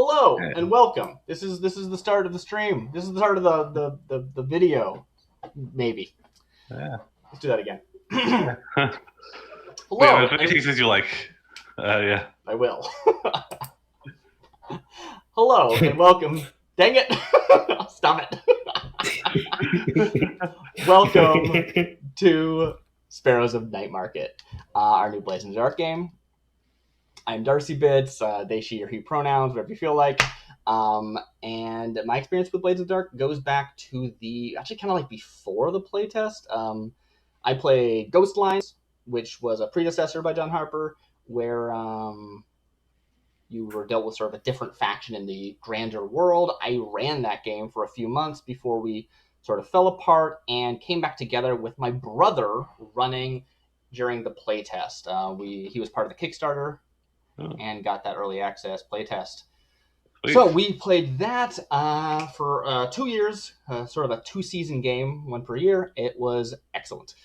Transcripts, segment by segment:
Hello Yeah. and welcome. This is the start of the stream. This is the start of the video. Maybe. Yeah. Let's do that again. Wait, Hello as many and takes as you like. Yeah. I will. Hello and welcome. Dang it! Stop it. Welcome to Sparrows of Nightmarket, our new Blades in the Dark game. I'm DarcyBits, they, she, or he pronouns, whatever you feel like. And my experience with Blades of Dark goes back to actually kind of like before the playtest. I played Ghost Lines, which was a predecessor by John Harper, where you were dealt with sort of a different faction in the grander world. I ran that game for a few months before we sort of fell apart and came back together with my brother running during the playtest. He was part of the Kickstarter and got that early access playtest. Sweet. So we played that for 2 years, sort of a 2-season game, one per year. It was excellent.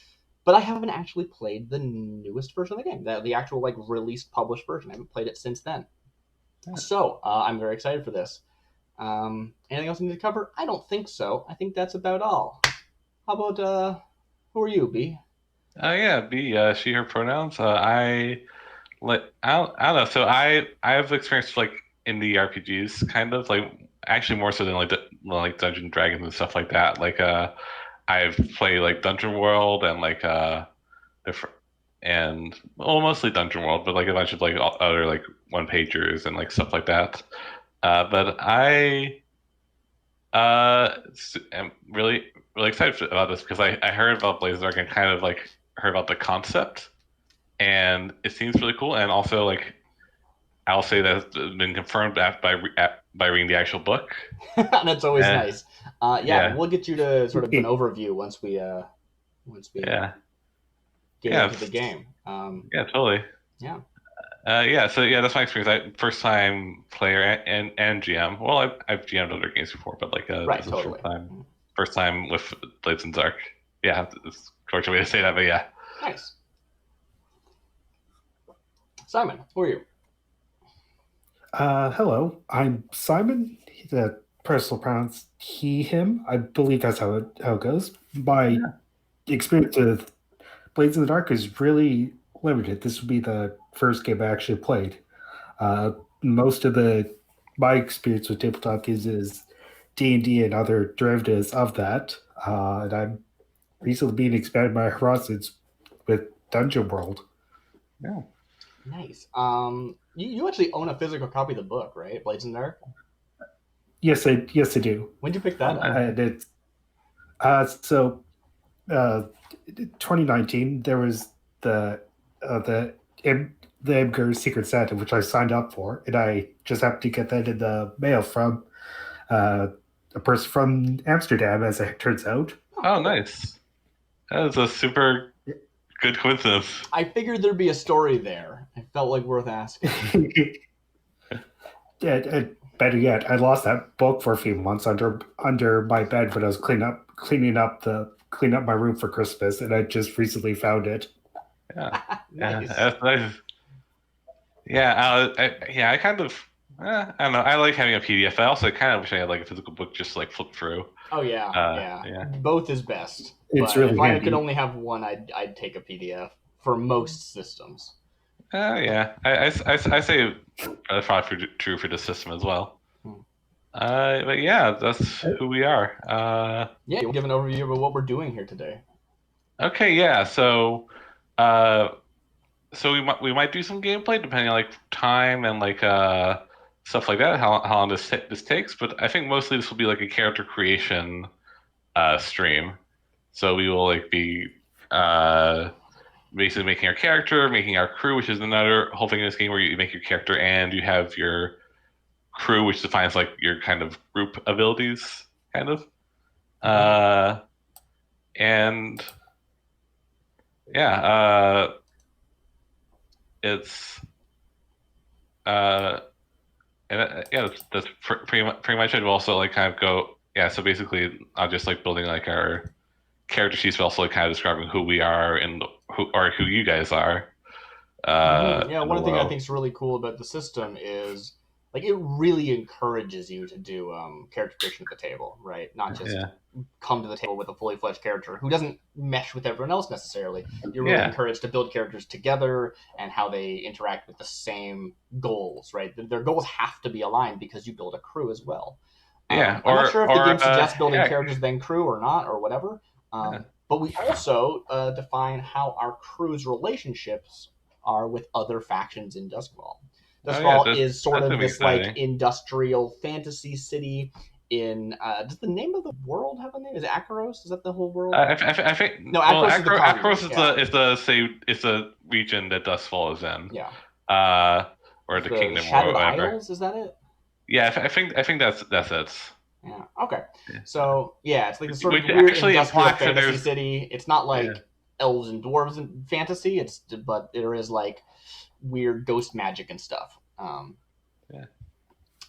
But I haven't actually played the newest version of the game, the actual like released, published version. I haven't played it since then. Yeah. So I'm very excited for this. Anything else I need to cover? I don't think so. I think that's about all. How about, who are you, B? Yeah, B, she, her pronouns. I don't know. So I have experience like indie RPGs, kind of like actually more so than like Dungeons and Dragons and stuff like that. Like I've played like Dungeon World and like different and well, mostly Dungeon World, but like a bunch of like other like one pagers and like stuff like that. But I am really excited about this because I heard about Blades Dark and kind of like heard about the concept, and it seems really cool. And also like I'll say that it's been confirmed by reading the actual book. That's always nice. Yeah, we'll get you to sort of an overview once we get into the game. Yeah, totally. Yeah. So yeah, that's my experience. First time player and GM. Well, I've GM'd other games before, but like right, this is totally. First time with Blades in Dark. Yeah, it's a short way to say that, but yeah. Nice. Simon, who are you? Hello, I'm Simon. The personal pronouns he, him. I believe that's how it goes. My experience with Blades in the Dark is really limited. This would be the first game I actually played. Most of my experience with tabletop games is D&D and other derivatives of that. And I'm recently being expanded my horizons with Dungeon World. Yeah. Nice. You actually own a physical copy of the book, right? Blades in the Dark? Yes, I do. When did you pick that up? And it's 2019. There was the Edgar Secret Santa, which I signed up for, and I just happened to get that in the mail from a person from Amsterdam, as it turns out. Oh, nice. That is a super good coincidence. I figured there'd be a story there. I felt like worth asking. Better yet, I lost that book for a few months under my bed when I was cleaning up my room for Christmas, and I just recently found it. Yeah, nice. Yeah, that's nice. Yeah, I kind of, I don't know. I like having a PDF. I also kind of wish I had like a physical book just to, like flip through. Oh yeah. Both is best. It's really if handy. I could only have one, I'd take a PDF for most systems. Yeah, I say that's probably true for the system as well. But yeah, that's who we are. Yeah, you'll give an overview of what we're doing here today. Okay, yeah. So we might do some gameplay depending on like time and like stuff like that. How long this takes, but I think mostly this will be like a character creation stream. So we will like be basically making our character, making our crew, which is another whole thing in this game where you make your character and you have your crew, which defines like your kind of group abilities, kind of. And yeah, it's and yeah, that's pretty much it. We'll also like kind of go so basically not just like building like our character sheets, but also like kind of describing who we are and who you guys are. One thing I think is really cool about the system is like it really encourages you to do character creation at the table, right? Not just come to the table with a fully fledged character who doesn't mesh with everyone else necessarily. You're really encouraged to build characters together and how they interact with the same goals, right? Their goals have to be aligned because you build a crew as well. I'm not sure if the game suggests building characters then crew or not or whatever. But we also define how our crew's relationships are with other factions in Doskvol. Doskvol is sort of this like industrial fantasy city. Does the name of the world have a name? Is it Akaros? Is that the whole world? I think no. Akaros is the Akaros is the region that Doskvol is in. Yeah. Or the kingdom Shattered or whatever. Isles, is that it? Yeah, I think that's it. Yeah. Okay. So yeah, it's like this sort of weird industrial fantasy city. It's not like elves and dwarves and fantasy. But there is like weird ghost magic and stuff.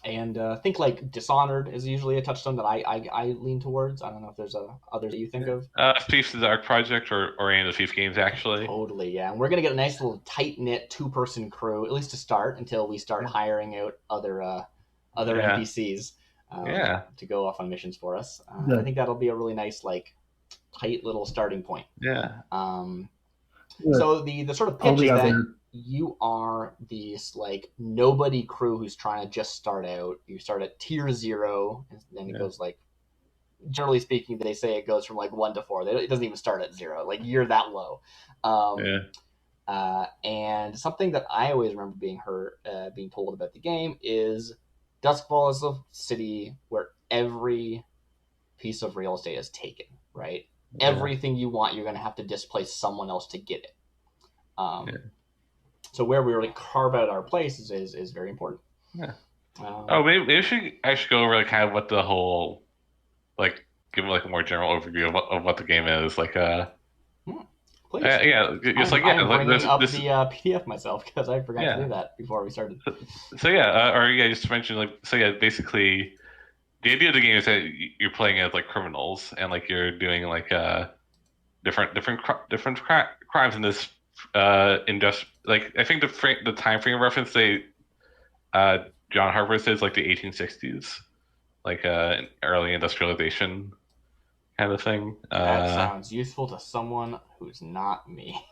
And I think like Dishonored is usually a touchstone that I lean towards. I don't know if there's others that you think of. Thief's the Dark Project or any of the Thief games actually. Totally, yeah. And we're gonna get a nice little tight knit 2-person crew at least to start until we start hiring out other NPCs. To go off on missions for us. I think that'll be a really nice, like, tight little starting point. So the sort of pitch is that you are this like nobody crew who's trying to just start out. You start at tier 0, and then it goes like, generally speaking, they say it goes from like 1 to 4. It doesn't even start at 0. Like you're that low. And something that I always remember being told about the game is Doskvol is a city where every piece of real estate is taken, right? Everything you want, you're going to have to displace someone else to get it. So where we really carve out our place is very important. Maybe I should go over like kind of what the whole, like, give like a more general overview of what the game is. Like, please. I'm bringing up the PDF myself because I forgot to do that before we started. Just to mention, like, basically, the idea of the game is that you're playing as like criminals and like you're doing like different crimes in this like I think the time frame reference John Harper says like the 1860s, like early industrialization kind of thing. That sounds useful to someone who's not me.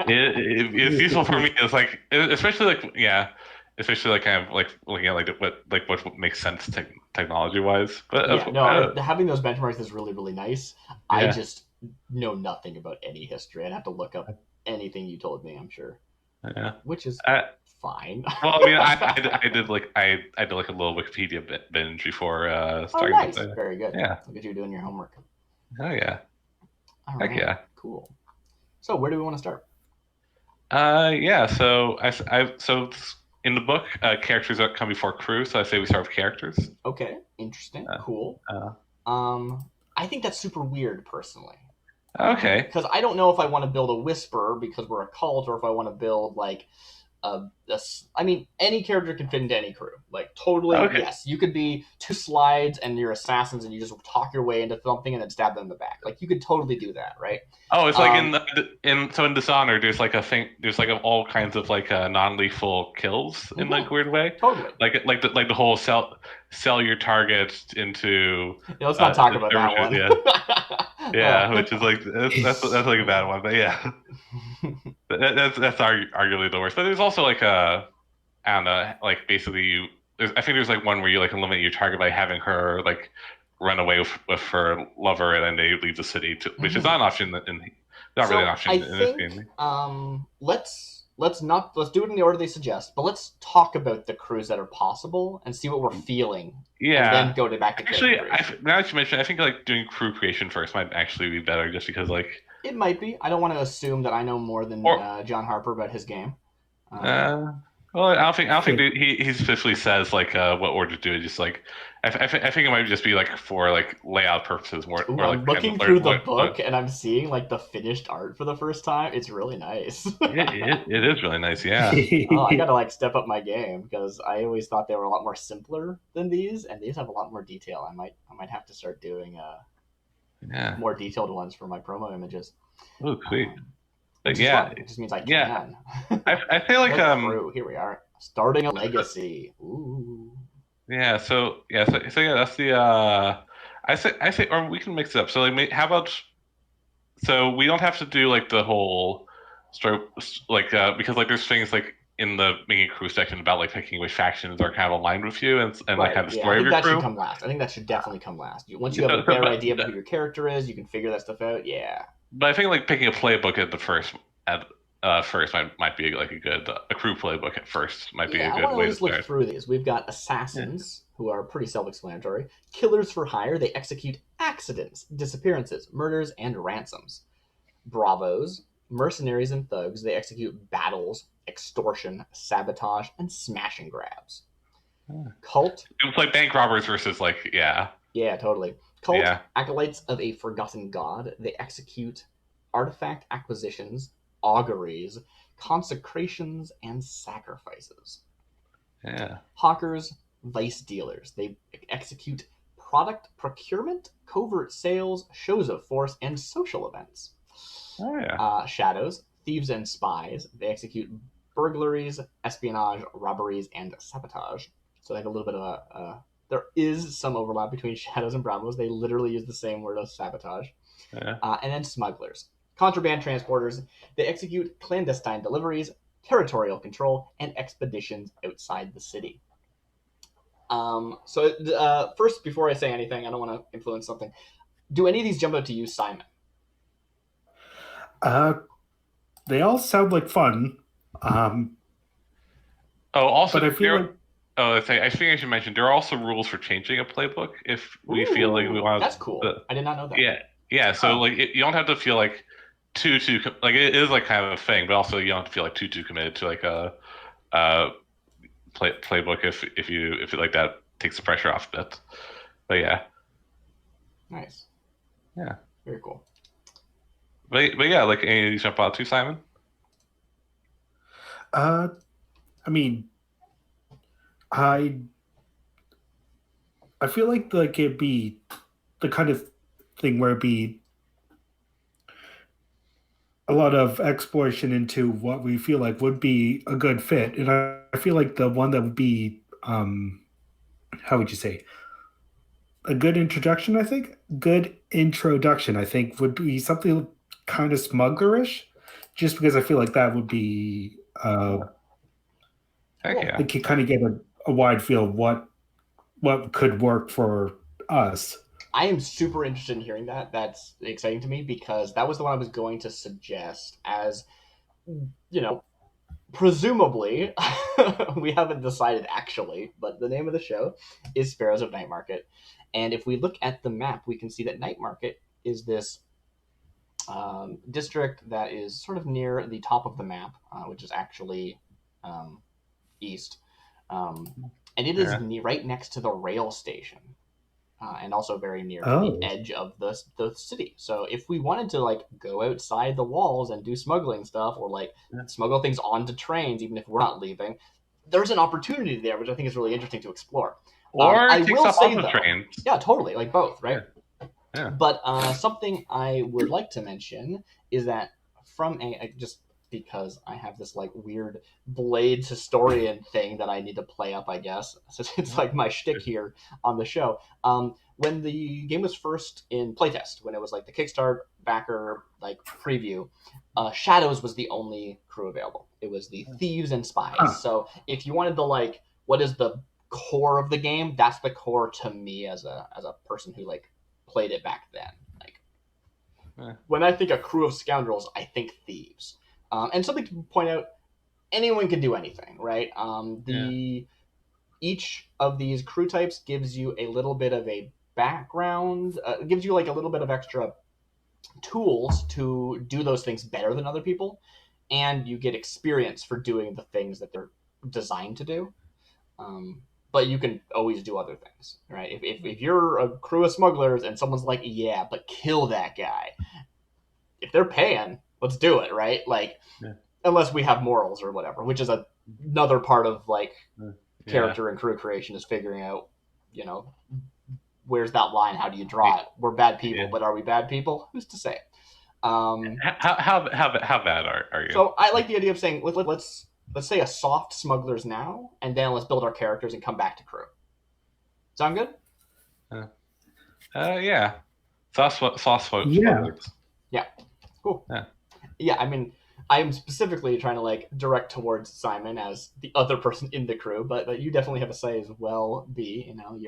It's useful for me. It's like, especially kind of like looking at what makes sense technology wise. But having those benchmarks is really, really nice. I just know nothing about any history. I'd have to look up anything you told me, I'm sure. Which is fine. Well, I mean, I did like a little Wikipedia binge before starting. Nice. Very good. Yeah. Look at you doing your homework. Oh yeah. All right. Yeah. Cool. So where do we want to start? So in the book, characters come before crew, so I say we start with characters. Okay. Interesting. Cool. I think that's super weird, personally. Okay. Because I don't know if I want to build a whisperer because we're a cult, or if I want to build like any character can fit into any crew. Like totally, yes. You could be 2 slides and you're assassins and you just talk your way into something and then stab them in the back. Like you could totally do that, right? Oh, it's like in Dishonored, there's like all kinds of like non-lethal kills in like weird way. Totally. Like the whole sell your target into. Yeah, let's not talk about that one. Yeah, which is like that's like a bad one, but yeah, that's arguably the worst. But there's also like I don't know, like basically I think there's like one where you like eliminate your target by having her like run away with her lover and then they leave the city, which is not an option really an option in this game. Let's do it in the order they suggest, but let's talk about the crews that are possible and see what we're feeling. Yeah. And then go back to actually, now that you mention, I think like doing crew creation first might actually be better, just because like it might be. I don't want to assume that I know more than John Harper about his game. Well, I don't think he officially says like what order to do it. Just like I think it might just be like for like layout purposes more. Ooh, I'm looking through the book and I'm seeing like the finished art for the first time. It's really nice. It is really nice. Yeah. I gotta like step up my game because I always thought they were a lot more simpler than these, and these have a lot more detail. I might have to start doing more detailed ones for my promo images. Oh, sweet. It just means I can. I feel like here we are. Starting a legacy. Ooh. Yeah. So yeah. So yeah. That's the. I say, or we can mix it up. So like, how about? So we don't have to do like the whole story, like because like there's things like in the making crew section about like picking which factions are kind of aligned with you and like have the Yeah, I story of think your that should crew. come last. I think that should definitely come last. Once you have a better idea about who your character is, you can figure that stuff out. Yeah. But I think like picking a playbook at the first at first might be like a crew playbook at first might be a I good want to at way to least look start. through these. We've got assassins, who are pretty self-explanatory. Killers for hire, they execute accidents, disappearances, murders, and ransoms. Bravos, mercenaries and thugs, they execute battles, extortion, sabotage, and smash and grabs. Cult, It's like bank robbers versus like yeah, totally. Cult, yeah. acolytes of a forgotten god, they execute artifact acquisitions, auguries, consecrations, and sacrifices. Yeah. Hawkers, vice dealers, they execute product procurement, covert sales, shows of force, and social events. Oh yeah. Shadows, thieves and spies, they execute burglaries, espionage, robberies, and sabotage. So they have a little bit of there is some overlap between Shadows and Bravos. They literally use the same word as sabotage. Yeah. And then smugglers, contraband transporters, they execute clandestine deliveries, territorial control, and expeditions outside the city. First, before I say anything, I don't want to influence something. Do any of these jump out to you, Simon? They all sound like fun. Also, but I feel like I think I should mention there are also rules for changing a playbook if we feel like we want. That's cool. I did not know that. Yeah. So like you don't have to feel like too like it is like kind of a thing, but also you don't have to feel like too committed to like a playbook if you like that takes the pressure off a bit. But yeah. Nice. Yeah. Very cool. But yeah, like any of these jump out too, Simon? I mean, I feel like it'd be the kind of thing where it'd be a lot of exploration into what we feel like would be a good fit, and I feel like the one that would be how would you say, a good introduction, I think would be something kind of smugglerish, just because I feel like that would be it could kind of get a wide feel of what could work for us. I am super interested in hearing that. That's exciting to me because that was the one I was going to suggest as, presumably, we haven't decided actually, but the name of the show is Sparrows of Nightmarket. And if we look at the map, we can see that Nightmarket is this district that is sort of near the top of the map, which is actually east. And it is right next to the rail station. And also very near the edge of the city. So if we wanted to like go outside the walls and do smuggling stuff or like smuggle things onto trains, even if we're not leaving, there's an opportunity there, which I think is really interesting to explore. Or I will say though, trains. Yeah, totally, like both, right? Yeah. But something I would like to mention is that from just because I have this like weird Blades historian thing that I need to play up, I guess. So it's like my shtick here on the show. When the game was first in playtest, when it was like the Kickstart backer like preview, Shadows was the only crew available. It was the thieves and spies. So if you wanted the like, what is the core of the game? That's the core to me as a person who like played it back then. Like when I think a crew of scoundrels, I think thieves. And something to point out, anyone can do anything, right? Each of these crew types gives you a little bit of a background, gives you like a little bit of extra tools to do those things better than other people, and you get experience for doing the things that they're designed to do. But you can always do other things, right? If you're a crew of smugglers and someone's like, yeah, but kill that guy, if they're paying, let's do it, right? Like, unless we have morals or whatever, which is another part of like character and crew creation is figuring out, where's that line? How do you draw it? We're bad people, but are we bad people? Who's to say? How bad are you? So I like the idea of saying let's let's say a soft smugglers now, and then let's build our characters and come back to crew. Sound good? Yeah. Sauce Yeah. smugglers. Yeah. Cool. Yeah. Yeah, I mean, I'm specifically trying to like direct towards Simon as the other person in the crew, but you definitely have a say as well, B. You know,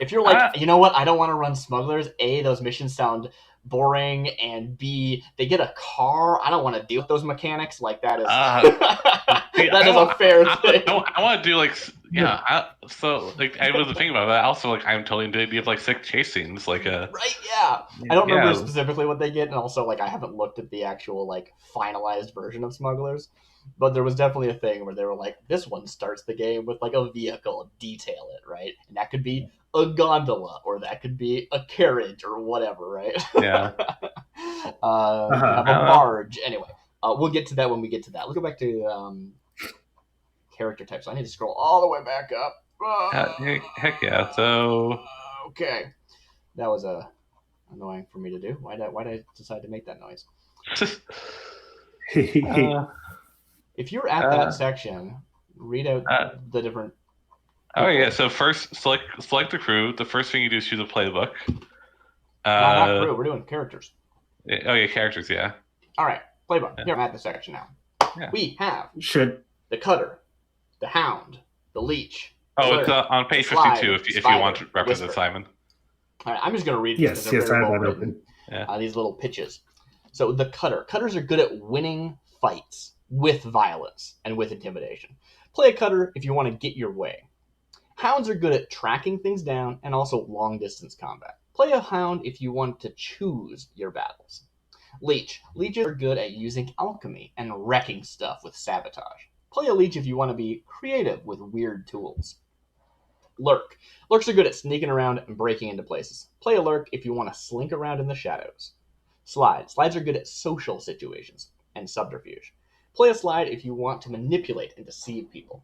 if you're like, you know what, I don't want to run smugglers. A, those missions sound boring, and B, they get a car. I don't want to deal with those mechanics. Like that is that is a fair thing. I want to do like so like I wasn't thinking about that. Also, like I'm totally into the idea of like sick chase scenes, like right. Yeah, I don't remember specifically what they get, and also like I haven't looked at the actual like finalized version of smugglers. But there was definitely a thing where they were like, this one starts the game with like a vehicle, detail it, right? And that could be a gondola, or that could be a carriage, or whatever, right? Yeah. Have a barge. Anyway, we'll get to that when we get to that. Let's go back to character types. So I need to scroll all the way back up. Heck yeah. So okay, that was annoying for me to do. Why did I decide to make that noise? If you're at that section, read out the different. Oh yeah, so first select the crew. The first thing you do is choose a playbook. No, not crew. We're doing characters. Oh yeah, characters. Yeah. All right, playbook. Yeah. Here I'm at the section now. Yeah. We have the cutter, the hound, the leech. Oh, it's on page 52 if you want to represent Simon. All right, I'm just going to read these. Yes, I have that open. Yeah. These little pitches. So the cutter. Cutters are good at winning fights with violence and with intimidation. Play a cutter if you want to get your way. Hounds are good at tracking things down and also long-distance combat. Play a hound if you want to choose your battles. Leech. Leeches are good at using alchemy and wrecking stuff with sabotage. Play a leech if you want to be creative with weird tools. Lurk. Lurks are good at sneaking around and breaking into places. Play a lurk if you want to slink around in the shadows. Slide. Slides are good at social situations and subterfuge. Play a slide if you want to manipulate and deceive people.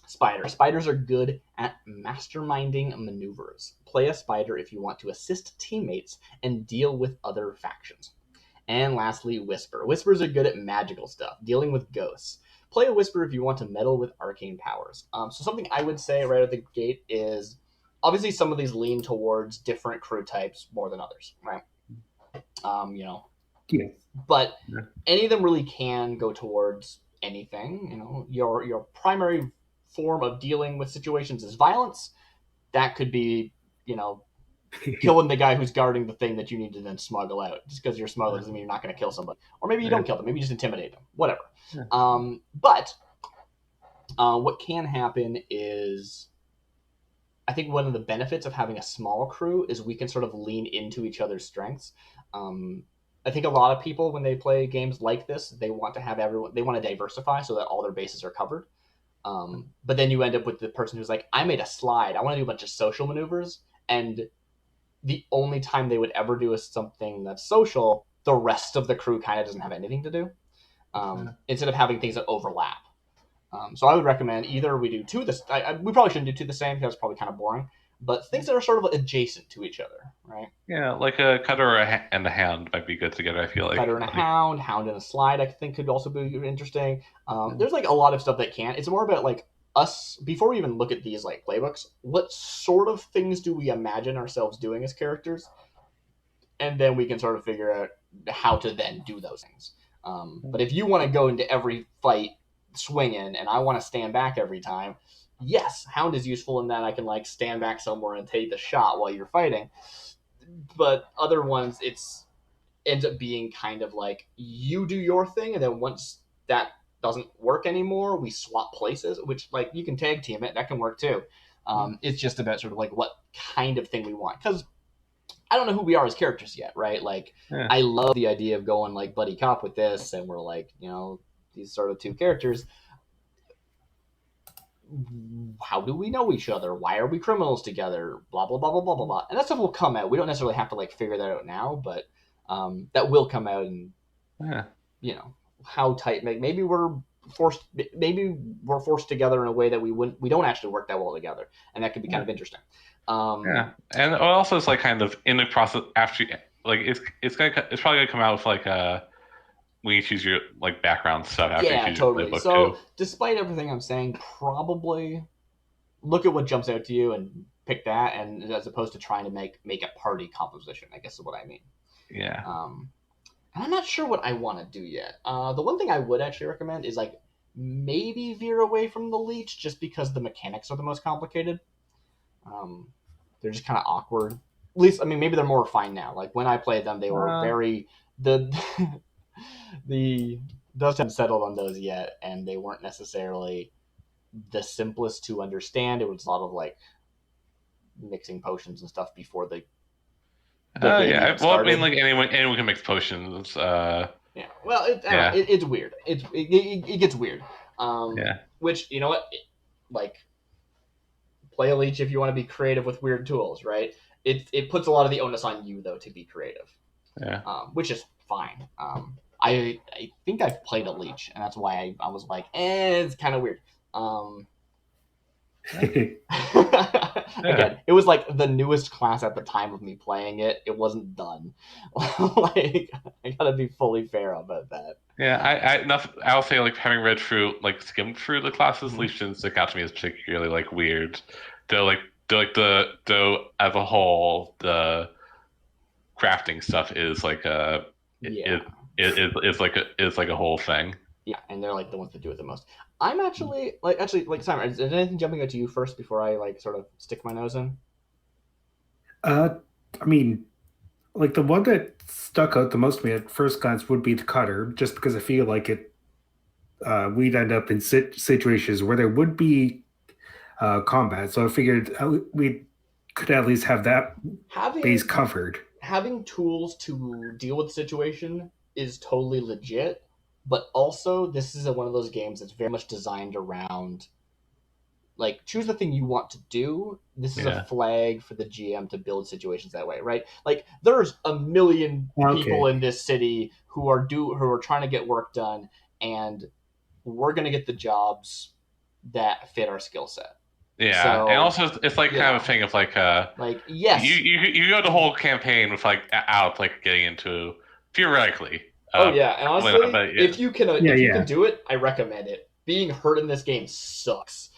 Spider. Spiders are good at masterminding maneuvers. Play a spider if you want to assist teammates and deal with other factions. And lastly, Whisper. Whispers are good at magical stuff, dealing with ghosts. Play a Whisper if you want to meddle with arcane powers. So something I would say right at the gate is, obviously some of these lean towards different crew types more than others, right? Yeah. But any of them really can go towards anything. Your primary form of dealing with situations is violence. That could be, killing the guy who's guarding the thing that you need to then smuggle out. Just because you're smuggling doesn't mean you're not going to kill somebody. Or maybe you don't kill them. Maybe you just intimidate them. Whatever. But what can happen is, I think one of the benefits of having a small crew is we can sort of lean into each other's strengths. I think a lot of people, when they play games like this, they want to diversify so that all their bases are covered. But then you end up with the person who's like, I made a slide. I want to do a bunch of social maneuvers. And the only time they would ever do something that's social, the rest of the crew kind of doesn't have anything to do. Instead of having things that overlap. So I would recommend either we do two of this. We probably shouldn't do two the same because it's probably kind of boring. But things that are sort of adjacent to each other, right? Yeah, like a cutter and a hound might be good together, I feel like. Cutter and a hound and a slide, I think could also be interesting. There's like a lot of stuff that can. It's more about like us, before we even look at these like playbooks, what sort of things do we imagine ourselves doing as characters? And then we can sort of figure out how to then do those things. But if you want to go into every fight swinging and I want to stand back every time, yes, hound is useful in that I can like stand back somewhere and take the shot while you're fighting. But other ones, ends up being kind of like you do your thing, and then once that doesn't work anymore, we swap places, which like you can tag team it. That can work too. It's just about sort of like what kind of thing we want, because I don't know who we are as characters yet, right? Like, I love the idea of going like buddy cop with this, and we're like, these sort of two characters. How do we know each other? Why are we criminals together? Blah, blah, blah, blah, blah, blah, blah. And that stuff will come out. We don't necessarily have to like figure that out now, but that will come out, and how tight. Maybe we're forced together in a way that we don't actually work that well together, and that could be kind of interesting. And also it's like kind of in the process after, like it's probably gonna come out with like when you choose your like background stuff after you Yeah, choose your totally. playbook So, too. despite everything I'm saying, probably look at what jumps out to you and pick that, and as opposed to trying to make a party composition, I guess is what I mean. Yeah. And I'm not sure what I want to do yet. The one thing I would actually recommend is like maybe veer away from the leech, just because the mechanics are the most complicated. They're just kind of awkward. At least, I mean, maybe they're more refined now. Like when I played them, they were very the the dust hadn't settled on those yet, and they weren't necessarily the simplest to understand. It was a lot of like mixing potions and stuff before the game Yeah. even Well, I started. mean, like anyone can mix potions. Yeah. Well, Yeah. it's weird. It gets weird. Yeah. Which, you know what? Like, play a leech if you want to be creative with weird tools, right? It puts a lot of the onus on you though to be creative. Yeah. Which is fine. I think I've played a leech, and that's why I was like, it's kind of weird. Again, it was like the newest class at the time of me playing it. It wasn't done. Like, I gotta be fully fair about that. Yeah, I'll say like having read through like skimmed through the classes, leech didn't stick out to me as particularly like weird. Though though as a whole the crafting stuff is like Yeah. is like a whole thing. Yeah, and they're like the ones that do it the most. I'm actually like Simon, is there anything jumping out to you first before I like sort of stick my nose in? I mean, like the one that stuck out the most to me at first glance would be the cutter, just because I feel like it. We'd end up in situations where there would be combat, so I figured we could at least have that base covered. Having tools to deal with the situation is totally legit, but also this is one of those games that's very much designed around like choose the thing you want to do. This is a flag for the GM to build situations that way, right? Like there's a million people in this city who are trying to get work done, and we're gonna get the jobs that fit our skill set. Yeah, so, and also it's like kind of a thing of like yes, you go the whole campaign with like out like getting into theoretically. And honestly, if you can do it, I recommend it. Being hurt in this game sucks.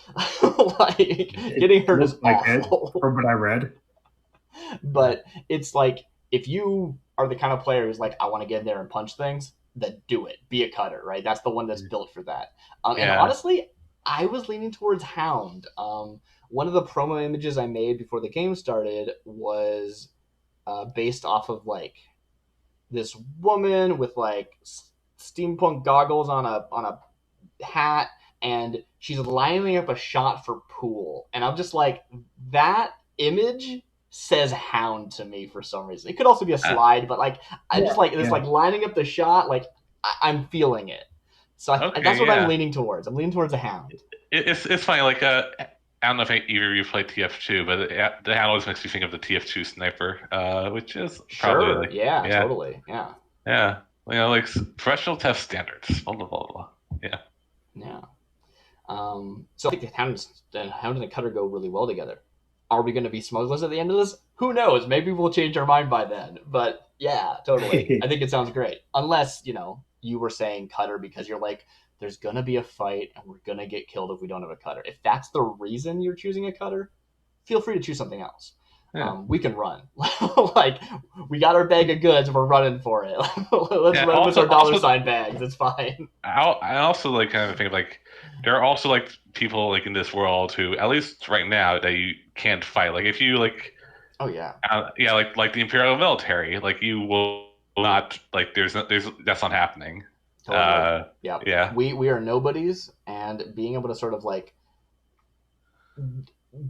Like getting hurt is awful. From what I read, but it's like if you are the kind of player who's like, I want to get in there and punch things, then do it. Be a cutter, right? That's the one that's built for that. And honestly, I was leaning towards Hound. One of the promo images I made before the game started was based off of like this woman with like steampunk goggles on a hat, and she's lining up a shot for pool, and I'm just like, that image says Hound to me for some reason. It could also be a slide, but like I just like this like lining up the shot, like I'm feeling it. So that's what I'm leaning towards. I'm leaning towards a Hound. It's funny, like I don't know if either of you played TF2, but the Hound always makes me think of the TF2 sniper, which is probably like, totally, yeah. You know, like professional test standards, blah blah blah blah. Yeah. So I think the Hound and the Cutter go really well together. Are we going to be smugglers at the end of this? Who knows? Maybe we'll change our mind by then. But yeah, totally. I think it sounds great. Unless, you were saying Cutter because you're like, there's going to be a fight and we're going to get killed if we don't have a Cutter. If that's the reason you're choosing a Cutter, feel free to choose something else. Yeah. We can run. Like, we got our bag of goods, we're running for it. Let's run with our dollar sign bags. It's fine. I also like kind of think of like, there are also like people like in this world who, at least right now, that you can't fight. Like if you like, like the Imperial military, like you will not like. There's that's not happening. Totally. Yeah. We are nobodies, and being able to sort of like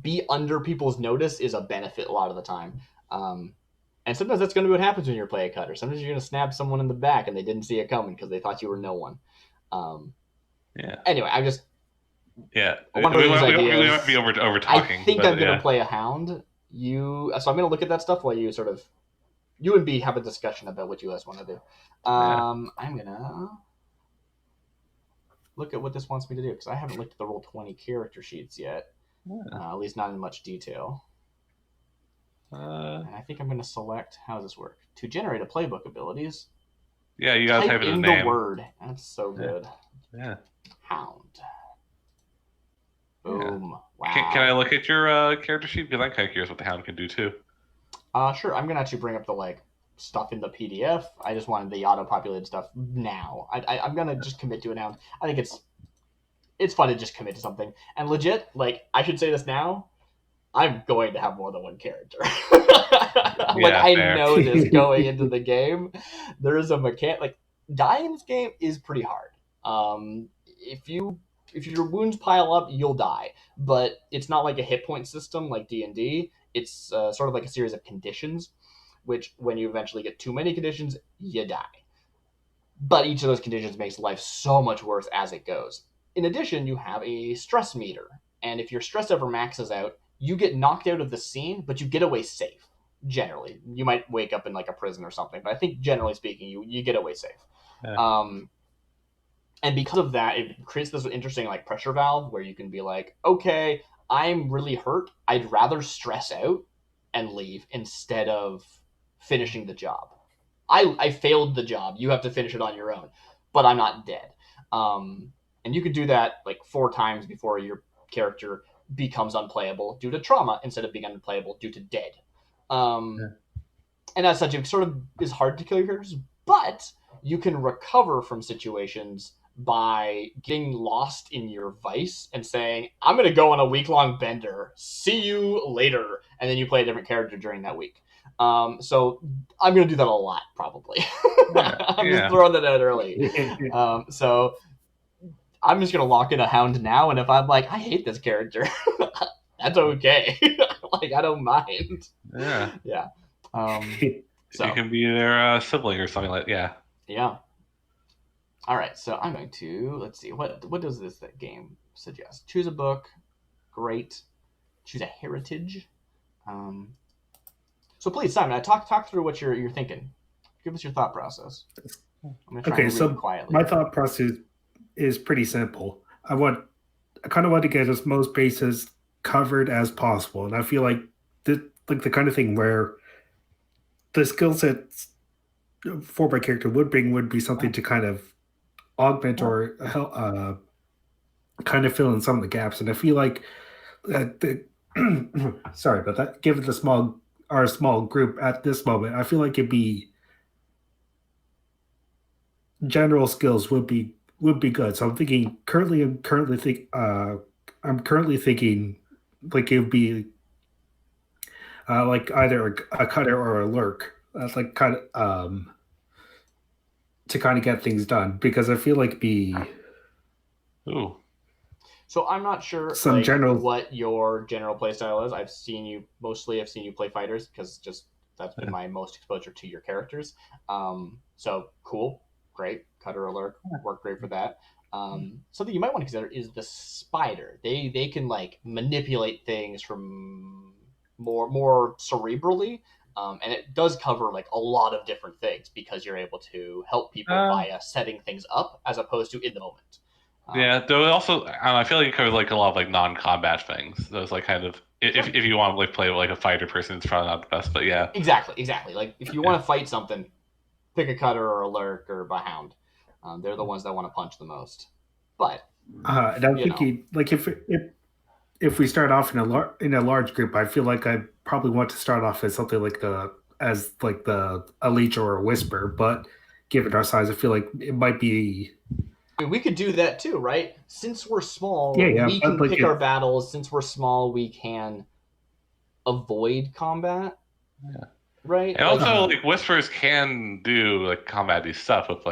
be under people's notice is a benefit a lot of the time. And sometimes that's going to be what happens when you're playing a Cutter. Sometimes you're going to snap someone in the back and they didn't see it coming because they thought you were no one. Anyway, I just we might be over talking. I think I'm going to play a Hound. So I'm going to look at that stuff while you sort of you and B have a discussion about what you guys want to do. I'm going to look at what this wants me to do because I haven't looked at the Roll20 character sheets yet. At least not in much detail. And I think I'm going to select, how does this work? To generate a playbook abilities, Yeah, you gotta type in in the name. word. That's so good. Yeah. Hound. Yeah. Boom. Wow. Can I look at your character sheet? Because I'm kind of curious what the hound can do too. Sure. I'm gonna actually bring up the stuff in the PDF. I just wanted the auto-populated stuff now. I'm gonna just commit to it now. I think it's fun to just commit to something. And legit, I should say this now. I'm going to have more than one character. I fair. know this going into the game. There is a mechanic. Dying in this game is pretty hard. If your wounds pile up, you'll die. But it's not like a hit point system like D&D. It's sort of like a series of conditions, which when you eventually get too many conditions, you die. But each of those conditions makes life so much worse as it goes. In addition, you have a stress meter. And if your stress ever maxes out, you get knocked out of the scene, but you get away safe. Generally, you might wake up in a prison or something, but I think generally speaking, you get away safe. Yeah. And because of that, it creates this interesting pressure valve where you can be like, okay, I'm really hurt. I'd rather stress out and leave instead of finishing the job. I failed the job. You have to finish it on your own, but I'm not dead. And you could do that 4 times before your character becomes unplayable due to trauma instead of being unplayable due to dead. And as such, it sort of is hard to kill your characters, but you can recover from situations by getting lost in your vice and saying, I'm going to go on a week-long bender. See you later. And then you play a different character during that week. So I'm going to do that a lot, probably. I'm just throwing that out early. So I'm just going to lock in a hound now. And if I'm I hate this character, that's okay. I don't mind. Yeah. Yeah. So you can be their sibling or something like that. Yeah. All right. So I'm going to, let's see. What does this game suggest? Choose a book. Great. Choose a heritage. So please, Simon, talk through what you're thinking. Give us your thought process. I'm going to try and read quietly. My thought process is pretty simple. I kind of want to get as most bases covered as possible, and I feel like the kind of thing where the skill sets for my character would be something to kind of augment or help, kind of fill in some of the gaps. And I feel like sorry about that. Given our small group at this moment, I feel like it'd be general skills would be good. So I'm currently thinking it would be either a cutter or a lurk. That's to kind of get things done, because I feel like Ooh. So I'm not sure what your general playstyle is. I've seen you play fighters because that's been my most exposure to your characters. So cool, great. Cutter alert, work great for that. Something you might want to consider is the spider. They can manipulate things from more cerebrally. And it does cover a lot of different things because you're able to help people via setting things up as opposed to in the moment. Though also, I feel like it covers a lot of non-combat things. Those kind of if you want to play with a fighter person, it's probably not the best. But yeah, exactly. If you want to fight something, pick a cutter or a lurk or a hound. They're the ones that want to punch the most. But and I'm thinking if we start off in a large group, I feel like I probably want to start off as something the leech or a whisper. But given our size, I feel like it might be. I mean, we could do that too, right? Since we're small, we can pick our battles. Since we're small, we can avoid combat. Yeah. Right? And also, whispers can do combat-y stuff with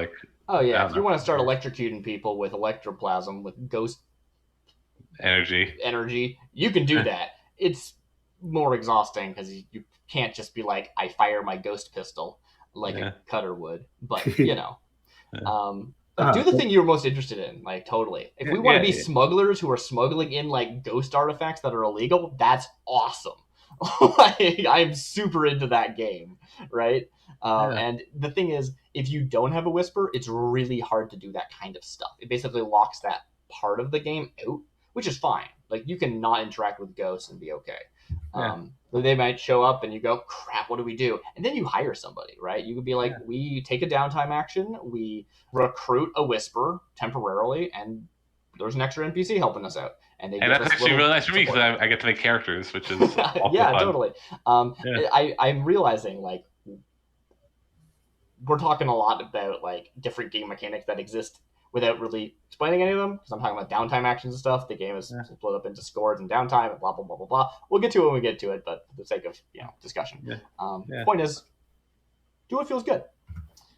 Oh yeah, if you want to start electrocuting people with electroplasm, with ghost energy, you can do that. It's more exhausting because you can't just be I fire my ghost pistol a cutter would. But do the thing you were most interested in, totally. If we want to be smugglers who are smuggling in ghost artifacts that are illegal, that's awesome. I'm super into that game, right? And the thing is, if you don't have a whisper, it's really hard to do that kind of stuff. It basically locks that part of the game out, which is fine. You can not interact with ghosts and be okay. The They might show up and you go, crap, what do we do? And then you hire somebody, right? You could be like, we take a downtime action, we recruit a Whisper temporarily, and there's an extra NPC helping us out. And that's actually really nice for me because I get to make characters, which is yeah, fun. Totally. I'm realizing, like, we're talking a lot about like different game mechanics that exist without really explaining any of them, because I'm talking about downtime actions and stuff. The game is split up into scores and downtime and blah blah blah blah blah. We'll get to it when we get to it, but for the sake of discussion, point is, do what feels good.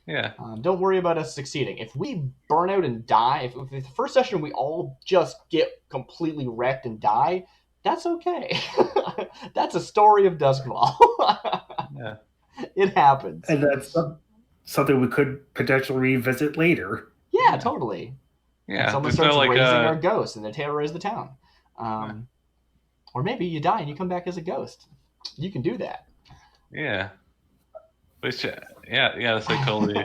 Yeah. Don't worry about us succeeding. If we burn out and die, if the first session we all just get completely wrecked and die, that's okay. That's a story of Doskvol. Yeah. It happens. And that's something we could potentially revisit later. Yeah, totally. Yeah. And someone starts raising our ghosts and they terrorize the town. Or maybe you die and you come back as a ghost. You can do that. Yeah. Which, that's like totally...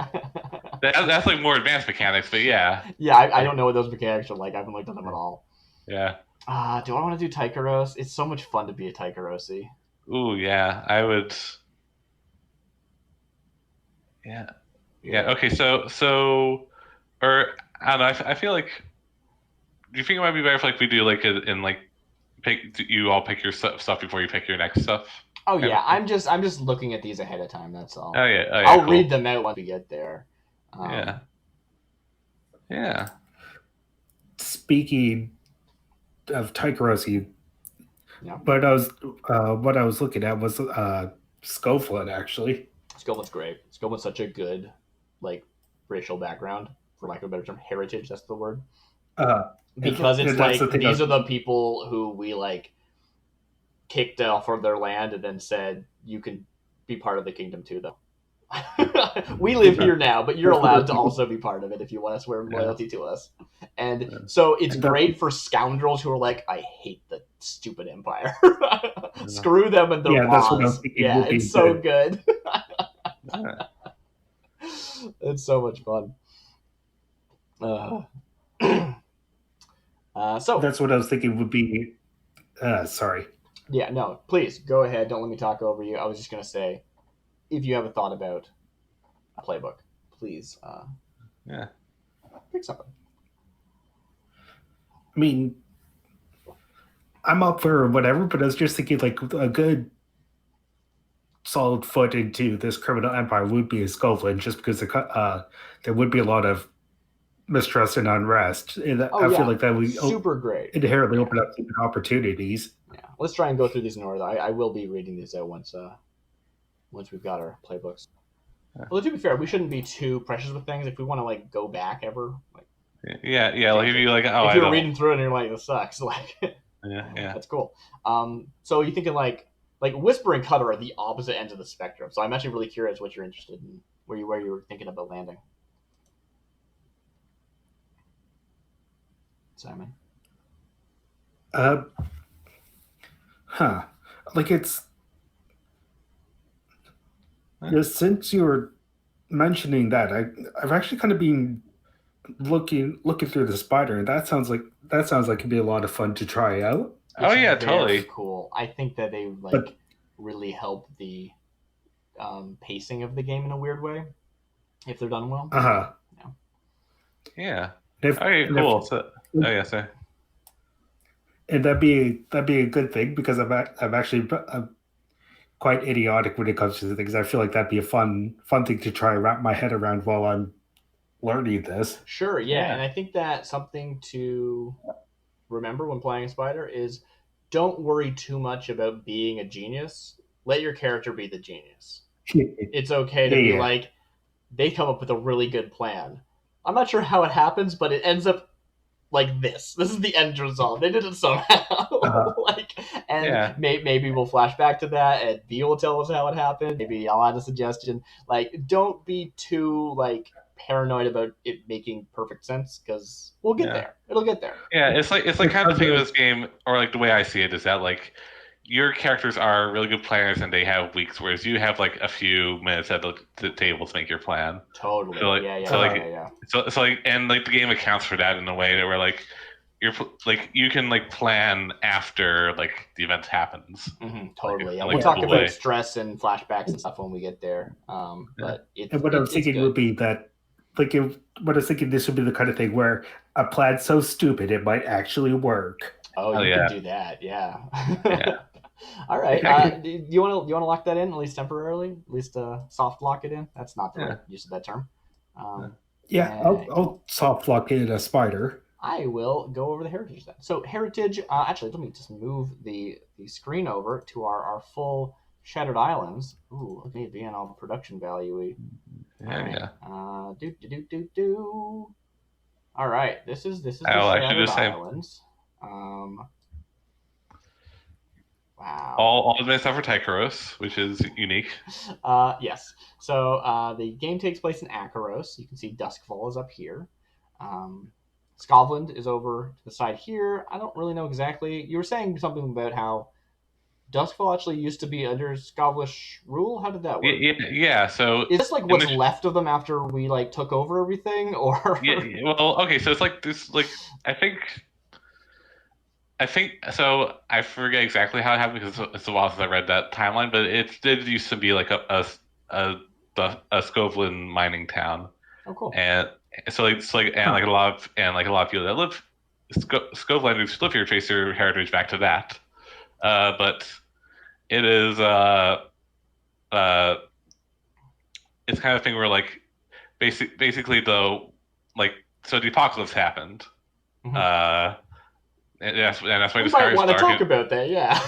that's like more advanced mechanics, but yeah. Yeah, I don't know what those mechanics are like. I haven't looked at them at all. Yeah. Do I want to do Tycheros? It's so much fun to be a Tycherosi. Ooh, yeah. I would... Yeah. Yeah, okay, so... Or, I don't know, I feel like... Do you think it might be better if like we do like you all pick your stuff before you pick your next stuff? Oh yeah, I'm just looking at these ahead of time. That's all. Oh yeah, I'll read them out once we get there. Yeah. Speaking of Tycherosi, but what I was looking at was Scoflin actually. Scoflin's great. Scoflin's such a good like racial background, for lack of a better term, heritage. That's the word. Because it's like these are the people who we like kicked off of their land and then said, you can be part of the kingdom too, though. We live here now, but you're allowed to also be part of it if you want to swear loyalty to us. And so it's great for scoundrels who are like, I hate the stupid empire. Screw them and their laws. Yeah, it's so good. It's so much fun. So that's what I was thinking would be. Sorry. Yeah, no, please go ahead. Don't let me talk over you. I was just gonna say, if you have a thought about a playbook, please, pick something. I mean, I'm up for whatever, but I was just thinking like a good solid foot into this criminal empire would be a Scoflin, just because there would be a lot of mistrust and unrest. And I feel like that would super great. Inherently open up opportunities. Yeah, let's try and go through these in order. I will be reading these out once we've got our playbooks. Well, to be fair, we shouldn't be too precious with things. If we want to like go back ever, like like if you like, if you're reading through it and you're like, this sucks, like yeah, that's cool. So you're thinking like Whisper and Cutter are the opposite ends of the spectrum. So I'm actually really curious what you're interested in, where you were thinking about landing. Simon. Like it's since you were mentioning that, I've actually kind of been looking through the spider, and that sounds like it'd be a lot of fun to try out. Oh yeah, totally cool. I think that they really help the pacing of the game in a weird way if they're done well. Yeah. Okay, cool. Sorry. And that'd be a good thing, because I'm actually quite idiotic when it comes to things. I feel like that'd be a fun thing to try and wrap my head around while I'm learning this. Sure, yeah. And I think that something to remember when playing a spider is don't worry too much about being a genius. Let your character be the genius. It's okay to be like, they come up with a really good plan. I'm not sure how it happens, but it ends up like this. This is the end result. They did it somehow. Maybe we'll flash back to that, and B will tell us how it happened. Maybe I'll add a suggestion. Like, don't be too like paranoid about it making perfect sense, because we'll get there. It'll get there. Yeah, it's like kind of the thing of this game, or like the way I see it is that like your characters are really good planners and they have weeks, whereas you have like a few minutes at the table to make your plan. Totally. So, like, and like the game accounts for that in a way that where like you can like plan after like the event happens. Totally. Like, we'll like, talk the about way. stress and flashbacks and stuff when we get there. But And what I was thinking would be that, like, what I was thinking this would be the kind of thing where a plan's so stupid it might actually work. Oh, you yeah. can do that, yeah. Yeah. All right. I Do you want to lock that in at least temporarily? At least soft lock it in. That's not the right use of that term. Yeah, I'll soft lock in a spider. I will go over the heritage then. So heritage. Actually, let me just move the screen over to our full Shattered Islands. Ooh, look at me being all production value-y. Yeah. Do. All right. This is the Shattered Islands. Wow. All advanced for Tycheros, which is unique. Yes. So the game takes place in Akaros. You can see Doskvol is up here. Scotland is over to the side here. I don't really know exactly. You were saying something about how Doskvol actually used to be under Scottish rule. How did that work? Yeah. So is this like what's left of them after we like took over everything, or? Yeah. Well, okay. So it's like this. Like I think so. I forget exactly how it happened because it's a while since I read that timeline. But it did used to be like a Scotland mining town. Oh, cool. And so like a lot of people that live Scotlanders live here trace their heritage back to that. But it is it's kind of thing where like basically though, like, so the apocalypse happened. And that's why we might want to talk about that. Yeah.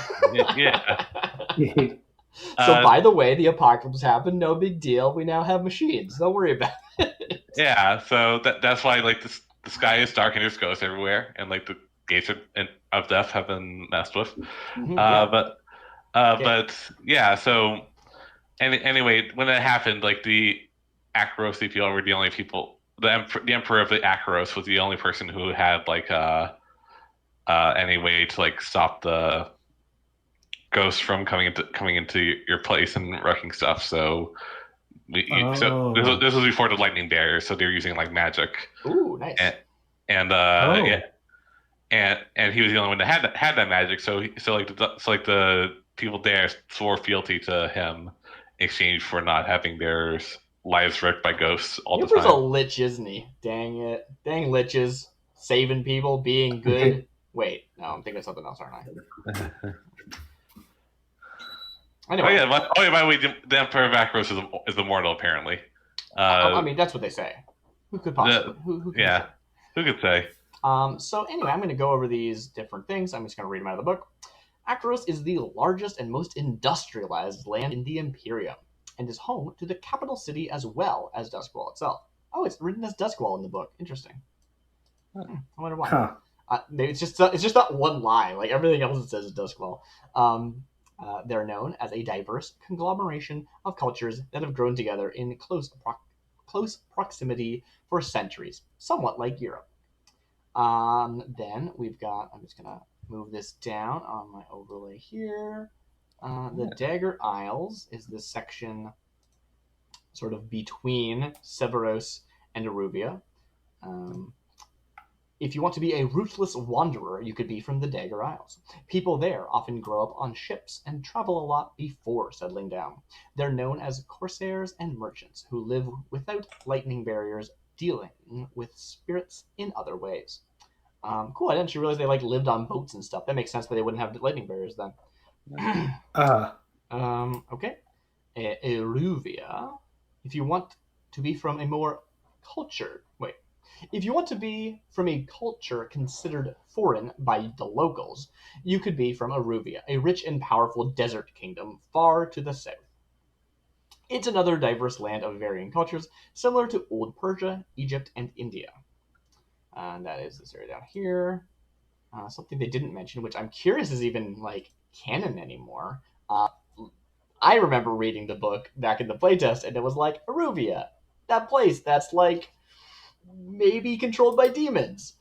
So by the way, the apocalypse happened. No big deal. We now have machines. Don't worry about it. Yeah. So that's why like the sky is dark and there's ghosts everywhere, and like the gates of death have been messed with. But yeah. So anyway, when that happened, like the Akaros people were the only people. The emperor of the Akaros was the only person who had like any way to like stop the ghosts from coming into your place and wrecking stuff. So so this was before the lightning barrier, so they were using like magic. Ooh, nice. And he was the only one that had that magic. So the people there swore fealty to him in exchange for not having their lives wrecked by ghosts all the time. Emperor's a lich, isn't he? Dang it. Dang liches. Saving people, being good. Wait, no, I'm thinking of something else, aren't I? Anyway. By the way, the Emperor of Akaros is immortal, apparently. I mean, that's what they say. Who could possibly? Who could say? So anyway, I'm going to go over these different things. I'm just going to read them out of the book. Akaros is the largest and most industrialized land in the Imperium, and is home to the capital city as well as Doskvol itself. Oh, it's written as Doskvol in the book. Interesting. I wonder why. Huh. It's just that one line. Like everything else it says is Doskvol. They're known as a diverse conglomeration of cultures that have grown together in close proximity for centuries, somewhat like Europe. Then we've got, I'm just going to move this down on my overlay here. The Dagger Isles is this section sort of between Severos and Aruvia. If you want to be a ruthless wanderer, you could be from the Dagger Isles. People there often grow up on ships and travel a lot before settling down. They're known as corsairs and merchants who live without lightning barriers, dealing with spirits in other ways. Cool, I didn't realize they like lived on boats and stuff. That makes sense, but they wouldn't have lightning barriers then. Okay. Aruvia. If you want to be from a more If you want to be from a culture considered foreign by the locals, you could be from Aruvia, a rich and powerful desert kingdom far to the south. It's another diverse land of varying cultures, similar to Old Persia, Egypt, and India. And that is this area down here. Something they didn't mention, which I'm curious is even like canon anymore. I remember reading the book back in the playtest, and it was like, Aruvia, that place that's like maybe controlled by demons.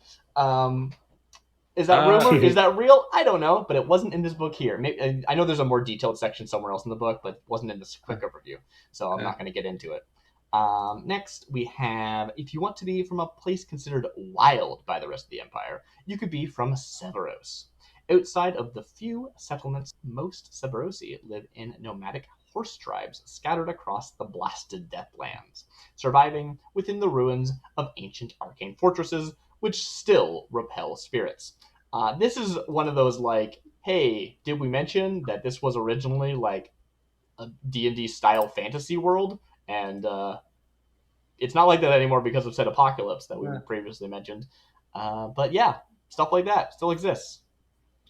Is that rumor? Is that real? I don't know, but it wasn't in this book here. Maybe, I know there's a more detailed section somewhere else in the book, but it wasn't in this quick overview, so I'm not going to get into it. Next, we have, if you want to be from a place considered wild by the rest of the Empire, you could be from Severos. Outside of the few settlements, most Severosi live in nomadic horse tribes scattered across the blasted Deathlands, surviving within the ruins of ancient arcane fortresses, which still repel spirits. This is one of those, like, hey, did we mention that this was originally, like, a D&D style fantasy world? And it's not like that anymore because of said apocalypse that we previously mentioned. But yeah, stuff like that still exists.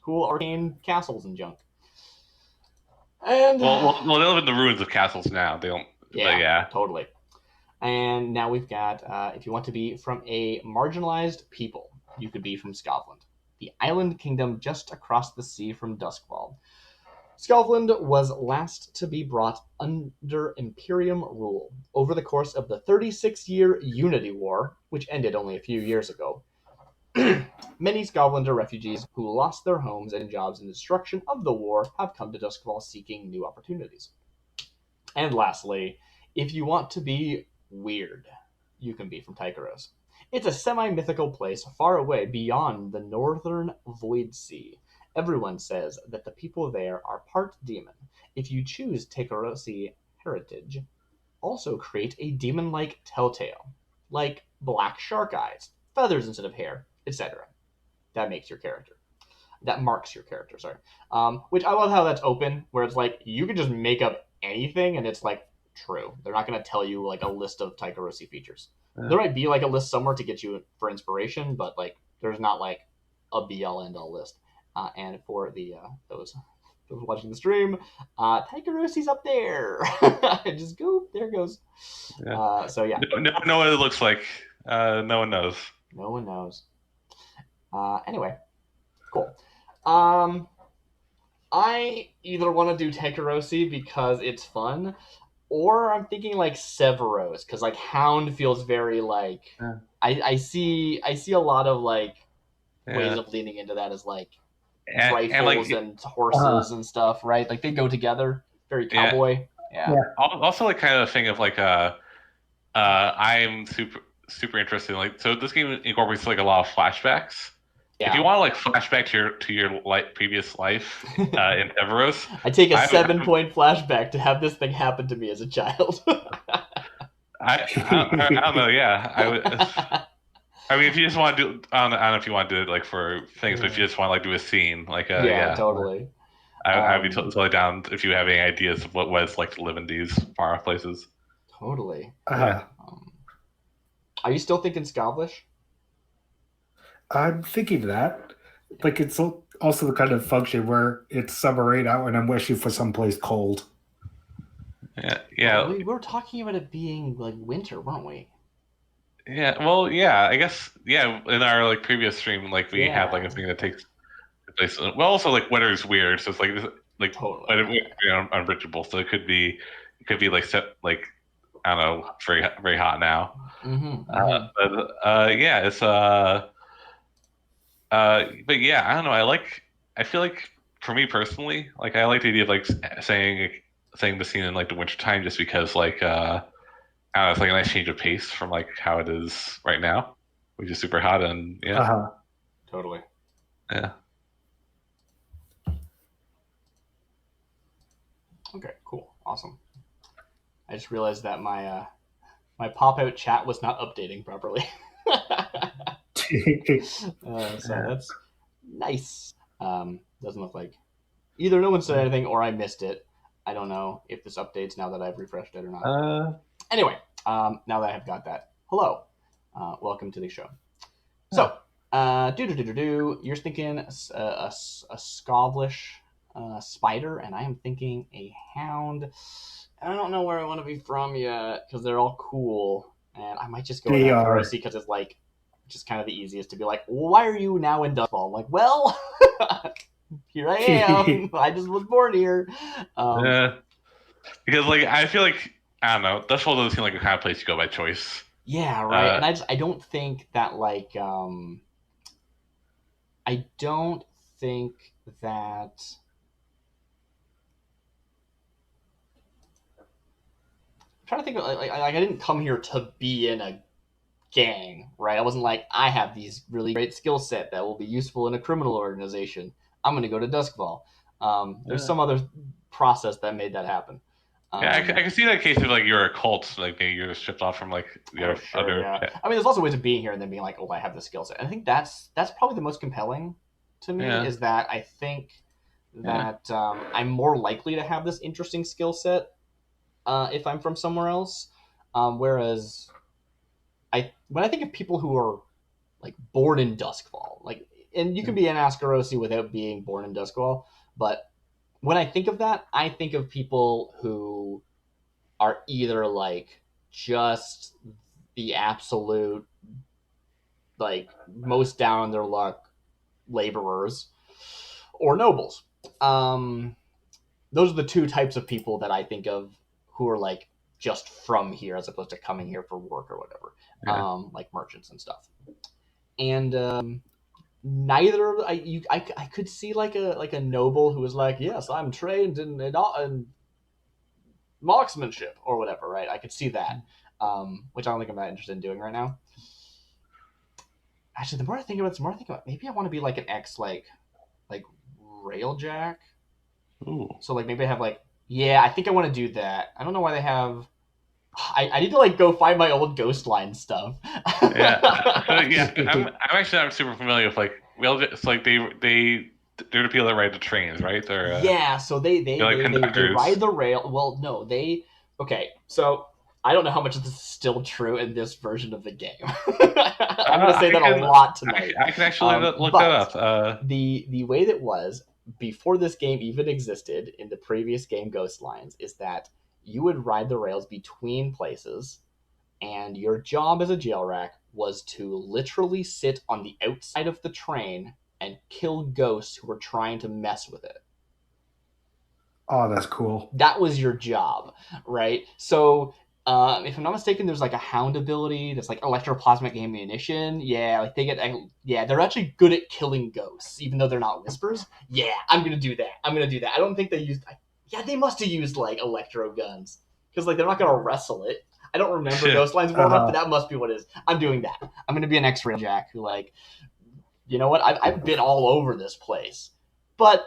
Cool arcane castles and junk. And well, they live in the ruins of castles now. They don't. yeah, but yeah, totally. And now we've got, if you want to be from a marginalized people, you could be from Scotland, the island kingdom just across the sea from Doskvol. Scotland was last to be brought under Imperium rule over the course of the 36-year Unity War, which ended only a few years ago. Many Scotlander refugees who lost their homes and jobs in the destruction of the war have come to Doskvol seeking new opportunities. And lastly, if you want to be weird, you can be from Tycheros. It's a semi-mythical place far away beyond the northern Void Sea. Everyone says that the people there are part demon. If you choose Tycherosi heritage, also create a demon-like telltale, like black shark eyes, feathers instead of hair, etc. That makes your character. That marks your character, sorry. Which I love how that's open, where it's like, you can just make up anything, and it's like, true. They're not going to tell you like a list of Tycherosi features. There might be like a list somewhere to get you for inspiration, but like there's not like a be-all end-all list. And for the those watching the stream, Tycherosi's up there. Just go, there it goes. yeah. So yeah, No one knows what it looks like. No one knows. No one knows. Anyway, cool. I either want to do Tycherosi because it's fun, or I'm thinking like Severos because like Hound feels very like I see a lot of like ways of leaning into that as like rifles and horses and stuff, right? Like they go together, very cowboy. Yeah. Also, like kind of a thing of like I'm super interested in like, so this game incorporates like a lot of flashbacks. Yeah. If you want to like flashback to your previous life in Everos, I take a 7-point flashback to have this thing happen to me as a child. I don't know. Yeah, I would. I mean, if you just want to do, I don't know if you want to do it like for things, but if you just want to like do a scene, like yeah, totally. I'd be totally down if you have any ideas of what it's like to live in these far off places. Totally. Are you still thinking Scotlish? I'm thinking that. Like, it's also the kind of function where it's summer right out and I'm wishing for someplace cold. Yeah. We were talking about it being like winter, weren't we? Yeah. Well, yeah. I guess yeah. In our like previous stream, like we had like a thing that takes place. Well, also like weather is weird, so it's like totally unbridgeable. So it could be like like I don't know, very very hot now. But yeah, it's but yeah, I don't know. I feel like for me personally, like I like the idea of like saying the scene in like the wintertime just because like I don't know, it's like a nice change of pace from like how it is right now, which is super hot and yeah. Totally. Yeah. Okay, cool. Awesome. I just realized that my pop-out chat was not updating properly. So that's nice. Doesn't look like either no one said anything or I missed it. I don't know if this updates now that I've refreshed it or not. Anyway, now that I've got that, hello. Welcome to the show. So, you're thinking a Scotlish spider, and I am thinking a hound. I don't know where I want to be from yet because they're all cool, and I might just go with Tycherosi because it's like just kind of the easiest to be like, why are you now in Doskvol? I'm like, well, here I am. I just was born here. Because like I feel like I don't know, Doskvol doesn't seem like the kind of place you go by choice. Yeah, right. And I don't think that like I don't think that trying to think of like I didn't come here to be in a gang, right? I wasn't like I have these really great skill set that will be useful in a criminal organization. I'm going to go to Doskvol. There's some other process that made that happen. Yeah, I can see that case of like you're a cult, like maybe you're shipped off from like your other. Yeah. I mean, there's also ways of being here and then being like, oh, I have the skill set. I think that's probably the most compelling to me is that I think that I'm more likely to have this interesting skill set if I'm from somewhere else. Whereas when I think of people who are like born in Doskvol, like, and you can be an Askarosi without being born in Doskvol, but when I think of that, I think of people who are either like just the absolute like most down on their luck laborers or nobles. Those are the two types of people that I think of who are like just from here as opposed to coming here for work or whatever, like merchants and stuff. And neither of I could see like a noble who was like, yes, I'm trained in marksmanship or whatever, right? I could see that, which I don't think I'm that interested in doing right now. Actually, the more I think about it, maybe I want to be like an ex like railjack. Ooh. So like maybe I have like, yeah, I think I want to do that. I don't know why they have. I need to like go find my old Ghost Line stuff. Yeah, so, yeah. I'm actually not super familiar with like it's like they're the people that ride the trains, right? They're yeah. So they ride the rail. Well, no, okay. So I don't know how much of this is still true in this version of the game. I'm going to say that a lot tonight. I can actually look that up. The way that was before this game even existed in the previous game Ghost Lines is that you would ride the rails between places, and your job as a jail rack was to literally sit on the outside of the train and kill ghosts who were trying to mess with it. Oh, that's cool. That was your job, right? So if I'm not mistaken, there's like a hound ability that's like electroplasmic ammunition. Yeah, like they're actually good at killing ghosts, even though they're not whispers. Yeah, I'm gonna do that. I don't think they used. Yeah, they must have used like electro guns because like they're not gonna wrestle it. I don't remember Ghost Lines well enough, but that must be what it is. I'm doing that. I'm gonna be an X-ray Jack who like, you know what? I've been all over this place, but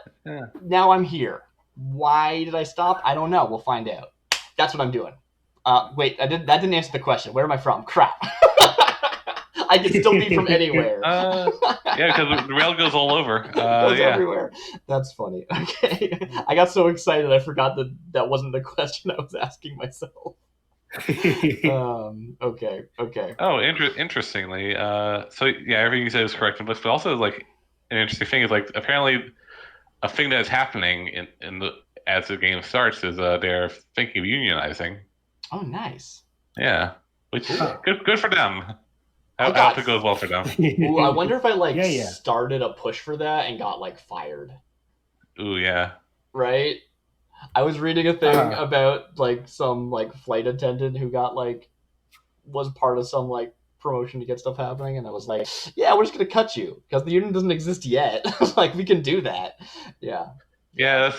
now I'm here. Why did I stop? I don't know. We'll find out. That's what I'm doing. Wait, that didn't answer the question. Where am I from? Crap. I can still be from anywhere. Yeah, because the rail goes all over. It goes everywhere. That's funny. Okay. I got so excited I forgot that wasn't the question I was asking myself. Okay. Oh, interestingly, so yeah, everything you said is correct. But also, like, an interesting thing is like apparently a thing that is happening as the game starts is they're thinking of unionizing. Oh, nice. Yeah, which good for them. I hope it goes well for them. Ooh, I wonder if I started a push for that and got like fired. Ooh, yeah. Right? I was reading a thing about like some like flight attendant who got like was part of some like promotion to get stuff happening, and I was like, yeah, we're just gonna cut you because the union doesn't exist yet. Like we can do that. Yeah, that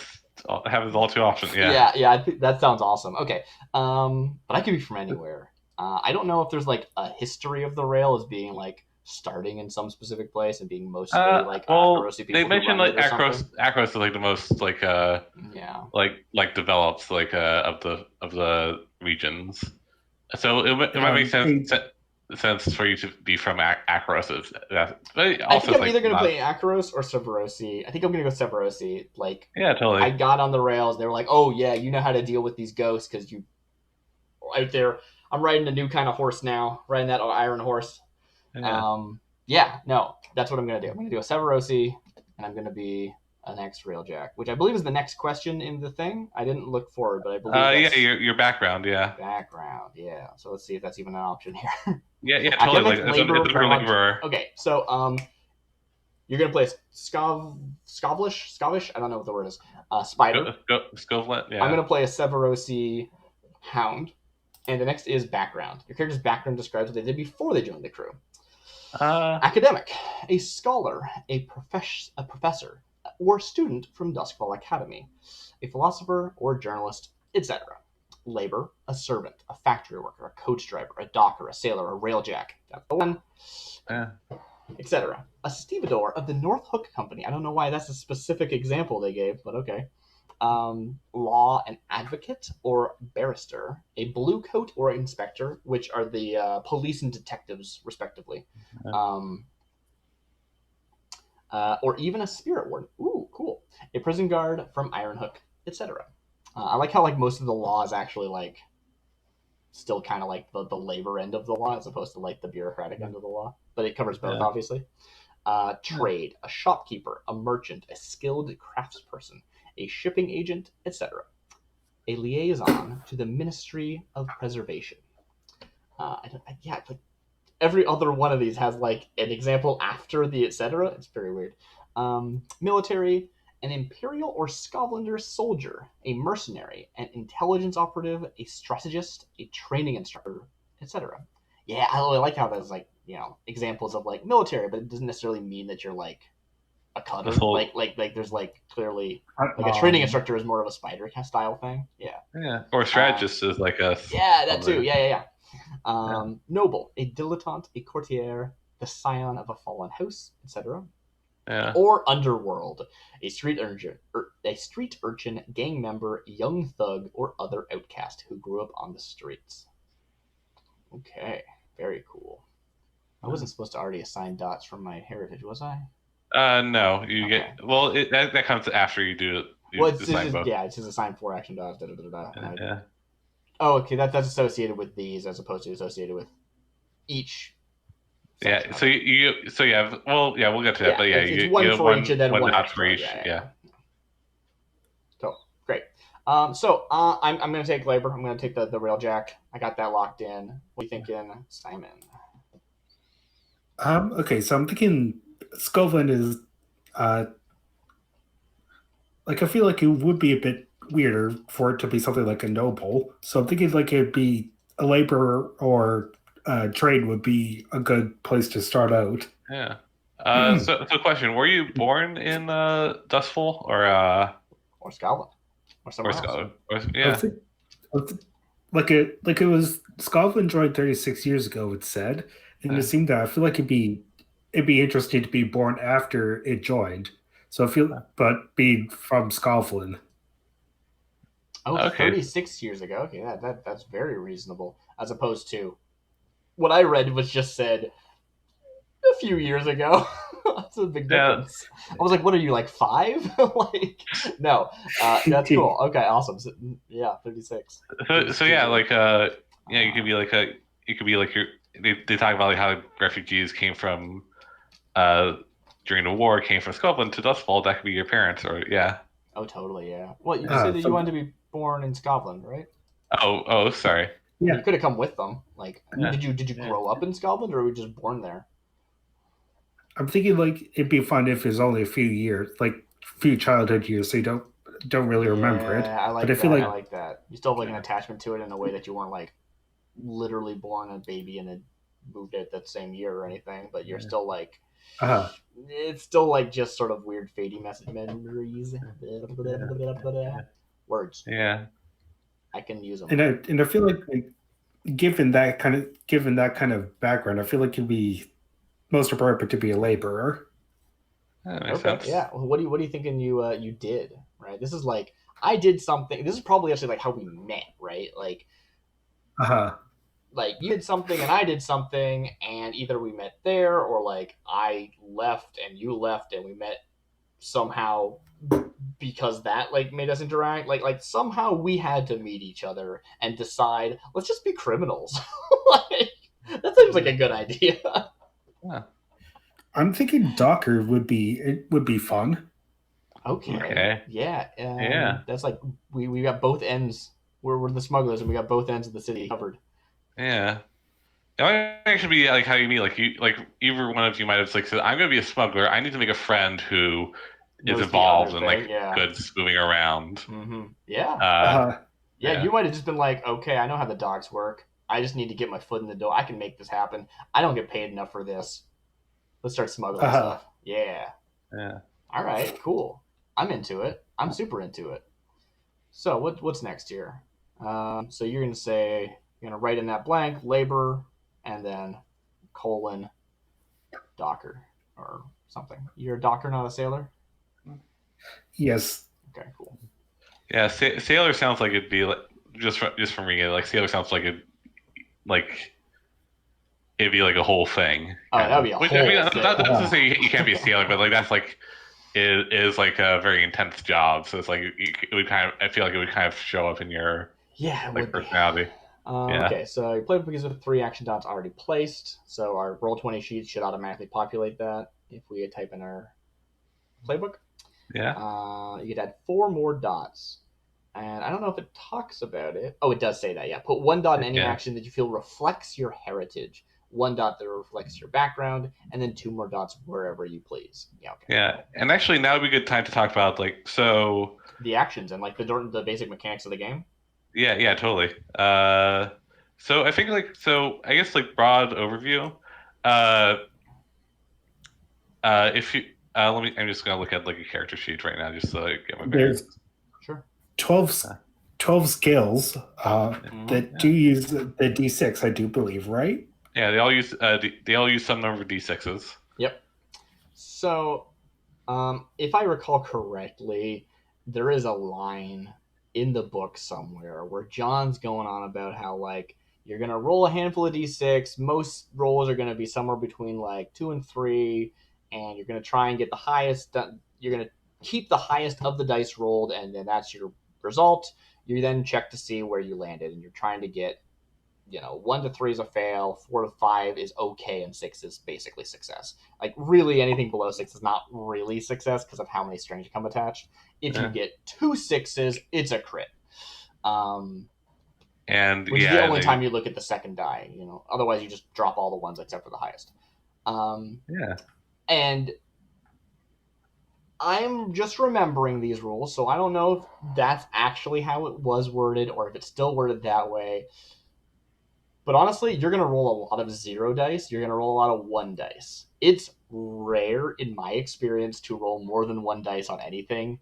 happens all too often. Yeah. I think that sounds awesome. Okay, but I could be from anywhere. I don't know if there's like a history of the rail as being like starting in some specific place and being mostly like Akarosi people. They mentioned like Akros is like the most like like developed like of the regions. So it might make sense for you to be from Akros. I think I'm either going to play Akaros or Severosi. I think I'm going to go Severosi. Like, yeah, totally. I got on the rails. They were like, "Oh yeah, you know how to deal with these ghosts because you out there." I'm riding a new kind of horse now, riding that iron horse. Yeah. No, that's what I'm going to do. I'm going to do a Severosi, and I'm going to be an X-Railjack, which I believe is the next question in the thing. I didn't look forward, but I believe your background, yeah. Background, yeah. So let's see if that's even an option here. Yeah, totally. Laborer. Okay, so you're going to play Scovish? I don't know what the word is. Spider. Scovelet, yeah. I'm going to play a Severosi Hound. And the next is background. Your character's background describes what they did before they joined the crew. Academic, a scholar, a professor, or student from Doskvol Academy, a philosopher or journalist, etc. Labor, a servant, a factory worker, a coach driver, a docker, a sailor, a railjack. That's the one. Yeah. Etc. A stevedore of the North Hook Company. I don't know why that's a specific example they gave, but okay. Law and advocate or barrister, a blue coat or inspector, which are the police and detectives, respectively. Or even a spirit warden. Ooh, cool. A prison guard from Ironhook, etc. I like how like most of the law is actually like still kind of like the labor end of the law as opposed to like the bureaucratic end of the law, but it covers both, obviously. Trade, a shopkeeper, a merchant, a skilled craftsperson, a shipping agent, etc. A liaison to the Ministry of Preservation. Yeah, like every other one of these has like an example after the etc. It's very weird. Military, an imperial or Scotlander soldier, a mercenary, an intelligence operative, a strategist, a training instructor, etc. Yeah, I really like how there's like, you know, examples of like military, but it doesn't necessarily mean that you're like a cutter. Like there's like clearly like a training instructor is more of a spider style thing. Yeah. Yeah. Or a strategist is like a. Yeah, that too. Yeah. Noble, a dilettante, a courtier, the scion of a fallen house, etc. Yeah. Or underworld, a street urchin, gang member, young thug, or other outcast who grew up on the streets. Okay, very cool. I wasn't supposed to already assign dots from my heritage, was I? No, you get that comes after you do. It's just assign 4 action dots. Yeah. Oh, okay, that's associated with these as opposed to associated with each. Yeah. So you have we'll get to that, but it's one for each and then one dot for each. Yeah. So great. I'm gonna take labor. I'm gonna take the railjack. I got that locked in. What are you thinking, Simon? Okay, so I'm thinking Scotland is like I feel like it would be a bit weirder for it to be something like a noble. So I'm thinking like it'd be a laborer or trade would be a good place to start out. Yeah. So question: were you born in Doskvol or Scotland or somewhere Scotland? else? Like it was Scotland joined 36 years ago. It said, and it seemed that I feel like it'd be interesting to be born after it joined. So but being from Scotland. Oh, okay. 36 years ago. Okay, that's very reasonable. As opposed to what I read was just said a few years ago. That's a big difference. I was like, what are you, like 5? Like, no. That's cool. Okay, awesome. So, 36. So yeah, like you could be like they talk about like how refugees came from during the war came from Scotland to Doskvol. That could be your parents, or Oh, totally, yeah. Well, you said that you wanted to be born in Scotland, right? Oh, sorry. Yeah. You could have come with them. Like, did you grow up in Scotland, or were you just born there? I'm thinking like it'd be fun if it's only a few years, like few childhood years, so you don't really remember it. I like but that. I like that. You still have like an attachment to it in a way that you weren't like literally born a baby and then moved out that same year or anything, but you're still like it's still like just sort of weird fading memories. Words. Yeah. I can use them. And I feel like given that kind of background, I feel like it'd be most appropriate to be a laborer. That makes sense. Yeah. Well, what are you thinking you did, right? This is like I did something. This is probably actually like how we met, right? Like like you did something and I did something, and either we met there or like I left and you left and we met somehow because that like made us interact. Like somehow we had to meet each other and decide let's just be criminals. Like that seems like a good idea. Yeah. I'm thinking Docker would be fun. Okay. Yeah. That's like we got both ends. We're the smugglers and we got both ends of the city covered. Yeah. It might actually be like how you mean, like either one of you might have like said, I'm gonna be a smuggler. I need to make a friend who is involved in like goods moving around. Mm-hmm. Yeah. You might have just been like, okay, I know how the docks work. I just need to get my foot in the door. I can make this happen. I don't get paid enough for this. Let's start smuggling stuff. Yeah. All right, cool. I'm into it. I'm super into it. So what's next here? So you're going to say, you're going to write in that blank, labor, and then colon, docker, or something. You're a docker, not a sailor? Yes. Okay, cool. Yeah, sailor sounds like it'd be like just from reading it. Like sailor sounds like it'd be like a whole thing. Oh, that would be a Which whole I mean, thing. that's to say you can't be a sailor, but like that's like it is like a very intense job. So it's like it would kind of. I feel like it would kind of show up in your Yeah, it would personality. be. Yeah. Okay, so your playbook begins with 3 action dots already placed. So our Roll20 sheets should automatically populate that if we type in our playbook. Yeah. You could add 4 more dots. And I don't know if it talks about it. Oh, it does say that, yeah. Put 1 dot in any action that you feel reflects your heritage, 1 dot that reflects your background, and then 2 more dots wherever you please. Yeah, okay. Yeah, and actually now would be a good time to talk about the actions and like the basic mechanics of the game. Yeah, totally. So I think I guess like broad overview. If you let me, I'm just gonna look at like a character sheet right now just so I get my bearings. There's Sure. 12 skills that do use the D6, I do believe, right? Yeah, they all use some number of D6s. Yep. So, if I recall correctly, there is a line in the book somewhere where John's going on about how like you're gonna roll a handful of D6. Most rolls are gonna be somewhere between like 2 and 3, and you're gonna try and get the highest. You're gonna keep the highest of the dice rolled, and then that's your result. You then check to see where you landed, and you're trying to get 1 to 3 is a fail, 4 to 5 is okay, and 6 is basically success. Like, really, anything below 6 is not really success because of how many strings come attached. If you get 2 6s, it's a crit. Which is the only time you look at the second die. Otherwise, you just drop all the ones except for the highest. And I'm just remembering these rules, so I don't know if that's actually how it was worded or if it's still worded that way. But honestly, you're going to roll a lot of 0 dice. You're going to roll a lot of 1 dice. It's rare, in my experience, to roll more than 1 dice on anything,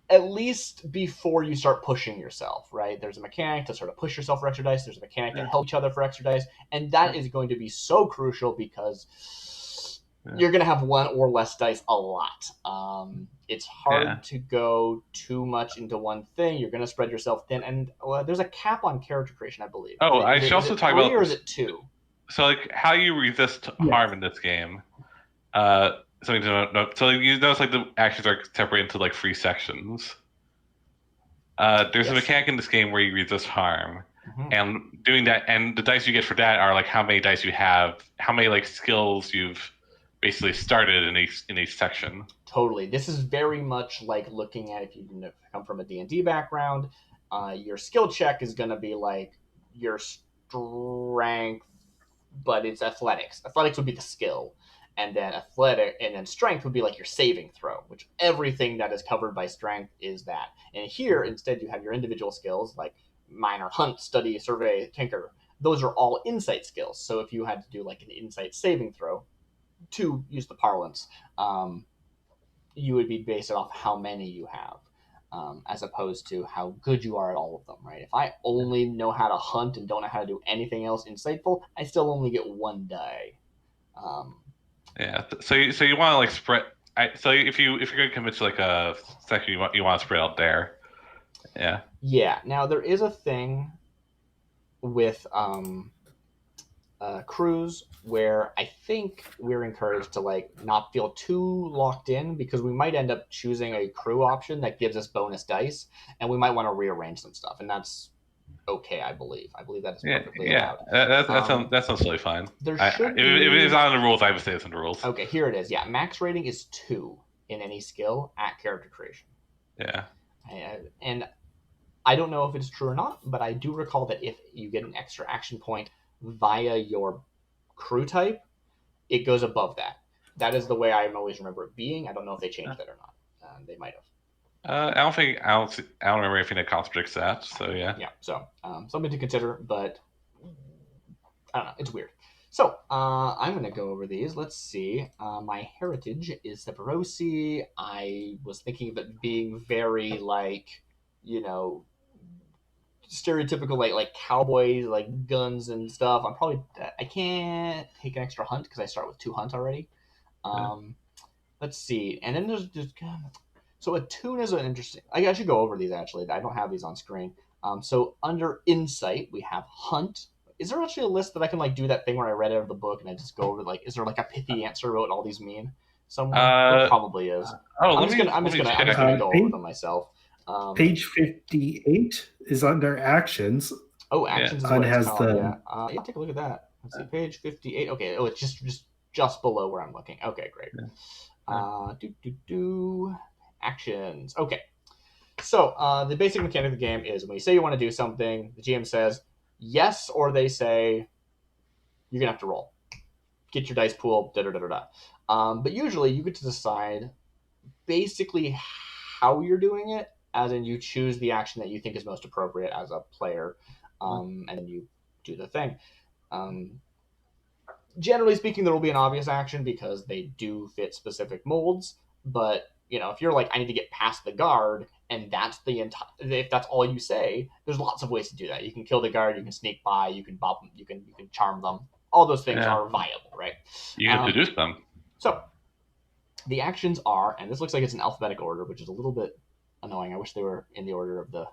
at least before you start pushing yourself, right? There's a mechanic to sort of push yourself for extra dice. There's a mechanic to help each other for extra dice. And that is going to be so crucial because you're going to have 1 or less dice a lot. It's hard to go too much into one thing. You're going to spread yourself thin. And there's a cap on character creation, I believe. Oh, I should also talk about... Or is it 2? So, like, how you resist harm in this game. Something to note. So you notice, like, the actions are separated into, like, 3 sections. There's a mechanic in this game where you resist harm. Mm-hmm. And doing that, and the dice you get for that are, like, how many dice you have, how many, like, skills you've basically started in each section. Totally. This is very much like looking at, if you come from a D&D background, your skill check is going to be like your strength, but it's athletics. Athletics would be the skill, and then strength would be like your saving throw, which everything that is covered by strength is that. And here, instead, you have your individual skills like minor, hunt, study, survey, tinker. Those are all insight skills. So if you had to do like an insight saving throw, to use the parlance, you would be based off how many you have, as opposed to how good you are at all of them, right? If I only know how to hunt and don't know how to do anything else insightful, I still only get 1 die. So you want to like spread. So if you're going to commit to like a section, you want to spread out there. Yeah. Yeah. Now there is a thing with crews where I think we're encouraged to like not feel too locked in, because we might end up choosing a crew option that gives us bonus dice, and we might want to rearrange some stuff, and that's okay. I believe that is perfectly allowed. That sounds really fine. There should be... If it's not in the rules, I would say it's in the rules. Okay, here it is. Yeah, max rating is 2 in any skill at character creation. Yeah. And I don't know if it's true or not, but I do recall that if you get an extra action point via your crew type, it goes above that. That is the way I always remember it being. I don't know if they changed that or not. They might have. I don't remember anything that contradicts that. So yeah. Yeah. So something to consider, but I don't know. It's weird. So I'm going to go over these. Let's see. My heritage is Separosi. I was thinking of it being very like, stereotypical like cowboys, like guns and stuff. I can't take an extra hunt because I start with 2 hunt already. Let's see, and then there's just so attune is an interesting. I should go over these actually. I don't have these on screen. So under insight we have hunt. Is there actually a list that I can like do that thing where I read out of the book and I just go over like, is there like a pithy answer about what all these mean somewhere? There probably is. I'm just gonna go over them myself. Page 58 is under actions. Oh, actions is what it's called. Yeah, take a look at that. Let's see, page 58. Okay, oh, it's just below where I'm looking. Okay, great. Actions. Okay. So the basic mechanic of the game is when you say you want to do something, the GM says yes, or they say you're gonna have to roll. Get your dice pool. But usually you get to decide basically how you're doing it, as in you choose the action that you think is most appropriate as a player, and then you do the thing. Generally speaking, there will be an obvious action because they do fit specific molds. But if you're like, I need to get past the guard, and that's if that's all you say, there's lots of ways to do that. You can kill the guard, you can sneak by, you can bop them, you can charm them. All those things are viable, right? You can seduce them. So the actions are, and this looks like it's in alphabetical order, which is a little bit annoying. I wish they were in the order of the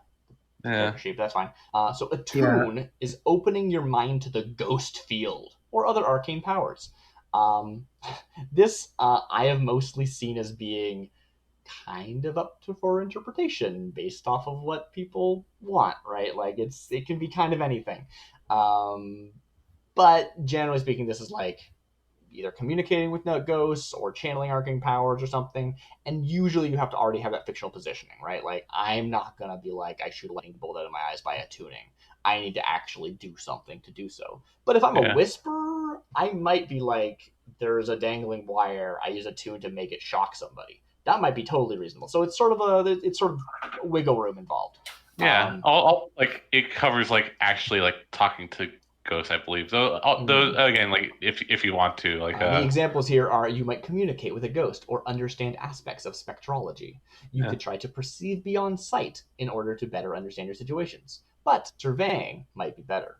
sheep. That's fine. So attune is opening your mind to the ghost field or other arcane powers. This I have mostly seen as being kind of up for interpretation based off of what people want, right? Like it can be kind of anything. But generally speaking, this is like either communicating with ghosts or channeling arcane powers or something. And usually you have to already have that fictional positioning, right? Like I'm not going to be like, I shoot a lightning bolt out of my eyes by attuning. I need to actually do something to do so. But if I'm a whisperer, I might be like, there's a dangling wire. I use attune to make it shock somebody. That might be totally reasonable. So it's sort of wiggle room involved. Yeah. Like it covers like actually like talking to ghosts, I believe. So those again, like if you want to, like the examples here are you might communicate with a ghost or understand aspects of spectrology. You could try to perceive beyond sight in order to better understand your situations. But surveying might be better.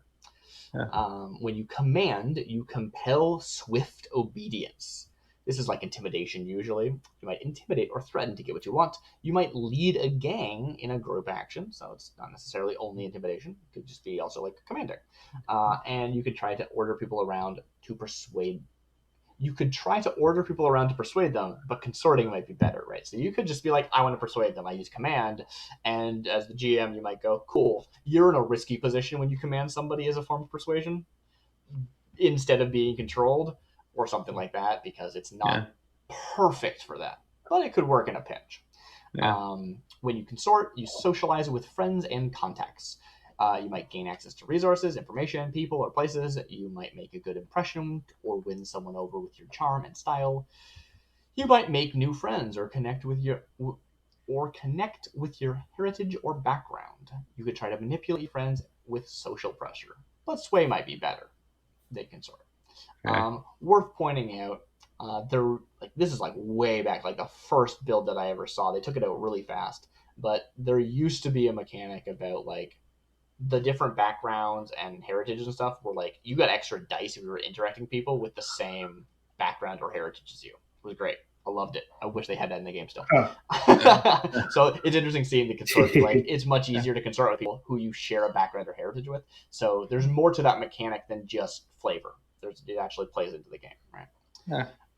When you command, you compel swift obedience. This is like intimidation usually. You might intimidate or threaten to get what you want. You might lead a gang in a group action, so it's not necessarily only intimidation. It could just be also like commanding. And you could try to order people around to persuade. You could try to order people around to persuade them, but consorting might be better, right? So you could just be like, I want to persuade them. I use command. And as the GM, you might go, cool. You're in a risky position when you command somebody as a form of persuasion instead of being controlled or something like that, because it's not perfect for that. But it could work in a pinch. When you consort, you socialize with friends and contacts. You might gain access to resources, information, people, or places. You might make a good impression or win someone over with your charm and style. You might make new friends or connect with your heritage or background. You could try to manipulate friends with social pressure, but sway might be better than consort. Worth pointing out, this is like way back, like the first build that I ever saw. They took it out really fast, but there used to be a mechanic about like the different backgrounds and heritages and stuff were like you got extra dice if you were interacting with people with the same background or heritage as you. It was great. I loved it. I wish they had that in the game still. So it's interesting seeing the consort. Like it's much easier to consort with people who you share a background or heritage with. So there's more to that mechanic than just flavor. It actually plays into the game, right?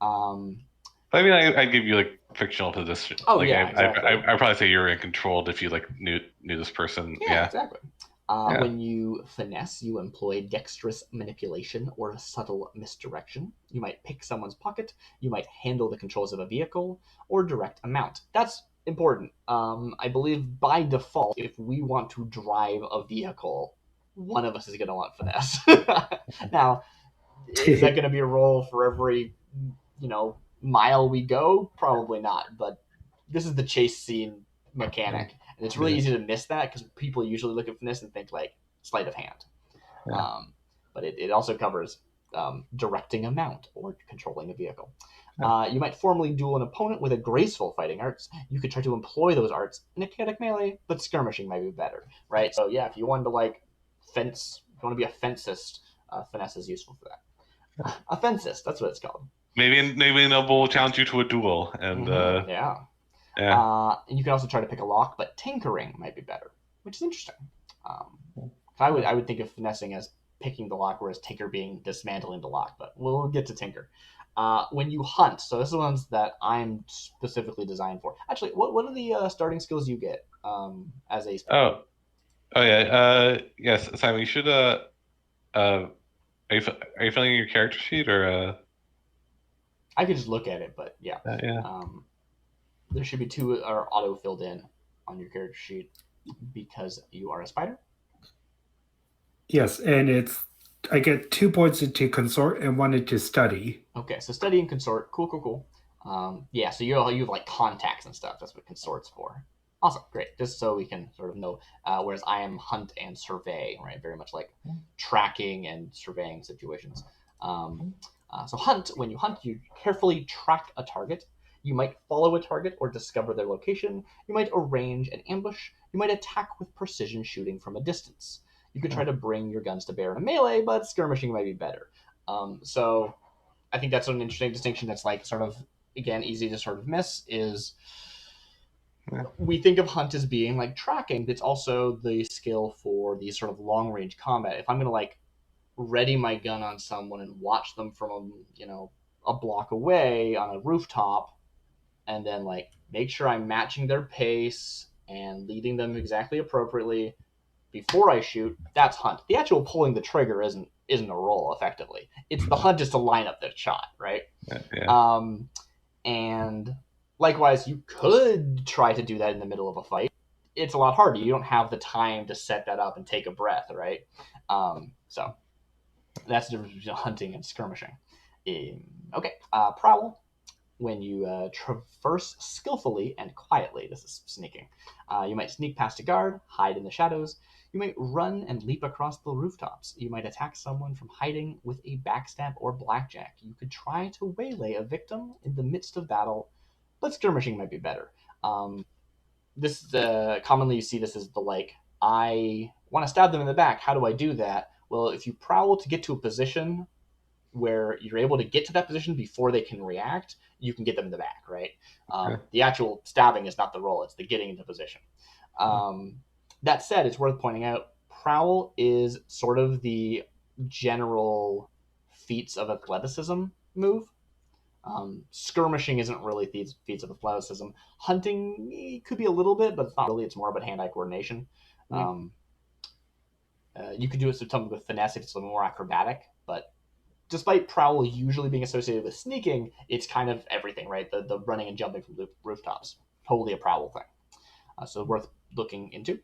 I mean, I'd give you like fictional position. Oh like, exactly. I'd probably say you're in controlled if you like knew this person. Yeah, exactly. When you finesse, you employ dexterous manipulation or subtle misdirection. You might pick someone's pocket. You might handle the controls of a vehicle or direct a mount. That's important. I believe by default, if we want to drive a vehicle, one of us is going to want finesse. Now, is that going to be a roll for every mile we go? Probably not. But this is the chase scene mechanic. And it's really easy to miss that because people usually look at finesse and think like sleight of hand. But it also covers directing a mount or controlling a vehicle. You might formally duel an opponent with a graceful fighting arts. You could try to employ those arts in a chaotic melee, but skirmishing might be better, right? So yeah, if you wanted to like fence, if you want to be a fencist, finesse is useful for that. A fencist, that's what it's called. Maybe Noble will challenge you to a duel, and yeah. And you can also try to pick a lock, but tinkering might be better, which is interesting. I would think of finessing as picking the lock, whereas tinker being dismantling the lock. But we'll get to tinker. When you hunt, so this is the ones that I'm specifically designed for. Actually, what are the starting skills you get as a? Oh yeah. Yes, Simon. You should. Are you filling in your character sheet or? I could just look at it, but yeah. Yeah. There should be 2 are auto filled in on your character sheet because you are a spider. Yes, and I get 2 points into consort and 1 into study. Okay, so study and consort, cool. Yeah, so you have like contacts and stuff. That's what consort's for. Awesome, great. Just so we can sort of know. Whereas I am hunt and survey, right? Very much like tracking and surveying situations. So hunt, when you hunt, you carefully track a target. You might follow a target or discover their location. You might arrange an ambush. You might attack with precision shooting from a distance. You could try to bring your guns to bear in a melee, but skirmishing might be better. So I think that's an interesting distinction that's like sort of, again, easy to sort of miss is we think of hunt as being like tracking. It's also the skill for these sort of long range combat. If I'm going to like ready my gun on someone and watch them from a block away on a rooftop, and then like make sure I'm matching their pace and leading them exactly appropriately before I shoot, that's hunt. The actual pulling the trigger isn't a roll effectively. It's the hunt is to line up the shot, right? Yeah. And likewise, you could try to do that in the middle of a fight. It's a lot harder. You don't have the time to set that up and take a breath, right? So that's the difference between hunting and skirmishing. Okay, prowl. When you traverse skillfully and quietly, this is sneaking. You might sneak past a guard, hide in the shadows. You might run and leap across the rooftops. You might attack someone from hiding with a backstab or blackjack. You could try to waylay a victim in the midst of battle, but skirmishing might be better. This commonly you see this as the like, I want to stab them in the back. How do I do that? Well, if you prowl to get to a position where you're able to get to that position before they can react, you can get them in the back, right? The actual stabbing is not the roll, it's the getting into position. That said, it's worth pointing out, prowl is sort of the general feats of athleticism move. Skirmishing isn't really feats of athleticism. Hunting could be a little bit, but it's not really. It's more about hand-eye coordination. You could do it something with finesse if it's a little more acrobatic, but despite prowl usually being associated with sneaking, it's kind of everything, right? The running and jumping from the rooftops, totally a prowl thing. So worth looking into.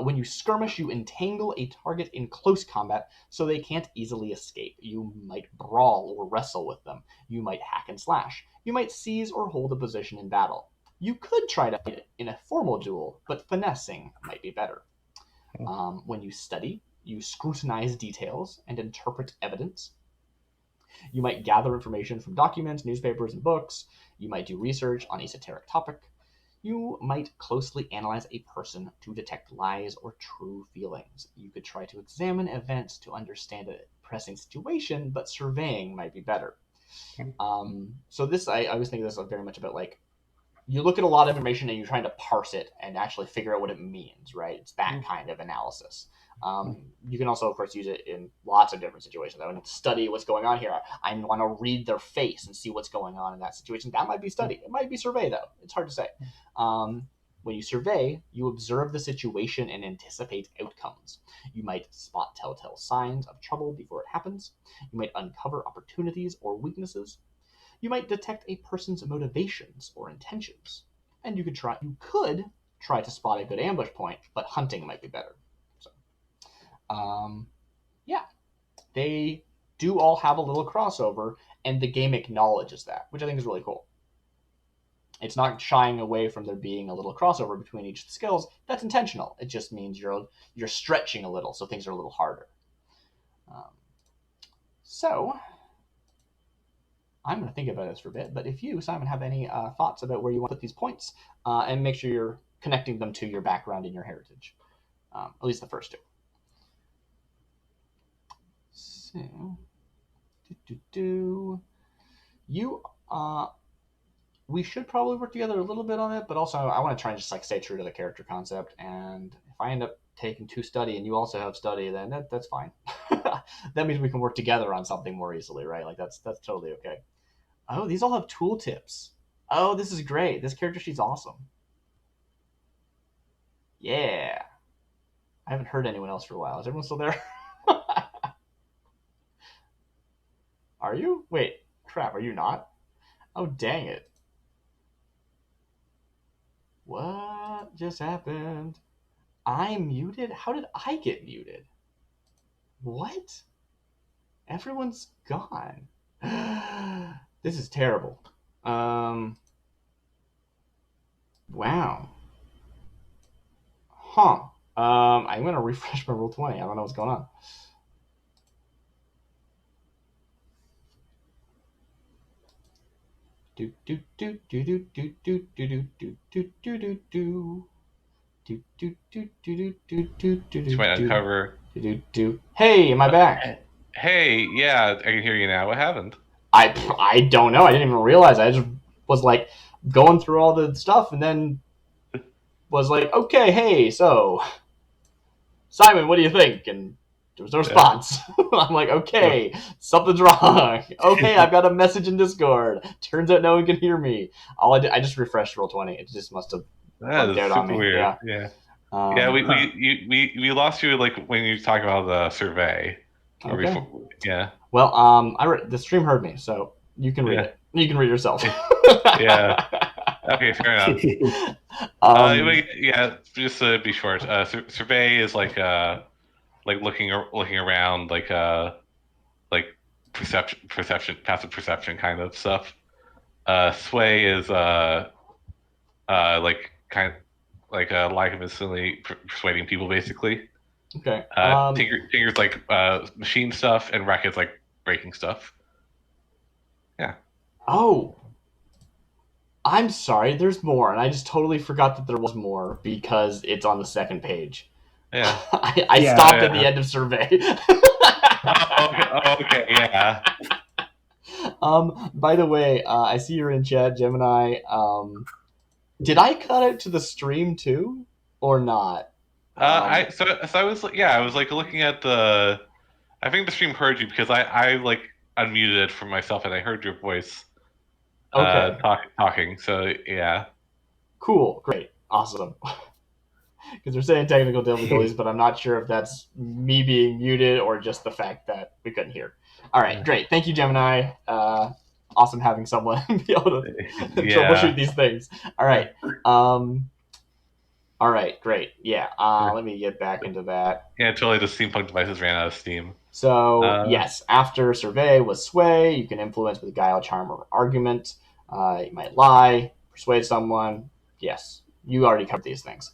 When you skirmish, you entangle a target in close combat so they can't easily escape. You might brawl or wrestle with them. You might hack and slash. You might seize or hold a position in battle. You could try to fight it in a formal duel, but finessing might be better. When you study, you scrutinize details and interpret evidence. You might gather information from documents, newspapers, and books. You might do research on esoteric topic. You might closely analyze a person to detect lies or true feelings. You could try to examine events to understand a pressing situation, but surveying might be better. So this, I always think this is very much about like, you look at a lot of information and you're trying to parse it and actually figure out what it means, right? It's that kind of analysis. You can also, of course, use it in lots of different situations. I want to study what's going on here. I want to read their face and see what's going on in that situation. That might be study. It might be survey, though. It's hard to say. When you survey, you observe the situation and anticipate outcomes. You might spot telltale signs of trouble before it happens. You might uncover opportunities or weaknesses. You might detect a person's motivations or intentions. And you could try to spot a good ambush point, but hunting might be better. Yeah, they do all have a little crossover, and the game acknowledges that, which I think is really cool. It's not shying away from there being a little crossover between each of the skills. That's intentional. It just means you're stretching a little, so things are a little harder. So I'm going to think about this for a bit. But if you, Simon, have any thoughts about where you want to put these points, and make sure you're connecting them to your background and your heritage, at least the first two. So, you, we should probably work together a little bit on it, but also I want to try and just like stay true to the character concept. And if I end up taking 2 study and you also have study, then that's fine. That means we can work together on something more easily, right? Like that's totally okay. Oh, these all have tooltips. Oh, this is great. This character sheet's awesome. Yeah. I haven't heard anyone else for a while. Is everyone still there? Are you? Wait, crap, are you not? Oh, dang it. What just happened? I'm muted? How did I get muted? What? Everyone's gone. This is terrible. Wow. Huh. I'm gonna refresh my Roll20. I don't know what's going on. Do do do do do do do do do do do do do. Do do do do do do do You might uncover. Hey, am I back? Hey, yeah, I can hear you now. What happened? I don't know. I didn't even realize. I just was like going through all the stuff and then was like, okay, hey, so Simon, what do you think? And there was no response. I'm like, okay, something's wrong. Okay, I've got a message in Discord. Turns out no one can hear me. I just refreshed Roll20. It just must have bugged out on me. Weird. Yeah. We lost you like when you talk about the survey. Okay. Yeah. Well, the stream heard me, so you can read it. You can read it yourself. Yeah. Okay, fair enough. Just to be short, survey is like looking around, like perception, passive perception kind of stuff. Sway is like kind of like a lack of instantly persuading people, basically. Okay. Tinker's like machine stuff, and Racket's like breaking stuff. Yeah. Oh, I'm sorry. There's more, and I just totally forgot that there was more because it's on the second page. Yeah. I stopped at the end of survey. Okay. Yeah. By the way, I see you're in chat, Gemini. Did I cut it to the stream too, or not? I was like looking at the. I think the stream heard you because I like unmuted it for myself and I heard your voice. Okay. Talking. So yeah. Cool. Great. Awesome. Because they're saying technical difficulties, but I'm not sure if that's me being muted or just the fact that we couldn't hear. All right, great. Thank you, Gemini. Awesome having someone be able to troubleshoot these things. All right. All right, great. Yeah, let me get back into that. Yeah, totally. The steampunk devices ran out of steam. So, yes, after survey was sway, you can influence with guile, charm, or argument. You might lie, persuade someone. Yes, you already covered these things.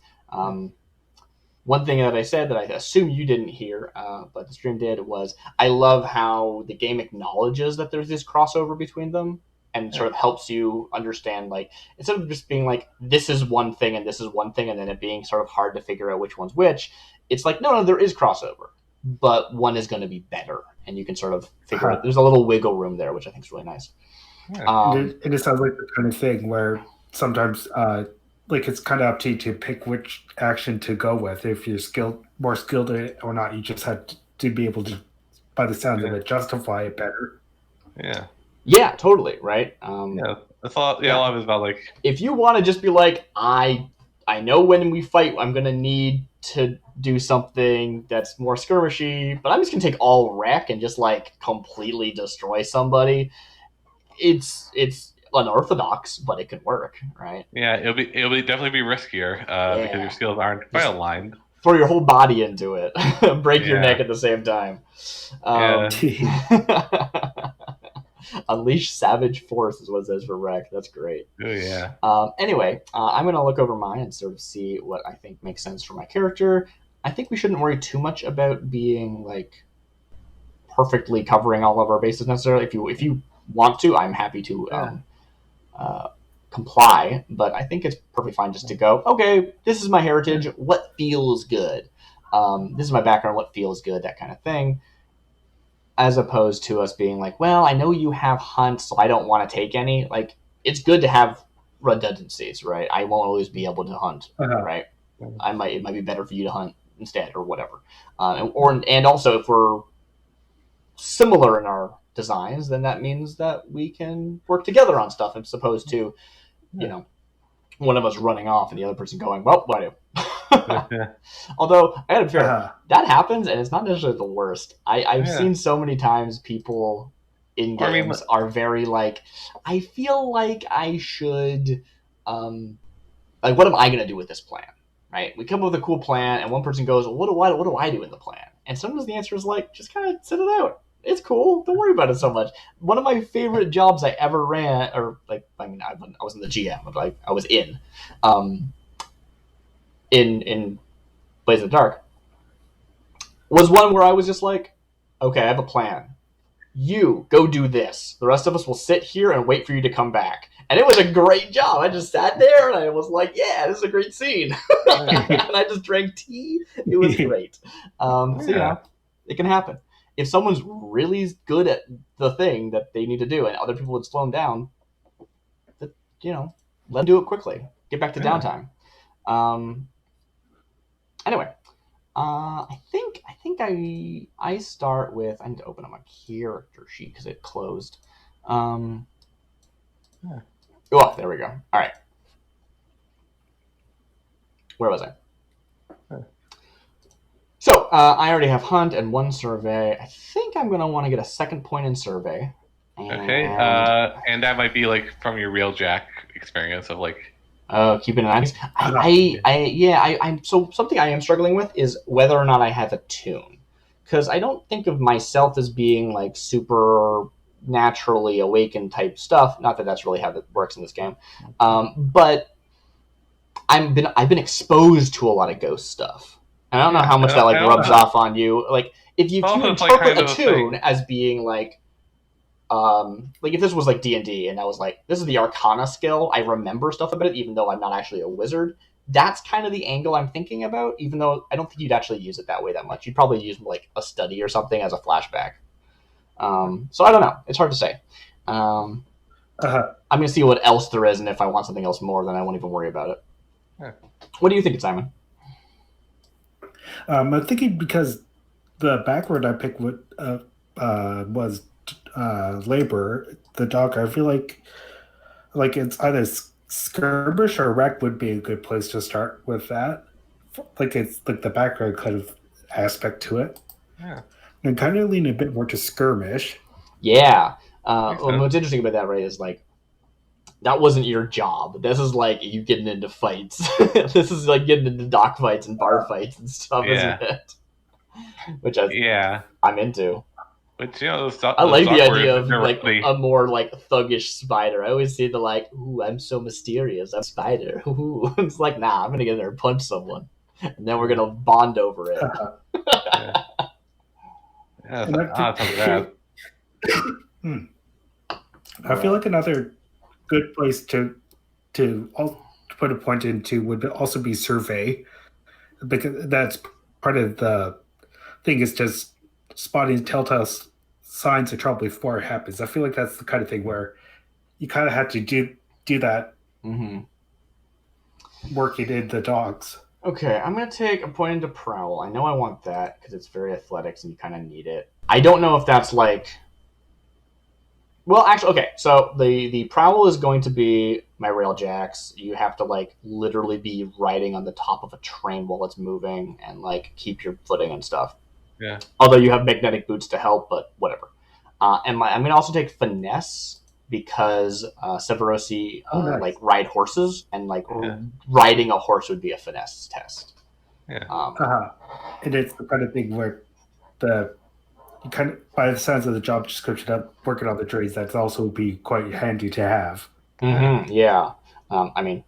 One thing that I said that I assume you didn't hear, but the stream did, was I love how the game acknowledges that there's this crossover between them and sort of helps you understand, like, instead of just being like, this is one thing and this is one thing, and then it being sort of hard to figure out which one's which, it's like, no, there is crossover, but one is going to be better, and you can sort of figure out, there's a little wiggle room there, which I think is really nice. Yeah. And it sounds like the kind of thing where sometimes like it's kind of up to you to pick which action to go with. If you're more skilled at it or not, you just have to be able to, by the sound of it, justify it better. Yeah. Yeah, totally, right? That's all. Yeah, a lot of it's about like, if you want to just be like, I know when we fight, I'm gonna need to do something that's more skirmishy, but I'm just gonna take all wreck and just like completely destroy somebody. It's unorthodox, but it could work, right? Yeah, it'll definitely be riskier because your skills aren't quite aligned. Throw your whole body into it, break your neck at the same time. Unleash savage force is what it says for wreck. That's great. Oh yeah. Anyway, I'm gonna look over mine and sort of see what I think makes sense for my character. I think we shouldn't worry too much about being like perfectly covering all of our bases necessarily. If you want to, I'm happy to comply. But I think it's perfectly fine just to go, okay, this is my heritage. What feels good? This is my background. What feels good? That kind of thing. As opposed to us being like, well, I know you have hunts, so I don't want to take any. Like, it's good to have redundancies, right? I won't always be able to hunt, right? It might be better for you to hunt instead, or whatever. And also, if we're similar in our designs, then that means that we can work together on stuff, as opposed to, one of us running off and the other person going, well, what do I do? Although, I gotta be fair, that happens, and it's not necessarily the worst. I've seen so many times people in games are very like, I feel like I should, like, what am I going to do with this plan? Right? We come up with a cool plan, and one person goes, well, what do I do in the plan? And sometimes the answer is like, just kind of sit it out. It's cool. Don't worry about it so much. One of my favorite jobs I ever ran, or like, I mean, I wasn't the GM, but like, I was in Blaze in the Dark, was one where I was just like, okay, I have a plan. You go do this. The rest of us will sit here and wait for you to come back. And it was a great job. I just sat there and I was like, yeah, this is a great scene. And I just drank tea. It was great. So, it can happen. If someone's really good at the thing that they need to do and other people would slow them down, let them do it quickly. Get back to downtime. Anyway, I think I start with, I need to open up my character sheet because it closed. Oh, there we go. All right. Where was I? So I already have hunt and one survey. I think I'm going to want to get a second point in survey. Okay. And that might be like from your real Jack experience of like. Keeping an eye. I'm so something I am struggling with is whether or not I have a tune, because I don't think of myself as being like super naturally awakened type stuff. Not that that's really how it works in this game, but I've been exposed to a lot of ghost stuff. And I don't know how much that like rubs off on you. Like if you interpret a tune as being like if this was like D&D and I was like, this is the Arcana skill, I remember stuff about it even though I'm not actually a wizard, that's kind of the angle I'm thinking about, even though I don't think you'd actually use it that way that much. You'd probably use like a study or something as a flashback. So I don't know. It's hard to say. I'm going to see what else there is, and if I want something else more, then I won't even worry about it. What do you think, Simon? I'm thinking because the backward I picked was labor, the dog. I feel like it's either skirmish or wreck would be a good place to start with that. Like it's like the background kind of aspect to it. Yeah. And kind of lean a bit more to skirmish. Yeah. What's interesting about that, right, is like that wasn't your job. This is like you getting into fights. This is like getting into dock fights and bar fights and stuff, isn't it? Which I'm into. But I like the idea of like a more like thuggish spider. I always see the like, ooh, I'm so mysterious. I'm a spider. Ooh. It's like, nah, I'm gonna get in there and punch someone, and then we're gonna bond over it. I feel like another good place to put a point into would also be survey, because that's part of the thing, is just spotting telltale signs of trouble before it happens. I feel like that's the kind of thing where you kind of have to do that working in the dogs. Okay, I'm going to take a point into Prowl. I know I want that because it's very athletics and you kind of need it. I don't know if that's like... Well, actually, okay, so the Prowl is going to be my Railjacks. You have to like literally be riding on the top of a train while it's moving and like keep your footing and stuff. Yeah. Although you have magnetic boots to help, but whatever. And I'm going to also take Finesse because Severosi nice. like ride horses, and like riding a horse would be a Finesse test. Yeah. And it's the kind of thing where you kind of, by the sounds of the job description, working on the trades, that's also be quite handy to have. Mm-hmm. Yeah. I mean,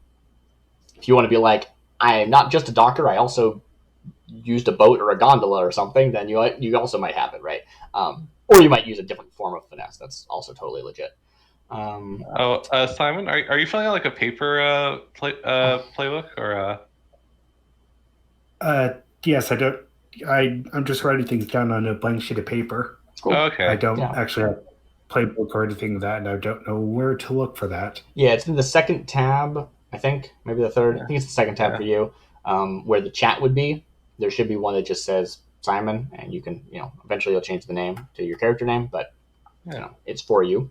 if you want to be like, I am not just a doctor, I also used a boat or a gondola or something, then you also might have it, right? or you might use a different form of finesse. That's also totally legit. Simon, are you filling out like a paper playbook or? Yes, I don't. I'm just writing things down on a blank sheet of paper. Cool. Okay. I don't actually have a playbook or anything like that, and I don't know where to look for that. Yeah, it's in the second tab, I think, maybe the third. I think it's the second tab for you, where the chat would be. There should be one that just says Simon, and you can, eventually you'll change the name to your character name, but it's for you.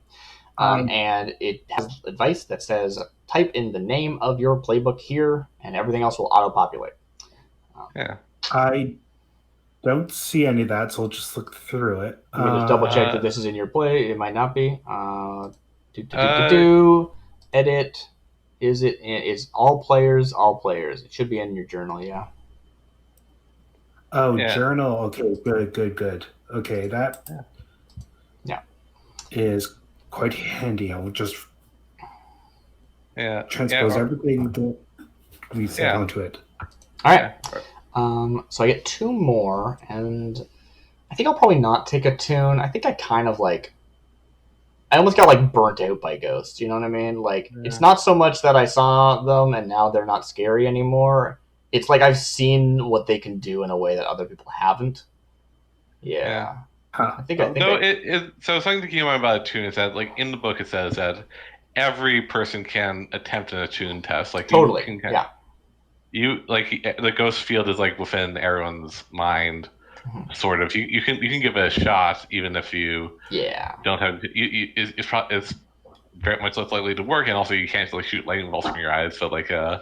And it has advice that says type in the name of your playbook here, and everything else will auto-populate. I don't see any of that, so I'll just look through it. Let me just double check that this is in your play. It might not be. Edit. Is all players? It should be in your journal, yeah. Oh, journal. Okay, good. Okay, that is quite handy. I'll just transpose everything that we said onto it. All right. So I get 2 more, and I think I'll probably not take a tune. I think I kind of I almost got burnt out by ghosts. You know what I mean? It's not so much that I saw them and now they're not scary anymore. It's I've seen what they can do in a way that other people haven't. Yeah. I think. So something to keep in mind about a tune is that, in the book, it says that every person can attempt an attune test. Totally. The ghost field is within everyone's mind, sort of. You can give it a shot even if you don't have. It's very much less likely to work, and also you can't shoot lightning bolts from your eyes. So yeah.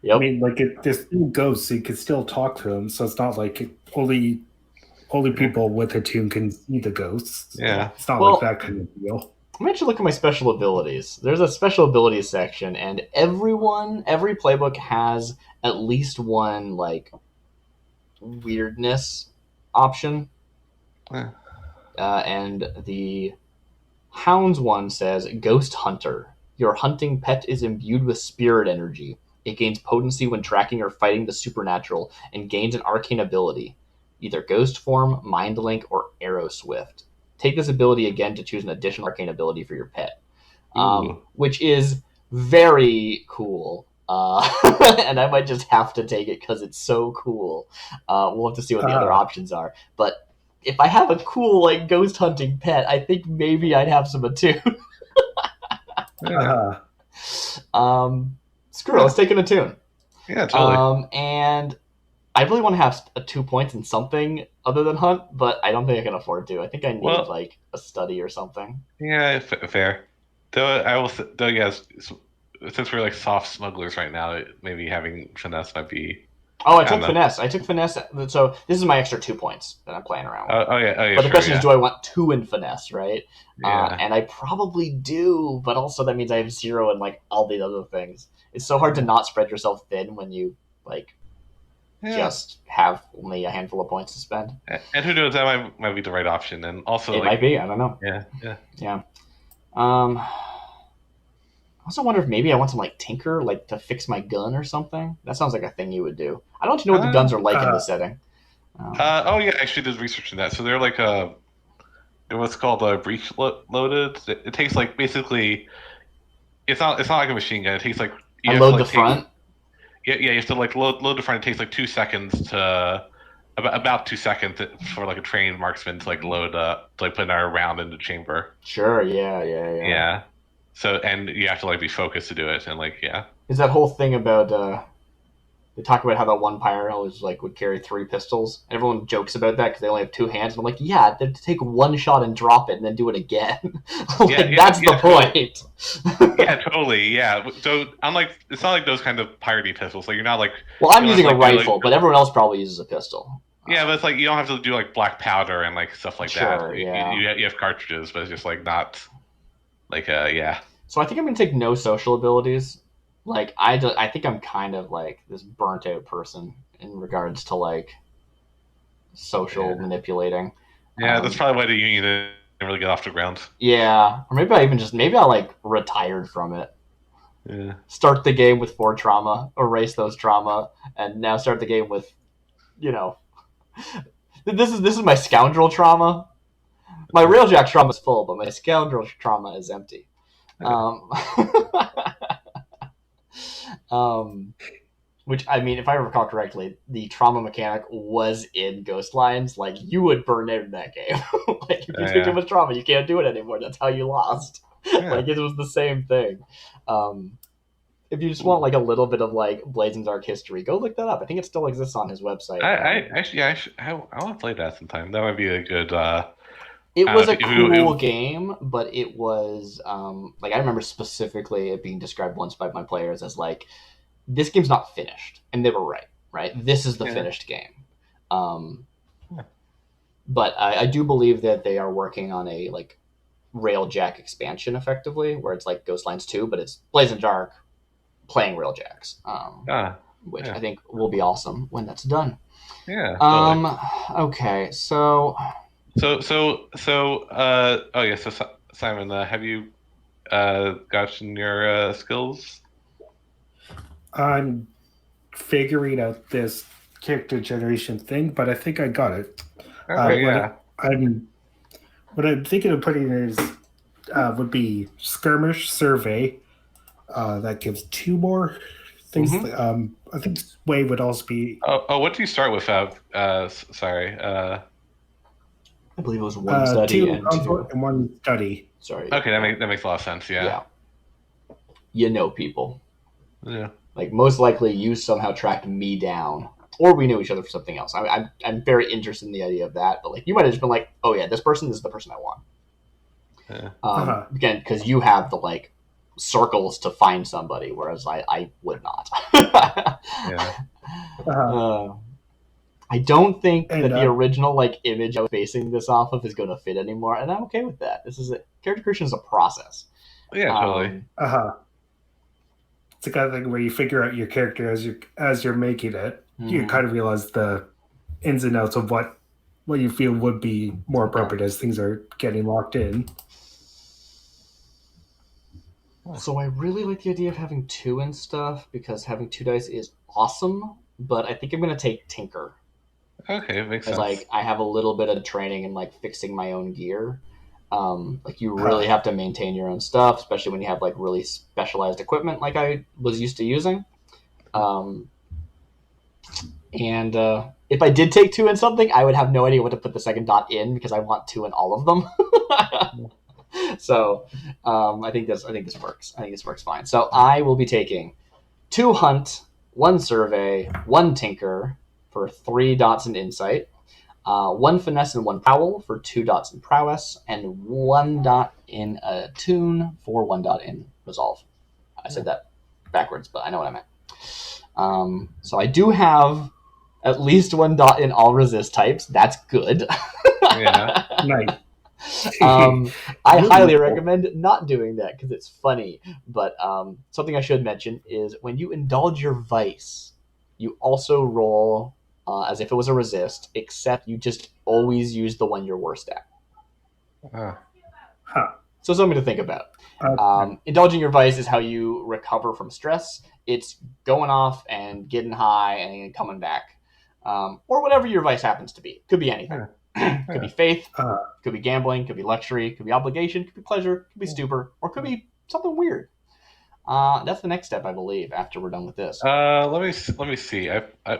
Yep. I mean, if there's still ghosts, so you can still talk to them. So it's not only people with a tune can see the ghosts. Yeah, it's not that kind of deal. I'm actually looking at my special abilities. There's a special abilities section, and every playbook has at least one weirdness option. And the Hounds one says Ghost Hunter. Your hunting pet is imbued with spirit energy. It gains potency when tracking or fighting the supernatural and gains an arcane ability, either Ghost Form, Mind Link, or Arrow Swift. Take this ability again to choose an additional arcane ability for your pet, which is very cool. And I might just have to take it because it's so cool. We'll have to see what the other options are. But if I have a cool ghost hunting pet, I think maybe I'd have some attune. Screw it, let's take an attune. Yeah, totally. And I really want to have 2 points in something other than hunt, but I don't think I can afford to. I think I need a study or something. Yeah, fair. Yes, since we're soft smugglers right now, maybe having finesse might be. Oh, I took finesse. So this is my extra 2 points that I'm playing around with. Oh yeah. But the question is, do I want 2 in finesse, right? Yeah. And I probably do, but also that means I have 0 in all the other things. It's so hard to not spread yourself thin when you just have only a handful of points to spend. And who knows, that might be the right option. And also it might be. I don't know. Yeah. I also wonder if maybe I want some tinker to fix my gun or something. That sounds like a thing you would do. I don't know what the guns are in the setting. I actually did research in that. So they're what's called a breech loaded. It takes basically. It's not like a machine gun. It takes you load the front. Yeah. You have to load the front. It takes 2 seconds to about 2 seconds for a trained marksman to load to put a round in the chamber. Sure. Yeah. So and you have to be focused to do it, and Is that whole thing about they talk about how that one pirate always would carry 3 pistols? Everyone jokes about that because they only have 2 hands. And I'm yeah, they take 1 shot and drop it and then do it again. That's the point. Yeah, totally. Yeah. So it's not those kind of piratey pistols. You're not Well, I'm using a rifle, but everyone else probably uses a pistol. Yeah, but it's you don't have to do black powder and stuff that. Sure, yeah. You have cartridges, but it's just not yeah. So I think I'm gonna take no social abilities. I think I'm kind of this burnt out person in regards to social manipulating. Yeah, that's probably why the union didn't really get off the ground. Yeah, or maybe I retired from it. Yeah. Start the game with 4 trauma, erase those trauma, and now start the game with, This is my scoundrel trauma. My railjack trauma is full, but my scoundrel trauma is empty. Which, I mean, if I recall correctly, the trauma mechanic was in Ghost Lines. Like, you would burn out in that game. Like, if you took too much trauma, you can't do it anymore. That's how you lost. Like, it was the same thing. If you just want like a little bit of like Blazing Dark history, go look that up. I think it still exists on his website. I want to play that sometime. That might be a good. It was a cool game, but it was like I remember specifically it being described once by my players as like, this game's not finished, and they were right. Right, this is the finished game. But I do believe that they are working on a like Railjack expansion, effectively, where it's like Ghost Lines 2, but it's Blazing Dark playing Railjacks, which I think will be awesome when that's done. Yeah. Okay, so. So, Simon, have you gotten your skills? I'm figuring out this character generation thing, but I think I got it. What I'm thinking of putting is would be Skirmish Survey. That gives 2 more things. I think Sway would also be. What do you start with? Sorry. I believe it was 1 study 2 and 2 and 1 study. Sorry. Okay, that makes a lot of sense. Yeah. You know people. Yeah. Like, most likely you somehow tracked me down, or we knew each other for something else. I'm very interested in the idea of that. But like, you might have just been like, oh yeah, this person is the person I want. Yeah. Again, because you have the like circles to find somebody, whereas I would not. I don't think that the original like image I was basing this off of is going to fit anymore, and I'm okay with that. Character creation is a process. Yeah, totally. It's the kind of thing where you figure out your character as you're making it. You kind of realize the ins and outs of what you feel would be more appropriate as things are getting locked in. So I really like the idea of having 2 and stuff, because having 2 dice is awesome, but I think I'm going to take Tinker. Okay, makes sense. Like, I have a little bit of training in like fixing my own gear. Like, you really have to maintain your own stuff, especially when you have like really specialized equipment like I was used to using. And if I did take 2 in something, I would have no idea what to put the second dot in, because I want 2 in all of them. So I think this works. I think this works fine. So I will be taking 2 hunt, 1 survey, 1 tinker for 3 dots in insight, 1 finesse and 1 prowl for 2 dots in prowess, and 1 dot in attune for 1 dot in resolve. I said that backwards, but I know what I meant. So I do have at least 1 dot in all resist types. That's good. Yeah. Nice. I highly recommend not doing that because it's funny. But something I should mention is when you indulge your vice, you also roll as if it was a resist, except you just always use the one you're worst at. So something to think about. Indulging your vice is how you recover from stress. It's going off and getting high and coming back. Or whatever your vice happens to be. Could be anything. Could be faith, could be gambling, could be luxury, could be obligation, could be pleasure, could be stupor, or could be something weird. That's the next step, I believe, after we're done with this. Let me see. Yeah, I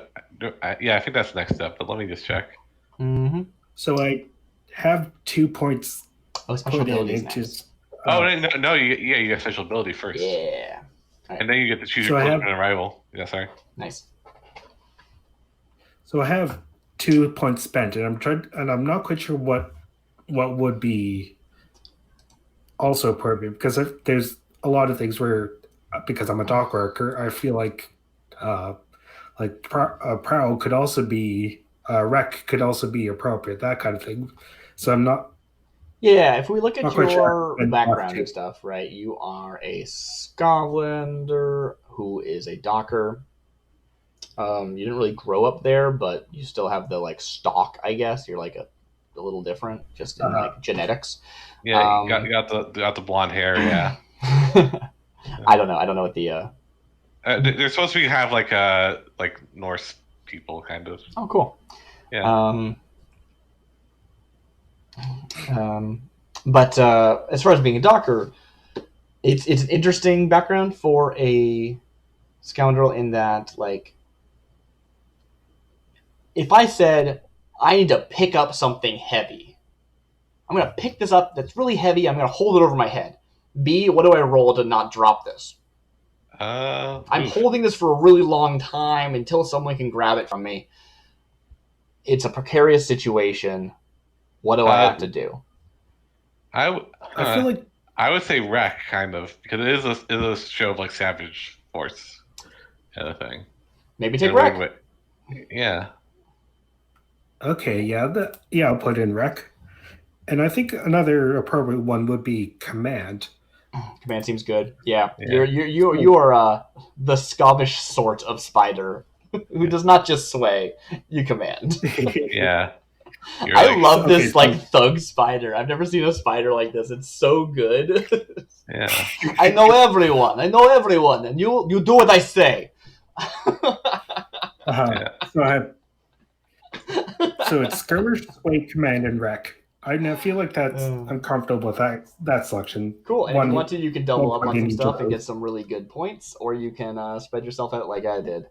think that's the next step, but let me just check. So I have 2 points. Special abilities next. No, you get special ability first. Yeah. Right. And then you get to choose your close and rival. Yeah, sorry. Nice. So I have 2 points spent, and I'm not quite sure what would be also appropriate, because there's a lot of things where, because I'm a dock worker, I feel like prowl could also be wreck could also be appropriate, that kind of thing. So I'm not. Yeah, if we look at your background and stuff, right? You are a Scotlander who is a docker. You didn't really grow up there, but you still have the like stock, I guess. You're like a little different, just in like genetics. Yeah, you got the blonde hair. Yeah. I don't know. I don't know what the. They're supposed to have like Norse people, kind of. Oh, cool. Yeah. But as far as being a docker, it's an interesting background for a scoundrel in that, like, if I said I need to pick up something heavy, I'm going to pick this up that's really heavy. I'm going to hold it over my head. B, what do I roll to not drop this? I'm holding this for a really long time until someone can grab it from me. It's a precarious situation. What do I have to do? I feel like I would say wreck, kind of, because it is a show of like Savage Force kind of thing. Maybe take wreck. Yeah. Okay, yeah, I'll put in wreck. And I think another appropriate one would be command. Command seems good. Yeah. You are the Scottish sort of spider who does not just sway, you command. Yeah. I love this thug spider. I've never seen a spider like this. It's so good. Yeah. I know everyone, and you do what I say. Yeah. So it's skirmish, sway, command, and wreck. I feel like I'm comfortable with that selection. Cool. And if you want to, you can double up on some stuff and get some really good points, or you can spread yourself out like I did.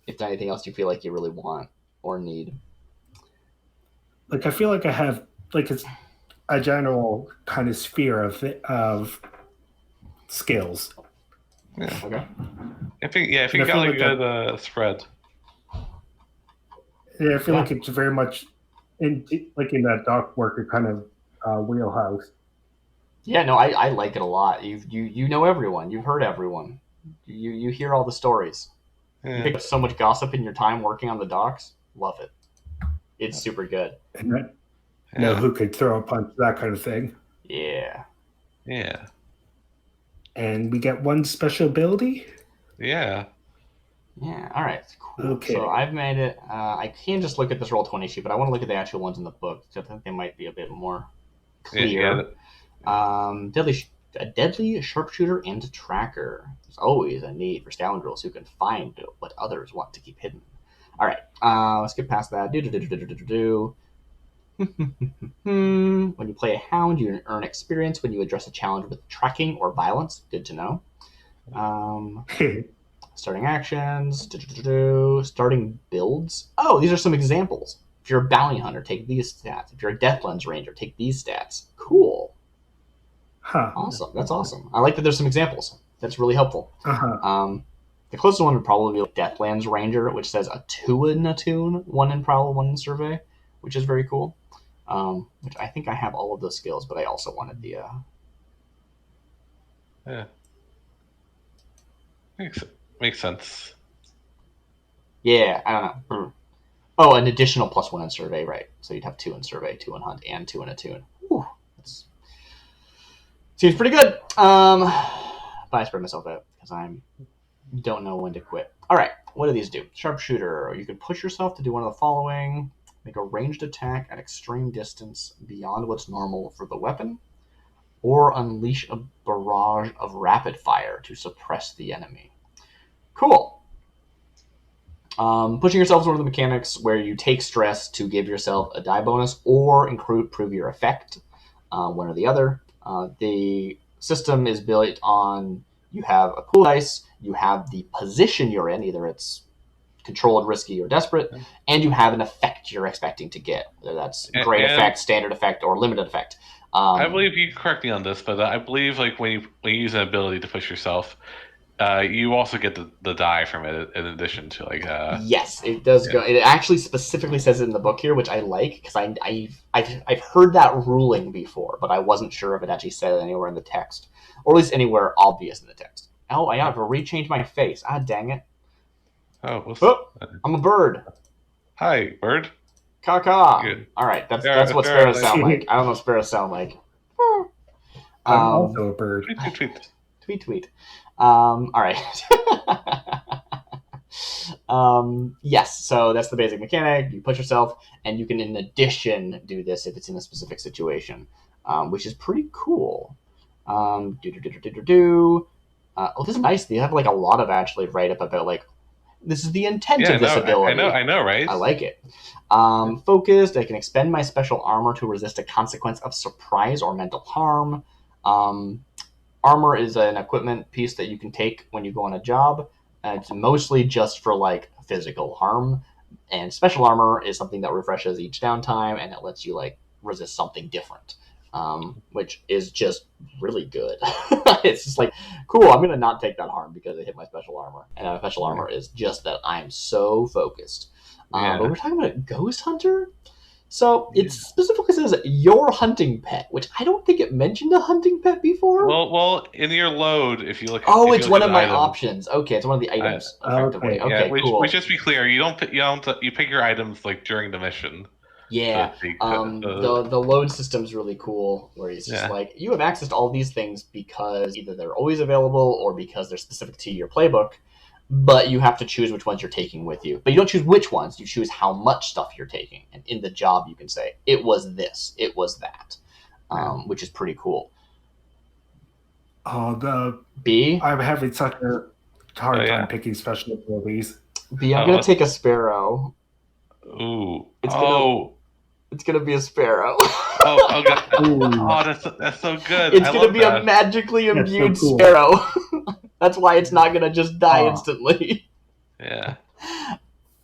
If there's anything else you feel like you really want or need. Like, I feel like I have it's a general kind of sphere of skills. Yeah. Okay. I think you got like a good spread. Yeah, I feel like it's very much in that dock worker kind of wheelhouse. Yeah, no, I like it a lot. You know everyone. You've heard everyone. You hear all the stories. Yeah. You pick up so much gossip in your time working on the docks. Love it. It's super good. And know who could throw a punch, that kind of thing. Yeah. Yeah. And we get one special ability. Yeah. Yeah. All right. Cool. Okay. So I've made it. I can just look at this Roll20 sheet, but I want to look at the actual ones in the book. So I think they might be a bit more clear. Yeah. Deadly sharpshooter and tracker. There's always a need for scoundrels who can find what others want to keep hidden. All right. Let's get past that. When you play a hound, you earn experience when you address a challenge with tracking or violence. Good to know. Starting actions. Starting builds. Oh, these are some examples. If you're a bounty hunter, take these stats. If you're a Deathlens ranger, take these stats. Cool. Huh. Awesome. That's awesome. I like that there's some examples. That's really helpful. Uh-huh. The closest one would probably be Deathlands Ranger, which says a 2 in attune, 1 in prowl, 1 in survey, which is very cool. Which I think I have all of those skills, but I also wanted the... Yeah. Makes sense. Yeah, I don't know. Oh, an additional +1 in survey, right. So you'd have 2 in survey, 2 in hunt, and 2 in attune. Whew, that's... Seems pretty good. But I spread myself out because I don't know when to quit. All right, what do these do? Sharpshooter. You can push yourself to do one of the following. Make a ranged attack at extreme distance beyond what's normal for the weapon, or unleash a barrage of rapid fire to suppress the enemy. Cool. Pushing yourself is one of the mechanics where you take stress to give yourself a die bonus or improve your effect, one or the other. The system is built on you have a pool dice, you have the position you're in, either it's controlled, risky, or desperate, and you have an effect you're expecting to get, whether that's great effect, standard effect, or limited effect. I believe you can correct me on this, but I believe when you use an ability to push yourself, you also get the die from it in addition to Yes, it does go. It actually specifically says it in the book here, which I like because I've heard that ruling before, but I wasn't sure if it actually said it anywhere in the text, or at least anywhere obvious in the text. Oh, I have to rechange my face. Ah, dang it. Oh, I'm a bird. Hi, bird. Caw. All right, that's what sparrows sound like. I don't know what sparrows sound like. I'm also a bird. Tweet. All right. Yes, so that's the basic mechanic. You push yourself, and you can, in addition, do this if it's in a specific situation, which is pretty cool. Oh, this is nice. They have a lot of actually write up about This is the intent Yeah, of this ability. I know, right? I like it. Focused, I can expend my special armor to resist a consequence of surprise or mental harm. Armor is an equipment piece that you can take when you go on a job. It's mostly just for like physical harm. And special armor is something that refreshes each downtime and it lets you like resist something different. Which is just really good. It's just like, cool, I'm going to not take that harm because it hit my special armor. And my special armor is just that I am so focused. But we're talking about a Ghost Hunter? So it specifically says your hunting pet, which I don't think it mentioned a hunting pet before. Well, in your load, if you look. Oh, it's one of my options. Okay, it's one of the items. Effectively. Okay, cool. Which just be clear, you pick your items like during the mission. Yeah. The load system's really cool, where it's just like you have access to all these things because either they're always available or because they're specific to your playbook. But you have to choose which ones you're taking with you. But you don't choose which ones, you choose how much stuff you're taking. And in the job, you can say, it was this, it was that, which is pretty cool. B? I'm having such a hard time picking special abilities. B, I'm going to take a Sparrow. Ooh. It's going to be a Sparrow. Oh, God. Oh, that's so good. It's going to be a magically imbued Sparrow. That's why it's not going to just die instantly. Yeah.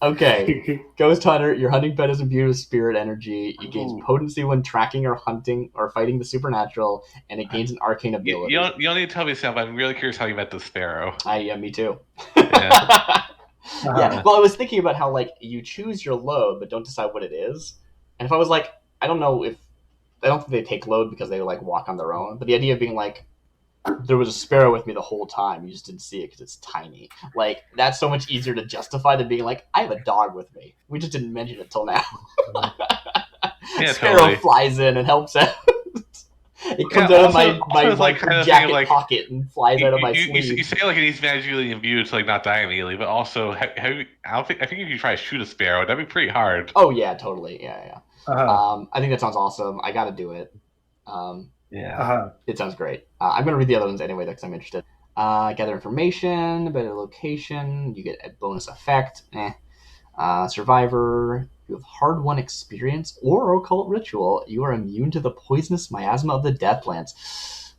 Okay. Ghost Hunter, your hunting pet is imbued with spirit energy. It gains potency when tracking or hunting or fighting the supernatural, and it gains an arcane ability. You don't need to tell me, Sam, but I'm really curious how you met the Sparrow. Yeah, me too. Yeah. Well, I was thinking about how, like, you choose your load, but don't decide what it is. And if I was like, I don't think they take load because they, like, walk on their own. But the idea of being like, there was a Sparrow with me the whole time. You just didn't see it because it's tiny. Like, that's so much easier to justify than being like, I have a dog with me. We just didn't mention it till now. Sparrow flies in and helps out. It comes out of my jacket pocket and flies out of my sleeve. You say like he's magically imbued to like not die immediately, but also I think if you try to shoot a Sparrow, that'd be pretty hard. Oh yeah, totally. Yeah. I think that sounds awesome. I got to do it. It sounds great. I'm going to read the other ones anyway because I'm interested. Gather information, better location, you get a bonus effect. Survivor, you have hard-won experience or occult ritual. You are immune to the poisonous miasma of the Deathlands.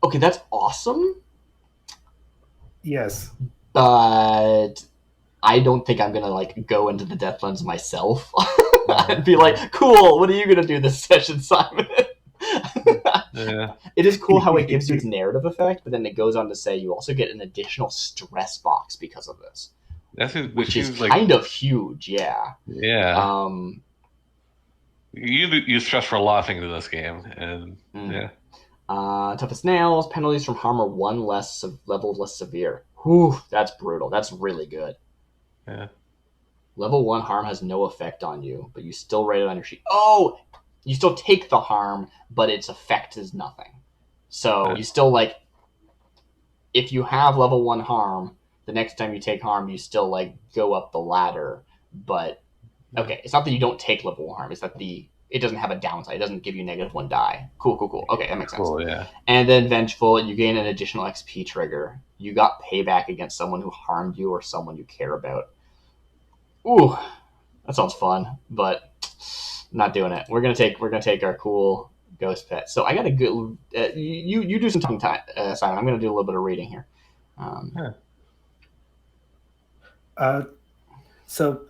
Okay, that's awesome. Yes. But I don't think I'm going to like go into the Deathlands myself and be like, cool, what are you going to do this session, Simon? Yeah. It is cool how it gives you its narrative effect, but then it goes on to say you also get an additional stress box because of this. Which is kind of huge, yeah. Yeah. You use stress for a lot of things in this game, and yeah. Toughest nails, penalties from harm are one level less severe. Whew, that's brutal. That's really good. Yeah. Level 1 harm has no effect on you, but you still write it on your sheet. Oh! You still take the harm, but its effect is nothing. So you still, like, if you have level 1 harm, the next time you take harm, you still, like, go up the ladder. But, okay, it's not that you don't take level 1 harm, it's that it doesn't have a downside. It doesn't give you -1 die. Cool. Okay, that makes sense. Cool, yeah. And then Vengeful, you gain an additional XP trigger. You got payback against someone who harmed you or someone you care about. Ooh, that sounds fun, but not doing it. We're gonna take our cool ghost pet. So I got a good. You do some tongue time, Simon. I'm gonna do a little bit of reading here. So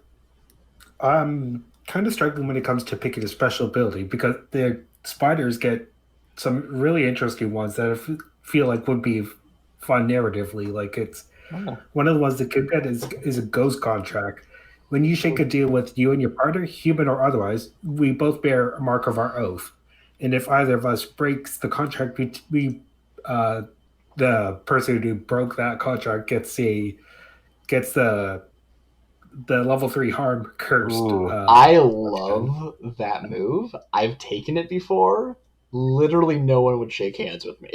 I'm kind of struggling when it comes to picking a special ability because the spiders get some really interesting ones that I feel like would be fun narratively. Like it's one of the ones that could get is a ghost contract. When you shake a deal with you and your partner, human or otherwise, we both bear a mark of our oath. And if either of us breaks the contract, the person who broke that contract gets the level 3 harm cursed. I love that move. I've taken it before. Literally no one would shake hands with me.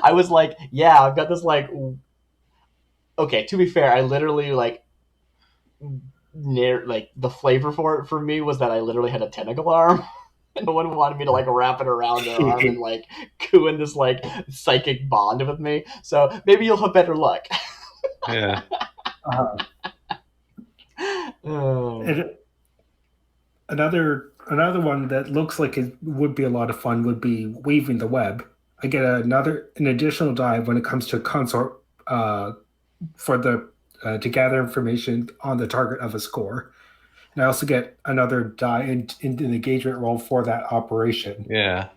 I was like, yeah, I've got this like... Okay, to be fair, I literally like the flavor for it for me was that I literally had a tentacle arm. No one wanted me to like wrap it around their arm and like coo in this like psychic bond with me. So maybe you'll have better luck. Yeah. And another one that looks like it would be a lot of fun would be weaving the web. I get an additional die when it comes to consort for the to gather information on the target of a score. And I also get another die in the engagement roll for that operation. Yeah.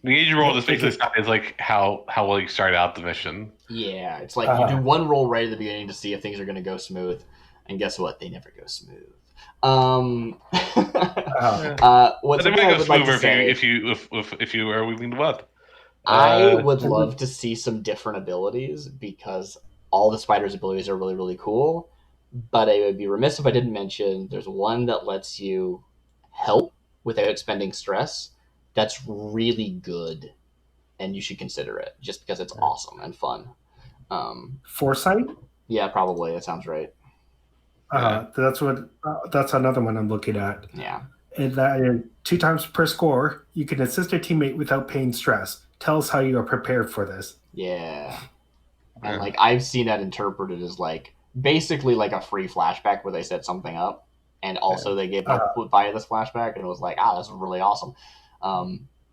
The engagement roll just basically is like how well you start out the mission. Yeah, it's like you do one roll right at the beginning to see if things are going to go smooth, and guess what? They never go smooth. What's But they might go smoother if you are weaving the web. I would love to see some different abilities because all the spider's abilities are really, really cool. But I would be remiss if I didn't mention there's one that lets you help without expending stress. That's really good, and you should consider it just because it's awesome and fun. Foresight? Yeah, probably. That sounds right. That's another one I'm looking at. Yeah. And that is 2 times per score, you can assist your teammate without paying stress. Tell us how you are prepared for this. Yeah. And like I've seen that interpreted as like basically like a free flashback where they set something up and also they gave up via this flashback, and it was like, that's really awesome.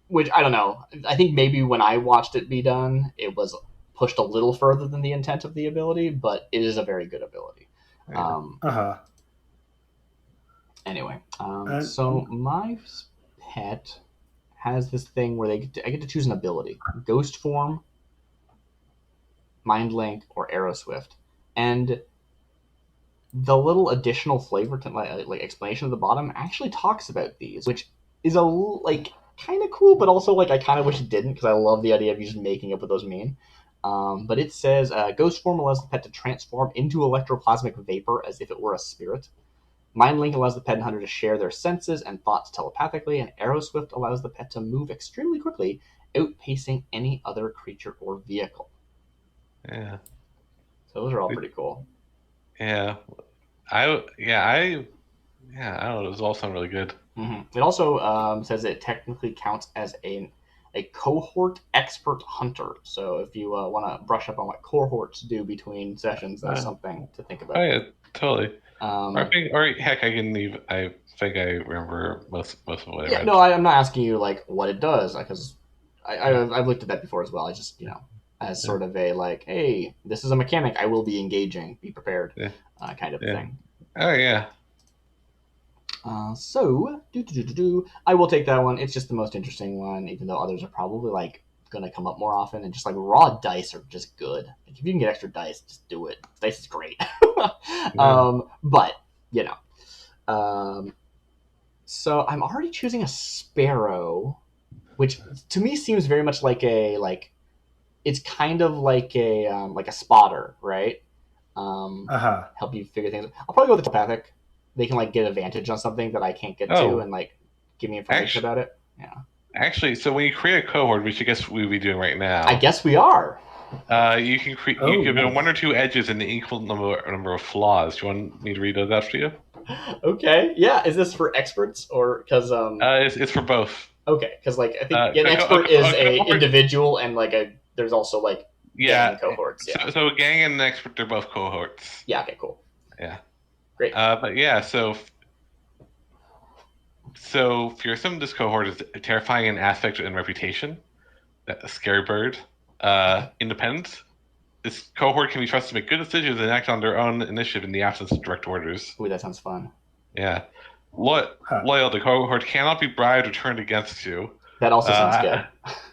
Which I don't know. I think maybe when I watched it be done, it was pushed a little further than the intent of the ability, but it is a very good ability. Anyway, so my pet has this thing where I get to choose an ability: Ghost Form, Mind Link, or Arrow Swift, and the little additional flavor to like explanation at the bottom actually talks about these, which is a like kind of cool, but also like I kind of wish it didn't because I love the idea of you just making up what those mean. But it says Ghost Form allows the pet to transform into electroplasmic vapor as if it were a spirit. Mind Link allows the pet and hunter to share their senses and thoughts telepathically, and Arrow Swift allows the pet to move extremely quickly, outpacing any other creature or vehicle. Yeah. So those are all pretty cool. Yeah. I don't know. Those all sound really good. Mm-hmm. It also says it technically counts as a cohort expert hunter. So if you want to brush up on what cohorts do between sessions, that's something to think about. Oh yeah, totally. Or heck, I think I remember most of what I read. No, I'm not asking you like what it does because I've looked at that before as well. I just as sort of a like, hey, this is a mechanic. I will be engaging. Be prepared, kind of thing. Oh yeah. So I will take that one. It's just the most interesting one, even though others are probably like going to come up more often. And just like raw dice are just good. Like, if you can get extra dice, just do it. Dice is great. But so I'm already choosing a sparrow, which to me seems very much like it's kind of like a spotter, right? Help you figure things out. I'll probably go with the telepathic. They can like get advantage on something that I can't get to and like give me information about it. Yeah. Actually, so when you create a cohort, which I guess we'll be doing right now. I guess we are. You can create. You give it 1 or 2 edges and an equal number of flaws. Do you want me to read those out for you? Okay. Yeah. Is this for experts or because It's for both. Okay, because like I think an expert is a individual and like there's also like gang cohorts. Yeah. So a gang and an expert, they're both cohorts. Yeah. Okay. Cool. Yeah. Great. But yeah, so fearsome, this cohort is terrifying in aspect and reputation. A scary bird. Independent. This cohort can be trusted to make good decisions and act on their own initiative in the absence of direct orders. Ooh, that sounds fun. Yeah. Loyal, the cohort cannot be bribed or turned against you. That also sounds good.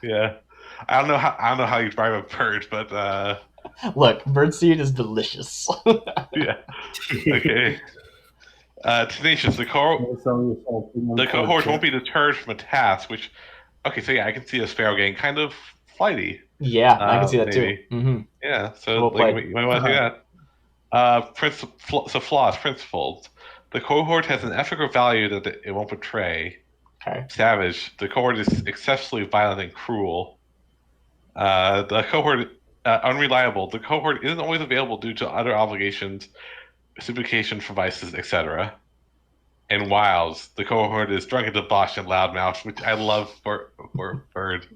Yeah. I don't know how you bribe a bird, but look, birdseed is delicious. Yeah. Okay. Tenacious, the cohort won't be deterred from a task, which okay, so yeah, I can see a sparrow getting kind of flighty. Yeah, I can see that maybe. too. Mm-hmm. Yeah, so you might want to do that. Flaws, principles. The cohort has an ethical value that it won't betray. Okay. Savage. The cohort is excessively violent and cruel. The cohort unreliable. The cohort isn't always available due to other obligations, reciprocation for vices, etc. and Wilds. The cohort is drunk and debauched and loudmouth, which I love for Bird.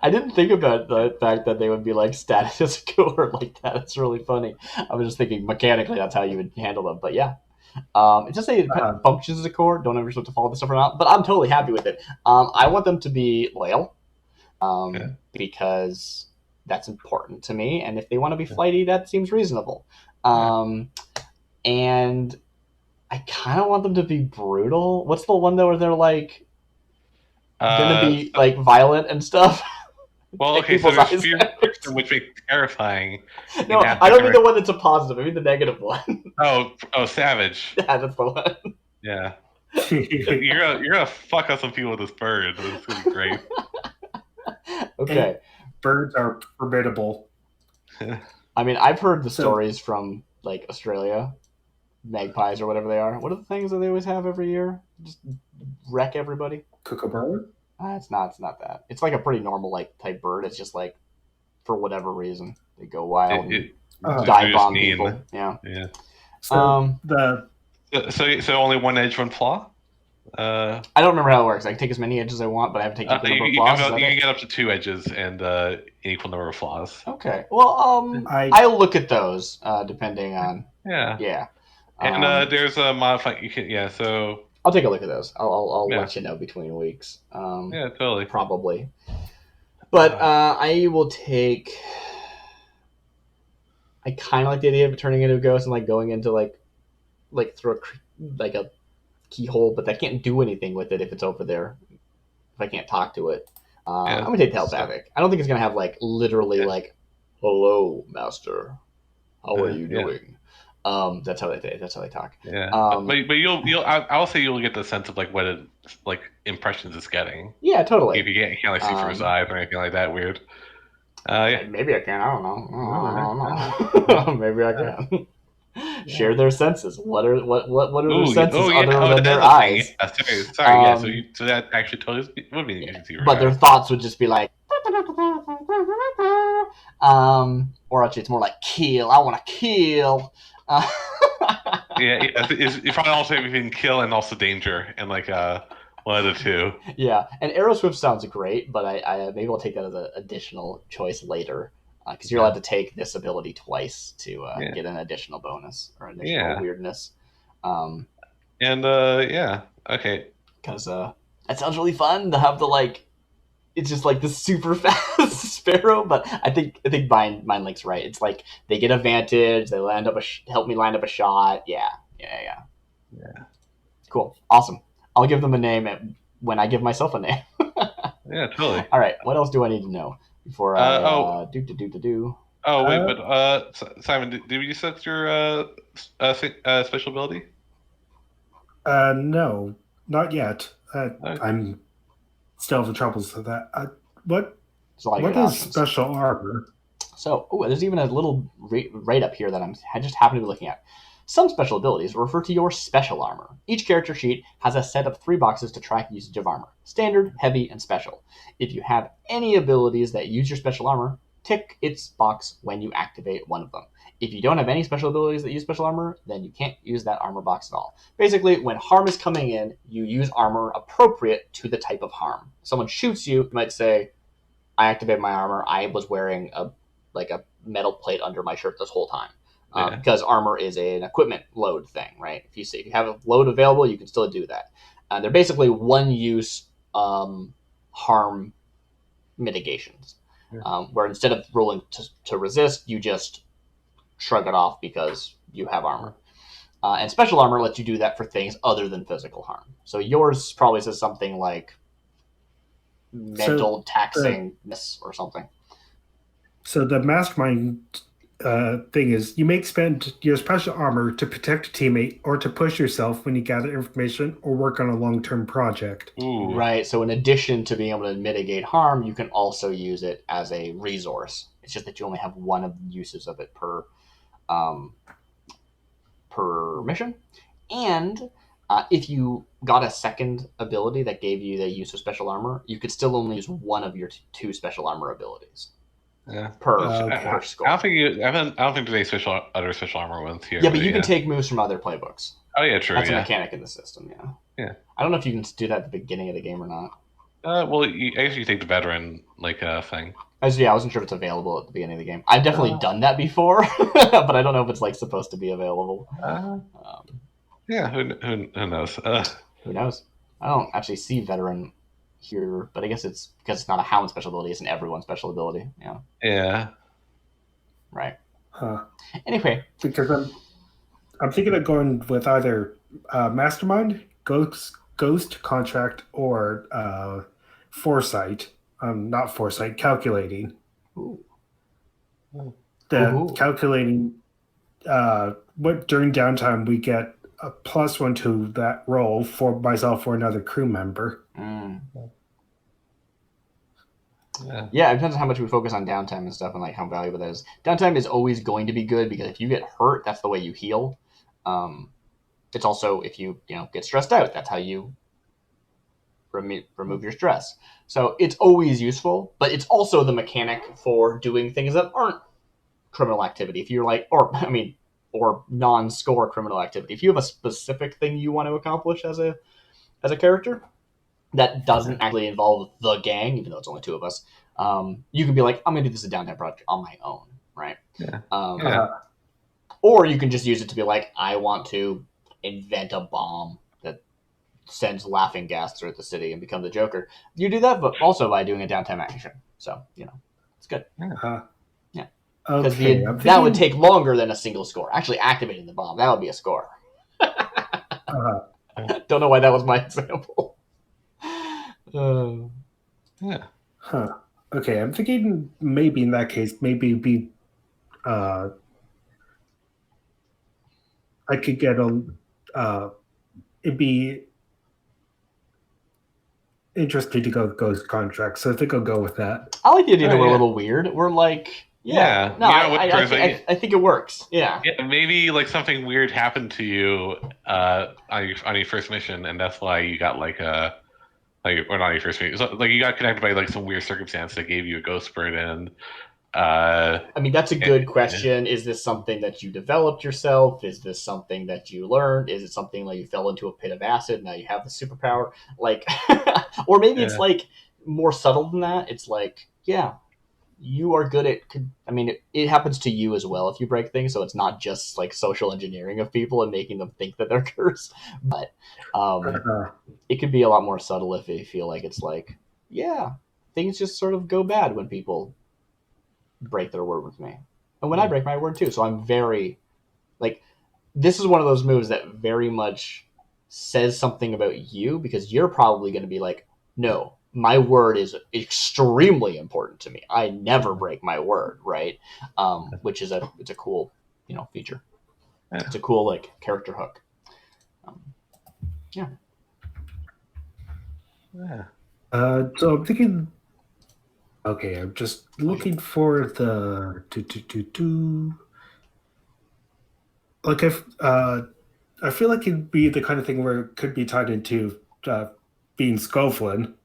I didn't think about the fact that they would be like status as a cohort like that. It's really funny. I was just thinking mechanically that's how you would handle them. But yeah, it just say it functions as a cohort. Don't ever supposed to follow this stuff or not. But I'm totally happy with it. I want them to be loyal because that's important to me. And if they want to be flighty, that seems reasonable. And I kind of want them to be brutal. What's the one though where they're like gonna be like violent and stuff? Well, okay, so there's fear, which makes terrifying. No, I don't mean the one that's a positive. I mean the negative one. Oh, savage. Yeah, that's the one. Yeah. You're gonna fuck up some people with this bird. It's gonna be great. Okay. And birds are formidable. I mean, I've heard the stories from like Australia, magpies or whatever they are. What are the things that they always have every year? Just wreck everybody. Kookaburra? It's not that. It's like a pretty normal like type bird. It's just like for whatever reason they go wild and dive bomb people. Yeah. So so only one edge, one flaw. I don't remember how it works. I can take as many edges as I want, but I have to take equal number of flaws. You can get up to 2 edges and an equal number of flaws. Okay. Well, I'll look at those depending on. Yeah. And there's a modifier. You can So I'll take a look at those. I'll let you know between weeks. Yeah, totally. Probably. But I will take. I kind of like the idea of turning into a ghost and like going into like through a keyhole, but I can't do anything with it if it's over there. If I can't talk to it, I'm gonna take telepathic. I don't think it's gonna have like literally like, "Hello, master, how are you doing?" That's how they talk. Yeah, but I'll say you'll get the sense of like what it like impressions it's getting. Yeah, totally. If you can't like see through his eyes or anything like that, weird. Maybe I can. I don't know. Maybe I can. Share their senses. What are their senses other than their eyes? Sorry. So that actually totally would be easy. But their thoughts would just be like, or actually, it's more like kill. I want to kill. It's probably also between kill and also danger, and like one of the two. Yeah, and Arrow Swift sounds great, but I maybe I'll take that as an additional choice later. Because you're allowed to take this ability twice to get an additional bonus or additional weirdness. Okay. Because that sounds really fun to have it's just like this super fast Sparrow, but I think mine link's right. It's like they get advantage, they help me line up a shot. Yeah. Cool, awesome. I'll give them a name when I give myself a name. Yeah, totally. All right, what else do I need to know? Before I do. Oh wait, but Simon, did you select your special ability? No, not yet. I'm still having troubles with that. What is special armor? So, there's even a little right up here that I just happen to be looking at. Some special abilities refer to your special armor. Each character sheet has a set of 3 boxes to track usage of armor: standard, heavy, and special. If you have any abilities that use your special armor, tick its box when you activate one of them. If you don't have any special abilities that use special armor, then you can't use that armor box at all. Basically, when harm is coming in, you use armor appropriate to the type of harm. If someone shoots you, you might say, I activated my armor. I was wearing a metal plate under my shirt this whole time. Because armor is an equipment load thing, right? If you have a load available, you can still do that. They're basically one-use harm mitigations, where instead of rolling to resist, you just shrug it off because you have armor. And special armor lets you do that for things other than physical harm. So yours probably says something like mental taxingness or something. So the mastermind thing is you may spend your special armor to protect a teammate or to push yourself when you gather information or work on a long-term project. Ooh. Right. So in addition to being able to mitigate harm, you can also use it as a resource. It's just that you only have one of the uses of it per mission. And if you got a second ability that gave you the use of special armor, you could still only use one of your 2 special armor abilities. Yeah. per score. I don't think there's any other special armor ones here. Yeah, but you can take moves from other playbooks. Oh yeah, true. That's a mechanic in the system. Yeah. I don't know if you can do that at the beginning of the game or not. Well, I guess you take the veteran thing. I wasn't sure if it's available at the beginning of the game. I've definitely done that before, but I don't know if it's like supposed to be available. Yeah, who knows? Who knows? I don't actually see veteran here, but I guess it's because it's not a Hound special ability; it's an everyone special ability. Yeah. Yeah. Right. Huh. Anyway, Because I'm thinking of going with either Mastermind, Ghost Contract, or Foresight. Not Foresight, Calculating. Ooh. Calculating. What during downtime we get a +1 to that roll for myself or another crew member. Yeah, it depends on how much we focus on downtime and stuff and like how valuable that is. Downtime is always going to be good because if you get hurt, that's the way you heal. It's also if you get stressed out, that's how you remove your stress. So it's always useful, but it's also the mechanic for doing things that aren't criminal activity. If you're like, or non-score criminal activity. If you have a specific thing you want to accomplish as a character that doesn't actually involve the gang, even though it's only two of us, you can be like, I'm going to do this as a downtime project on my own, right? Yeah. Or you can just use it to be like, I want to invent a bomb that sends laughing gas through the city and become the Joker. You do that, but also by doing a downtime action. So, it's good. Yeah. Because that would take longer than a single score. Actually activating the bomb, that would be a score. Don't know why that was my example. Yeah. Huh. Okay, I'm thinking maybe in that case, maybe it'd be I could get it'd be interesting to go with Ghost Contract, so I think I'll go with that. I like the idea that we're a little weird. We're like, I think it works. Yeah. Maybe like something weird happened to you on your first mission, and that's why you got or not your first mission. So, you got connected by like some weird circumstance that gave you a ghost burden. That's a good question. Is this something that you developed yourself? Is this something that you learned? Is it something like you fell into a pit of acid? Now you have the superpower, or maybe it's like more subtle than that. It's like, you are good at. It happens to you as well if you break things. So it's not just like social engineering of people and making them think that they're cursed, but it could be a lot more subtle if they feel like it's like, things just sort of go bad when people break their word with me, and when I break my word too. So I'm very this is one of those moves that very much says something about you, because you're probably going to be like, no, my word is extremely important to me. I never break my word, right? Which is it's a cool feature. It's a cool character hook. So I'm thinking. Okay, I'm just looking for the I feel like it'd be the kind of thing where it could be tied into being Scoflin.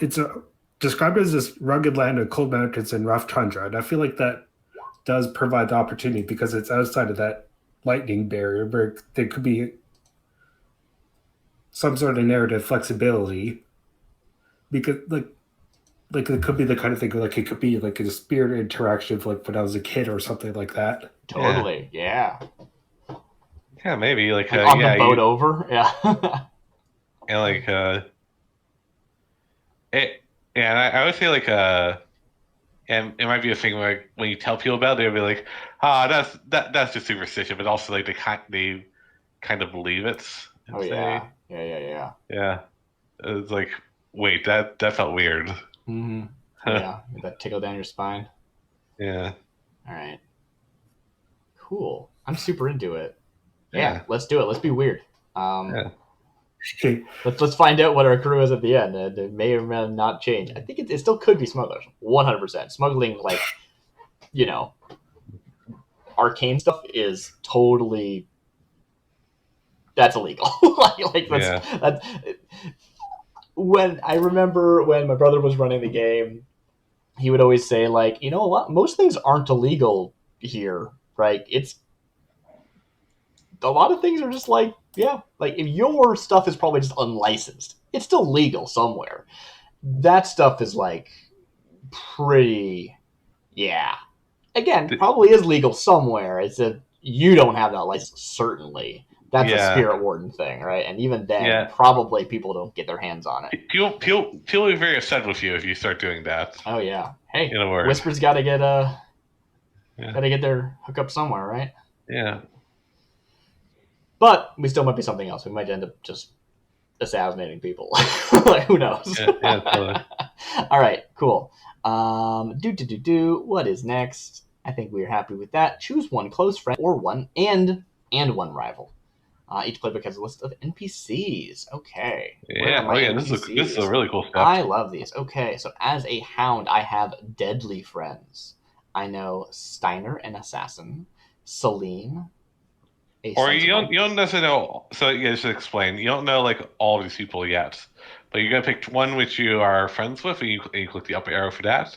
It's described as this rugged land of cold mountains and rough tundra, and I feel like that does provide the opportunity because it's outside of that lightning barrier where there could be some sort of narrative flexibility. Because it could be the kind of thing it could be like a spirit interaction of when I was a kid or something like that. Totally, yeah. Yeah, maybe on the boat over, I would say and it might be a thing where when you tell people about it, they'll be like, that's just superstition, but also they kind of believe it. Yeah. It's like, wait, that felt weird. Mm-hmm. Yeah, that tickle down your spine. Yeah. All right. Cool. I'm super into it. Yeah, let's do it. Let's be weird. Let's find out what our crew is at the end. It may or may not change. I think it still could be smugglers. 100%. Smuggling, arcane stuff is totally. That's illegal. When I remember when my brother was running the game, he would always say, like, you know what? Most things aren't illegal here, right? It's a lot of things are just like, yeah, like if your stuff is probably just unlicensed, it's still legal somewhere. That stuff is like pretty, yeah. Again, probably is legal somewhere. It's a you don't have that license, certainly. That's a spirit warden thing, right? And even then, probably people don't get their hands on it. People will be very upset with you if you start doing that. Oh yeah. Hey, Whisper's got to get their hookup somewhere, right? Yeah. But we still might be something else. We might end up just assassinating people. Like, who knows? Yeah, totally. All right, cool. What is next? I think we're happy with that. Choose one close friend or one and one rival. Each playbook has a list of NPCs. Okay. Yeah. This is a really cool stuff. I love these. Okay, so as a hound, I have deadly friends. I know Steiner, an assassin, Celine. Or you don't necessarily know. So yeah, just to explain, you don't know like all of these people yet, but you're gonna pick one which you are friends with, and you click the up arrow for that,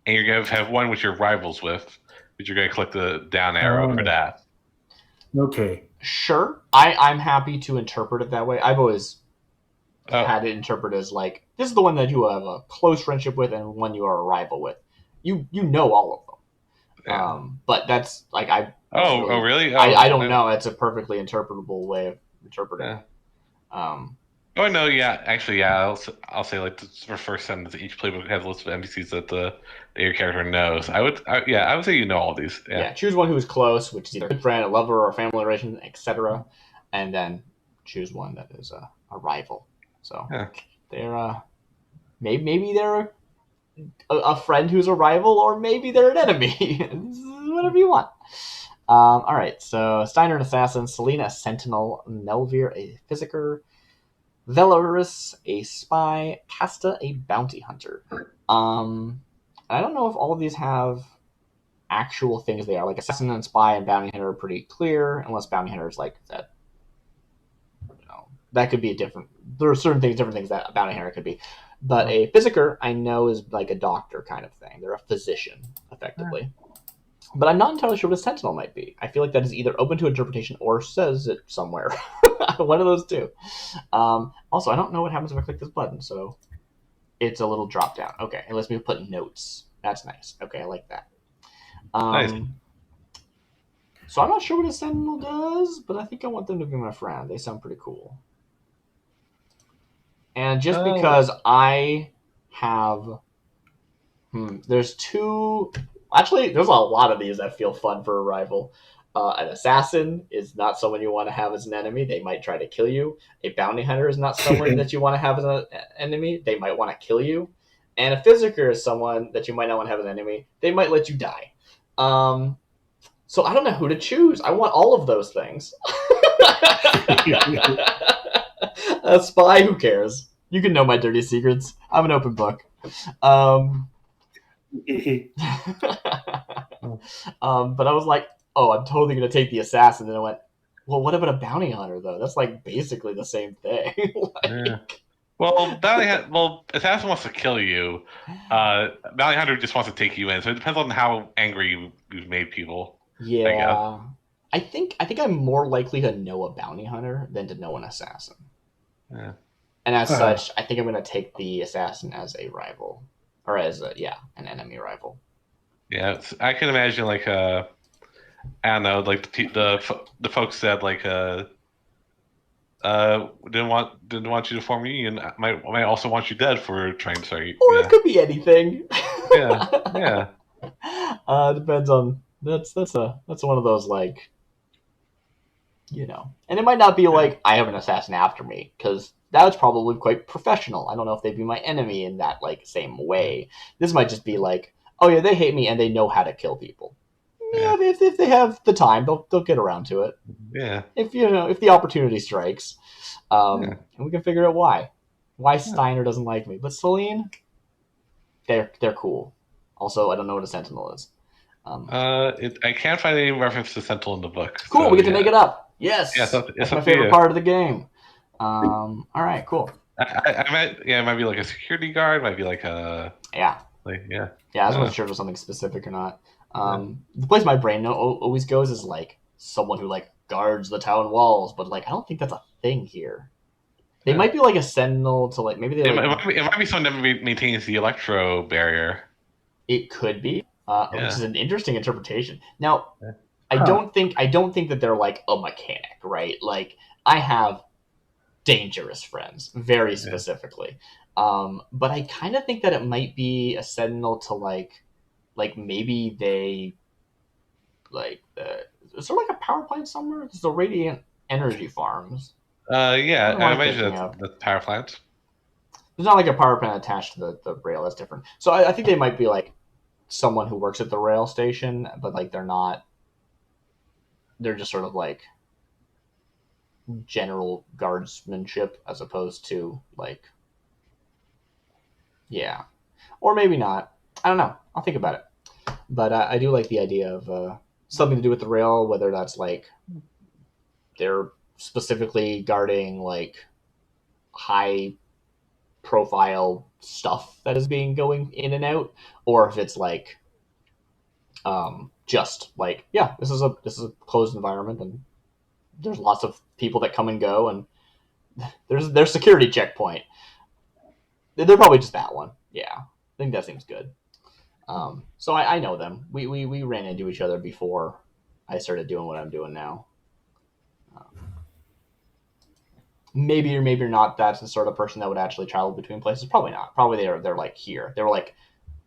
and you're gonna have one which you're rivals with, but you're gonna click the down arrow for that. Okay. Sure, I'm happy to interpret it that way. I've always had it interpreted as like this is the one that you have a close friendship with, and one you are a rival with. You know all of them. Yeah. But that's like really? I don't know. It's a perfectly interpretable way of interpreting. Yeah. Oh no, yeah. Actually, yeah. I'll say like the first sentence. Each playbook has a list of NPCs that your character knows. I would say you know all these. Yeah. Choose one who is close, which is either a good friend, a lover, or a family relation, etc. And then choose one that is a rival. So they're maybe they're a friend who's a rival, or maybe they're an enemy. Whatever you want. All right, so Steiner, an assassin, Selena, a sentinel, Melvir, a physiker, Velaris, a spy, Casta, a bounty hunter. I don't know if all of these have actual things they are. Like assassin and spy and bounty hunter are pretty clear, unless bounty hunter is like that. That could be a different. There are different things that a bounty hunter could be. But a physiker, I know, is like a doctor kind of thing. They're a physician, effectively. But I'm not entirely sure what a sentinel might be. I feel like that is either open to interpretation or says it somewhere. One of those two. Also, I don't know what happens if I click this button, so it's a little drop down. Okay, it lets me put notes. That's nice. Okay, I like that. Nice. So I'm not sure what a sentinel does, but I think I want them to be my friend. They sound pretty cool. And just because I have... there's two... Actually, there's a lot of these that feel fun for a rival. An assassin is not someone you want to have as an enemy. They might try to kill you. A bounty hunter is not someone that you want to have as an enemy. They might want to kill you. And a physiker is someone that you might not want to have as an enemy. They might let you die. So I don't know who to choose. I want all of those things. A spy, who cares? You can know my dirty secrets. I'm an open book. But I was like, I'm totally going to take the assassin. And I went, well, what about a bounty hunter, though? That's like basically the same thing. Yeah. Well, assassin wants to kill you. Bounty hunter just wants to take you in. So it depends on how angry you've made people. Yeah. I think I'm more likely to know a bounty hunter than to know an assassin. Yeah. And as such, I think I'm going to take the assassin as a rival. Or as an enemy rival. Yeah, I can imagine like I don't know, like the folks said like didn't want you to form a union. Might also want you dead for trying to start. Or it could be anything. Yeah. Depends on that's one of those like, and it might not be like I have an assassin after me, because that's probably quite professional. I don't know if they'd be my enemy in that like same way. This might just be like, oh yeah, they hate me and they know how to kill people. Yeah, if they have the time, they'll get around to it. Yeah. If the opportunity strikes, and we can figure out why Steiner doesn't like me. But Celine, they're cool. Also, I don't know what a sentinel is. I can't find any reference to sentinel in the book. Cool, we get to make it up. Yes, that's my favorite part of the game. All right, cool. It might be like a security guard. Might be like a Like, yeah. Yeah, I wasn't sure if it was something specific or not. The place my brain always goes is like someone who like guards the town walls, but like I don't think that's a thing here. They might be like a sentinel to like maybe they like It might be someone that maintains the electro barrier. it could be, which is an interesting interpretation. Now, Yeah. I don't think that they're like a mechanic, right? Like I have dangerous friends, very specifically. But I kind of think that it might be a sentinel to like maybe they like is there like a power plant somewhere? There's the radiant energy farms. Yeah, What am I I imagine thinking of? that's power plant. There's not like a power plant attached to the rail. That's different. So I think they might be like someone who works at the rail station, but like they're not. They're just sort of like general guardsmanship as opposed to like, yeah, or maybe not. I don't know. I'll think about it. But I do like the idea of something to do with the rail, whether that's like they're specifically guarding like high profile stuff that is being going in and out, or if it's like just like, yeah, this is a closed environment and there's lots of people that come and go and there's their security checkpoint. They're probably just that one. Yeah, I think that seems good. So I know them. We ran into each other before I started doing what I'm doing now. Maybe or maybe not. That's the sort of person that would actually travel between places. Probably not. Probably they're like here. They were like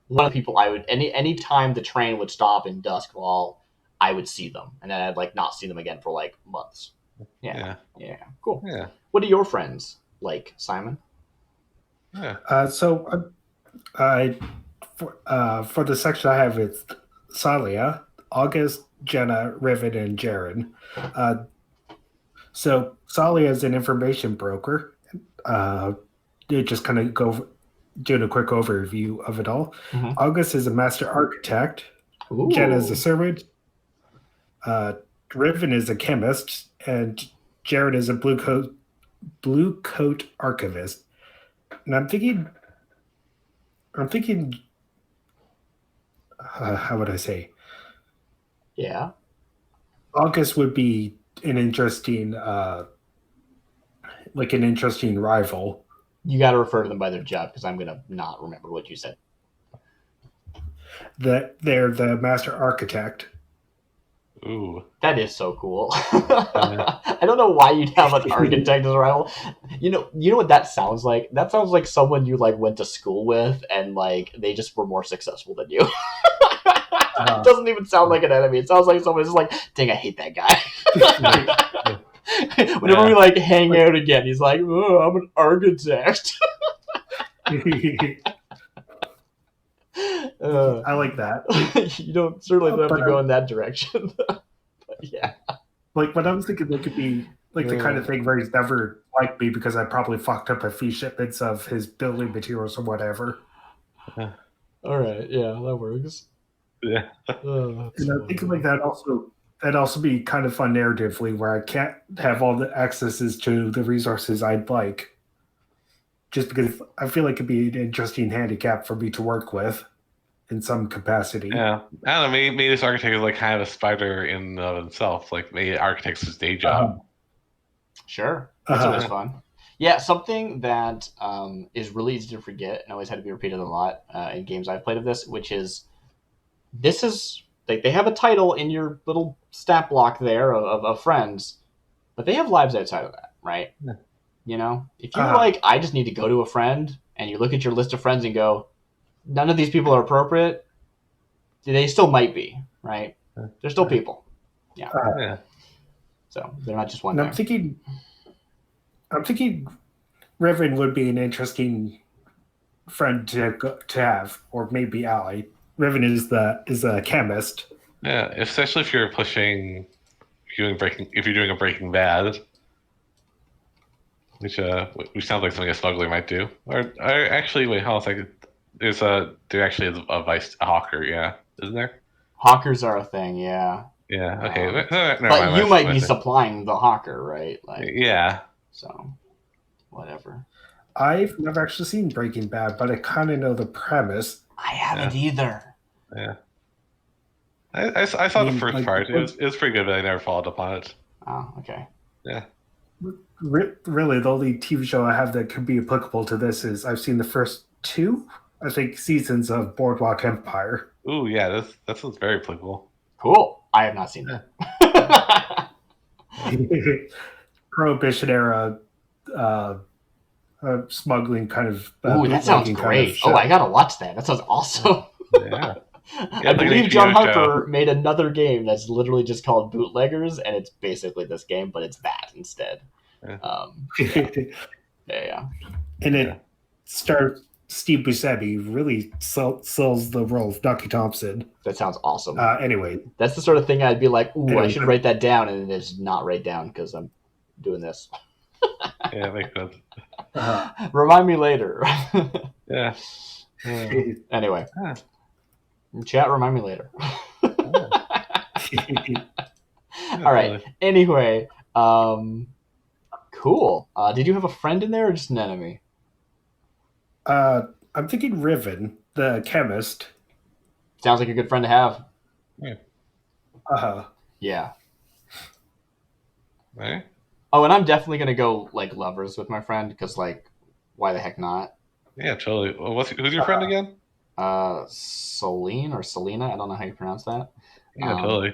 one of the people I would any time the train would stop in Doskvol, I would see them, and then I'd like not see them again for like months. Yeah. Cool. Yeah. What are your friends like, Simon? Yeah. So for the section I have, it's Salia, August, Jenna, Riven, and Jaren. So Salia is an information broker. Just kind of doing a quick overview of it all. Mm-hmm. August is a master architect. Ooh. Jenna is a servant. Riven is a chemist, and Jared is a blue coat archivist. And I'm thinking, how would I say? Yeah. August would be an interesting, rival. You got to refer to them by their job because I'm gonna not remember what you said. That they're the master architect. Ooh. That is so cool. I don't know why you'd have an architect as a rival. You know what that sounds like? That sounds like someone you like went to school with and like they just were more successful than you. It doesn't even sound like an enemy. It sounds like someone who's like, dang, I hate that guy. Whenever we like hang out again, he's like, oh, I'm an architect. I like that. You don't have to go in that direction. But yeah. Like when I was thinking, they could be like the kind of thing where he's never liked me because I probably fucked up a few shipments of his building materials or whatever. All right, yeah, that works. Yeah. And I'm thinking like that'd also be kind of fun narratively where I can't have all the accesses to the resources I'd like. Just because I feel like it'd be an interesting handicap for me to work with in some capacity. Yeah. I don't know, maybe this architect is like kind of a spider in and of himself. Like maybe architect's his day job. Sure. That's always fun. Yeah, something that is really easy to forget and always had to be repeated a lot in games I've played of this, which is like they have a title in your little stat block there of friends, but they have lives outside of that, right? Yeah. You know, if you're like, I just need to go to a friend, and you look at your list of friends and go, none of these people are appropriate, they still might be, right? They're still people. Yeah. So they're not just one. And I'm thinking Riven would be an interesting friend to have, or maybe ally. Riven is a chemist. Yeah, especially if you're pushing, if you're doing a Breaking Bad. Which sounds like something a smuggler might do. Or actually, wait, hold on a second. There actually is a hawker, yeah, isn't there? Hawkers are a thing, yeah. Yeah. Okay. But you might be supplying the hawker, right? Like, yeah. So, whatever. I've never actually seen Breaking Bad, but I kind of know the premise. I haven't either. Yeah. I saw the first part. It was pretty good, but I never followed up on it. Oh, okay. Yeah. Really, the only TV show I have that could be applicable to this is I've seen the first 2, I think, seasons of Boardwalk Empire. Ooh, yeah, that sounds very applicable. Cool. I have not seen that. Prohibition era smuggling kind of. Ooh, that sounds great. Kind of I gotta watch that. That sounds awesome. Yeah. I believe John Harper made another game that's literally just called Bootleggers, and it's basically this game, but it's that instead. Yeah. And it stars Steve Buscemi, really sells the role of Ducky Thompson. That sounds awesome. Anyway. That's the sort of thing I'd be like, ooh, I should write that down, and it's not write down because I'm doing this. Yeah, makes sense. Remind me later. Yeah. Anyway. Chat, remind me later. All right. Anyway, cool. Did you have a friend in there or just an enemy? I'm thinking Riven, the chemist. Sounds like a good friend to have. Yeah. Yeah. Right. Oh, and I'm definitely gonna go like lovers with my friend because like, why the heck not? Yeah, totally. Well, who's your friend again? Celine or Selena. I don't know how you pronounce that. Yeah, totally.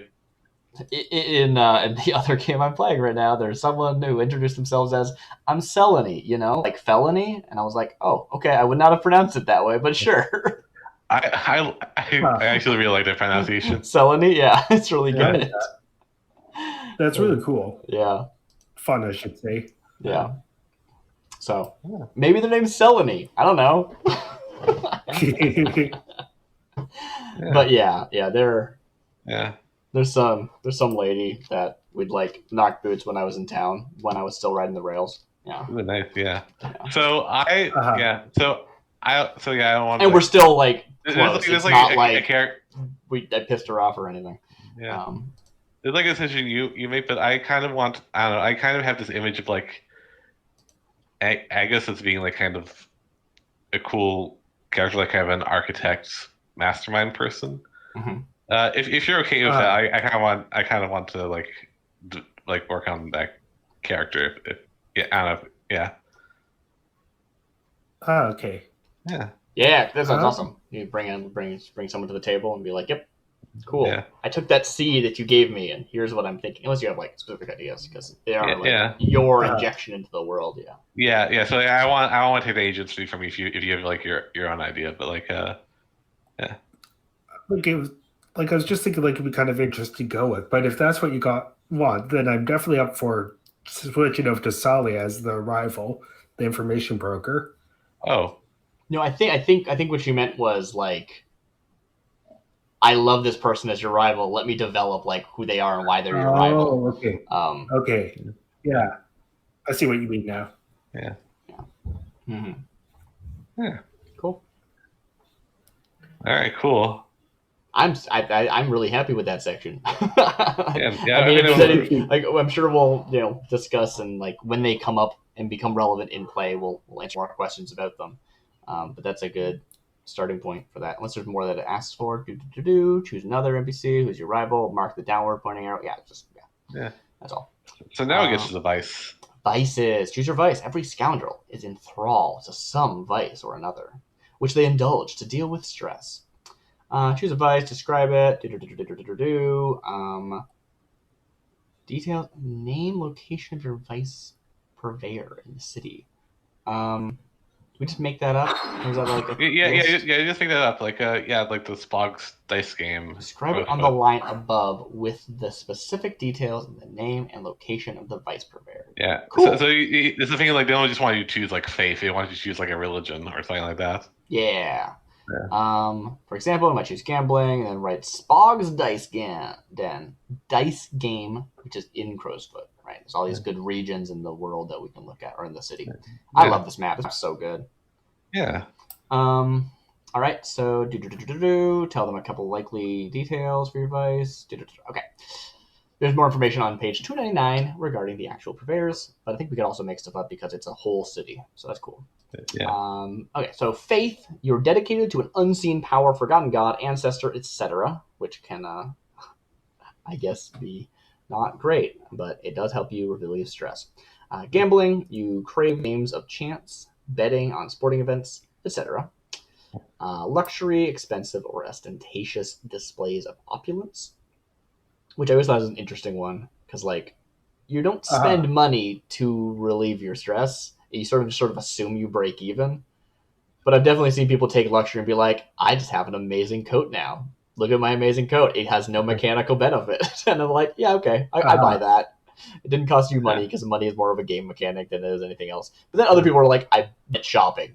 In the other game I'm playing right now, there's someone who introduced themselves as "I'm Selene," like felony, and I was like, "Oh, okay." I would not have pronounced it that way, but sure. I actually really like that pronunciation. Selene, yeah, it's really good. That's really cool. Yeah, fun, I should say. Yeah. So maybe the name's Selene. I don't know. But yeah, there's some lady that we'd like knock boots when I was in town when I was still riding the rails. Yeah. Ooh, nice. Yeah. So I don't want. And we're still like close. There's it's not like a character. I pissed her off or anything. Yeah. There's like a decision you make, but I kind of want. I don't know. I kind of have this image of like Agus as being like kind of a cool character, like kind of an architect, mastermind person. Mm-hmm. If you're okay with that, I kind of want to like work on that character. I don't know. Yeah. Okay. Yeah. Yeah, that sounds awesome. You bring someone to the table and be like, "Yep, cool. Yeah. I took that seed that you gave me, and here's what I'm thinking." Unless you have like specific ideas, because they are your injection into the world. Yeah. Yeah. So I want to take the agency from you if you have like your own idea, but like yeah. Like I was just thinking, like it'd be kind of interesting to go with. But if that's what you want, then I'm definitely up for switching over to Sally as the rival, the information broker. Oh. No, I think what you meant was like, I love this person as your rival. Let me develop like who they are and why they're your rival. Oh, okay. Okay. Yeah, I see what you mean now. Yeah. Mm-hmm. Yeah. Cool. All right. Cool. I'm really happy with that section. Yeah. I'm sure we'll discuss and like when they come up and become relevant in play, we'll answer more questions about them. But that's a good starting point for that. Unless there's more that it asks for, choose another NPC who's your rival, mark the downward pointing arrow. Yeah, that's all. So now it gets to the vice. Vices. Choose your vice. Every scoundrel is in thrall to some vice or another, which they indulge to deal with stress. Choose a vice, describe it. Details, name, location of your vice purveyor in the city. We just make that up? Or is that like just make that up. Like like the Spogs dice game. Describe it on the line above with the specific details and the name and location of the vice purveyor. Yeah. Cool. So it's the thing like they don't just want you to choose like faith, they want you to choose like a religion or something like that. Yeah. For example, I might choose gambling and then write Spogs Dice Game, which is in Crowsfoot, right? There's all these good regions in the world that we can look at, or in the city. Yeah. I love this map. It's so good. Yeah. All right, so tell them a couple likely details for your vice. Okay. There's more information on page 299 regarding the actual purveyors, but I think we could also make stuff up because it's a whole city, so that's cool. Yeah. Okay, so faith, you're dedicated to an unseen power, forgotten god, ancestor, etc., which can, I guess, be not great, but it does help you relieve stress. Gambling, you crave games of chance, betting on sporting events, etc. Luxury, expensive or ostentatious displays of opulence, which I always thought was an interesting one because, like, you don't spend money to relieve your stress. You sort of assume you break even. But I've definitely seen people take luxury and be like, I just have an amazing coat now. Look at my amazing coat. It has no mechanical benefit. And I'm like, yeah, okay, I buy that. It didn't cost you money because money is more of a game mechanic than it is anything else. But then other people are like, I went shopping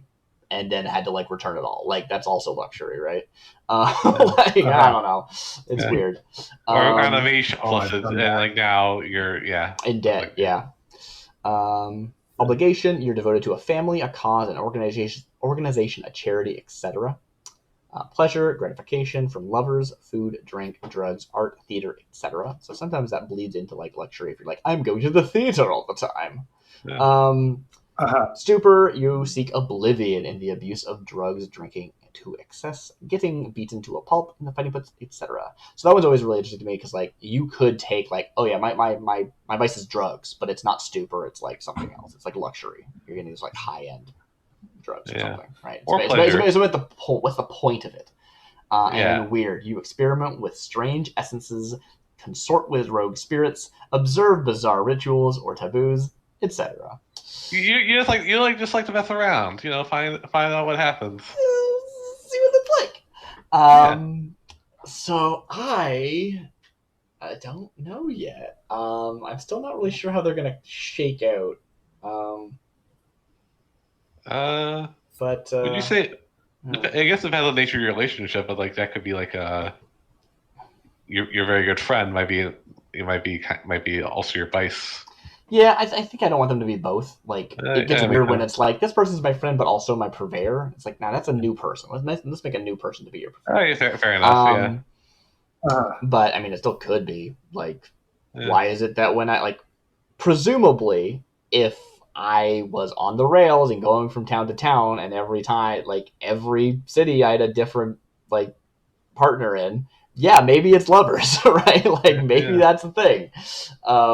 and then had to like return it all. Like that's also luxury, right? Like I don't know. It's weird. Or renovation plus it, and like now you're in debt. Yeah. Obligation, you're devoted to a family, a cause, an organization, a charity, etc. Pleasure, gratification from lovers, food, drink, drugs, art, theater, etc. So sometimes that bleeds into like luxury if you're like, I'm going to the theater all the time. Stupor, you seek oblivion in the abuse of drugs, drinking to excess, getting beaten to a pulp in the fighting pits, etc. So that was always really interesting to me because like you could take like, oh yeah, my vice is drugs, but it's not stupor, it's like something else. It's like luxury. You're getting these like high end drugs or something, right? Or so what's the point of it? And weird, you experiment with strange essences, consort with rogue spirits, observe bizarre rituals or taboos, etc. You just like to mess around, find out what happens. See what it's like. So I don't know yet. I'm still not really sure how they're gonna shake out. But would you say? I guess it depends on the nature of your relationship, but like that could be like your very good friend might be also your vice. Yeah, I think I don't want them to be both. Like, it gets weird when it's like, this person's my friend, but also my purveyor. It's like, nah, that's a new person. Let's make a new person to be your purveyor. Oh, yeah, fair enough, But, I mean, it still could be. Like, why is it that when I, like, presumably, if I was on the rails and going from town to town, and every time, like, every city I had a different, like, partner in, yeah, maybe it's lovers, right? Like maybe that's the thing. Like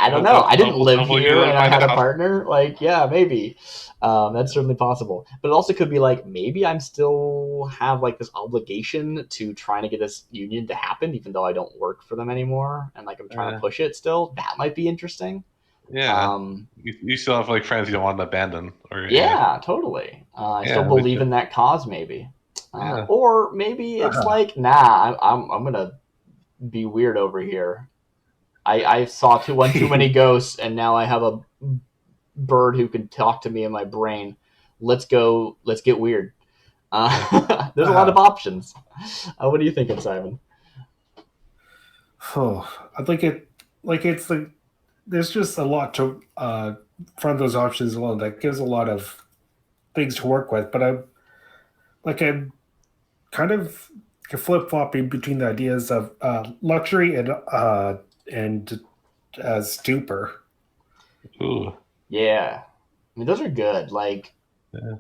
I don't know. I didn't live here and I had a partner. Like, yeah, maybe. That's certainly possible. But it also could be like maybe I'm still have like this obligation to trying to get this union to happen, even though I don't work for them anymore, and like I'm trying to push it still. That might be interesting. Yeah. You still have like friends you don't want to abandon. Totally. I still believe in that cause, maybe. Or maybe it's like, nah, I'm gonna be weird over here. I saw too many ghosts, and now I have a bird who can talk to me in my brain. Let's get weird. There's a lot of options. What do you think, Simon? I think it's like there's just a lot to from those options alone that gives a lot of things to work with. But I'm kind of flip-flopping between the ideas of luxury and stupor. Ooh. Yeah. I mean, those are good. Like,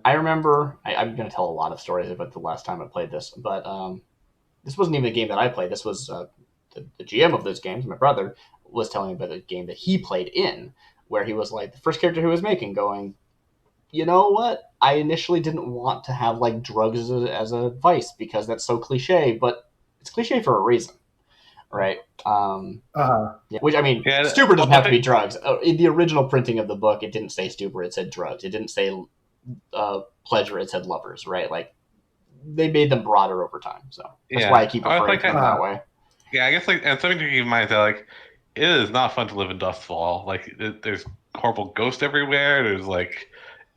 I remember, I'm going to tell a lot of stories about the last time I played this, but this wasn't even a game that I played. This was the GM of those games, my brother, was telling me about a game that he played in, where he was like, the first character he was making going, you know what? I initially didn't want to have like drugs as a vice because that's so cliche, but it's cliche for a reason, right? Which I mean, stupor doesn't have to be drugs. In the original printing of the book, it didn't say stupor; it said drugs. It didn't say pleasure; it said lovers, right? Like they made them broader over time, so that's why I keep referring to them that way. Yeah, I guess like, and something to keep in mind is that like it is not fun to live in Doskvol. Like there's horrible ghosts everywhere. There's like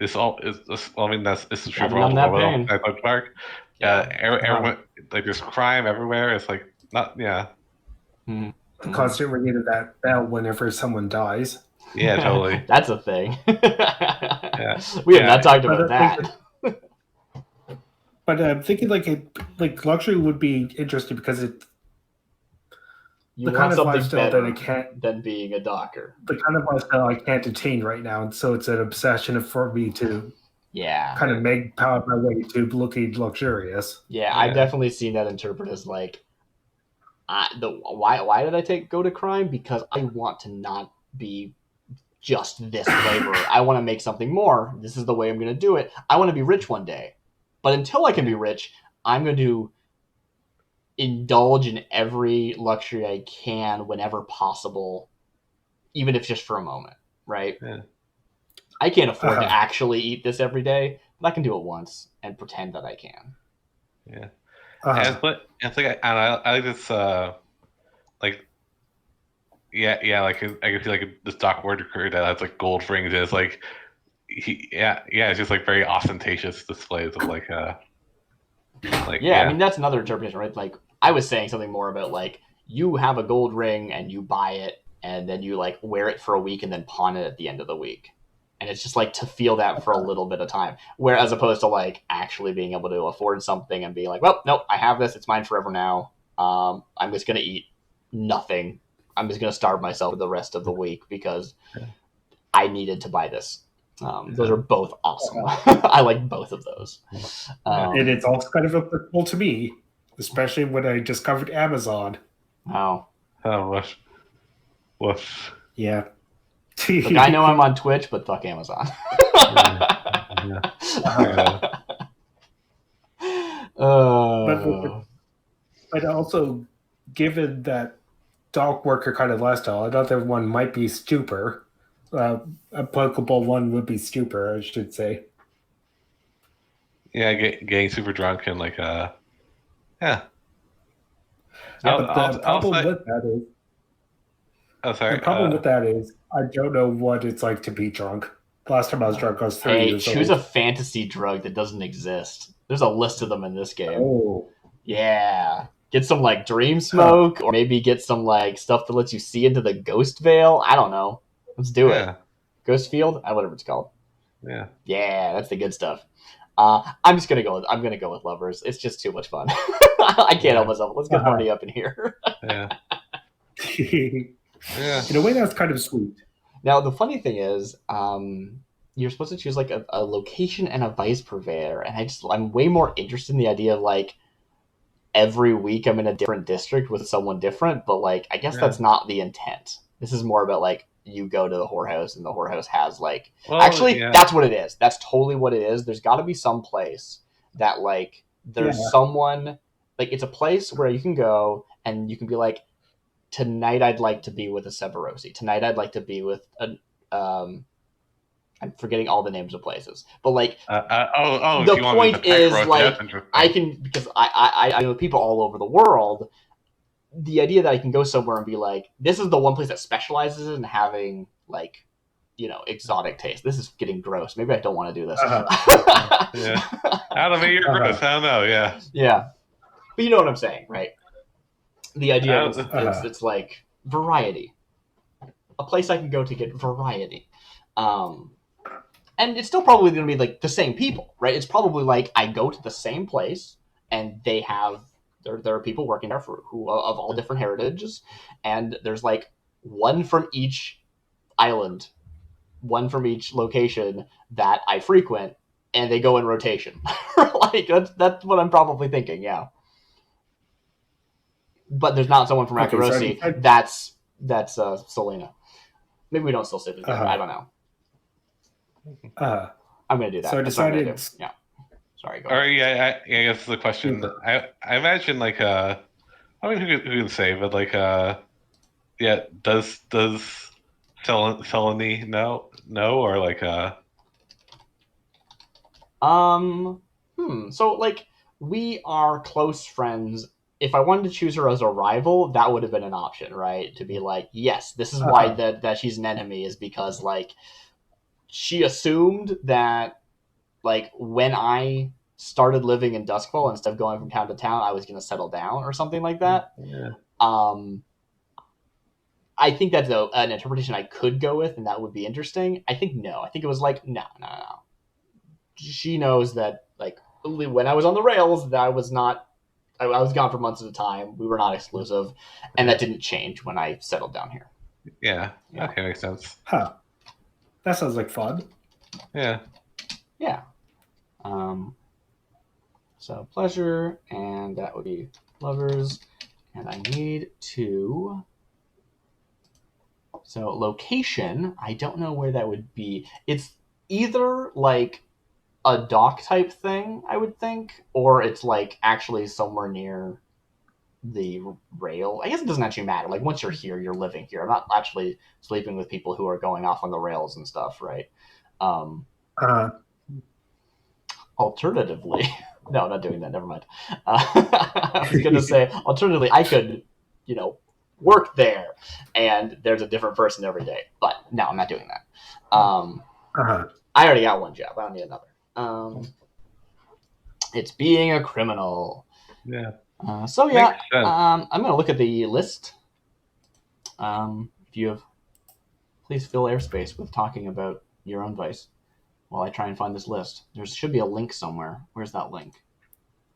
this all is. I mean, this is true for all the park. Everyone like there's crime everywhere. It's like not Constant ringing of that bell whenever someone dies. Yeah, totally. That's a thing. We have not talked about that. But I'm thinking like luxury would be interesting because You The want kind of something lifestyle better that I can't, than being a docker. the kind of lifestyle I can't attain right now, and so it's an obsession for me to Yeah. kind of make power my way to looking luxurious. Yeah, Yeah. I've definitely seen that interpreted as like, why did I go to crime? Because I want to not be just this flavor. I want to make something more. This is the way I'm going to do it. I want to be rich one day. But until I can be rich, I'm going to indulge in every luxury I can whenever possible, even if just for a moment, right? Yeah. I can't afford to actually eat this every day, but I can do it once and pretend that I can. Yeah. And it's like I like this like like I can see like this Doc worker that has like gold rings and it's like it's just like very ostentatious displays of like I mean that's another interpretation, right? Like I was saying something more about like you have a gold ring and you buy it and then you like wear it for a week and then pawn it at the end of the week. And it's just like to feel that for a little bit of time. Where as opposed to like actually being able to afford something and being like, well, nope, I have this, it's mine forever now. I'm just gonna eat nothing. I'm just gonna starve myself for the rest of the week because I needed to buy this. Those are both awesome. I like both of those. And it's also kind of applicable to me, especially when I discovered Amazon. Wow. Oh, woof. Yeah. Look, I know I'm on Twitch, but fuck Amazon. But also, given that dog worker kind of lifestyle, another one might be stupor. Applicable one would be stupor, I should say. Yeah, getting super drunk and like yeah. But the problem with that is. Oh, sorry. The problem with that is I don't know what it's like to be drunk. Last time I was drunk, I was 3 years old. Choose a fantasy drug that doesn't exist. There's a list of them in this game. Oh. Yeah. Get some like dream smoke, or maybe get some like stuff that lets you see into the ghost veil. I don't know. Let's do it. Ghost field? Whatever it's called. Yeah. Yeah, that's the good stuff. I'm gonna go with lovers. It's just too much fun. I can't help myself. Let's get horny up in here. Yeah. In a way, that's kind of sweet. Now, the funny thing is, you're supposed to choose like a location and a vice purveyor, and I'm way more interested in the idea of like every week I'm in a different district with someone different, but like I guess that's not the intent. This is more about like you go to the whorehouse and the whorehouse has like that's what it is. That's totally what it is. There's got to be some place that like there's someone like it's a place where you can go and you can be like, tonight I'd like to be with a Severosi. Tonight I'd like to be with an I'm forgetting all the names of places, but like the point is like I can, because I know people all over the world. The idea that I can go somewhere and be like, this is the one place that specializes in having like, you know, exotic taste. This is getting gross. Maybe I don't want to do this. Yeah. I don't mean you're gross. I don't know. Yeah. Yeah. But you know what I'm saying, right? The idea is it's like variety. A place I can go to get variety. And it's still probably going to be like the same people, right? It's probably like I go to the same place and they have there are people working there who of all different heritages, and there's like one from each island, one from each location that I frequent, and they go in rotation. Like that's what I'm probably thinking, yeah. But there's not someone from Akarosi. That's Selena. Maybe we don't still sit together. I don't know. I'm gonna do that. So I decided. Yeah. Sorry. Go ahead. I guess the question. I imagine like I mean who can say, but like does Felony know or like So like we are close friends. If I wanted to choose her as a rival, that would have been an option, right? To be like, yes, this is why that she's an enemy, is because like she assumed that like when I started living in Doskvol, instead of going from town to town, I was going to settle down or something like that. Yeah. I think that's an interpretation I could go with, and that would be interesting. I think no. I think it was like, no. She knows that like when I was on the rails, that I was not I was gone for months at a time. We were not exclusive, and that didn't change when I settled down here. Yeah. Okay, makes sense. Huh. That sounds like fun. Yeah. Yeah. So pleasure, and that would be lovers, and I need to. So location, I don't know where that would be. It's either like a dock type thing, I would think, or it's like actually somewhere near the rail. I guess it doesn't actually matter. Like once you're here, you're living here. I'm not actually sleeping with people who are going off on the rails and stuff, right? Alternatively, no, not doing that. Never mind. I was going to say, alternatively, I could, work there, and there's a different person every day. But no, I'm not doing that. I already got one job. I don't need another. It's being a criminal. Yeah. So yeah, I'm going to look at the list. If you have, please fill airspace with talking about your own vice while I try and find this list. There should be a link somewhere. Where's that link?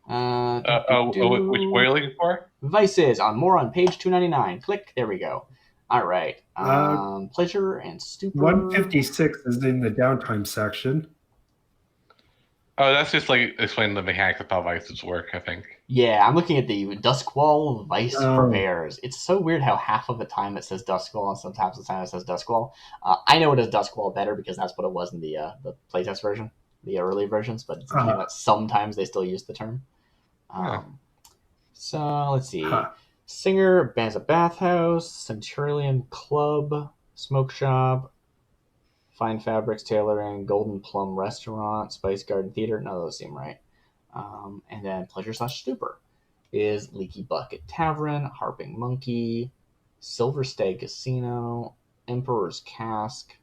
Which what are you looking for? Vices more on page 299. Click. There we go. All right. Pleasure and stupor. 156 is in the downtime section. Oh, that's just like explaining the mechanics of how vices work, I think. Yeah, I'm looking at the Doskvol Vice Purveyors. It's so weird how half of the time it says Doskvol and sometimes the time it says Doskvol. I know it is Doskvol better because that's what it was in the playtest version, the early versions, but it's that sometimes they still use the term. So let's see. Singer, Bands of Bathhouse, Centurion Club, Smoke Shop, Fine Fabrics Tailoring, Golden Plum Restaurant, Spice Garden Theater. None of those seem right. And then Pleasure/Stupor is Leaky Bucket Tavern, Harping Monkey, Silver Stag Casino, Emperor's Cask,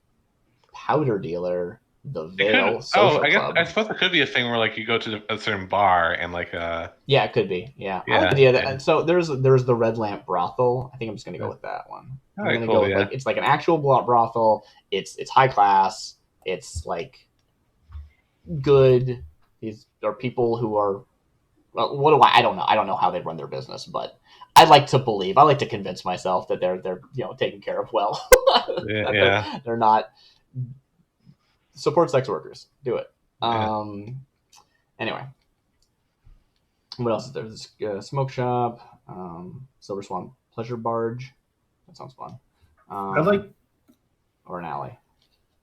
Powder Dealer, The Veil Social Club. I suppose it could be a thing where like you go to a certain bar and like yeah, it could be. Yeah. I like the idea that so there's the Red Lamp Brothel. I think I'm just gonna go with that one. I'm gonna go with like it's like an actual brothel. It's high class. It's like good. These are people who are. Well, what do I don't know. I don't know how they run their business, but I like to believe. I like to convince myself that they're taken care of well. They're not support sex workers. Do it. Anyway, what else is there? There's Smoke Shop, Silver Swan Pleasure Barge. That sounds fun. Or an alley.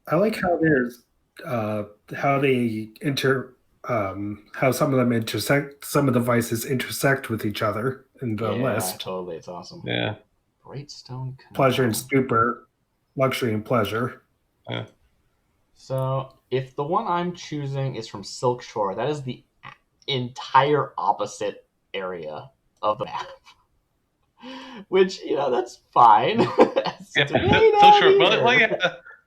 I like how there's how they how some of them intersect. Some of the vices intersect with each other in the list. Totally, it's awesome. Yeah. Great Stone Canal. Pleasure and stupor, luxury and pleasure. Yeah. So if the one I'm choosing is from Silk Shore, that is the entire opposite area of the map. Which, that's fine. Silk Shore,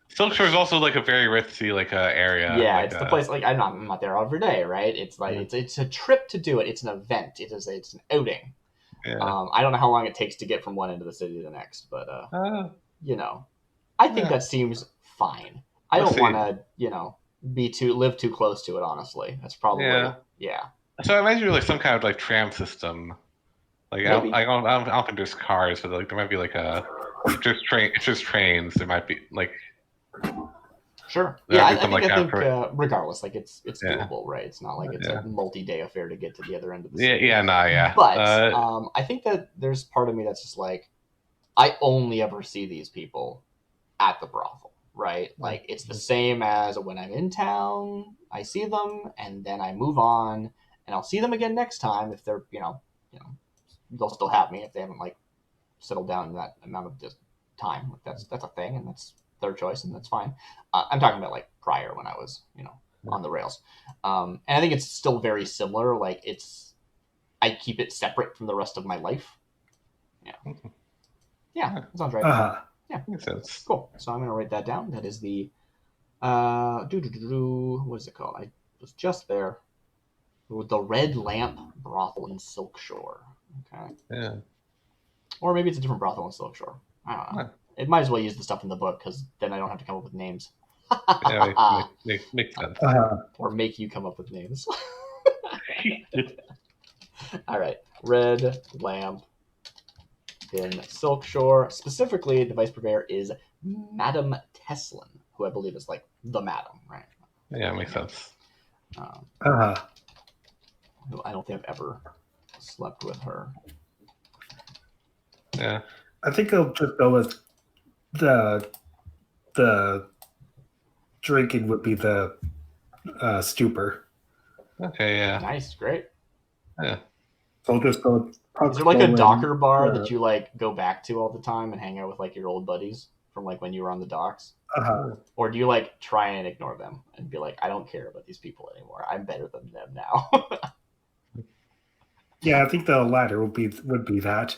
Silk Shore is also like a very ritzy area. Yeah, it's the place. Like I'm not there every day, right? It's like it's a trip to do it. It's an event. It's an outing. Yeah. I don't know how long it takes to get from one end of the city to the next, but I think that seems fine. I don't want to live too close to it. Honestly, that's probably So I imagine like some kind of tram system. Like I don't think there's cars, but there might be it's just trains. There might be Sure. Yeah, I think regardless, it's doable, right? It's not like it's a multi-day affair to get to the other end of the city. But I think that there's part of me that's just like, I only ever see these people at the brothel, right? Like it's the same as when I'm in town, I see them, and then I move on, and I'll see them again next time if they're, they'll still have me if they haven't settled down in that amount of just time. That's a thing, and that's their choice, and that's fine. I'm talking about prior when I was on the rails, and I think it's still very similar. I keep it separate from the rest of my life. That sounds right. Yeah, makes sense. Cool. So I'm gonna write that down. That is the what is it called? I was just there. The Red Lamp Brothel in Silk Shore. Okay. Yeah. Or maybe it's a different brothel in Silk Shore. I don't know. It might as well use the stuff in the book because then I don't have to come up with names. Makes sense. Or make you come up with names. All right. red lamp in Silkshore. Specifically, the vice purveyor is Madame Teslin, who I believe is like the madam, right? Yeah, makes sense. I don't think I've ever slept with her. Yeah. I think I'll just go with the drinking would be the stupor. Okay, yeah. Nice, great. Yeah. So I'll just go with Is there like a Doskvol docker and, bar that you like go back to all the time and hang out with like your old buddies from like when you were on the docks? Or do you like try and ignore them and be like, I don't care about these people anymore. I'm better than them now. Yeah, I think the latter would be that.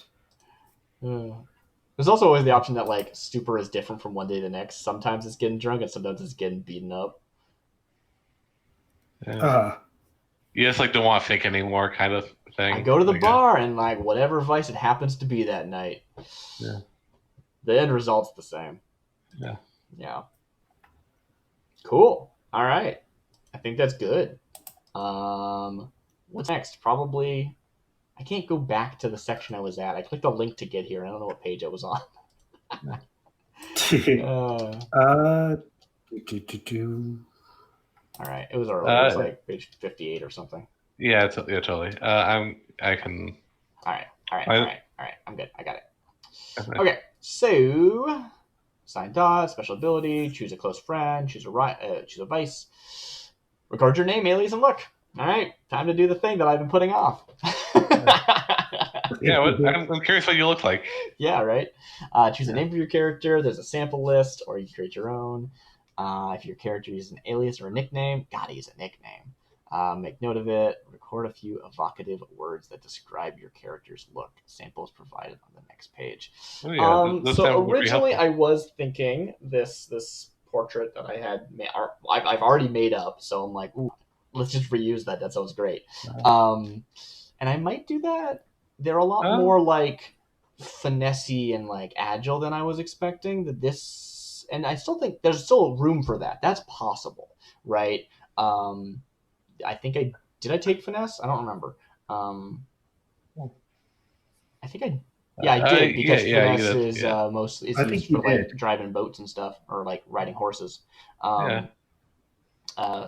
There's also always the option that like stupor is different from one day to the next. Sometimes it's getting drunk and sometimes it's getting beaten up. Yeah. You just like don't want to think anymore, kind of thing. I go to the bar and like whatever vice it happens to be that night. Yeah. The end result's the same. Yeah. Yeah. Cool. All right. I think that's good. What's next? Probably. I can't go back to the section I was at. I clicked a link to get here. I don't know what page I was on. All right. It was early. It was like page 58 or something. Yeah, totally. I can. All right. I'm good. I got it. Okay. So, assign dot, special ability, choose a close friend, choose a vice, record your name, alias, and look. All right, time to do the thing that I've been putting off. Yeah, I'm curious what you look like. Yeah, right. Choose a name for your character. There's a sample list, or you can create your own. If your character uses an alias or a nickname, gotta use a nickname. Make note of it. Record a few evocative words that describe your character's look. Samples provided on the next page. Oh, yeah, so originally, I was thinking this portrait that I had, I've already made up. So I'm like, ooh, let's just reuse that. That sounds great. And I might do that. They're a lot more like finessey and like agile than I was expecting. And I still think there's still room for that. That's possible, right? I think did I take finesse? I don't remember. I think I did because finesse is mostly used for like driving boats and stuff or like riding horses.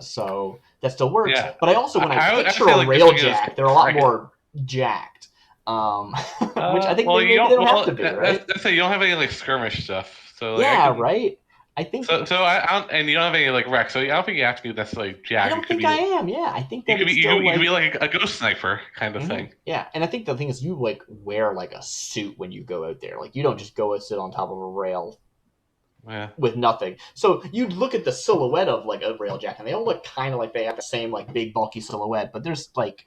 So that still works. Yeah. But I also when I picture a railjack, they're a lot more jacked. Which I think maybe they don't have to be, right? That's you don't have any like skirmish stuff. So like, yeah, right. I think so. I don't, and you don't have any like wreck. So I don't think you have to be necessarily jacked. I don't think I am. Yeah, I think that you could be like a ghost sniper kind of thing. Yeah, and I think the thing is you like wear like a suit when you go out there. Like you don't just go and sit on top of a rail. Yeah. With nothing. So you'd look at the silhouette of like a railjack and they all look kind of like they have the same like big bulky silhouette, but there's like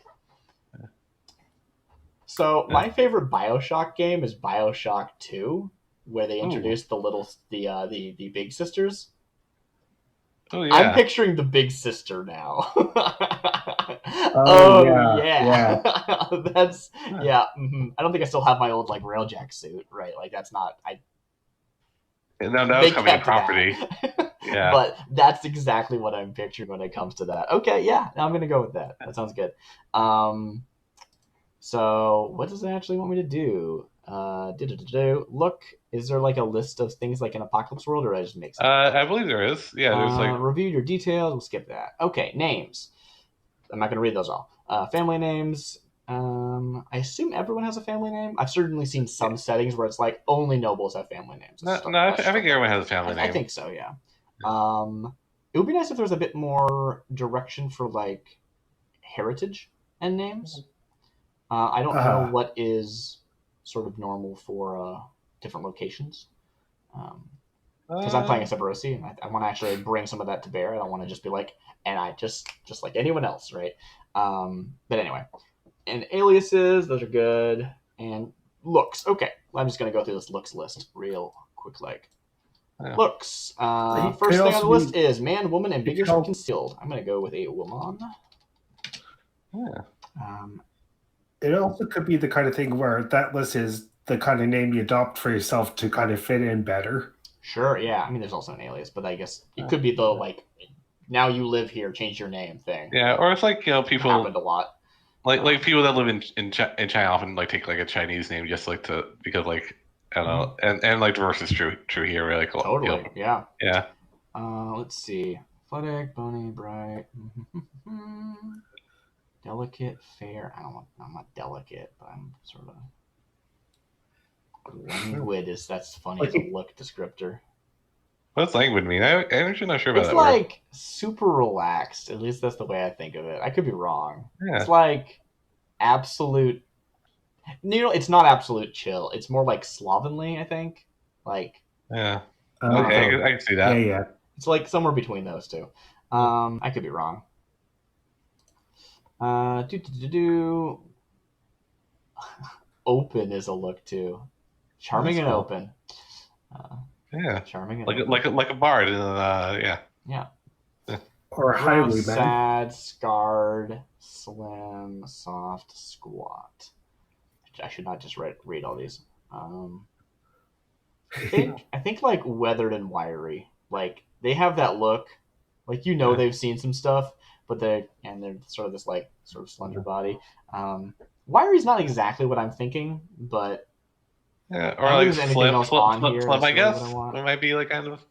my favorite BioShock game is BioShock 2, where they introduced the big sisters. Oh yeah. I'm picturing the big sister now. Yeah. That's Mm-hmm. I don't think I still have my old like railjack suit, right? Like that's not No, that was coming property. Yeah. But that's exactly what I'm picturing when it comes to that. Okay, yeah, I'm going to go with that. That sounds good. So what does it actually want me to do? Look, is there like a list of things like an apocalypse world, or I just make something? I believe there is. Yeah, there's like... Review your details. We'll skip that. Okay, names. I'm not going to read those all. Family names. I assume everyone has a family name. I've certainly seen some settings where it's like only nobles have family names. I think everyone has a family name. I think so, yeah. It would be nice if there was a bit more direction for like heritage and names. I don't know what is sort of normal for different locations. Because I'm playing a Sparrow, and I want to actually bring some of that to bear. I don't want to just be like, and I just like anyone else, right? But anyway. And aliases, those are good. And looks. Okay, I'm just going to go through this looks list real quick like. Yeah. Looks. First thing on the list is man, woman, ambiguous or concealed. I'm going to go with a woman. Yeah. It also could be the kind of thing where that list is the kind of name you adopt for yourself to kind of fit in better. Sure, yeah. I mean, there's also an alias, but I guess it could be the, like, now you live here, change your name thing. Yeah, or it's like, people... It happened a lot. Like people that live in China often like take like a Chinese name just like to because like I don't know and like the reverse is true here really cool. Totally, yeah. Yeah. Let's see. Athletic, bony, bright, delicate, fair. I'm not delicate, but I'm sort of languid. That's funny as a look descriptor. What's languid mean? I'm actually not sure about It's that like word. super relaxed. At least that's the way I think of it. I could be wrong. Yeah. It's like absolute. It's not absolute chill. It's more like slovenly, I think. Like. Yeah. Okay, I can see that. Yeah. It's like somewhere between those two. I could be wrong. Open is a look too. Charming and open. Yeah. Charming and open. Like a bard. Yeah. Yeah. Or highwayman. Sad, scarred, slim, soft, squat. I should not just read all these. I think like weathered and wiry. Like they have that look. Like they've seen some stuff, but they're sort of this like sort of slender body. Wiry's not exactly what I'm thinking, but yeah, or like slim, I guess. It might be like kind of.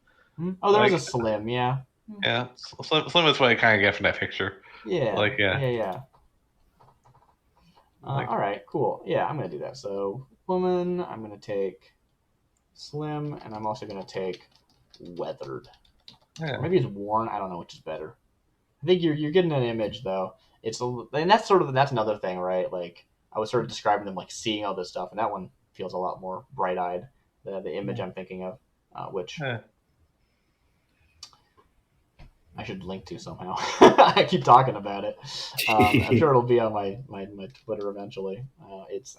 Oh, there was a slim, yeah. Yeah, slim is what I kind of get from that picture. Yeah. Like Yeah. All right, cool. Yeah, I'm gonna do that. So woman, I'm gonna take slim, and I'm also gonna take weathered. Yeah. Maybe it's worn. I don't know which is better. I think you're getting an image though. And that's another thing, right? Like I was sort of describing them like seeing all this stuff, and that one feels a lot more bright eyed. The image I'm thinking of, which I shoshould link to somehow. I keep talking about it. I'm sure it'll be on my Twitter eventually. It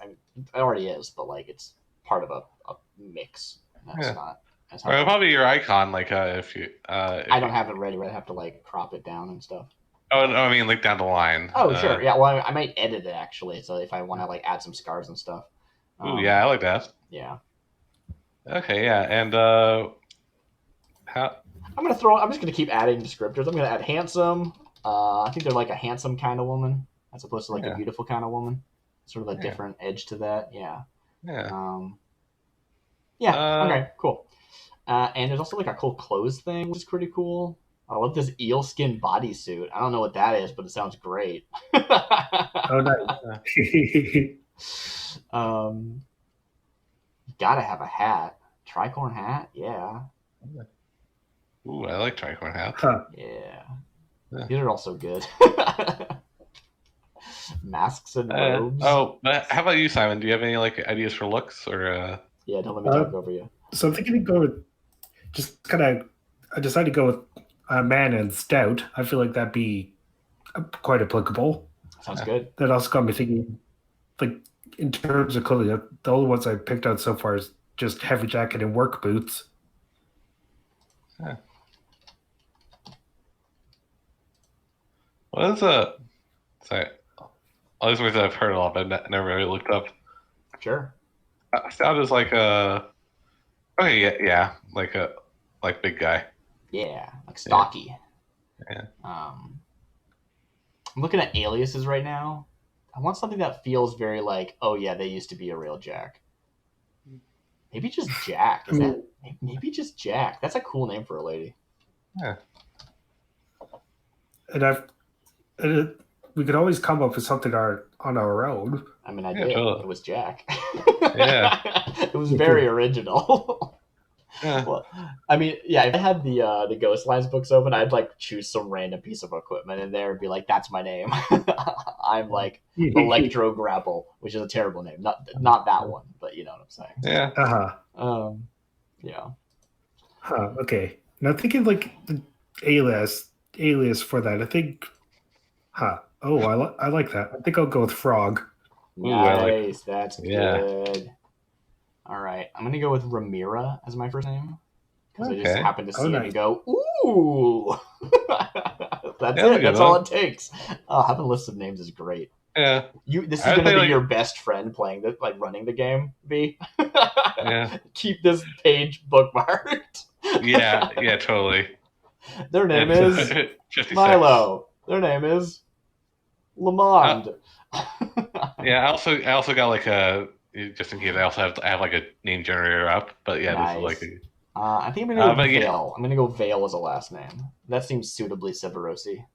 already is, but like it's part of a mix. That's not. Or probably your icon, like if you. I don't have it ready. I have to like crop it down and stuff. Oh no, I mean like down the line. Oh sure, yeah. Well, I might edit it actually, so if I want to like add some scars and stuff. Ooh, yeah, I like that. Yeah. Okay, yeah, and how? I'm just gonna keep adding descriptors. I'm gonna add handsome. I think they're like a handsome kind of woman, as opposed to like a beautiful kind of woman. Sort of a different edge to that. Yeah. Yeah. Okay. Cool. And there's also like a cool clothes thing, which is pretty cool. I love this eel skin bodysuit. I don't know what that is, but it sounds great. Oh, nice. You gotta have a hat. Tricorn hat, yeah. Ooh, I like tricorn hats. Huh. Yeah. These are also good. Masks and robes. But how about you, Simon? Do you have any like ideas for looks or? Yeah, don't let me talk over you. So I'm thinking to go with I decided to go with man and stout. I feel like that'd be quite applicable. Sounds good. That also got me thinking, like in terms of clothing, the only ones I picked out so far is just heavy jacket and work boots. Yeah. What is sorry, all these words I've heard a lot, but never really looked up. Sure. Stout is like like big guy. Yeah, like stocky. Yeah. I'm looking at aliases right now. I want something that feels very like, oh yeah, they used to be a real Jack. Maybe just Jack. Maybe just Jack? That's a cool name for a lady. Yeah. And we could always come up with something on our own. I mean, I did. Totally. It was Jack. Yeah. It was very original. Yeah. Well, I mean, yeah, if I had the Ghost Lines books open, I'd like choose some random piece of equipment in there and be like, that's my name. I'm like Electro Grapple, which is a terrible name. Not that one, but you know what I'm saying. Yeah. Uh-huh. Yeah. Huh, okay. Now thinking like the alias for that, I think I like that. I think I'll go with Frog. Nice. That's good. All right, I'm gonna go with Ramira as my first name because I just happened to see it and go, ooh. That's it. That's all it takes. Having a list of names is great. Yeah. This is gonna be your best friend playing this, like running the game. B. Yeah. Keep this page bookmarked. Yeah. Totally. Their name is Milo. Their name is Lamond. Yeah, I also got like a just in case I have like a name generator up, but yeah, this is like Nice. I think I'm gonna go but with yeah, Vale. I'm gonna go Vale as a last name. That seems suitably Severosi.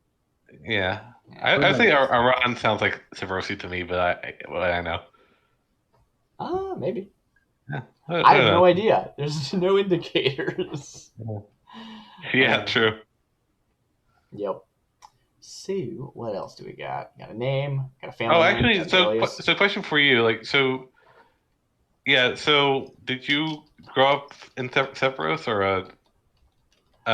yeah. Yeah. What I about think you? Iran sounds like Swarovski to me, but I know. Maybe. Yeah, I I have no don't idea. There's no indicators. know. Yeah, true. Yep. So, what else do we got? Got a name, got a Oh, family name, got actually, an alias. so question for you, like, so yeah, so did you grow up in Sephiroth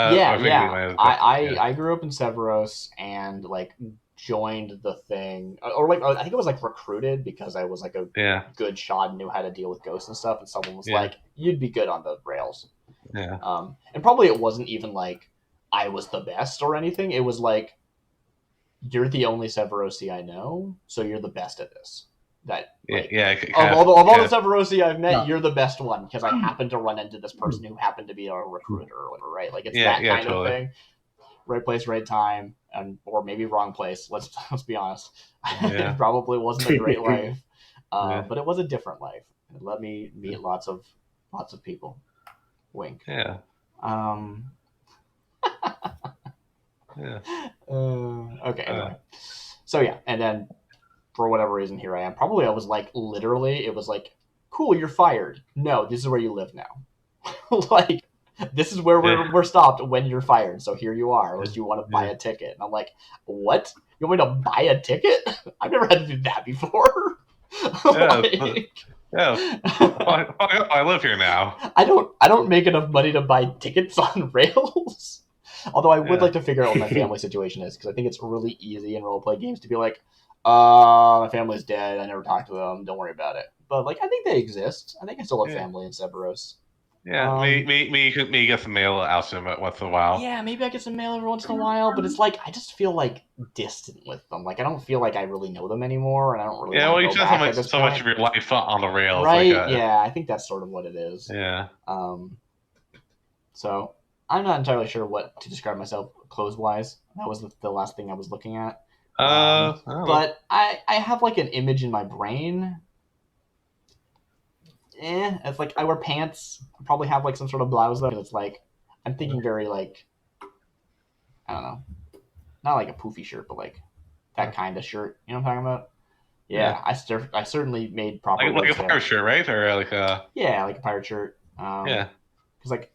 Yeah, I think we yeah. might have I, question. I Yeah, I grew up in Severos and like joined the thing, or like I think it was like recruited because I was like a yeah, good shot and knew how to deal with ghosts and stuff, and someone was yeah, like, "You'd be good on the rails." yeah, And probably it wasn't even like I was the best or anything. It was like you're the only Severosi I know, so you're the best at this. That yeah, like yeah. of all the Kind of, Severosi I've met, Yeah. you're the best one because I happened to run into this person who happened to be a recruiter or whatever, right? Like it's yeah, that yeah, kind of totally. thing. Right place, right time, and or maybe wrong place. Let's be honest. It Yeah, probably wasn't a great life, yeah, but it was a different life. It let me meet lots of people. Wink. yeah, Um, yeah. okay. Uh, Anyway, so yeah, and then for whatever reason, here I am. Probably I was like literally, it was like, cool, you're fired. No, this is where you live now. Like this is where yeah, we're stopped when you're fired. So here you are, unless you want to buy yeah, a ticket. And I'm like, what? You want me to buy a ticket? I've never had to do that before. yeah, Like, yeah. I live here now. I don't make enough money to buy tickets on rails. Although I would Yeah, like to figure out what my family situation is because I think it's really easy in role play games to be like, my family's dead. I never talked to them. Don't worry about it. But like, I think they exist. I think I still have yeah, family in Cerberus. yeah. Um, Me get some mail out to him once in a while. yeah, maybe I get some mail every once in a while, but it's like I just feel like distant with them. Like I don't feel like I really know them anymore, and I don't really Yeah, want to well, you go spend back at this so much point. of your life on the rails, like Right? Yeah, I think that's sort of what it is. yeah. Um, so I'm not entirely sure what to describe myself clothes wise. That was the last thing I was looking at. I don't know. But I have like an image in my brain. It's like I wear pants. I probably have like some sort of blouse though. It's like I'm thinking very like I don't know, not like a poofy shirt, but like that kind of shirt. You know what I'm talking about? Yeah, Yeah, I certainly made proper like a work fire there. shirt, right? Or like a Yeah, like a pirate shirt. yeah, Because like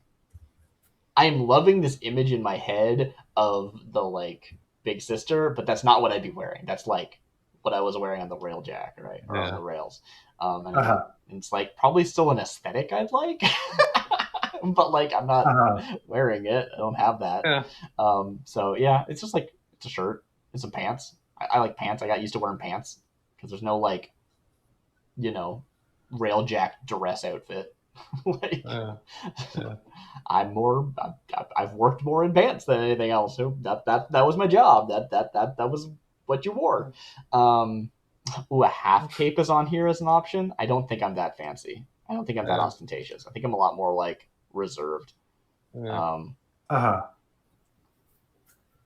I'm loving this image in my head of the like big sister, but that's not what I'd be wearing. That's like what I was wearing on the railjack, right, or on yeah, the rails. Uh-huh. And it's like probably still an aesthetic I'd like, but like I'm not Uh-huh. wearing it. I don't have that. yeah, So yeah, it's just like it's a shirt and some pants. I like pants. I got used to wearing pants because there's no like you know railjack dress outfit. Like yeah, yeah, I'm more. I've worked more in pants than anything else. So that was my job. That was what you wore. Um, ooh, a half cape is on here as an option. I don't think I'm that fancy. I don't think I'm that yeah, ostentatious. I think I'm a lot more like reserved. yeah. Um, Uh-huh.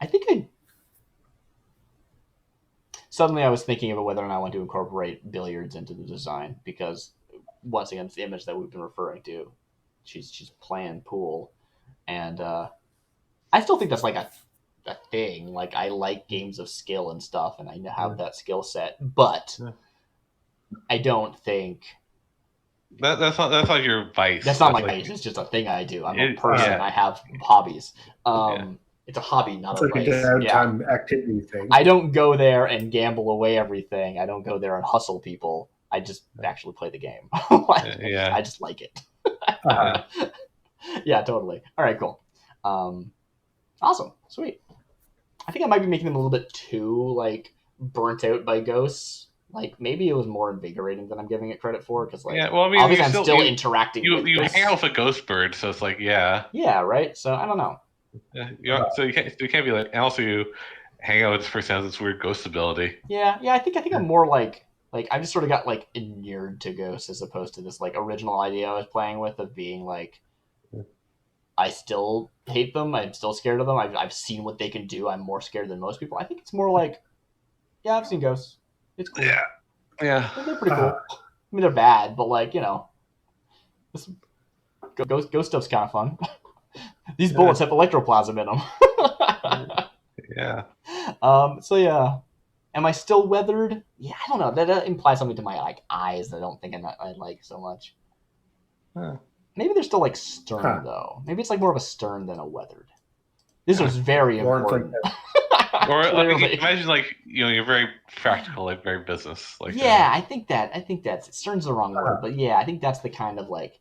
I think I suddenly I was thinking about whether or not I want to incorporate billiards into the design because once again, it's the image that we've been referring to. She's playing pool, and I still think that's like a thing. Like I like games of skill and stuff, and I have that skill set, but Yeah. I don't think That's not your vice. that's not That's my like vice. It's just a thing I do. I'm a person. yeah, I have hobbies. yeah, It's a hobby, not It's a like a vice. Yeah, downtime activity thing. I don't go there and gamble away everything. I don't go there and hustle people. I just actually play the game. Like, yeah, I just like it. Uh-huh. Yeah, totally. All right, cool. Awesome, sweet. I think I might be making them a little bit too like burnt out by ghosts. Like maybe it was more invigorating than I'm giving it credit for because like yeah. Well, I mean, obviously I'm still interacting with you hang ghosts. out with a ghost bird, so it's like yeah, Yeah, right. So I don't know. yeah. So you can't be like. And also, you hang out with this person who has this weird ghost ability. Yeah, yeah. I think I'm more like I just sort of got like inured to ghosts as opposed to this like original idea I was playing with of being like I still hate them. I'm still scared of them. I've seen what they can do. I'm more scared than most people. I think it's more like yeah, I've seen ghosts. It's cool. Yeah. They're pretty cool. I mean, they're bad, but like this ghost stuff's kind of fun. These bullets have electroplasm in them. Yeah. So yeah, am I still weathered? Yeah, I don't know. That implies something to my like eyes that I don't think I like so much. Huh. Maybe they're still like stern though. Maybe it's like more of a stern than a weathered. This was very important. Or like, imagine like you're very practical, like very business. Like I think that's stern's the wrong word, but yeah, I think that's the kind of like.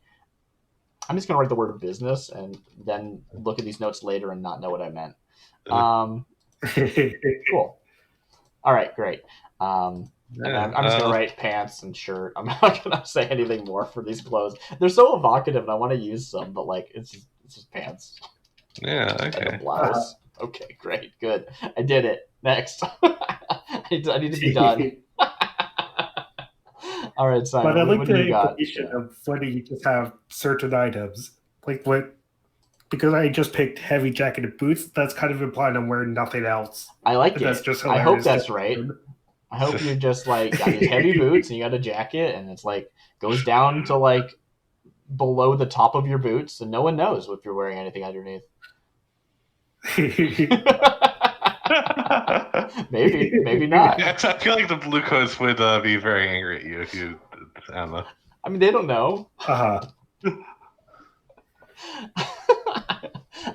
I'm just gonna write the word business and then look at these notes later and not know what I meant. Cool. All right, great. I'm just gonna write pants and shirt. I'm not gonna say anything more for these clothes. They're so evocative, and I want to use some, but like it's just pants. Yeah. Okay. And a blouse. Okay, great, good. I did it. Next, I need to be done. All right, Simon. But I like what the do you got? implication of whether you just have certain items, like what. Because I just picked heavy jacket and boots, that's kind of implying I'm wearing nothing else. I like it. That's just I hope that's right. I hope you're just like got these heavy boots and you got a jacket and it's like goes down to like below the top of your boots and no one knows if you're wearing anything underneath. maybe not. Yeah, I feel like the blue coats would be very angry at you if you. I don't know. I mean, they don't know.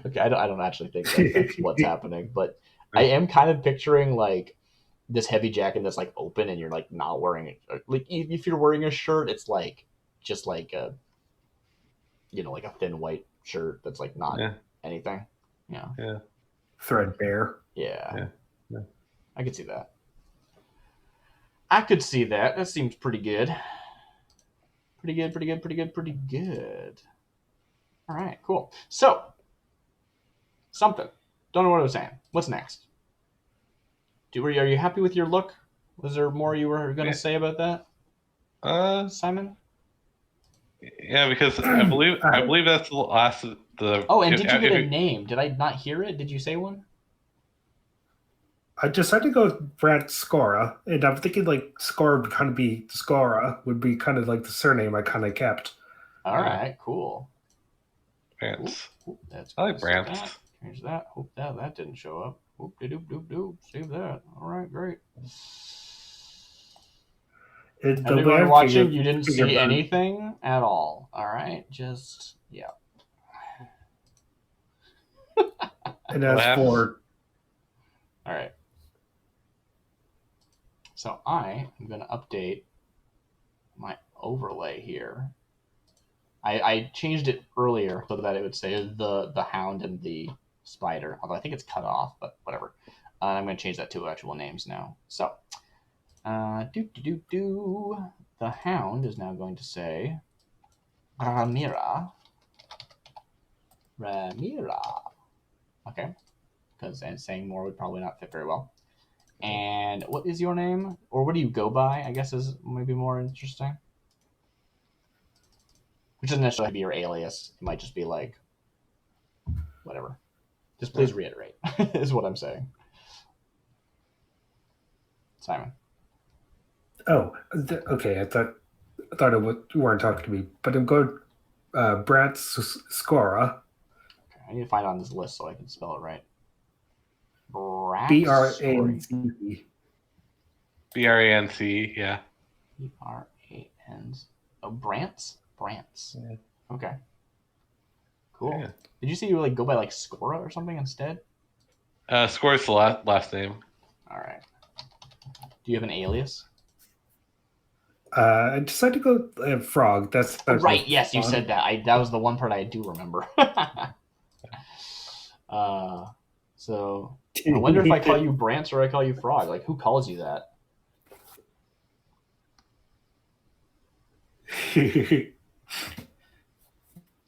Okay, I don't actually think that's what's happening, but I am kind of picturing like this heavy jacket that's like open and you're like not wearing it. Like if you're wearing a shirt, it's like just like a like a thin white shirt that's like not anything. Yeah. Threadbare. Yeah. I could see that. I could see that. That seems pretty good. Pretty good. All right, cool. So, something. Don't know what I was saying. What's next? Are you happy with your look? Was there more you were going to say about that? Simon? Yeah, because I believe that's the last of the. Oh, and did you get a name? Did I not hear it? Did you say one? I decided to go with Brad Scora, and I'm thinking like Scora would kind of be Scora would be kind of like the surname I kind of kept. All right, cool. Brants. That's I like Brants. Change that. Hope that didn't show up. Doop. Save that. All right, great. Anyone watching, you didn't see anything at all. All right, just And as for, all right. So I am going to update my overlay here. I changed it earlier so that it would say the hound and the spider, although I think it's cut off, but whatever. I'm going to change that to actual names now. So, the hound is now going to say Ramira. Okay, because saying more would probably not fit very well. And what is your name? Or what do you go by, I guess is maybe more interesting. Which doesn't necessarily be your alias. It might just be like, whatever. Just please reiterate, is what I'm saying. Simon. Oh, okay. I thought you weren't talking to me, but I'm going Brad Scora. Okay, I need to find it on this list so I can spell it right. Brance. BRANC, yeah. BRANC. Oh, Brance? Brance. Yeah. Okay. Cool. Yeah. Did you say you like go by like Scora or something instead? Score's the last name. All right. Do you have an alias? I decided to go Frog. That's right. Yes, you said that. That was the one part I do remember. So I wonder if I call you Brance or I call you Frog. Like, who calls you that?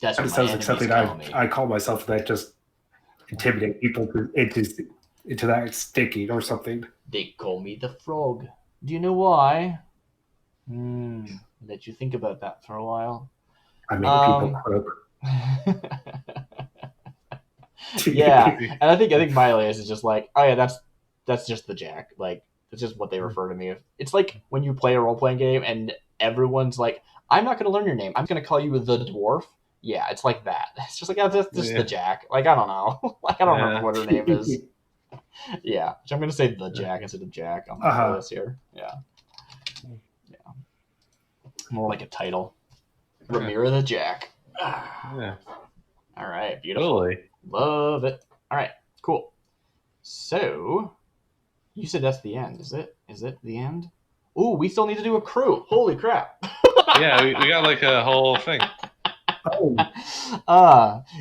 That's what sounds like something I call myself that just intimidate people into that sticking or something. They call me the Frog. Do you know why? Let you think about that for a while. I make people croak. Yeah, and I think my alias is just like, oh yeah, that's just the Jack. Like, That's just what they refer to me. It's like when you play a role playing game and everyone's like, "I'm not going to learn your name. I'm going to call you the dwarf." Yeah, it's like that. It's just like that's just the Jack. Like I don't know. Like I don't remember what her name is. Yeah, so I'm going to say the Jack instead of Jack on my list here. Yeah. More like a title. Ramira the Jack. Yeah. All right, beautiful. Really? Love it. All right, cool. So, you said that's the end. Is it? Is it the end? Ooh, we still need to do a crew. Holy crap. Yeah, we got like a whole thing.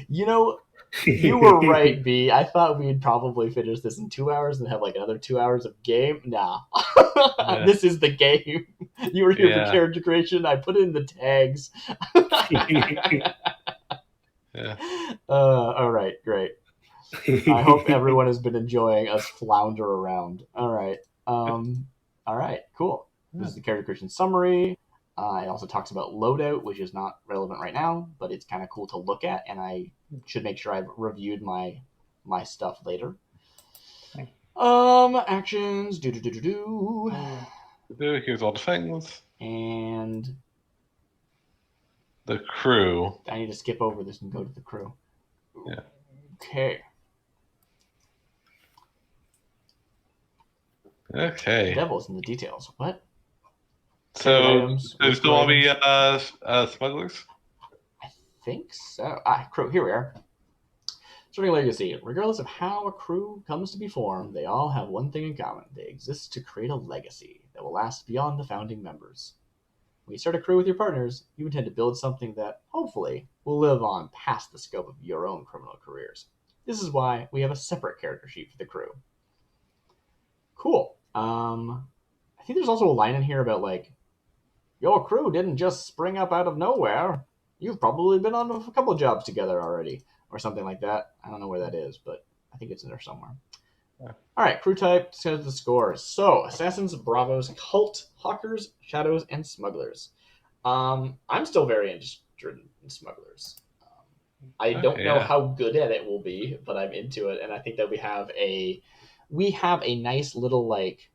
You know, you were right, B. I thought we'd probably finish this in 2 hours and have like another 2 hours of game. Nah. This is the game. You were here for character creation. I put in the tags. All right, great. I hope everyone has been enjoying us flounder around. All right. All right, cool. This is the character creation summary. It also talks about loadout, which is not relevant right now, but it's kind of cool to look at, and I should make sure I've reviewed my stuff later. Actions. Here's all the things. And the crew. I need to skip over this and go to the crew. Yeah. Okay. Okay. The devil's in the details. What? So, there's still all the smugglers? I think so. Crew. Here we are. Starting legacy. Regardless of how a crew comes to be formed, they all have one thing in common. They exist to create a legacy that will last beyond the founding members. When you start a crew with your partners, you intend to build something that, hopefully, will live on past the scope of your own criminal careers. This is why we have a separate character sheet for the crew. Cool. I think there's also a line in here about, like, your crew didn't just spring up out of nowhere. You've probably been on a couple of jobs together already, or something like that. I don't know where that is, but I think it's in there somewhere. Yeah. All right, crew type, set the scores. So, assassins, bravos, cult, hawkers, shadows, and smugglers. I'm still very interested in smugglers. I don't know how good at it will be, but I'm into it, and I think that we have a nice little like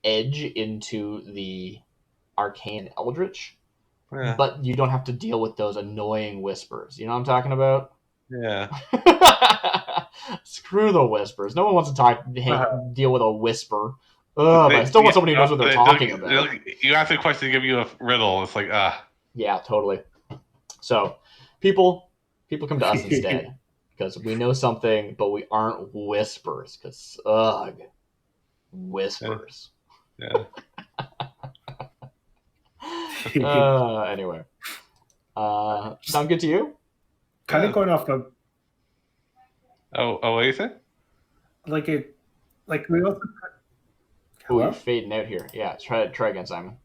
edge into the arcane eldritch, but you don't have to deal with those annoying whispers. You know what I'm talking about? Yeah. Screw the whispers. No one wants to deal with a whisper. But I still want somebody who knows what they're talking about. You ask a question to give you a riddle. It's like, Yeah, totally. So, people come to us instead because we know something, but we aren't whispers. Because whispers. Yeah. Anyway, sound good to you? Kind of going off the. What do you say? Like we also. Oh, you're fading out here. Yeah, try again, Simon.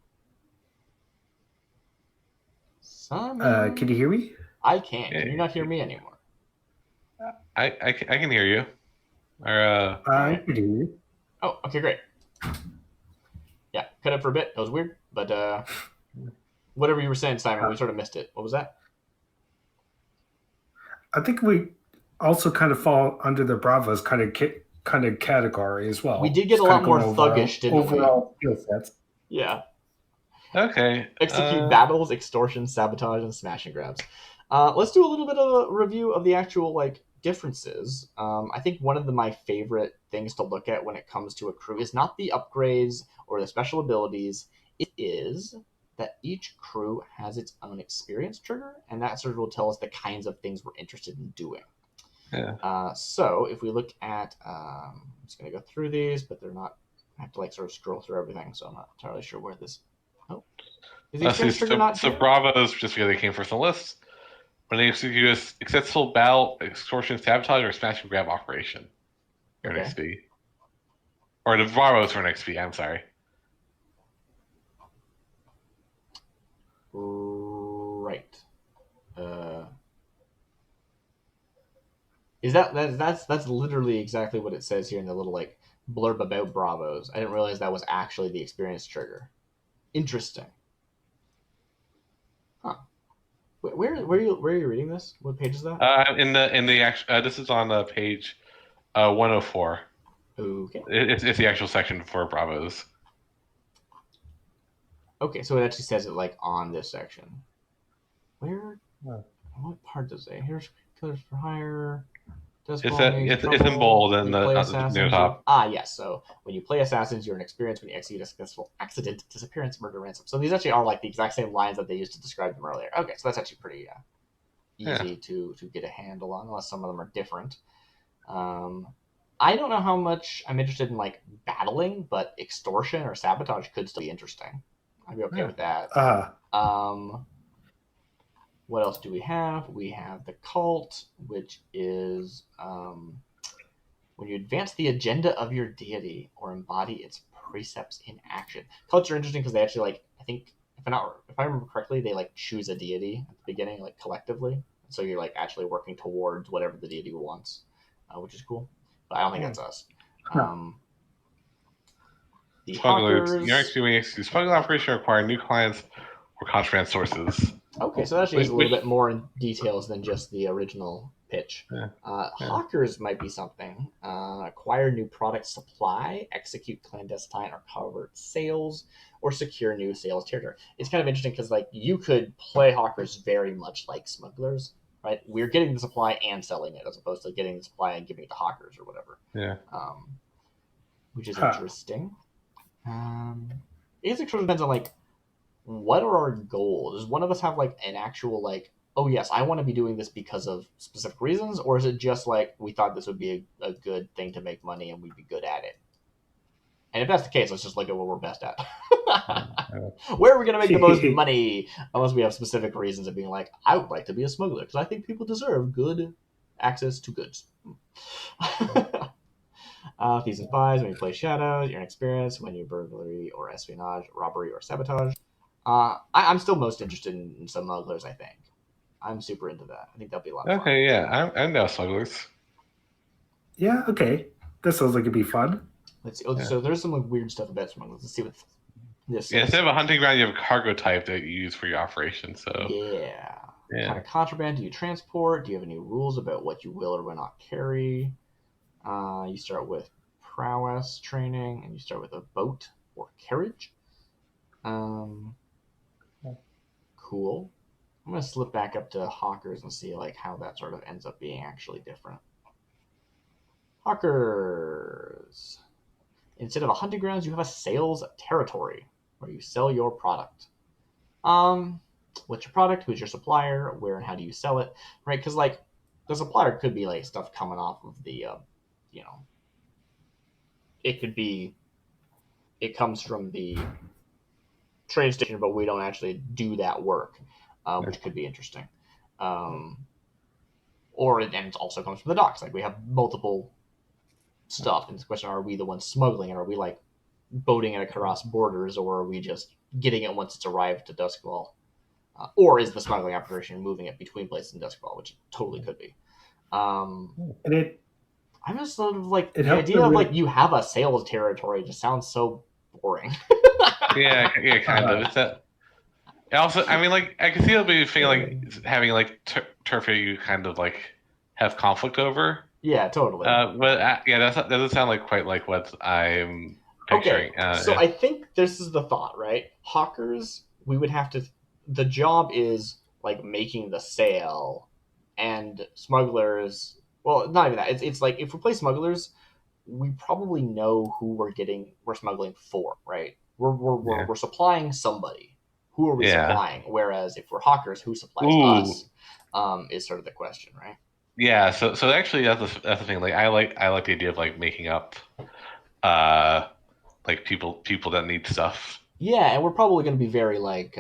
Simon. Can you hear me? I can't. Can you not hear me anymore? I can hear you. I can hear you. Oh, okay, great. Yeah, cut it for a bit. That was weird, but whatever you were saying, Simon, we sort of missed it. What was that? I think we also kind of fall under the Bravos kind of category as well. We did get a lot more thuggish, didn't we? Overall skill sets. Yeah. Okay. Execute battles, extortion, sabotage, and smash and grabs. Let's do a little bit of a review of the actual like differences. I think one of my favorite things to look at when it comes to a crew is not the upgrades or the special abilities. It is that each crew has its own experience trigger, and that sort of will tell us the kinds of things we're interested in doing. Yeah. So if we look at, I'm just going to go through these, but they're not. I have to like sort of scroll through everything, so I'm not entirely sure where this. Oh, is the experience trigger not? So Bravos, just because they came first on the list, when they execute a successful battle, extortion, sabotage, or smash and grab operation, or an XP, or the Bravos for an XP. I'm sorry. Right. Is that's literally exactly what it says here in the little like blurb about Bravos. I didn't realize that was actually the experience trigger. Interesting. Huh. Where are you reading this? What page is that? In the actual this is on page 104. Okay. It's the actual section for Bravos. Okay, so it actually says it like on this section. Where? Oh. What part does it say? Here's Killers for Hire. It's in bold and the play near assassins. top. Yes. So when you play assassins, you're an experience when you execute a successful accident, disappearance, murder, ransom. So these actually are like the exact same lines that they used to describe them earlier. Okay, so that's actually pretty easy to get a handle on, unless some of them are different. I don't know how much I'm interested in like battling, but extortion or sabotage could still be interesting. I'd be okay with that. What else do we have? We have the cult, which is when you advance the agenda of your deity or embody its precepts in action. Cults are interesting because they actually like, I think if I remember correctly, they like choose a deity at the beginning, like collectively. So you're like actually working towards whatever the deity wants, which is cool. But I don't think that's us. The Smugglers. hawkers. Your experience smuggling operation require new clients or contraband sources. Okay, so that actually is a little bit more in details than just the original pitch. Hawkers might be something. Acquire new product supply, execute clandestine or covert sales, or secure new sales territory. It's kind of interesting because like you could play hawkers very much like smugglers, right? We're getting the supply and selling it as opposed to getting the supply and giving it to hawkers or whatever. Which is interesting. It sort of depends on like what are our goals? Does one of us have like an actual like, oh yes, I want to be doing this because of specific reasons, or is it just like we thought this would be a good thing to make money and we'd be good at it? And if that's the case, let's just look at what we're best at. Where are we going to make the most money? Unless we have specific reasons of being like, I would like to be a smuggler because I think people deserve good access to goods. Thieves and spies, when you play shadows, you're inexperienced. When you burglary or espionage, robbery or sabotage. I'm still most interested in smugglers, I think. I'm super into that. I think that'll be a lot of fun. Okay, yeah. I know smugglers. Yeah, okay. That sounds like it'd be fun. Let's see. So there's some like, weird stuff about smugglers. Let's see what this Yeah, is. instead of a hunting ground, you have a cargo type that you use for your operation. So What kind of contraband do you transport? Do you have any rules about what you will or will not carry? You start with prowess training, and you start with a boat or carriage. Cool. I'm going to slip back up to hawkers and see like how that sort of ends up being actually different. Hawkers. Instead of a hunting grounds, you have a sales territory where you sell your product. What's your product? Who's your supplier? Where and how do you sell it? Right? Because like the supplier could be like stuff coming off of the, it could be, it comes from the train station, but we don't actually do that work, which could be interesting. Or it also comes from the docks. Like we have multiple stuff, and it's a question: are we the ones smuggling it? Are we like boating it across borders, or are we just getting it once it's arrived to Doskvol? Or is the smuggling operation moving it between places in Doskvol, which totally could be. I'm just sort of like the idea of like you have a sales territory just sounds so boring. yeah, kind of. It's that. Also, I mean, like I can see it'll be feeling like having like turf that you kind of like have conflict over. Yeah, totally. But that doesn't sound like quite like what I'm picturing. Okay, so I think this is the thought, right? Hawkers, we would have to. The job is like making the sale, and smugglers. Well, not even that. It's like if we play smugglers, we probably know who we're smuggling for, right? We're supplying somebody. Who are we supplying? Whereas if we're hawkers, who supplies us is sort of the question, right? Yeah. So actually, that's the thing. Like I like the idea of like making up, like people that need stuff. Yeah, and we're probably going to be very like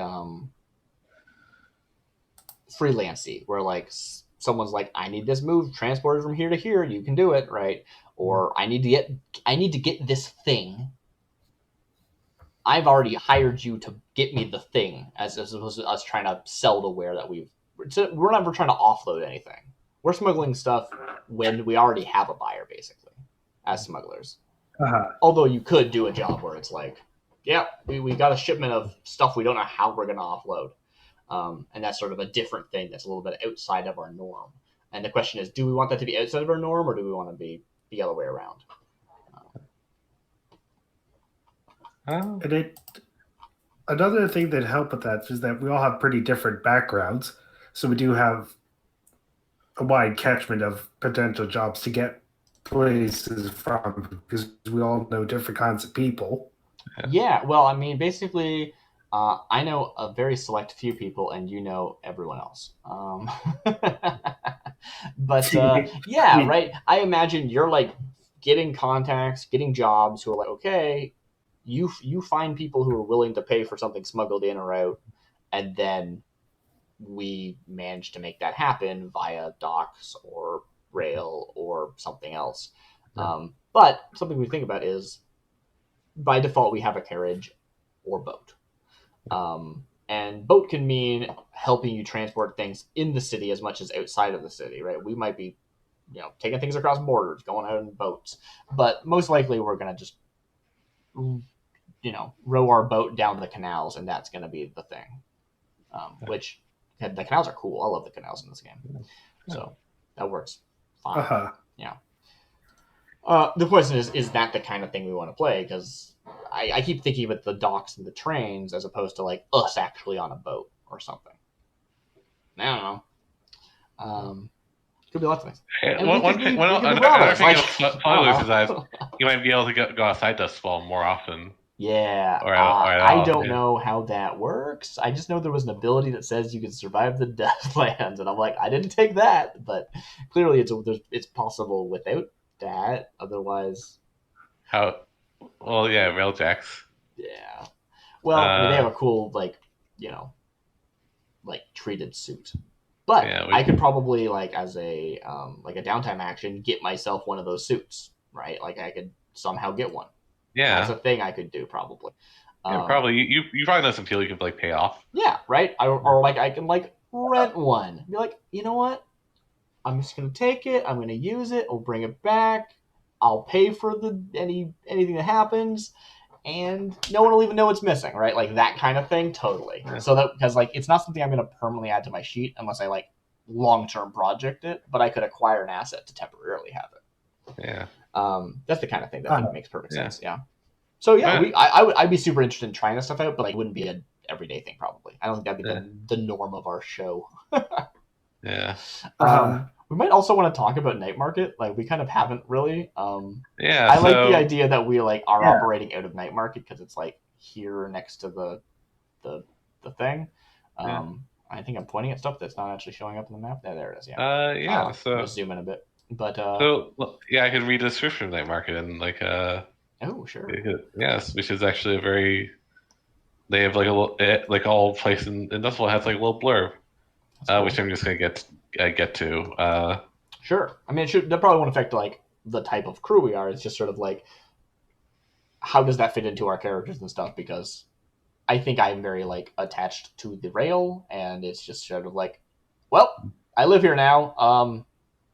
freelancey, where like someone's like, I need this move transported from here to here, you can do it, right? Or I need to get this thing. I've already hired you to get me the thing, as opposed to us trying to sell the ware that we're never trying to offload anything. We're smuggling stuff when we already have a buyer, basically, as smugglers. Although you could do a job where it's like, yeah, we got a shipment of stuff we don't know how we're going to offload. And that's sort of a different thing that's a little bit outside of our norm. And the question is, do we want that to be outside of our norm, or do we want to be the other way around? Oh. And another thing that helped with that is that we all have pretty different backgrounds, so we do have a wide catchment of potential jobs to get places from because we all know different kinds of people. Yeah, well, I mean, basically, I know a very select few people, and you know everyone else. But yeah, We- right. I imagine you're like getting contacts, getting jobs who are like, okay, you find people who are willing to pay for something smuggled in or out, and then we manage to make that happen via docks or rail or something else. But something we think about is by default we have a carriage or boat. And boat can mean helping you transport things in the city as much as outside of the city, right? We might be, taking things across borders, going out in boats, but most likely we're gonna just, row our boat down the canals, and that's gonna be the thing. Which the canals are cool. I love the canals in this game, so that works fine. Yeah. The question is that the kind of thing we want to play? Because I keep thinking about the docks and the trains as opposed to like us actually on a boat or something. I don't know. Could be lots of things. Another thing of spoilers is that you might be able to go outside Doskvol more often. Yeah, I don't know how that works. I just know there was an ability that says you can survive the Deathlands, and I'm like, I didn't take that, but clearly it's possible without that. Otherwise, well, yeah, railjacks. Yeah. Well, I mean, they have a cool like treated suit, but I could probably as a downtime action get myself one of those suits, right? Like I could somehow get one. Yeah, that's a thing I could do probably. Probably you probably know some people you could pay off. Yeah, right. Or I can rent one. Be like, you know what? I'm just gonna take it. I'm gonna use it. I'll bring it back. I'll pay for anything that happens, and no one will even know it's missing, right? Like that kind of thing, totally. Yeah. So that because it's not something I'm gonna permanently add to my sheet unless I long-term project it, but I could acquire an asset to temporarily have it. Yeah. That's the kind of thing that makes perfect sense. Yeah. So yeah, I'd be super interested in trying this stuff out, but wouldn't be an everyday thing probably. I don't think that'd be the norm of our show. Yeah. We might also want to talk about Nightmarket. We kind of haven't really. Yeah. I like the idea that we are operating out of Nightmarket because it's here next to the thing. I think I'm pointing at stuff that's not actually showing up in the map. There it is. Yeah. Yeah. So let's zoom in a bit. But I could read the description of Nightmarket and oh sure. Yes, which is actually they have all place in Doskvol has a little blurb, cool. Which I'm just gonna get to. Sure. I mean, that probably won't affect the type of crew we are. It's just sort of how does that fit into our characters and stuff? Because I think I'm very attached to the rail, and it's just sort of well, I live here now.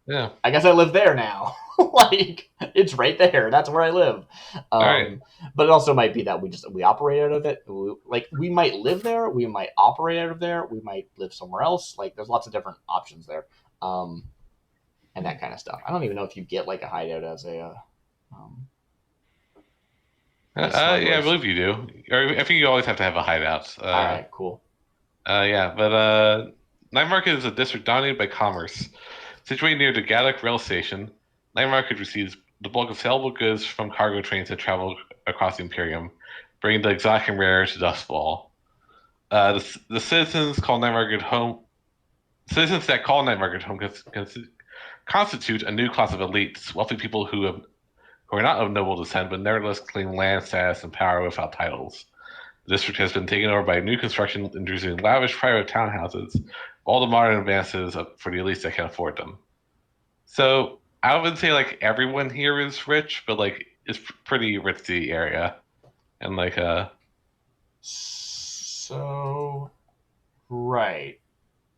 Yeah. I guess I live there now. It's right there. That's where I live. Right. But it also might be that we operate out of it. We might live there. We might operate out of there. We might live somewhere else. There's lots of different options there. And that kind of stuff. I don't even know if you get a hideout as a. I believe you do. Or I think you always have to have a hideout. All right, cool. Yeah, but Nightmarket is a district dominated by commerce. Situated near the Gaddock rail station, Nightmarket receives the bulk of saleable goods from cargo trains that travel across the Imperium, bringing the exotic and rare to Doskvol. The citizens call Nightmarket home. Citizens that call Nightmarket home constitute a new class of elites, wealthy people who are not of noble descent, but nevertheless claim land status and power without titles. The district has been taken over by new construction, introducing lavish private townhouses, all the modern advances for the elites that can afford them. So I wouldn't say everyone here is rich, but it's pretty ritzy area, and So right.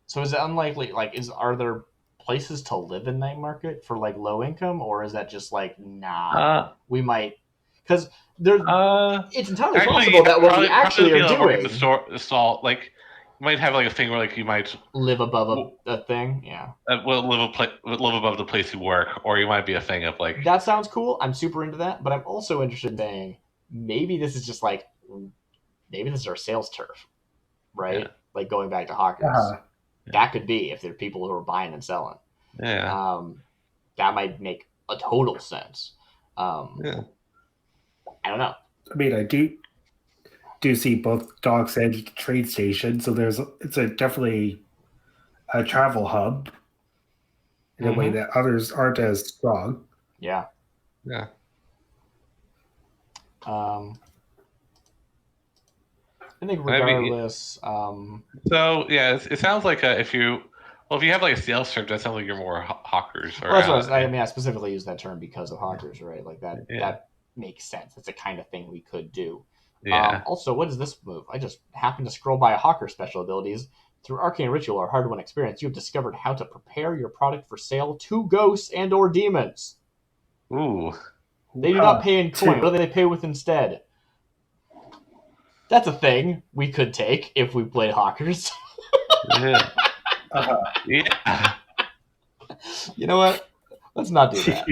So is it unlikely? Are there places to live in Nightmarket for low income, or is that just nah? We might because there's. It's entirely possible that what we actually are doing. The stall, you might have a thing where you might live above a thing, yeah. Live above the place you work, or you might be a thing of That sounds cool. I'm super into that, but I'm also interested in saying maybe this is just like, maybe this is our sales turf, right? Yeah. Like going back to hawkers. Uh-huh. That could be if there are people who are buying and selling. Yeah. That might make a total sense. Yeah. I don't know. I mean, I do see both docks and train stations, so it's definitely a travel hub in a way that others aren't as strong. Yeah. Yeah. I think regardless. So yeah, it sounds like if you have like a sales term, that sounds like you're more hawkers. Or Well, that's what I mean. I specifically use that term because of hawkers, right? Like that. Yeah. That makes sense. It's the kind of thing we could do. Yeah. Also, what is this move? I just happened to scroll by a hawker special abilities. Through Arcane Ritual or Hard-Won experience, you have discovered how to prepare your product for sale to ghosts and or demons. Ooh. They do not pay in coin. What do they pay with instead? That's a thing we could take if we played hawkers. Yeah. Yeah. You know what? Let's not do that.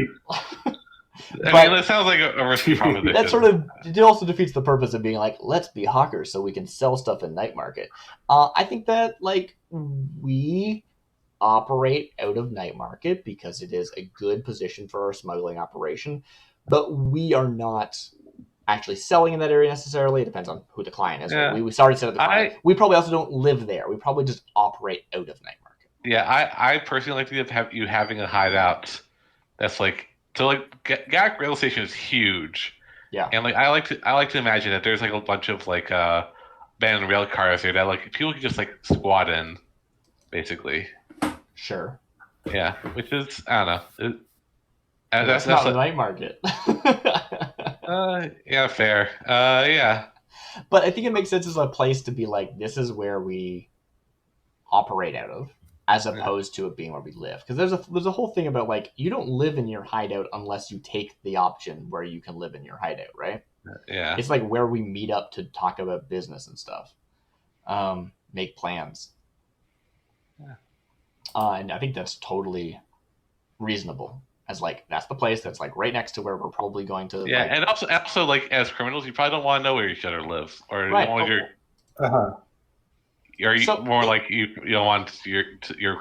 I mean, that sounds like a risky proposition. That sort of it also defeats the purpose of being like, let's be hawkers so we can sell stuff in Night Market. I think that like we operate out of Night Market because it is a good position for our smuggling operation, but we are not actually selling in that area necessarily. It depends on who the client is. Yeah. We already said the client. We probably also don't live there. We probably just operate out of Night Market. Yeah, I personally like to have you having a hideout that's like. So like Gak rail station is huge, yeah, and like I like to imagine that there's like a bunch of like abandoned rail cars there that like people can just like squat in, basically. Sure. Yeah, which is I don't know. That's not the Night Market. Yeah, fair. Yeah. But I think it makes sense as a place to be like, this is where we operate out of, as opposed to it being where we live. Because there's a whole thing about like, you don't live in your hideout unless you take the option where you can live in your hideout, right? Yeah. It's like where we meet up to talk about business and stuff, make plans. Yeah. And I think that's totally reasonable. As like that's the place that's like right next to where we're probably going to. Yeah, like, and also like as criminals, you probably don't want to know where each other lives, or right. you want more like you don't want your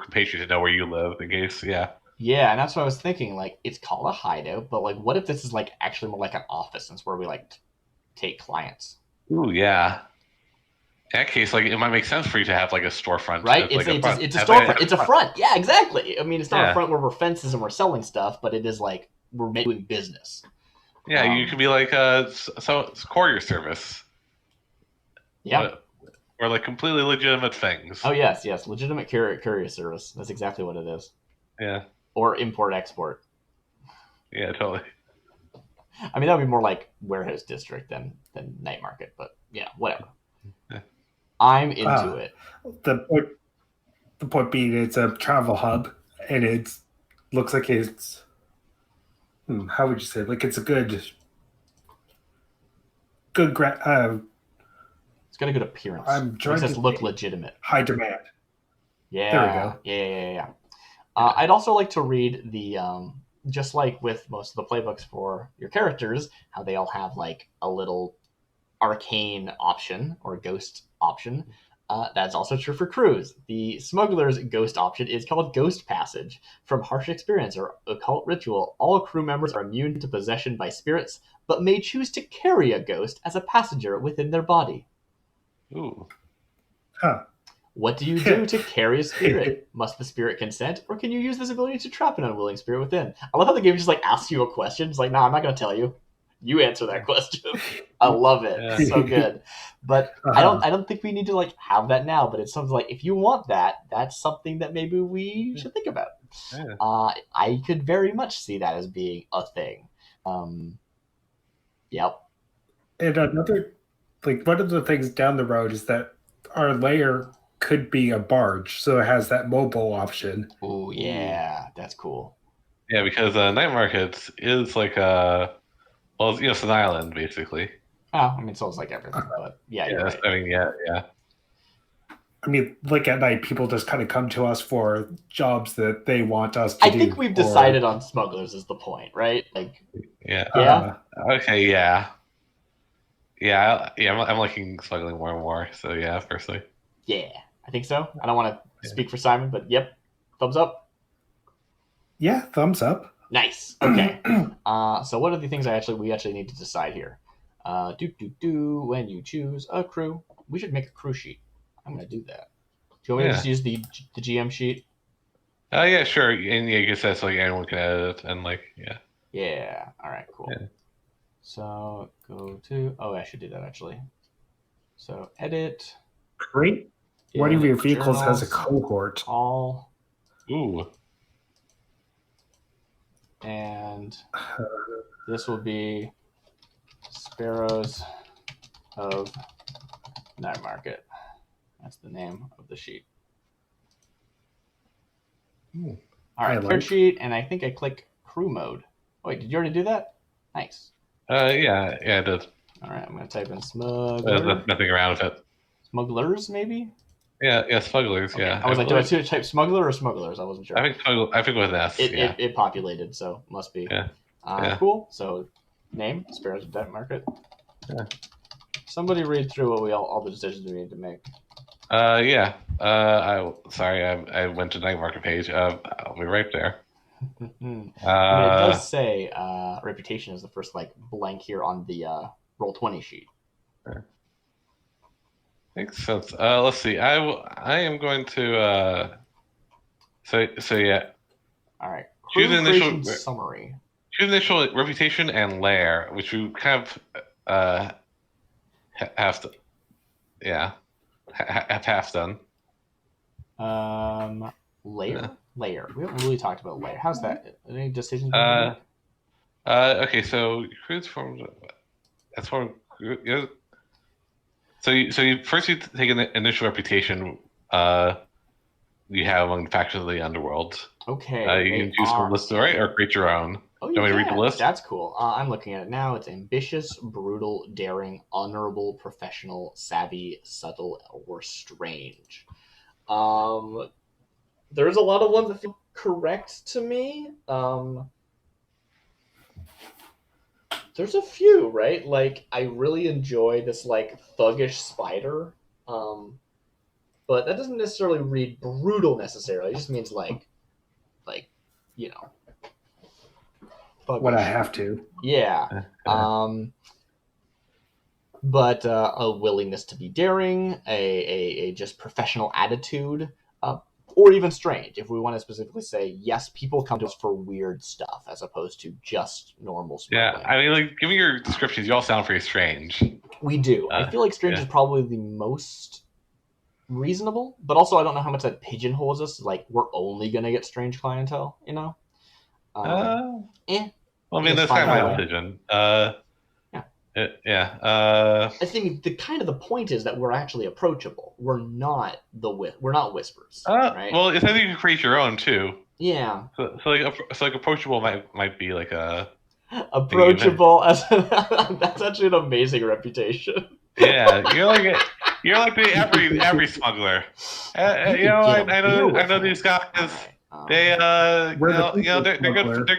compatriots to know where you live in case. Yeah. Yeah, and that's what I was thinking. Like, it's called a hideout, but like, what if this is like actually more like an office, and it's where we like take clients? Ooh, yeah. In that case, like it might make sense for you to have like a storefront, right? It's a storefront. It's a front. Yeah, exactly. I mean, it's not a front where we're fences and we're selling stuff, but it is like we're doing business. Yeah, you could be like so it's courier service. Yeah. Or like completely legitimate things. Oh yes, legitimate courier service. That's exactly what it is. Yeah. Or import export. Yeah, totally. I mean, that would be more like warehouse district than Night Market, but yeah, whatever. Yeah. I'm into it. The point being, it's a travel hub, and it looks like it's how would you say? Like it's a good. It's got a good appearance. I'm trying to look legitimate. High demand. Yeah. There we go. Yeah. I'd also like to read the just like with most of the playbooks for your characters, how they all have like a little arcane option or ghost option. That's also true for crews. The smuggler's ghost option is called Ghost Passage. From harsh experience or occult ritual, all crew members are immune to possession by spirits, but may choose to carry a ghost as a passenger within their body. Ooh. Huh. What do you do to carry a spirit? Must the spirit consent, or can you use this ability to trap an unwilling spirit within? I love how the game just like asks you a question. It's like, nah, I'm not going to tell you. You answer that question. I love it. Yeah. So good. But I don't think we need to like have that now, but it's something like, if you want that, that's something that maybe we should think about. Yeah. I could very much see that as being a thing. Yep. And another, like one of the things down the road is that our layer could be a barge, so it has that mobile option. Oh yeah, that's cool. Yeah, because Night Market is like well, it's an island basically. Oh, I mean, so it's like everything, but yeah. Right. I mean, yeah. I mean, like at night, people just kind of come to us for jobs that they want us to do. I think we've decided on smugglers is the point, right? Like, yeah. Okay, yeah. I'm liking smuggling more and more. So yeah, personally. Yeah, I think so. I don't want to speak for Simon, but yep, thumbs up. Yeah, thumbs up. Nice. Okay. So what are the things we actually need to decide here? When you choose a crew, we should make a crew sheet. I'm gonna do that. Do you want me to just use the GM sheet? Yeah, sure. And yeah, I guess that's like anyone can edit it and like yeah. Yeah. All right. Cool. Yeah. So go to. Oh, I should do that actually. So edit. Great. One of your vehicles has a journals, cohort. All. Ooh. And this will be Sparrows of Nightmarket. That's the name of the sheet. Ooh. All right, third sheet, and I think I click crew mode. Oh, wait, did you already do that? Nice. Yeah, I did. All right, I'm going to type in smuggler. Nothing around with it. Smugglers, maybe? Yeah, smugglers, okay. yeah. I was like, do I type smuggler or smugglers? I wasn't sure. I think with an S, it populated, so must be. Yeah. Cool. So, name, Sparrows of Nightmarket. Yeah. Somebody read through all the decisions we need to make. Yeah. I went to Nightmarket page. I'll be right there. I mean, it does say reputation is the first blank here on the Roll20 sheet. Makes sense. Let's see. I am going to. So yeah. All right. Crew creation summary. Choose initial reputation and lair, which we kind of have to. Yeah. Have half done. Layer. Yeah. Layer. We haven't really talked about layer. How's that? Any decisions? Okay. So cruise forms. That's from. So you first you take an initial reputation. You have among the factions of the underworld. Okay. You can choose from a list, right, or create your own. Oh, do you want me to read the list? That's cool. I'm looking at it now. It's ambitious, brutal, daring, honorable, professional, savvy, subtle, or strange. There's a lot of ones that feel correct to me. There's a few, right? Like, I really enjoy this thuggish spider. But that doesn't necessarily read brutal necessarily. It just means thuggish. When I have to. Yeah. But a willingness to be daring, a just professional attitude, or even strange. If we want to specifically say, yes, people come to us for weird stuff as opposed to just normal smuggling. Yeah, I mean, given your descriptions, you all sound pretty strange. We do. I feel like strange is probably the most reasonable, but also I don't know how much that pigeonholes us. We're only going to get strange clientele, you know? Well, I mean, that's kind of my decision. I think the point is that we're actually approachable. We're not whispers. Right? Well, it's either you can create your own too. Yeah. So approachable might be like a approachable. That's actually an amazing reputation. Yeah, you're like the every smuggler. I know these guys. They're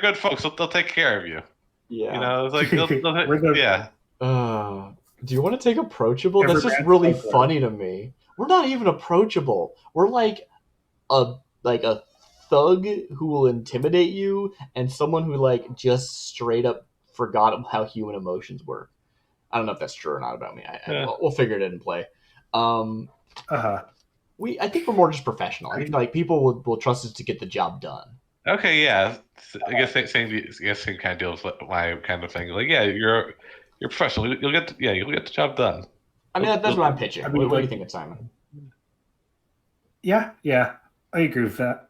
good folks. They'll take care of you. Yeah. It's like yeah. Do you want to take approachable? That's just really funny to me. We're not even approachable. We're like a thug who will intimidate you, and someone who just straight up forgot how human emotions work. I don't know if that's true or not about me. We'll figure it in play. I think we're more just professional. I think people will trust us to get the job done. Okay, yeah. I guess same kind of deal with my kind of thing. You're professional. You'll get the job done. I mean, that's what I'm pitching. What do you think of Simon? Yeah, I agree with that.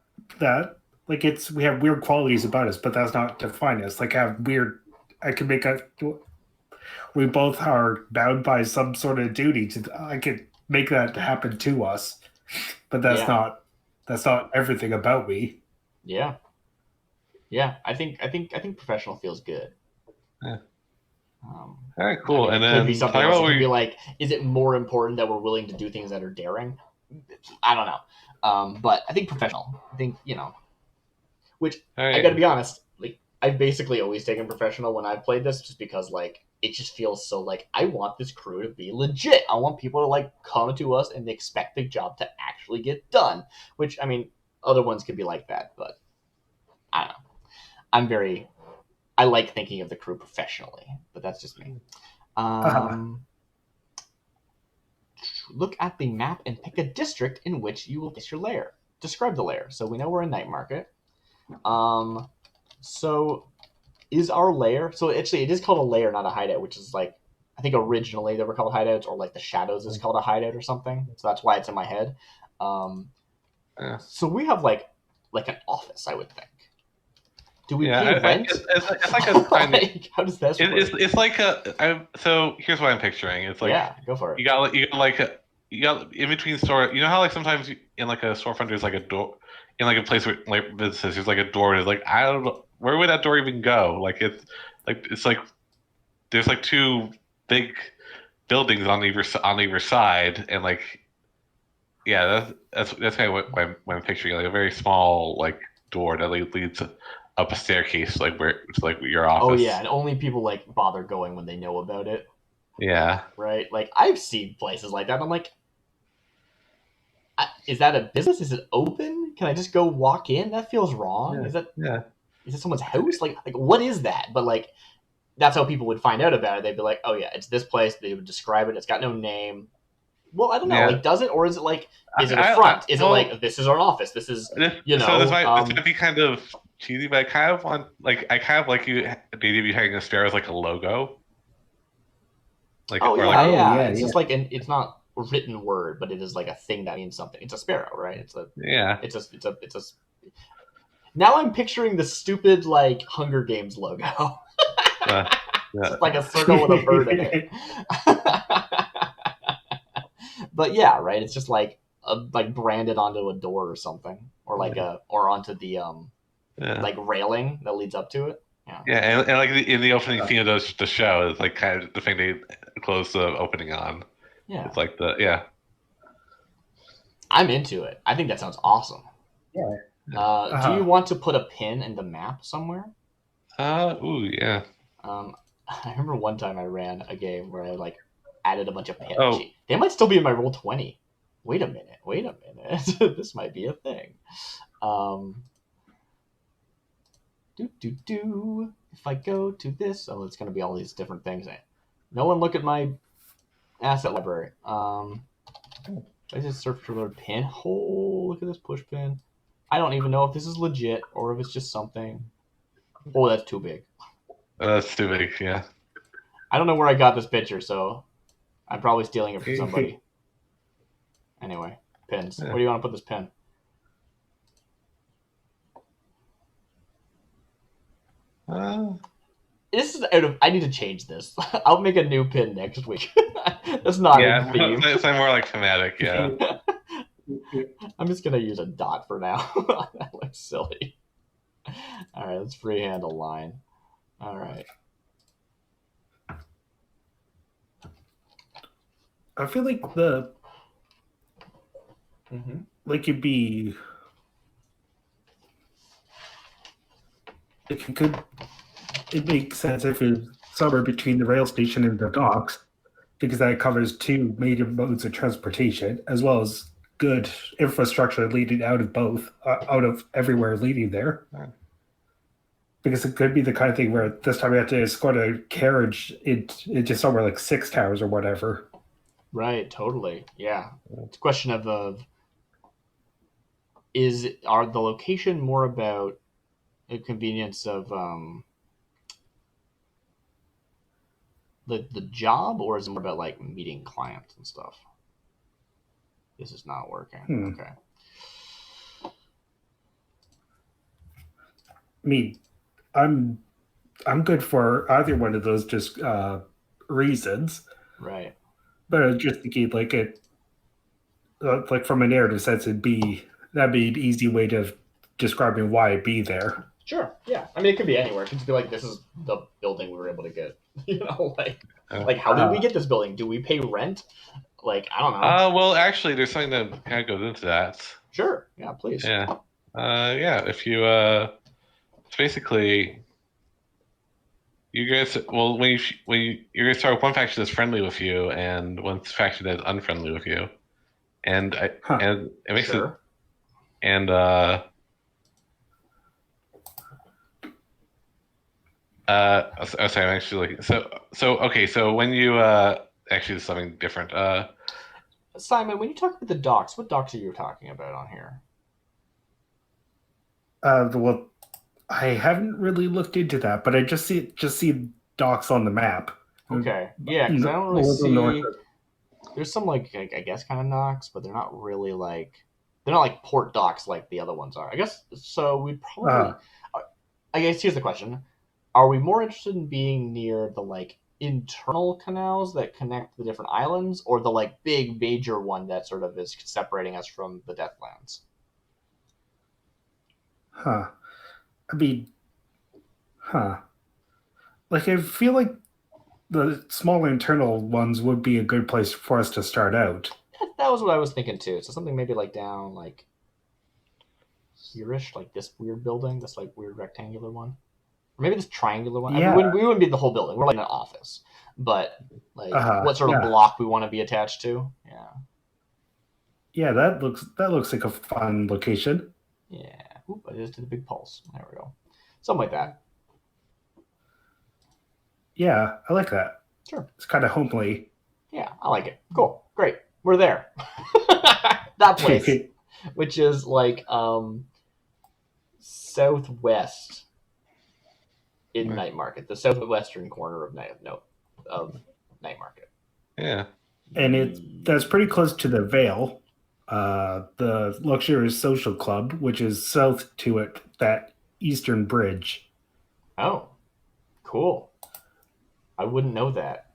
We have weird qualities about us, but that's not define us. We both are bound by some sort of duty I could make that happen to us, but that's not everything about me. Yeah. I think professional feels good. Yeah. All right, cool. And then could be something else. It could be like, is it more important that we're willing to do things that are daring? I don't know. But I think professional. I think which I got to be honest. I've basically always taken professional when I've played this, just because it just feels so like I want this crew to be legit. I want people to like come to us and expect the job to actually get done. Which I mean, other ones could be like that, but I don't know. I like thinking of the crew professionally, but that's just me. Look at the map and pick a district in which you will place your lair. Describe the lair. So we know we're in Nightmarket. So is our lair? So actually, it is called a lair, not a hideout, which is like I think originally they were called hideouts, or like the Shadows is called a hideout or something. So that's why it's in my head. So we have like an office, I would think. Do we pay rent? It's like a tiny. How does that work? It's like a. So here's what I'm picturing. It's like go for it. You got in between store. You know how like sometimes in like a storefront there's like a door in like a place where like businesses there's like a door. And it's like I don't know where would that door even go. Like it's like there's like two big buildings on either side, and like that's kind of what I'm picturing, like a very small like door that leads up a staircase like where it's like your office. Oh yeah, and only people like bother going when they know about it. Yeah. Right? Like I've seen places like that. I'm like, is that a business? Is it open? Can I just go walk in? That feels wrong. Yeah. Is it someone's house? Like what is that? But like that's how people would find out about it. They'd be like, oh yeah, it's this place. They would describe it. It's got no name. Well, I don't know. Like, does it, or is it like, is it a front? Is it like this is our office? This is So this might be kind of cheesy, but I kind of want you the idea of you having a Sparrow as like a logo. Like, it's just like it's not a written word, but it is like a thing that means something. It's a sparrow, right? It's a. Now I'm picturing the stupid like Hunger Games logo. It's like a circle with a bird in it. But yeah, right. It's just like branded onto a door or something, or like or onto the like railing that leads up to it. Yeah, and like in the opening scene of the show, it's like kind of the thing they close the opening on. Yeah, it's like I'm into it. I think that sounds awesome. Yeah. Do you want to put a pin in the map somewhere? Yeah. I remember one time I ran a game where I like added a bunch of pins. Oh. They might still be in my Roll20. Wait a minute. This might be a thing. If I go to this, it's going to be all these different things. No one look at my asset library. I just search for the pin. Oh, look at this push pin. I don't even know if this is legit or if it's just something. Oh, that's too big. That's too big, yeah. I don't know where I got this picture, so I'm probably stealing it from somebody. Anyway, pins. Where do you want to put this pin? This is out of. I need to change this. I'll make a new pin next week. That's not a theme. It's more like thematic, yeah. I'm just gonna use a dot for now. That looks silly. All right, let's freehand a line. All right. I feel like like it'd be it makes sense if it's somewhere between the rail station and the docks, because that covers two major modes of transportation as well as good infrastructure leading out of both, out of everywhere leading there. Because it could be the kind of thing where this time we have to escort a carriage into somewhere like Six Towers or whatever. Right, totally. Yeah. It's a question of are the location more about the convenience of the job, or is it more about like meeting clients and stuff? This is not working. Okay. I mean, I'm good for either one of those just reasons. Right. But I was just thinking like from a narrative sense, that'd be an easy way of describing why I'd be there. Sure. Yeah. I mean, it could be anywhere. It could be like, this is the building we were able to get. Like how did we get this building? Do we pay rent? Like, I don't know. Well, actually, there's something that kind of goes into that. Sure. Yeah, please. Yeah. If you, it's basically, you guys, well, you're gonna start with one faction that's friendly with you and one faction that's unfriendly with you, and and it makes it Sure. and sorry, I'm actually looking. So okay, so when you actually, there's something different. Simon, when you talk about the docks, what docks are you talking about on here? Well, I haven't really looked into that, but I just see docks on the map. Okay, yeah, because I don't really North- north- see. There's some like I guess kind of docks, but they're not really like they're not like port docks like the other ones are. I guess so. We'd probably. I guess here's the question: are we more interested in being near the like internal canals that connect the different islands, or the like big major one that sort of is separating us from the Deathlands? Huh. I mean, huh. Like, I feel like the smaller internal ones would be a good place for us to start out. That was what I was thinking too. So something maybe like down like here-ish, like this weird building, this like weird rectangular one, or maybe this triangular one. I mean, Yeah. we wouldn't be the whole building. We're like in an office, but like what sort of Yeah. block we want to be attached to? Yeah. Yeah, that looks like a fun location. Yeah. Oop, it is to the big pulse. There we go. Something like that. Yeah, I like that. Sure. It's kind of homely. Yeah, I like it. Cool. Great. We're there. That place, which is like southwest in Nightmarket, the southwestern corner of Nightmarket. Yeah. And that's pretty close to the Vale, the Luxurious Social Club, which is south to it, that eastern bridge. Oh, cool. I wouldn't know that.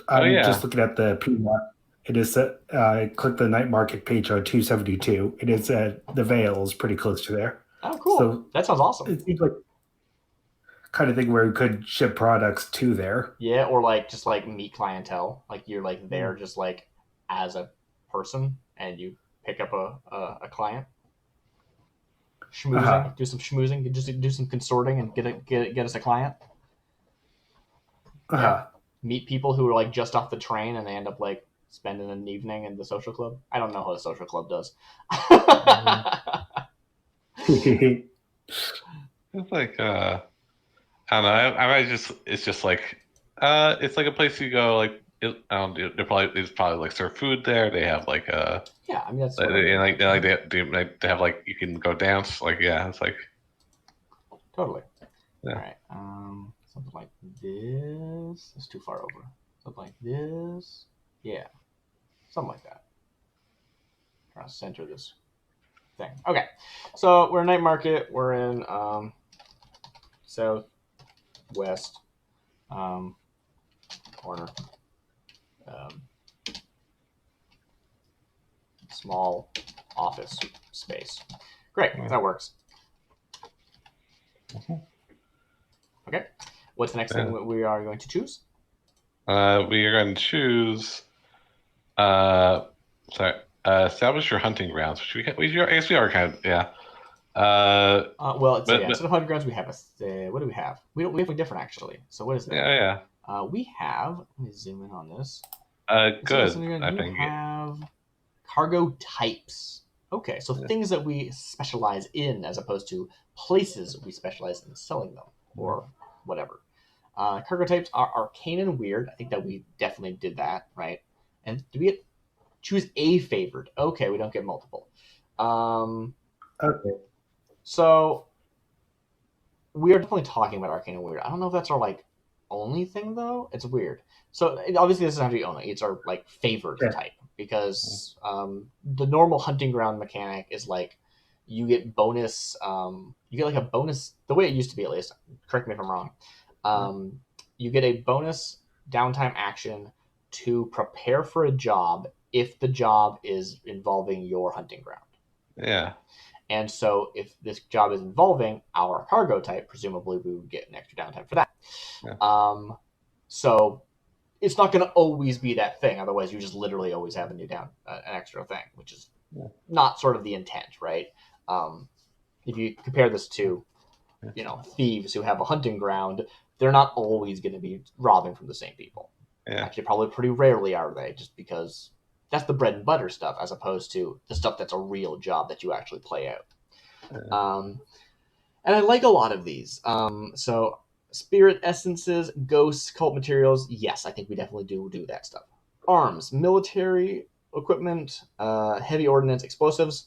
I'm just looking at the PMAP. It is I clicked the Nightmarket page on 272. It is the Vale is pretty close to there. Oh, cool. So that sounds awesome. It seems like kind of thing where we could ship products to there. Yeah, or like just like meet clientele. Like you're like there just like as a person and you pick up a client. Schmoozing, do some schmoozing, just do some consorting and get us a client. Yeah. Meet people who are like just off the train and they end up like spending an evening in the social club. I don't know how the social club does. It's like I don't know. I just it's just like it's like a place you go like there's probably like serve food there. They have like yeah, I mean that's they have like you can go dance like it's like totally. Yeah. All right. Something like this. It's too far over. Something like this. Yeah. Something like that. Trying to center this thing. Okay. So we're in Nightmarket. We're in southwest corner. Small office space. Great. That works. Okay. What's the next thing we are going to choose? We are going to choose. Establish your hunting grounds. Which I guess we are kind of well, instead of hunting grounds, we have what do we have? We have a different actually. So what is that? Yeah. We have. Let me zoom in on this. Good. I think we have cargo types. Okay, so things that we specialize in, as opposed to places we specialize in selling them or whatever. Cargo types are arcane and weird. I think that we definitely did that, right? And do we choose a favored? Okay, we don't get multiple. Okay. So we are definitely talking about arcane and weird. I don't know if that's our like only thing though. It's weird. So obviously this doesn't have to be only. It's our like favored type because the normal hunting ground mechanic is like you get bonus. You get like a bonus. The way it used to be, at least. Correct me if I'm wrong. You get a bonus downtime action to prepare for a job if the job is involving your hunting ground. Yeah. And so if this job is involving our cargo type, presumably we would get an extra downtime for that. Yeah. So it's not going to always be that thing. Otherwise, you just literally always have an extra thing, which is not sort of the intent, right? If you compare this to, thieves who have a hunting ground, they're not always going to be robbing from the same people. Yeah. Actually, probably pretty rarely are they, just because that's the bread and butter stuff, as opposed to the stuff that's a real job that you actually play out. Yeah. And I like a lot of these. So spirit essences, ghosts, cult materials. Yes, I think we definitely do that stuff. Arms, military equipment, heavy ordnance, explosives.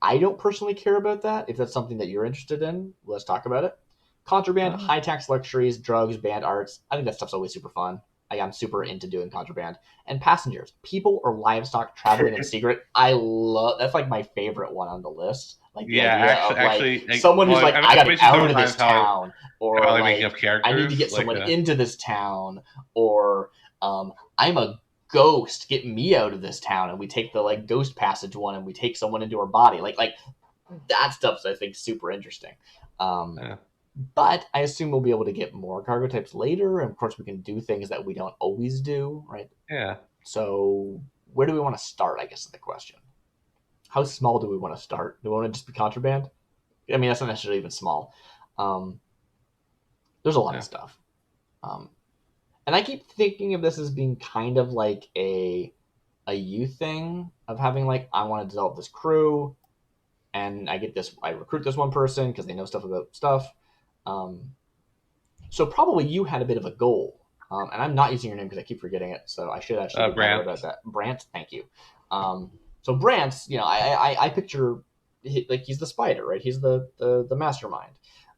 I don't personally care about that. If that's something that you're interested in, let's talk about it. Contraband, high tax luxuries, drugs, band arts. I think that stuff's always super fun. I'm super into doing contraband. And passengers, people or livestock traveling in secret. I love that's like my favorite one on the list. Like the idea of like someone who's like, I gotta out of this town, or like I need to get someone into this town, or I'm a ghost, get me out of this town, and we take the like ghost passage one and we take someone into our body. Like that stuff's I think super interesting. But I assume we'll be able to get more cargo types later, and of course we can do things that we don't always do, right? Yeah. So where do we want to start, I guess, is the question. How small do we want to start? Do we want to just be contraband? I mean, that's not necessarily even small. There's a lot of stuff. And I keep thinking of this as being kind of like a you thing of having like, I want to develop this crew, and I recruit this one person because they know stuff about stuff. So probably you had a bit of a goal, and I'm not using your name because I keep forgetting it, so I should actually be better about that. Brant, thank you. So Brant, I picture like he's the spider, right? He's the mastermind.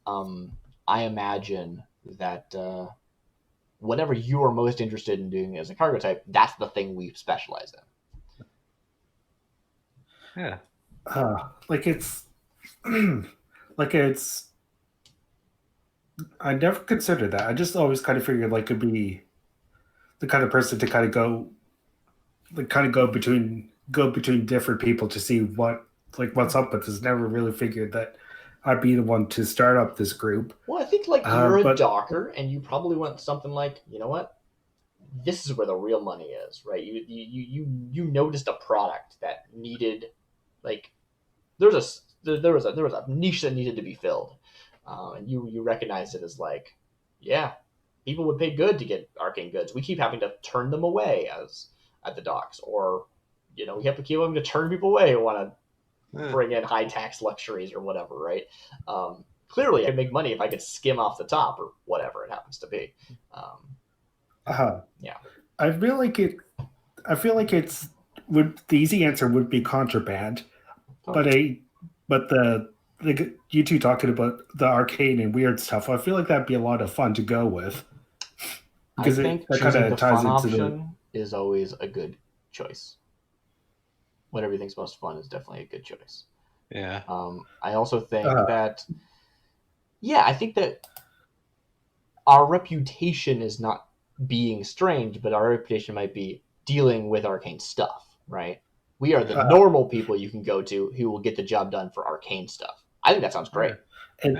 I imagine that whatever you are most interested in doing as a cargo type, that's the thing we specialize in. Yeah. I never considered that. I just always kind of figured like it'd be the kind of person to kind of go between different people to see what's up with this. Never really figured that I'd be the one to start up this group. Well, I think like you're a docker, and you probably want something like, you know what? This is where the real money is, right? You noticed a product that needed, like, there was a niche that needed to be filled, and you recognized it as like, yeah, people would pay good to get arcane goods. We keep having to turn them away at the docks, or we have to keep having to turn people away who want to bring in high tax luxuries or whatever, right? Clearly, I could make money if I could skim off the top or whatever it happens to be. Yeah, I feel like it's the easy answer would be contraband, totally. but you two talking about the arcane and weird stuff, I feel like that'd be a lot of fun to go with. Because I think choosing the fun option is always a good choice. Whatever you think's most fun is definitely a good choice. Yeah. I also think that, I think that our reputation is not being strange, but our reputation might be dealing with arcane stuff, right? We are the normal people you can go to who will get the job done for arcane stuff. I think that sounds great. And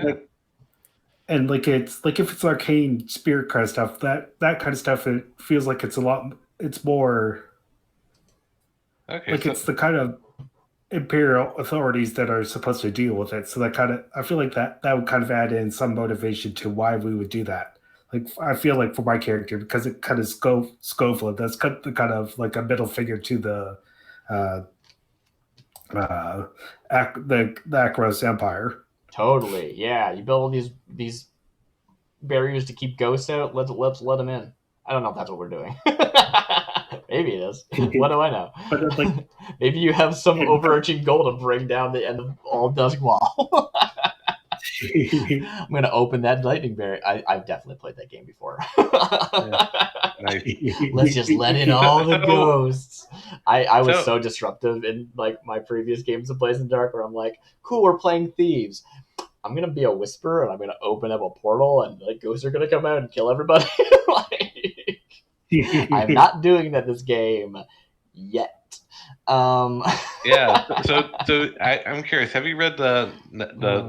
it's like if it's arcane spirit kind of stuff, that kind of stuff, it feels like it's more it's the kind of imperial authorities that are supposed to deal with it. So that kind of, I feel like that would kind of add in some motivation to why we would do that. Like I feel like for my character, because it kind of Scoville, that's the kind of like a middle figure to the Akros Empire. Totally, yeah. You build all these barriers to keep ghosts out. Let's let them in. I don't know if that's what we're doing. Maybe it is. What do I know? But maybe you have some overarching goal to bring down the end of all Doskvol. I'm going to open that lightning barrier. I've definitely played that game before. Let's just let in all the ghosts. I was so disruptive in like my previous games of Blazing Dark, where I'm like, cool, we're playing thieves. I'm going to be a whisperer, and I'm going to open up a portal, and like ghosts are going to come out and kill everybody. I'm not doing that this game yet. Yeah. So I'm curious. Have you read the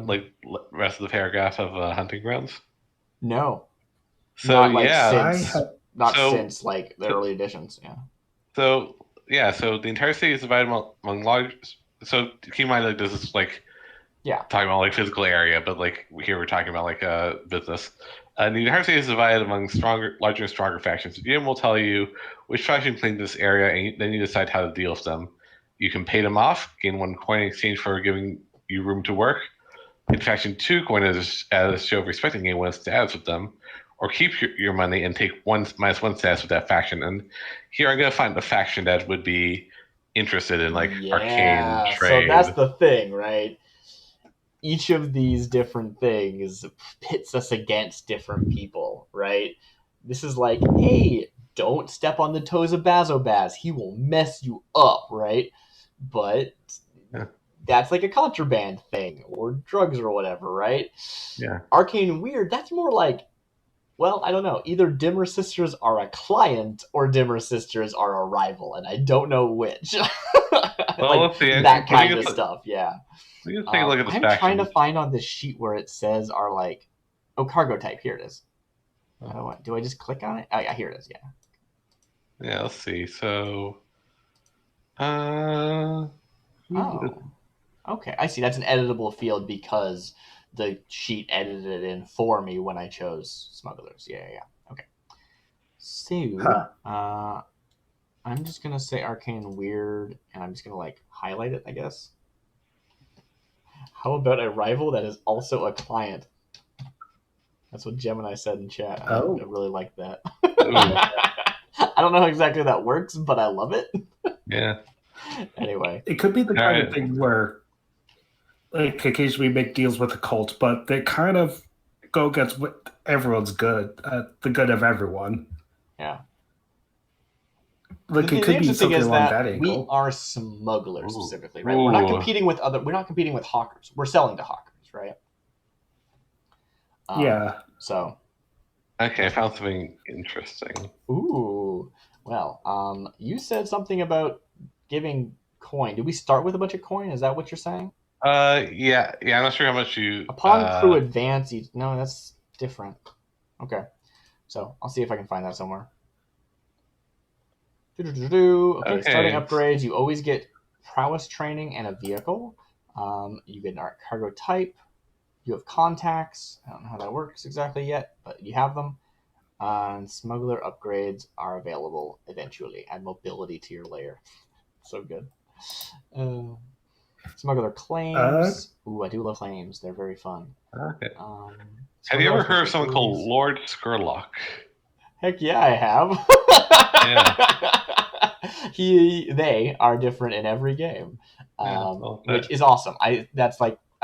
like rest of the paragraph of Hunting Grounds? No. So not since like the early editions. Yeah. So the entire city is divided among large. So keep in mind, like this is like talking about like physical area, but like here we're talking about like business. New Harsey is divided among larger and stronger factions. The GM will tell you which faction claims this area, and then you decide how to deal with them. You can pay them off, gain 1 coin in exchange for giving you room to work. In faction 2 coin as a show of respect and gain 1 status with them, or keep your money and take -1 status with that faction. And here I'm gonna find a faction that would be interested in arcane trade. So that's the thing, right? Each of these different things pits us against different people, right? This is like, hey, don't step on the toes of Bazobaz. He will mess you up, right? But that's like a contraband thing, or drugs or whatever, right? Yeah. Arcane and Weird, that's more like, well, I don't know. Either Dimmer Sisters are a client or Dimmer Sisters are a rival, and I don't know which. Well, let's see. That kind of stuff, yeah. We can take a look at this I'm faction. trying to find on this sheet where it says cargo type. Here it is. Do I just click on it? Here it is, yeah. Yeah, let's see. So, okay. I see. That's an editable field because the sheet edited it in for me when I chose smugglers. Yeah. Okay. So, I'm just gonna say arcane weird, and I'm just gonna highlight it, I guess. How about a rival that is also a client? That's what Gemini said in chat. I really like that. I don't know how exactly that works, but I love it. Yeah. Anyway. It could be the kind of thing where occasionally we make deals with a cult, but they kind of go against what everyone's good, the good of everyone. Yeah. It could be something along that angle. We are smugglers specifically, right? We're not competing with hawkers. We're selling to hawkers, right? Yeah. So. Okay, I found something interesting. Ooh. Well, you said something about giving coin. Did we start with a bunch of coin? Is that what you're saying? Yeah. I'm not sure how much you. Upon crew advance, no, that's different. Okay, so I'll see if I can find that somewhere. Okay, starting upgrades. You always get prowess training and a vehicle. You get an cargo type. You have contacts. I don't know how that works exactly yet, but you have them. And smuggler upgrades are available eventually. Add mobility to your layer. So good. Smuggler claims. I do love claims. They're very fun. Okay. Have you ever heard of someone called Lord Skurlock? Heck yeah, I have. Yeah. They are different in every game, which is awesome. I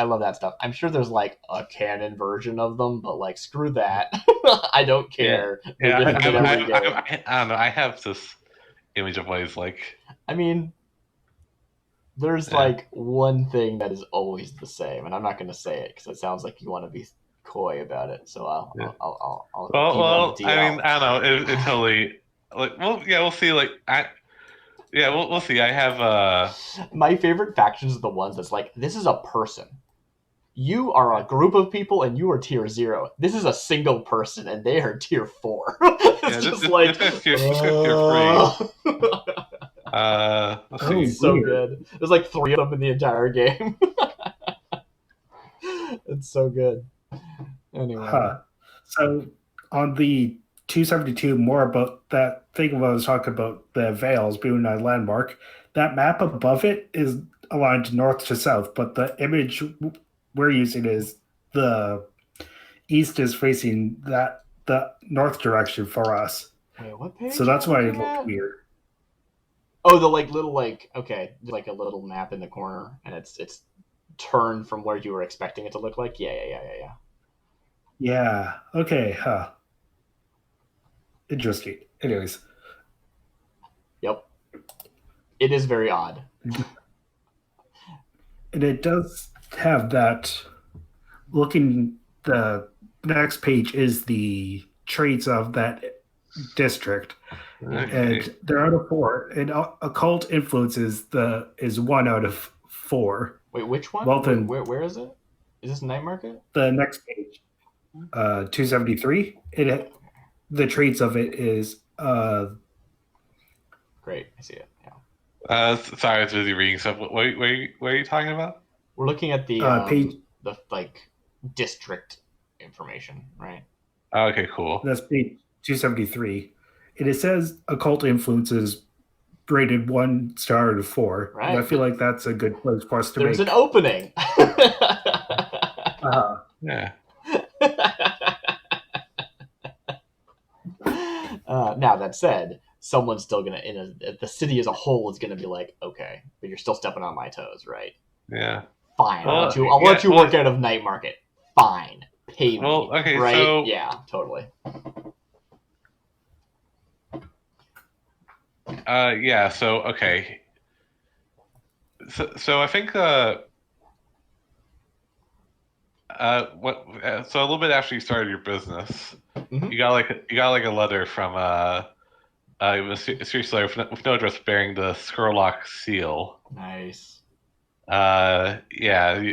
love that stuff. I'm sure there's a canon version of them, but one that. I don't care. Yeah, I don't know. I have this image of what he's like. I mean, there's one thing that is always the same, and I'm not going to say it because it sounds like you want to be coy about it. So I'll well, I mean, I don't know. It's totally we'll see. We'll see. I have my favorite factions are the ones that's this is a person. You are a group of people, and you are tier 0. This is a single person, and they are tier 4. It's tier 3. Let's see. So good. There's 3 of them in the entire game. It's so good. Anyway. So on the 272, more about that thing when I was talking about the Veils being a landmark, that map above it is aligned north to south, but the image we're using is the east is facing the north direction for us. Wait, what page? So that's why it looked weird. Oh, the little okay, a little map in the corner, and it's turned from where you were expecting it to look like. Yeah. Yeah. Okay. Interesting. Anyways. Yep. It is very odd. And it does have that. Looking, the next page is the traits of that district. Okay. And they're out of 4. And occult influence is 1 out of 4. Wait, which one? Well, then, where is it? Is this Nightmarket? The next page, 273. The traits of it is great. I see it. Yeah. Sorry, I was busy reading stuff. What are you talking about? We're looking at the page. The district information, right? Okay, cool. That's page 273. And it says occult influences rated 1 star out of 4. Right. And I feel like that's a good place for us to There's make. an opening. Yeah. Now that said, someone's still gonna the city as a whole is gonna be like, okay, but you're still stepping on my toes, right? Yeah. Fine, Well, I'll let you work out of Night Market. Fine, pay me. Well, okay, right? so Yeah, totally. Yeah. So okay. So I think so a little bit after you started your business, Mhm. you got like a letter from it was a serious letter with no address bearing the Skurlock seal. Nice. Yeah.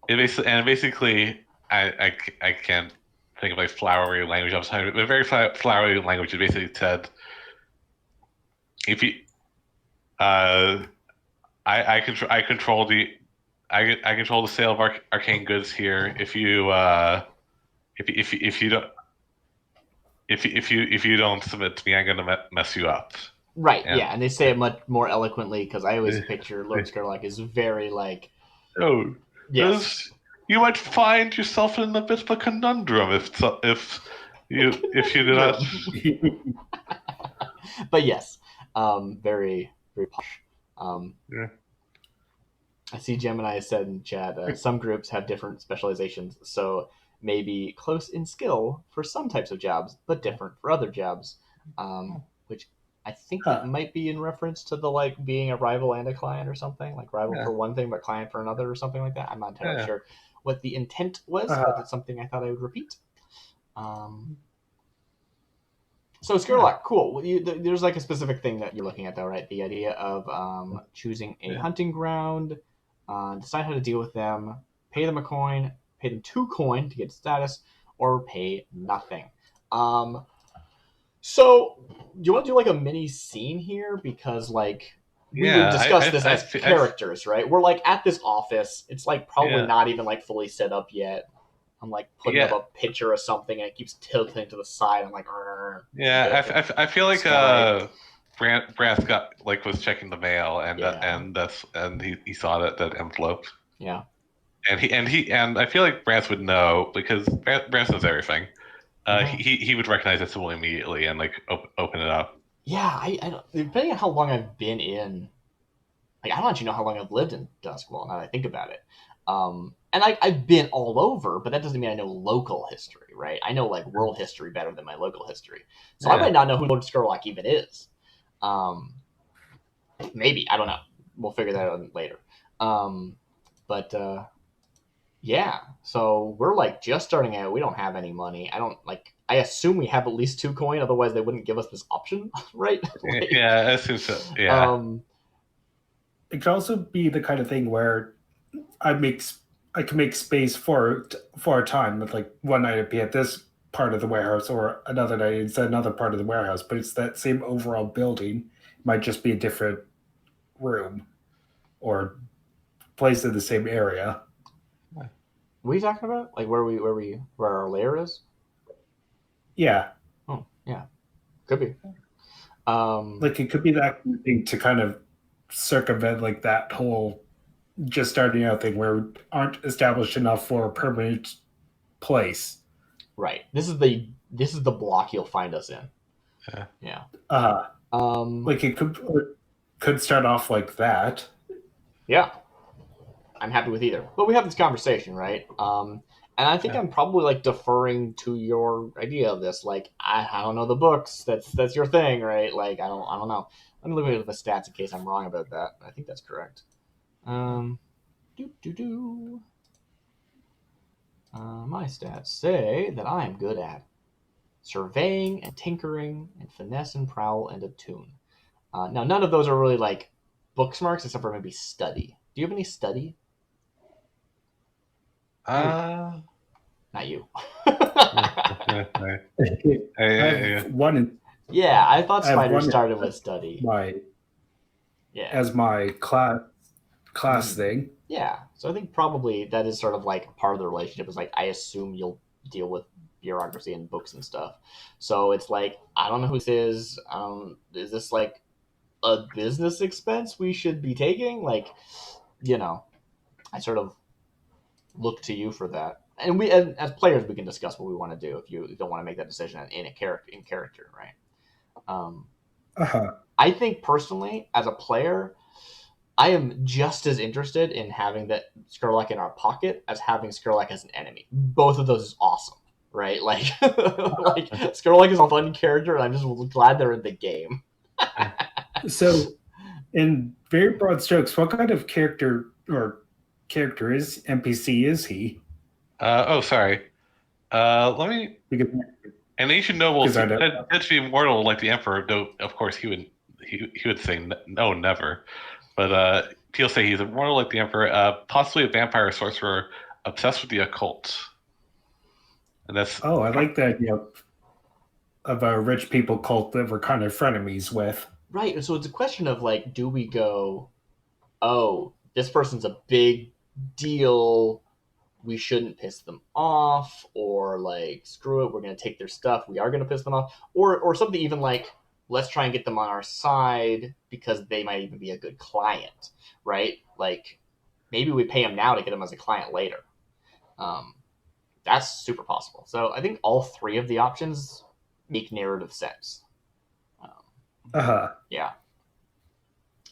Basically, I can't think of like flowery language. I was trying to, but very flowery language. It basically said, if you, uh, I control the, I control the sale of arcane goods here. If you, if you don't, if you don't submit to me, I'm gonna mess you up. Right. And, yeah, and they say it much more eloquently because I always picture Lord Skurlock is very like. Oh, Yes. You might find yourself in a bit of a conundrum if you do not. But yes, very very posh. Yeah. I see Gemini said in chat, some groups have different specializations, so maybe close in skill for some types of jobs, but different for other jobs. Which I think it might be in reference to the like being a rival and a client or something, like rival for one thing but client for another or something like that. I'm not entirely sure what the intent was, but it's something I thought I would repeat. So Skurlock, cool. There's like a specific thing that you're looking at, though, right? The idea of choosing a hunting ground, decide how to deal with them, pay them a coin, pay them 2 coin to get status, or pay nothing. So do you want to do like a mini scene here? Because like we would discuss this as characters, right? We're like at this office. It's like probably not even like fully set up yet. I'm like putting up a picture of something and it keeps tilting to the side. I'm like, I feel like Brass got like was checking the mail and he saw that envelope. Yeah. And I feel like Brass would know because Brass knows everything. He would recognize it symbol immediately and like open it up. Yeah, I don't, depending on how long I've been in, like I don't actually know how long I've lived in Doskvol. Now that I think about it, and I've been all over, but that doesn't mean I know local history, right? I know like world history better than my local history, so I might not know who Lord Skurlock even is. Maybe I don't know. We'll figure that out later. But yeah, so we're like just starting out. We don't have any money. I assume we have at least 2 coin, otherwise they wouldn't give us this option, right? Like, yeah, I assume so. Yeah. It could also be the kind of thing where I can make space for a time. Like one night it'd be at this part of the warehouse, or another night it's another part of the warehouse. But it's that same overall building. It might just be a different room or place in the same area. What are you talking about? Like where our lair is? Yeah. Oh, yeah. Could be. Like it could be that thing to kind of circumvent like that whole just starting out thing where we aren't established enough for a permanent place. Right. This is the block you'll find us in. Yeah. Like it could start off like that. Yeah. I'm happy with either. But we have this conversation, right? And I think I'm probably like deferring to your idea of this. Like, I don't know the books. That's your thing, right? Like, I don't know. Let me look at the stats in case I'm wrong about that. I think that's correct. My stats say that I am good at surveying and tinkering and finesse and prowl and attune. Now, none of those are really like book smarts except for maybe study. Do you have any study? Not you. One. Yeah, I thought Spider started with study. As my class thing. Yeah, so I think probably that is sort of like part of the relationship. Is like I assume you'll deal with bureaucracy and books and stuff. So it's like, I don't know who this is. Is this like a business expense we should be taking? Like, I sort of look to you for that. And as players, we can discuss what we want to do if you don't want to make that decision in character, right? I think personally, as a player, I am just as interested in having that Skurlock in our pocket as having Skurlock as an enemy. Both of those is awesome, right? Like, Skurlock is a fun character, and I'm just glad they're in the game. So, in very broad strokes, what kind of character is NPC is he? Sorry. Let me. An ancient noble said to be immortal like the emperor. Though, of course, he would say no, never. But he'll say he's immortal like the emperor, possibly a vampire sorcerer obsessed with the occult. And that's I like the idea of a rich people cult that we're kind of frenemies with. Right. So it's a question of like, do we go, oh, this person's a big deal, we shouldn't piss them off, or like, screw it, we're going to take their stuff, we are going to piss them off, or something even like, let's try and get them on our side because they might even be a good client, right? Like, maybe we pay them now to get them as a client later. That's super possible. So I think all three of the options make narrative sense. Yeah.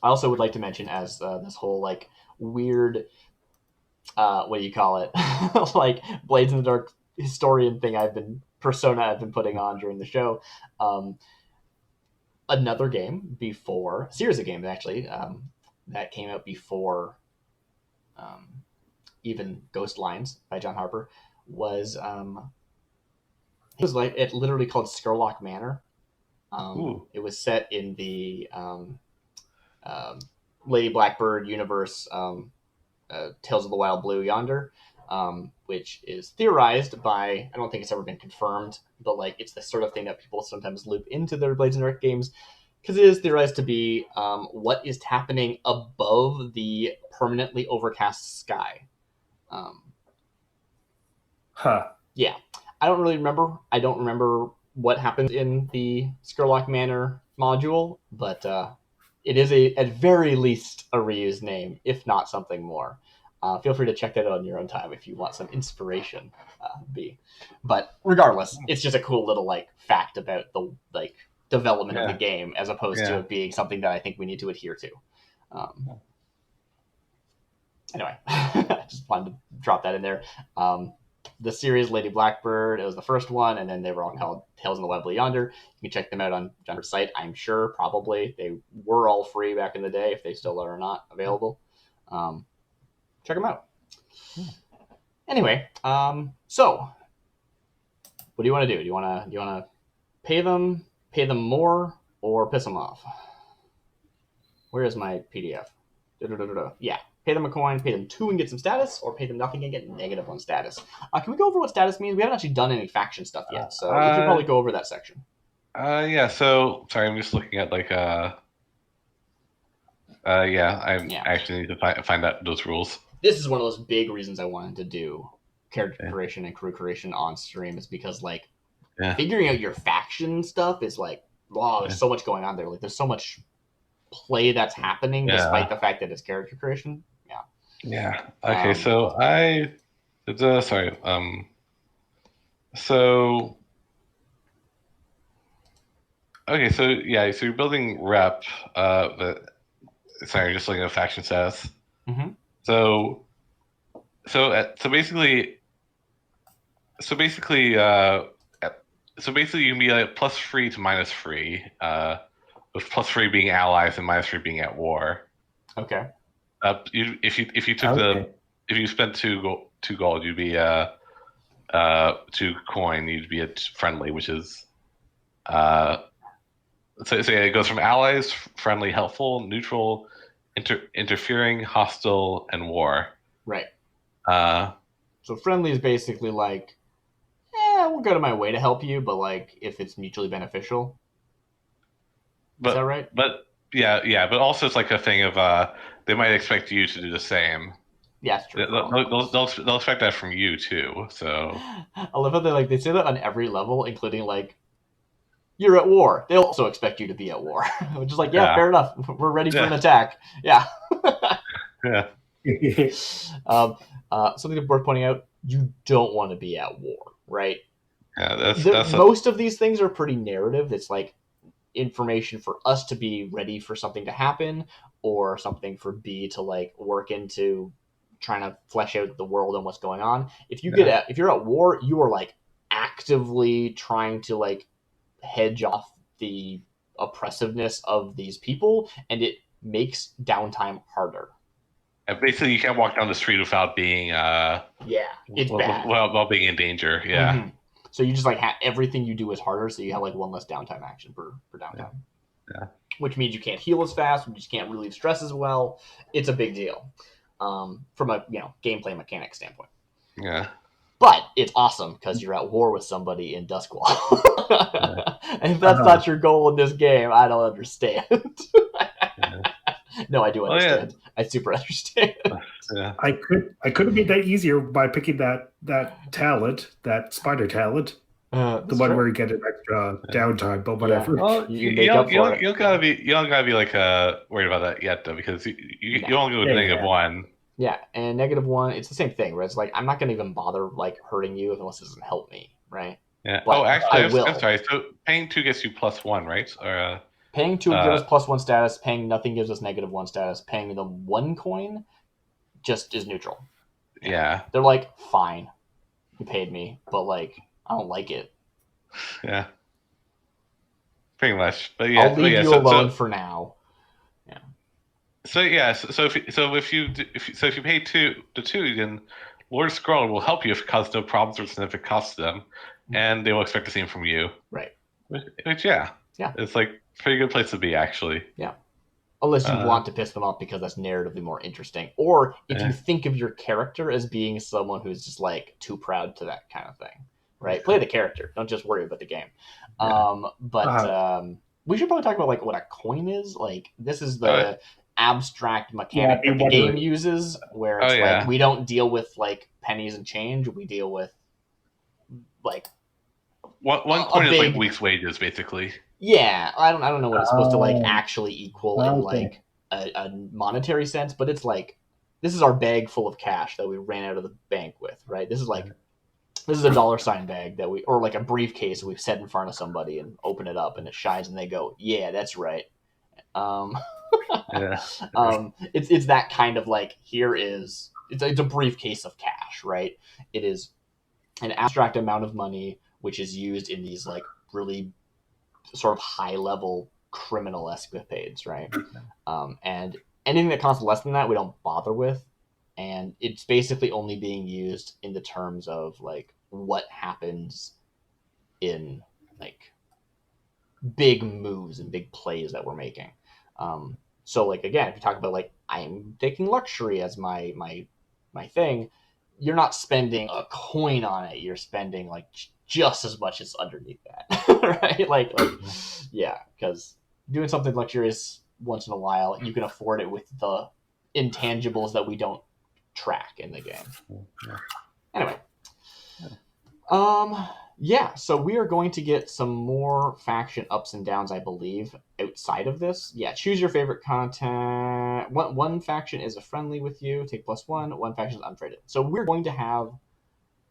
I also would like to mention, as this whole like weird, what do you call it? Like Blades in the Dark historian thing persona I've been putting on during the show. Another game before, series of games actually, that came out before even Ghost Lines by John Harper was it literally called Skurlock Manor. It was set in the Lady Blackbird universe, Tales of the Wild Blue yonder, which is theorized by, I don't think it's ever been confirmed, but like it's the sort of thing that people sometimes loop into their Blades in the Dark games, because it is theorized to be what is happening above the permanently overcast sky. Yeah. I don't really remember. I don't remember what happens in the Skurlock Manor module, but it is at very least a reused name, if not something more. Feel free to check that out on your own time if you want some inspiration. But regardless, it's just a cool little like fact about the like development of the game, as opposed to it being something that I think we need to adhere to. Anyway, I just wanted to drop that in there. The series Lady Blackbird, it was the first one, and then they were all called Tales in the Wild Blue Yonder. You can check them out on John's site, I'm sure, probably. They were all free back in the day, if they still are or not available. Check them out. Anyway, so what do you want to do? Do you want to pay them more, or piss them off? Where is my PDF? Yeah. Pay them a coin, pay them 2 and get some status, or pay them nothing and get negative on status. Can we go over what status means? We haven't actually done any faction stuff yet, so we should probably go over that section. Yeah, so, sorry, I'm just looking at, like, I actually need to find out those rules. This is one of those big reasons I wanted to do character creation and crew creation on stream, is because, like, figuring out your faction stuff is, like, wow, there's so much going on there. Like, there's so much play that's happening despite the fact that it's character creation. Yeah. Okay. So So you're building rep. Sorry, just looking at faction status. Mm-hmm. So basically, you can be like +3 to -3, with +3 being allies and -3 being at war. Okay. If you spent 2 gold, you'd be 2 coin, you'd be at friendly, which is so it goes from allies, friendly, helpful, neutral, interfering, hostile, and war. Right. So friendly is basically like, we'll go to my way to help you, but like if it's mutually beneficial. Is that right? But also it's like a thing of they might expect you to do the same. Yeah, it's true. They'll expect that from you too. So I love how they say that on every level, including like you're at war. They'll also expect you to be at war. Which is like, yeah, fair enough. We're ready for an attack. Yeah. Yeah. Something worth pointing out: you don't want to be at war, right? Yeah, most of these things are pretty narrative. It's like information for us to be ready for something to happen, or something for B to like work into trying to flesh out the world and what's going on. If you're at war, you are like actively trying to like hedge off the oppressiveness of these people, and it makes downtime harder. And basically, you can't walk down the street without being it's bad. While being in danger. Yeah. Mm-hmm. So you just like everything you do is harder, so you have like one less downtime action for downtime. Yeah. Which means you can't heal as fast, which you can't relieve stress as well. It's a big deal from a gameplay mechanic standpoint. Yeah. But it's awesome because you're at war with somebody in Doskvol. And if that's not your goal in this game, I don't understand. No, I do understand. Yeah. I super understand. Yeah. I could have made that easier by picking that talent, that spider talent. The one where you get an extra downtime, but whatever. Yeah. Well, you don't gotta be like worried about that yet though, because you only go with -1. Yeah, and -1, it's the same thing, where it's like I'm not gonna even bother like hurting you unless it doesn't help me, right? Yeah. But actually, I'm sorry. So paying 2 gets you +1, right? Or paying 2 gives us +1 status. Paying nothing gives us -1 status. Paying the 1 coin just is neutral. Yeah. They're like, fine, you paid me, but like I don't like it. Yeah. Pretty much, but yeah. I'll leave you alone for now. Yeah. So yeah, if you pay 2, then Lord Scroll will help you if it causes no problems or if it costs them, and they will expect the same from you. Right. Which yeah, it's like a pretty good place to be actually. Yeah. Unless you want to piss them off because that's narratively more interesting, or if you think of your character as being someone who's just like too proud to that kind of thing, right? Play the character. Don't just worry about the game. We should probably talk about like what a coin is. Like this is the abstract mechanic that the game uses, where it's like we don't deal with like pennies and change. We deal with like one coin is like week's wages, basically. Yeah, I don't know what it's supposed to like actually equal in like a monetary sense, but it's like this is our bag full of cash that we ran out of the bank with, right? This is a $sign bag that or like a briefcase that we've set in front of somebody and open it up and it shines and they go, yeah, that's right. It's that kind of like it's a briefcase of cash, right? It is an abstract amount of money which is used in these like really sort of high level criminal escapades, right? And anything that costs less than that we don't bother with, and it's basically only being used in the terms of like what happens in like big moves and big plays that we're making. So like again, if you talk about like I'm taking luxury as my thing, you're not spending a coin on it. You're spending like just as much as underneath that, right? Like yeah, because doing something luxurious once in a while, you can afford it with the intangibles that we don't track in the game. Anyway, so we are going to get some more faction ups and downs, I believe, outside of this. Yeah, choose your favorite content. One faction is a friendly with you, take +1. One faction is untraded. So we're going to have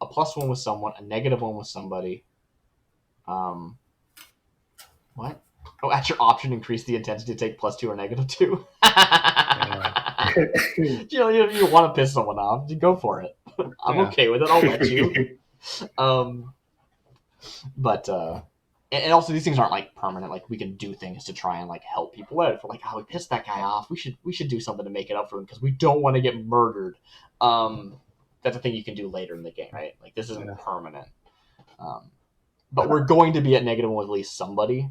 a +1 with someone, a -1 with somebody. What? Oh, at your option, increase the intensity to take +2 or -2. You want to piss someone off, you go for it. I'm okay with it. I'll let you. And also these things aren't like permanent. Like we can do things to try and like help people out. If we're like, we pissed that guy off, we should do something to make it up for him because we don't want to get murdered. That's a thing you can do later in the game, right? Like this isn't permanent. But we're going to be at -1 with at least somebody.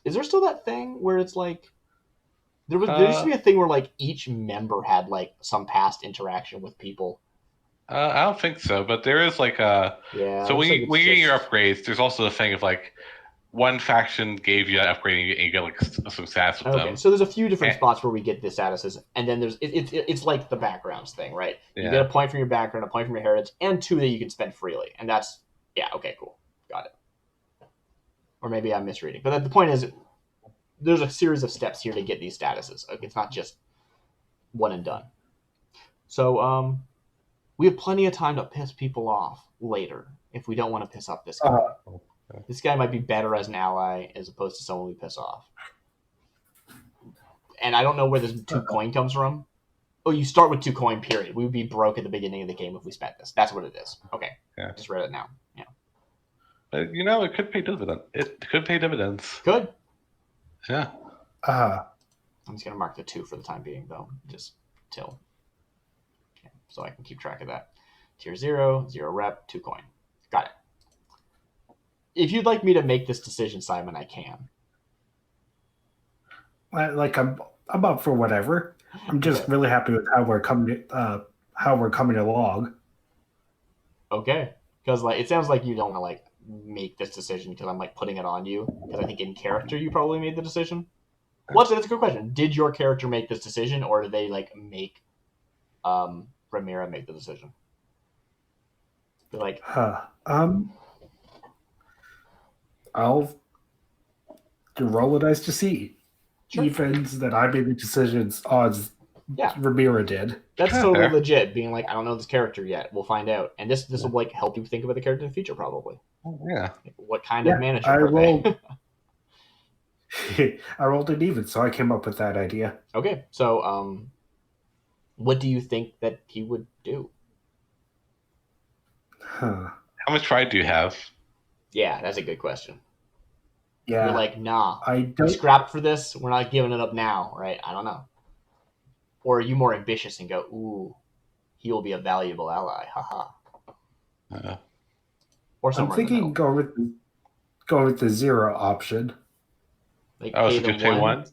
Is there still that thing where it's like there used to be a thing where like each member had like some past interaction with people? I don't think so, but there is like so when you get your upgrades, there's also the thing of like one faction gave you that upgrading, and you get like some stats with Okay, them. so there's a few different And- spots where we get the statuses, and then there's it's like the backgrounds thing, right? You Yeah. get a point from your background, a point from your heritage, and 2 that you can spend freely, and that's okay, cool, got it. Or maybe I'm misreading, but the point is, there's a series of steps here to get these statuses. Okay, it's not just one and done. So we have plenty of time to piss people off later if we don't want to piss off this guy. This guy might be better as an ally as opposed to someone we piss off. And I don't know where this 2 coin comes from. Oh, you start with 2 coin, period. We would be broke at the beginning of the game if we spent this. That's what it is. Okay. Yeah. Just read it now. Yeah. But, it could pay dividends. It could pay dividends. Good. Yeah. I'm just going to mark the 2 for the time being, though. Just till. Okay. So I can keep track of that. Tier 0, 0 rep, 2 coin. Got it. If you'd like me to make this decision, Simon, I can. Like I'm up for whatever. I'm just really happy with how we're coming along. Okay, because it sounds like you don't want to make this decision because I'm putting it on you. Because I think in character you probably made the decision. Well, that's a good question. Did your character make this decision, or did they make Ramira make the decision? They're I'll roll the dice to see. Sure. Evens that I made the decisions, odds Ramira did. That's totally legit. Being I don't know this character yet. We'll find out. And this will help you think about the character in the future, probably. Yeah. What kind of manager are they? I rolled an even, so I came up with that idea. Okay, so what do you think that he would do? Huh. How much pride do you have? Yeah, that's a good question. Yeah. You're nah. I don't scrap for this. We're not giving it up now, right? I don't know. Or are you more ambitious and go, ooh, he will be a valuable ally, haha. Or I'm thinking go with the 0 option. Pay so just pay 1?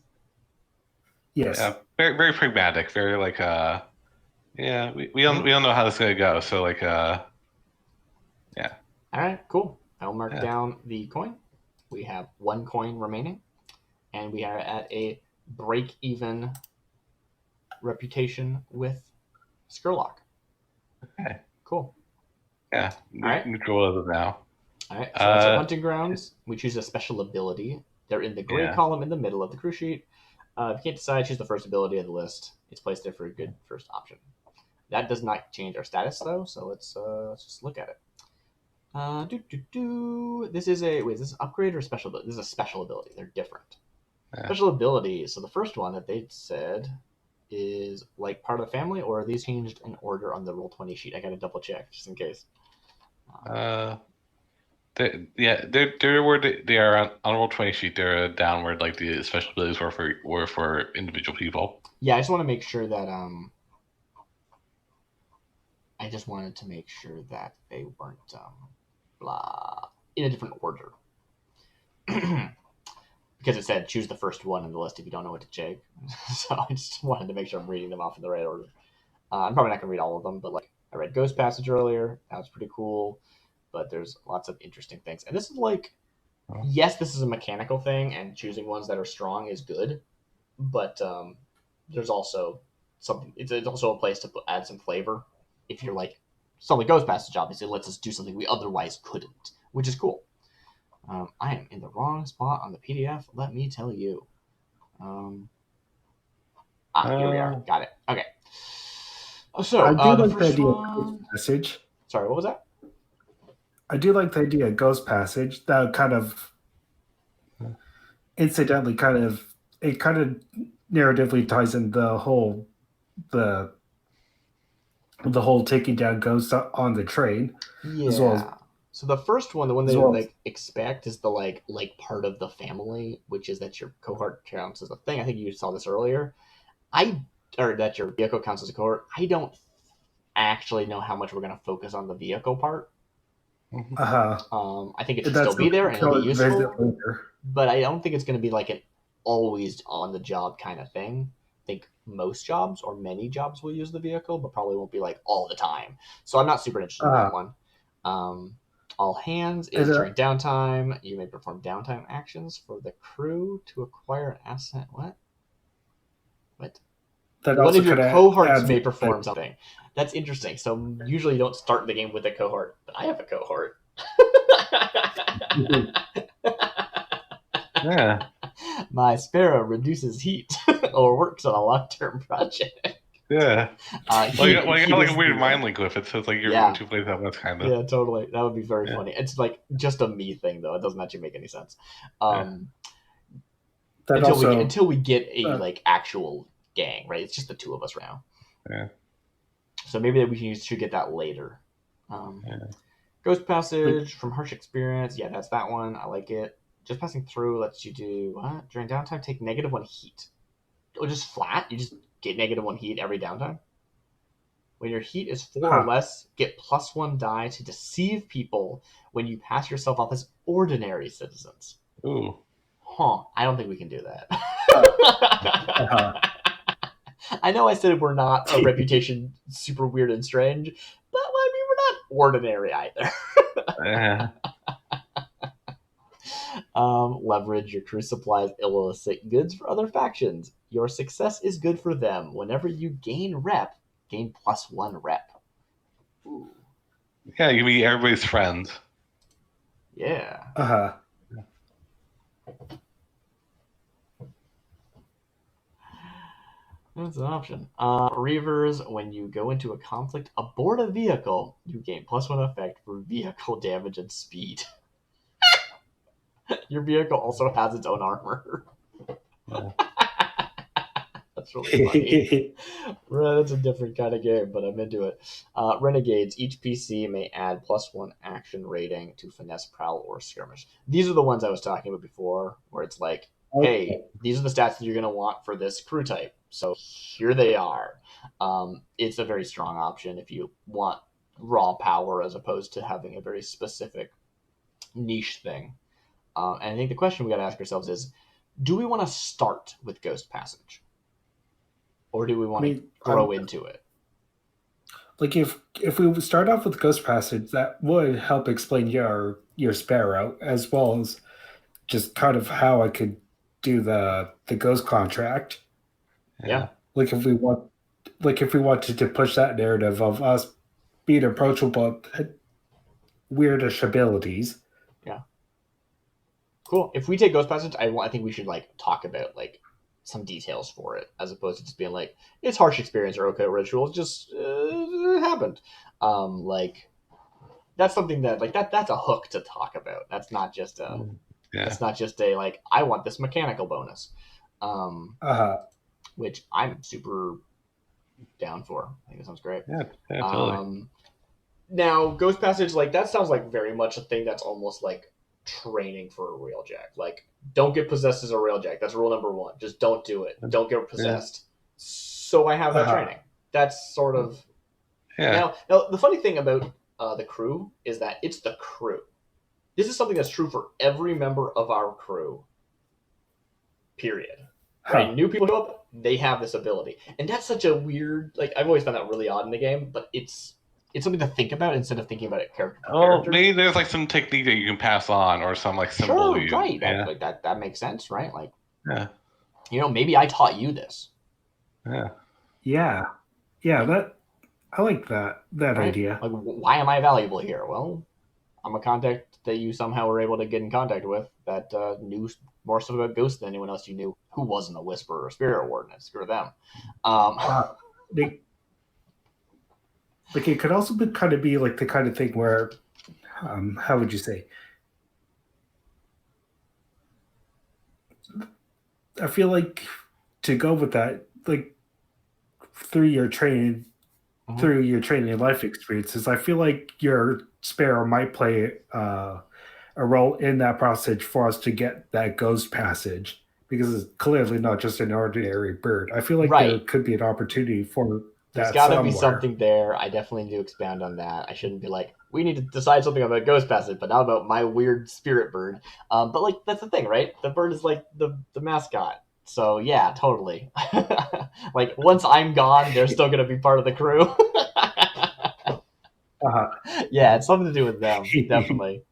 Yes. Yeah, very very pragmatic. Very we don't know how this is gonna go. So yeah. All right, cool. I'll mark down the coin. We have 1 coin remaining, and we are at a break-even reputation with Skurlock. Okay. Cool. Yeah. All right. Neutral as of now. All right. So that's our hunting grounds. We choose a special ability. They're in the gray column in the middle of the crew sheet. If you can't decide, choose the first ability of the list. It's placed there for a good first option. That does not change our status though, so let's just look at it. This is is this upgrade or special ability? This is a special ability. They're different. Yeah. Special abilities. So the first one that they said is part of the family, or are these changed in order on the Roll20 sheet? I gotta double check just in case. They're where they are on Roll20 sheet. They're downward, the special abilities were for individual people. Yeah, I just want to make sure that I just wanted to make sure that they weren't in a different order. Because it said choose the first one in the list if you don't know what to check. So I just wanted to make sure I'm reading them off in the right order. I'm probably not going to read all of them, but I read Ghost Passage earlier. That was pretty cool. But there's lots of interesting things. And this is yes, this is a mechanical thing, and choosing ones that are strong is good. But there's also something. It's also a place to add some flavor. If you're something Ghost Passage, obviously, lets us do something we otherwise couldn't, which is cool. I am in the wrong spot on the PDF. Let me tell you. Here we are. Got it. Okay. So I do the like the first idea one... of Ghost Passage. Sorry, what was that? I do like the idea of Ghost Passage. That kind of incidentally narratively ties in the whole taking down ghosts on the train. Yeah. As well as, so the first one, the one they expect is the part of the family, which is that your cohort counts as a thing. I think you saw this earlier. Or that your vehicle counts as a cohort. I don't actually know how much we're going to focus on the vehicle part. I think it should still be there and it'll be useful. But I don't think it's going to be an always on the job kind of thing. I think most jobs or many jobs will use the vehicle, but probably won't be all the time. So I'm not super interested in that one. All hands is And, during downtime. You may perform downtime actions for the crew to acquire an asset. What? that One also of your kind of cohorts adds may perform something. That's interesting. So usually you don't start the game with a cohort, but I have a cohort. Yeah. My Sparrow reduces heat or works on a long-term project. Yeah. Heat You got like is a weird the- mind link with it, so it's like you're Yeah. in two places at once, kind of. Yeah, totally. That would be very Yeah. funny. It's like just a me thing, though. It doesn't actually make any sense. that Until we get a uh, like actual gang, right? It's just the two of us right now. Yeah. So maybe we should get that later. Ghost Passage from Harsh Experience. Yeah, that's that one. I like it. Just passing through lets you do what? During downtime, take -1 heat. Or just flat? You just get -1 heat every downtime? When your heat is 4 or less, get +1 die to deceive people when you pass yourself off as ordinary citizens. Ooh. Huh. I don't think we can do that. I know I said we're not a reputation super weird and strange, but I mean, we're not ordinary either. Yeah. Leverage your crew supplies illicit goods for other factions. Your success is good for them. Whenever you gain rep, gain +1 rep. Ooh. Yeah, you can be everybody's friend. Yeah. That's an option. Reavers, when you go into a conflict aboard a vehicle, you gain +1 effect for vehicle damage and speed. Your vehicle also has its own armor. Yeah. That's really funny. That's a different kind of game, but I'm into it. Renegades, each PC may add +1 action rating to finesse, prowl, or skirmish. These are the ones I was talking about before, where it's like, hey, these are the stats that you're going to want for this crew type. So here they are. It's a very strong option if you want raw power as opposed to having a very specific niche thing. And I think the question we got to ask ourselves is, do we want to start with Ghost Passage? Or do we want to grow into it? Like if we start off with Ghost Passage, that would help explain your Sparrow, as well as just kind of how I could do the Ghost contract. Yeah. Like if we wanted to push that narrative of us being approachable, weirdish abilities. Yeah. Cool. If we take Ghost Passage, I think we should like talk about like some details for it, as opposed to just being like, it's harsh experience or okay rituals, just it happened. Like that's something that like that's a hook to talk about. That's not just a that's not just a like, I want this mechanical bonus. Which I'm super down for. I think that sounds great. Yeah, totally. Now, Ghost Passage, like that sounds like very much a thing that's almost like training for a railjack. Like, don't get possessed as a railjack. That's rule number 1. Just don't do it. Don't get possessed. So I have that training. That's sort of now the funny thing about the crew is that it's the crew. This is something that's true for every member of our crew. Period. Right? New people show up, they have this ability, and that's such a weird. Like, I've always found that really odd in the game, but it's something to think about instead of thinking about it character for character. Maybe there's like some technique that you can pass on, or some like symbol. Sure, right? That makes sense, right? Like, yeah, maybe I taught you this. Yeah. That I like that right? idea. Like, why am I valuable here? Well, I'm a contact that you somehow were able to get in contact with that knew more stuff about ghosts than anyone else you knew who wasn't a whisperer or spirit warden. Screw them. Like it could also be like the kind of thing where, how would you say? I feel like to go with that, like through your training and life experiences, I feel like your Sparrow might play a role in that process for us to get that Ghost Passage, because it's clearly not just an ordinary bird. I feel like there could be an opportunity for that. There's got to be something there. I definitely need to expand on that. I shouldn't be like, we need to decide something about Ghost Passage, but not about my weird spirit bird. But like, that's the thing, right? The bird is like the mascot. So yeah, totally. Like, once I'm gone, they're still going to be part of the crew. Yeah, it's something to do with them, definitely.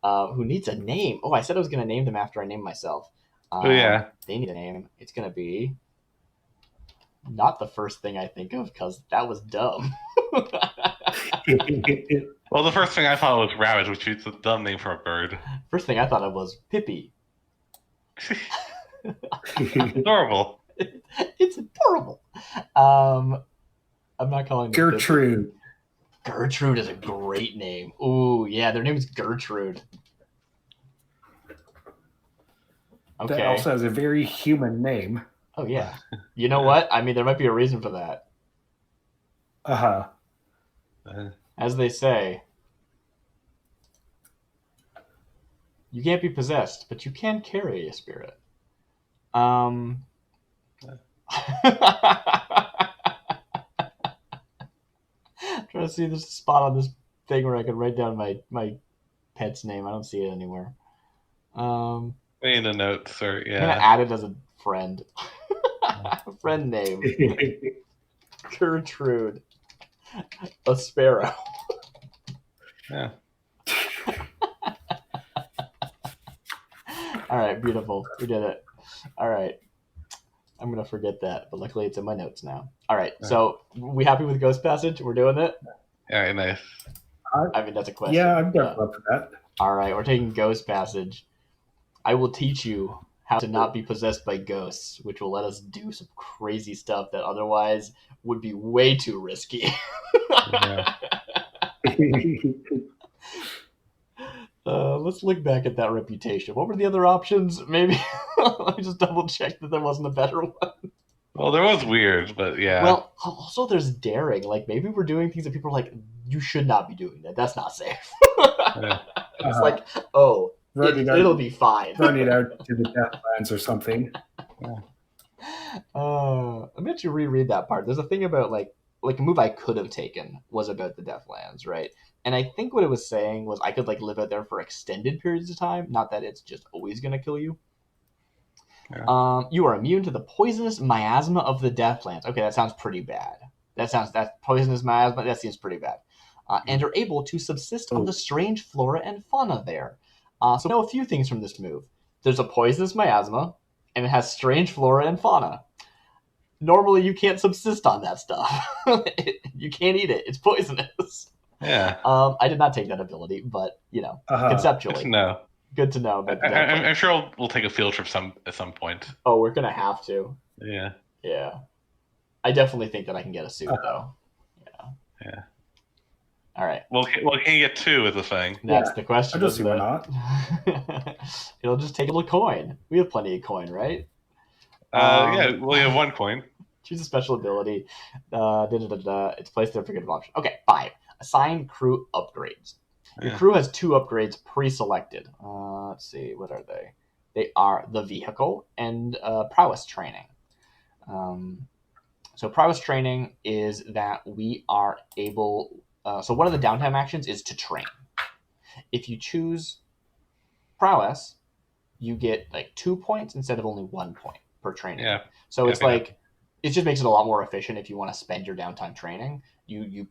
Who needs a name? Oh, I said I was going to name them after I named myself. Oh, yeah. They need a name. It's going to be not the first thing I think of because that was dumb. Well, the first thing I thought was rabbit, which is a dumb name for a bird. First thing I thought of was Pippi. Adorable. It's adorable. I'm not calling them Gertrude. Pippi. Gertrude is a great name. Ooh, yeah, their name is Gertrude. Okay. That also has a very human name. Oh, yeah. You know what? I mean, there might be a reason for that. As they say, you can't be possessed, but you can carry a spirit. Trying to see this spot on this thing where I can write down my pet's name. I don't see it anywhere. In the notes, or I'm gonna add it as a friend. Friend name. Gertrude. A sparrow. Yeah. All right, beautiful. We did it. All right. I'm going to forget that, but luckily it's in my notes now. All right, so we happy with Ghost Passage? We're doing it? All right, nice. I mean, that's a question. Yeah, I'm definitely up for that. All right, we're taking Ghost Passage. I will teach you how to not be possessed by ghosts, which will let us do some crazy stuff that otherwise would be way too risky. Yeah. Let's look back at that reputation. What were the other options? Maybe let me just double check that there wasn't a better one. Well, there was weird, but yeah. Well, also there's daring. Like maybe we're doing things that people are like, you should not be doing that. That's not safe. Yeah. It's like, oh, it'll be fine. Running out to the Deathlands or something. I'm going to reread that part. There's a thing about like a move I could have taken was about the Deathlands, right? And I think what it was saying was I could like live out there for extended periods of time. Not that it's just always going to kill you. Yeah. You are immune to the poisonous miasma of the Deathlands. Okay, that sounds pretty bad. That poisonous miasma, that seems pretty bad. And are able to subsist on the strange flora and fauna there. So know a few things from this move. There's a poisonous miasma, and it has strange flora and fauna. Normally, you can't subsist on that stuff. You can't eat it. It's poisonous. Yeah. I did not take that ability, but, conceptually. No. Good to know. I'm sure we'll take a field trip at some point. Oh, we're going to have to. Yeah. Yeah. I definitely think that I can get a suit, though. Yeah. All right. Well, can you get two is the thing? That's the question. I don't see why not. It'll just take a little coin. We have plenty of coin, right? Yeah, well, you have one coin. Choose a special ability. It's placed there for good option. Okay, 5. Assign crew upgrades. Your crew has 2 upgrades pre-selected. Let's see, what are they? They are the vehicle and prowess training. So prowess training is that we are able... so one of the downtime actions is to train. If you choose prowess, you get like 2 points instead of only 1 point per training. Yeah. So it's like... It just makes it a lot more efficient if you want to spend your downtime training. You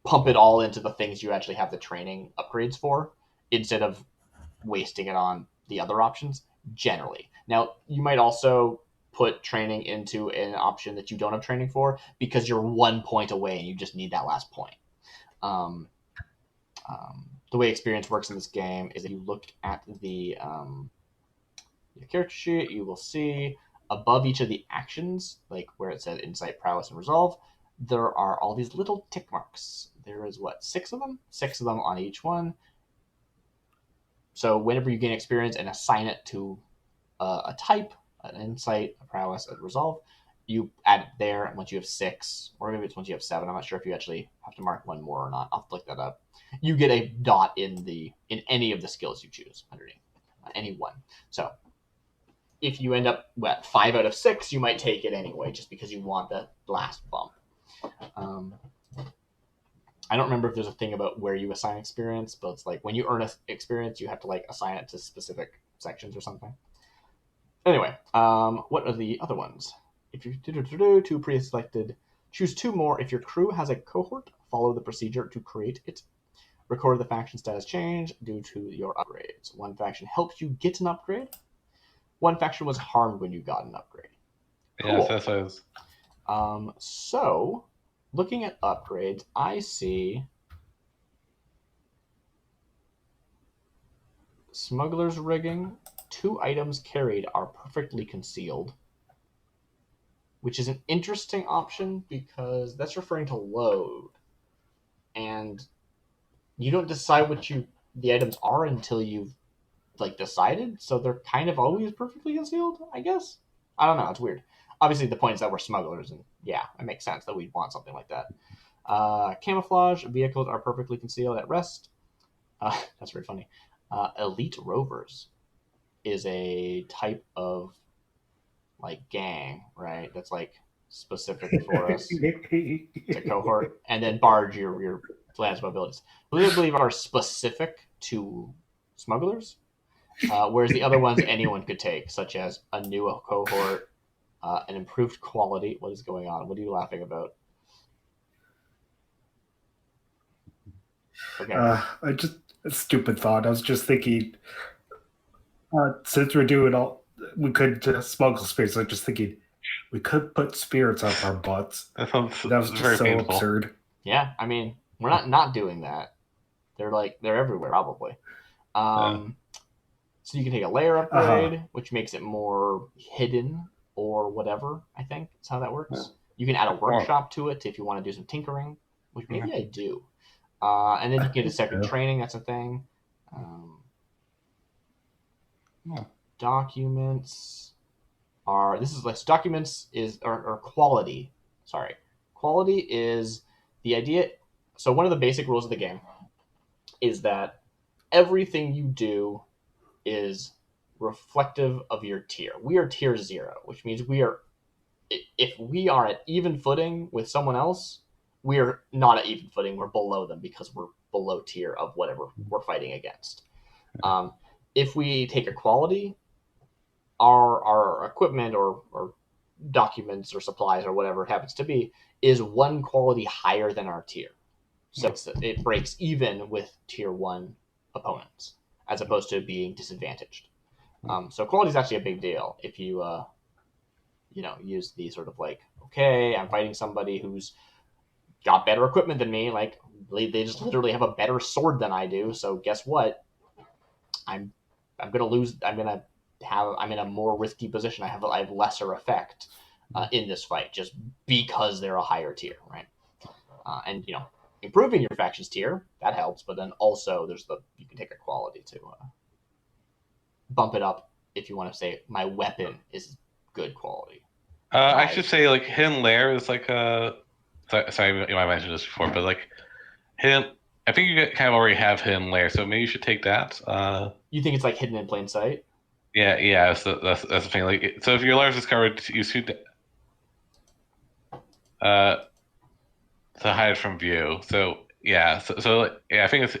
pump it all into the things you actually have the training upgrades for instead of wasting it on the other options, generally. Now, you might also put training into an option that you don't have training for because you're 1 point away and you just need that last point. The way experience works in this game is that you look at the your character sheet, you will see above each of the actions, like where it says Insight, Prowess, and Resolve, there are all these little tick marks. There is, 6 of them? 6 of them on each one. So whenever you gain experience and assign it to a type, an Insight, a Prowess, a Resolve, you add it there, and once you have 6, or maybe it's once you have 7, I'm not sure if you actually have to mark one more or not. I'll have to look that up. You get a dot in any of the skills you choose underneath, any one. So if you end up 5 out of 6, you might take it anyway, just because you want the last bump. I don't remember if there's a thing about where you assign experience, but it's like when you earn experience, you have to like assign it to specific sections or something. Anyway, what are the other ones? If you do 2 pre-selected, choose 2 more. If your crew has a cohort, follow the procedure to create it Record the faction status change due to your upgrades. One faction helped you get an upgrade. One faction was harmed when you got an upgrade. Cool. Yeah, so that's what I was... So, looking at upgrades, I see Smuggler's Rigging. 2 items carried are perfectly concealed, which is an interesting option because that's referring to load. And you don't decide what the items are until you've decided, so they're kind of always perfectly concealed, I guess. I don't know, it's weird. Obviously the point is that we're smugglers, and yeah, it makes sense that we'd want something like that. Camouflage vehicles are perfectly concealed at rest. That's very funny. Elite rovers is a type of gang, right? That's specific for us. It's a cohort. And then barge, your lands mobilities. I believe are specific to smugglers, whereas the other ones anyone could take, such as a new cohort, an improved quality. What is going on? What are you laughing about? Okay. A stupid thought. I was just thinking, since we're doing we could smuggle spirits. I'm just thinking, we could put spirits up our butts. That was just very so painful. absurd. Yeah, I mean, we're not doing that. They're everywhere, probably. So you can take a layer upgrade, which makes it more hidden or whatever, I think is how that works. Yeah. You can add a workshop to it if you want to do some tinkering, which maybe I do. And then you can get a second training, that's a thing. Documents are, documents are quality. Sorry. Quality is the idea. So one of the basic rules of the game is that everything you do is reflective of your tier. We are tier 0, which means if we are at even footing with someone else, we are not at even footing. We're below them because we're below tier of whatever we're fighting against. If we take a quality, our equipment or documents or supplies or whatever it happens to be is 1 quality higher than our tier. So it breaks even with tier 1 opponents as opposed to being disadvantaged. So quality is actually a big deal if you use the sort of okay, I'm fighting somebody who's got better equipment than me. They just literally have a better sword than I do. So guess what? I'm gonna lose. I'm in a more risky position. I have lesser effect in this fight just because they're a higher tier, right? And improving your faction's tier, that helps, but then also you can take a quality to bump it up if you want to say my weapon is good quality. I should say hidden lair is sorry, you might have mentioned this before, but hidden, I think you kind of already have hidden lair, so maybe you should take that. You think it's hidden in plain sight? Yeah, so that's the thing. So if your lair is discovered, you should to hide from view. So yeah, I think it's.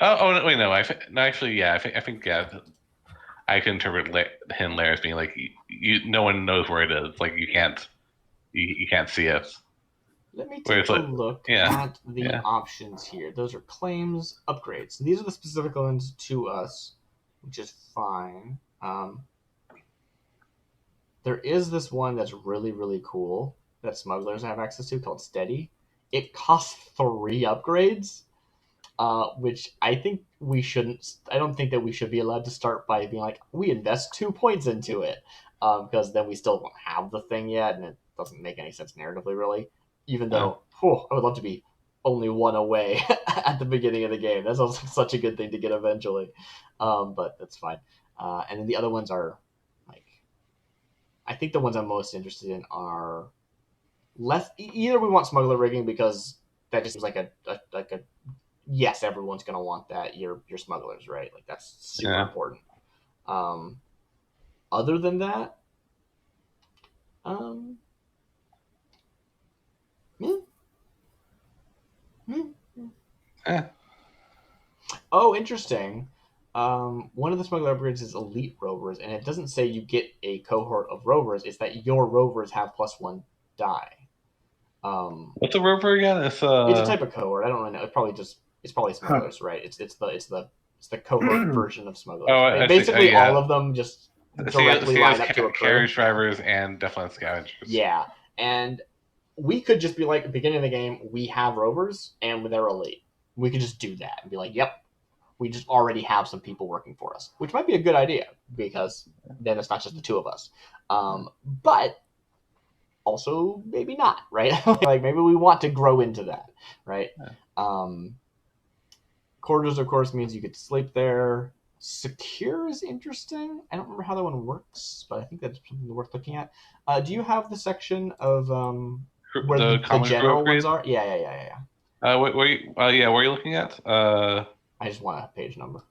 Oh wait, no. Actually, yeah. I think yeah. I can interpret hidden lair as being no one knows where it is. You can't see it. Let me take a look at the options here. Those are claims, upgrades. So these are the specific ones to us, which is fine. There is this one that's really, really cool that smugglers have access to called Steady. It costs 3 upgrades, which I think I don't think that we should be allowed to start by being we invest 2 points into it, because then we still don't have the thing yet, and it doesn't make any sense narratively, really. Even though, I would love to be only 1 away at the beginning of the game. That sounds like such a good thing to get eventually, but that's fine. And then the other ones are I think the ones I'm most interested in are less. Either we want smuggler rigging because that just seems like a yes, everyone's gonna want that. You're smugglers, right? That's super important. Other than that, Oh, interesting. One of the smuggler upgrades is elite rovers, and it doesn't say you get a cohort of rovers. It's that your rovers have +1 die. What's a rover again? It's a type of cohort. I don't really know. It's probably smugglers, right? It's the cohort version of smugglers. Oh, Right? I see. Basically, Yeah. all of them just directly line up to a crew. Carriage drivers and definitely scavengers. Yeah, and we could just be like, at the beginning of the game, we have rovers and they're elite. We could just do that and be like, yep, we just already have some people working for us, which might be a good idea because then it's not just the two of us. But also maybe not, right? Like maybe we want to grow into that, right? Quarters, of course, means you could sleep there. Secure is interesting. I don't remember how that one works, but I think that's something worth looking at. Do you have the section of where the general ones are? Yeah. Where are you looking at? I just want a page number.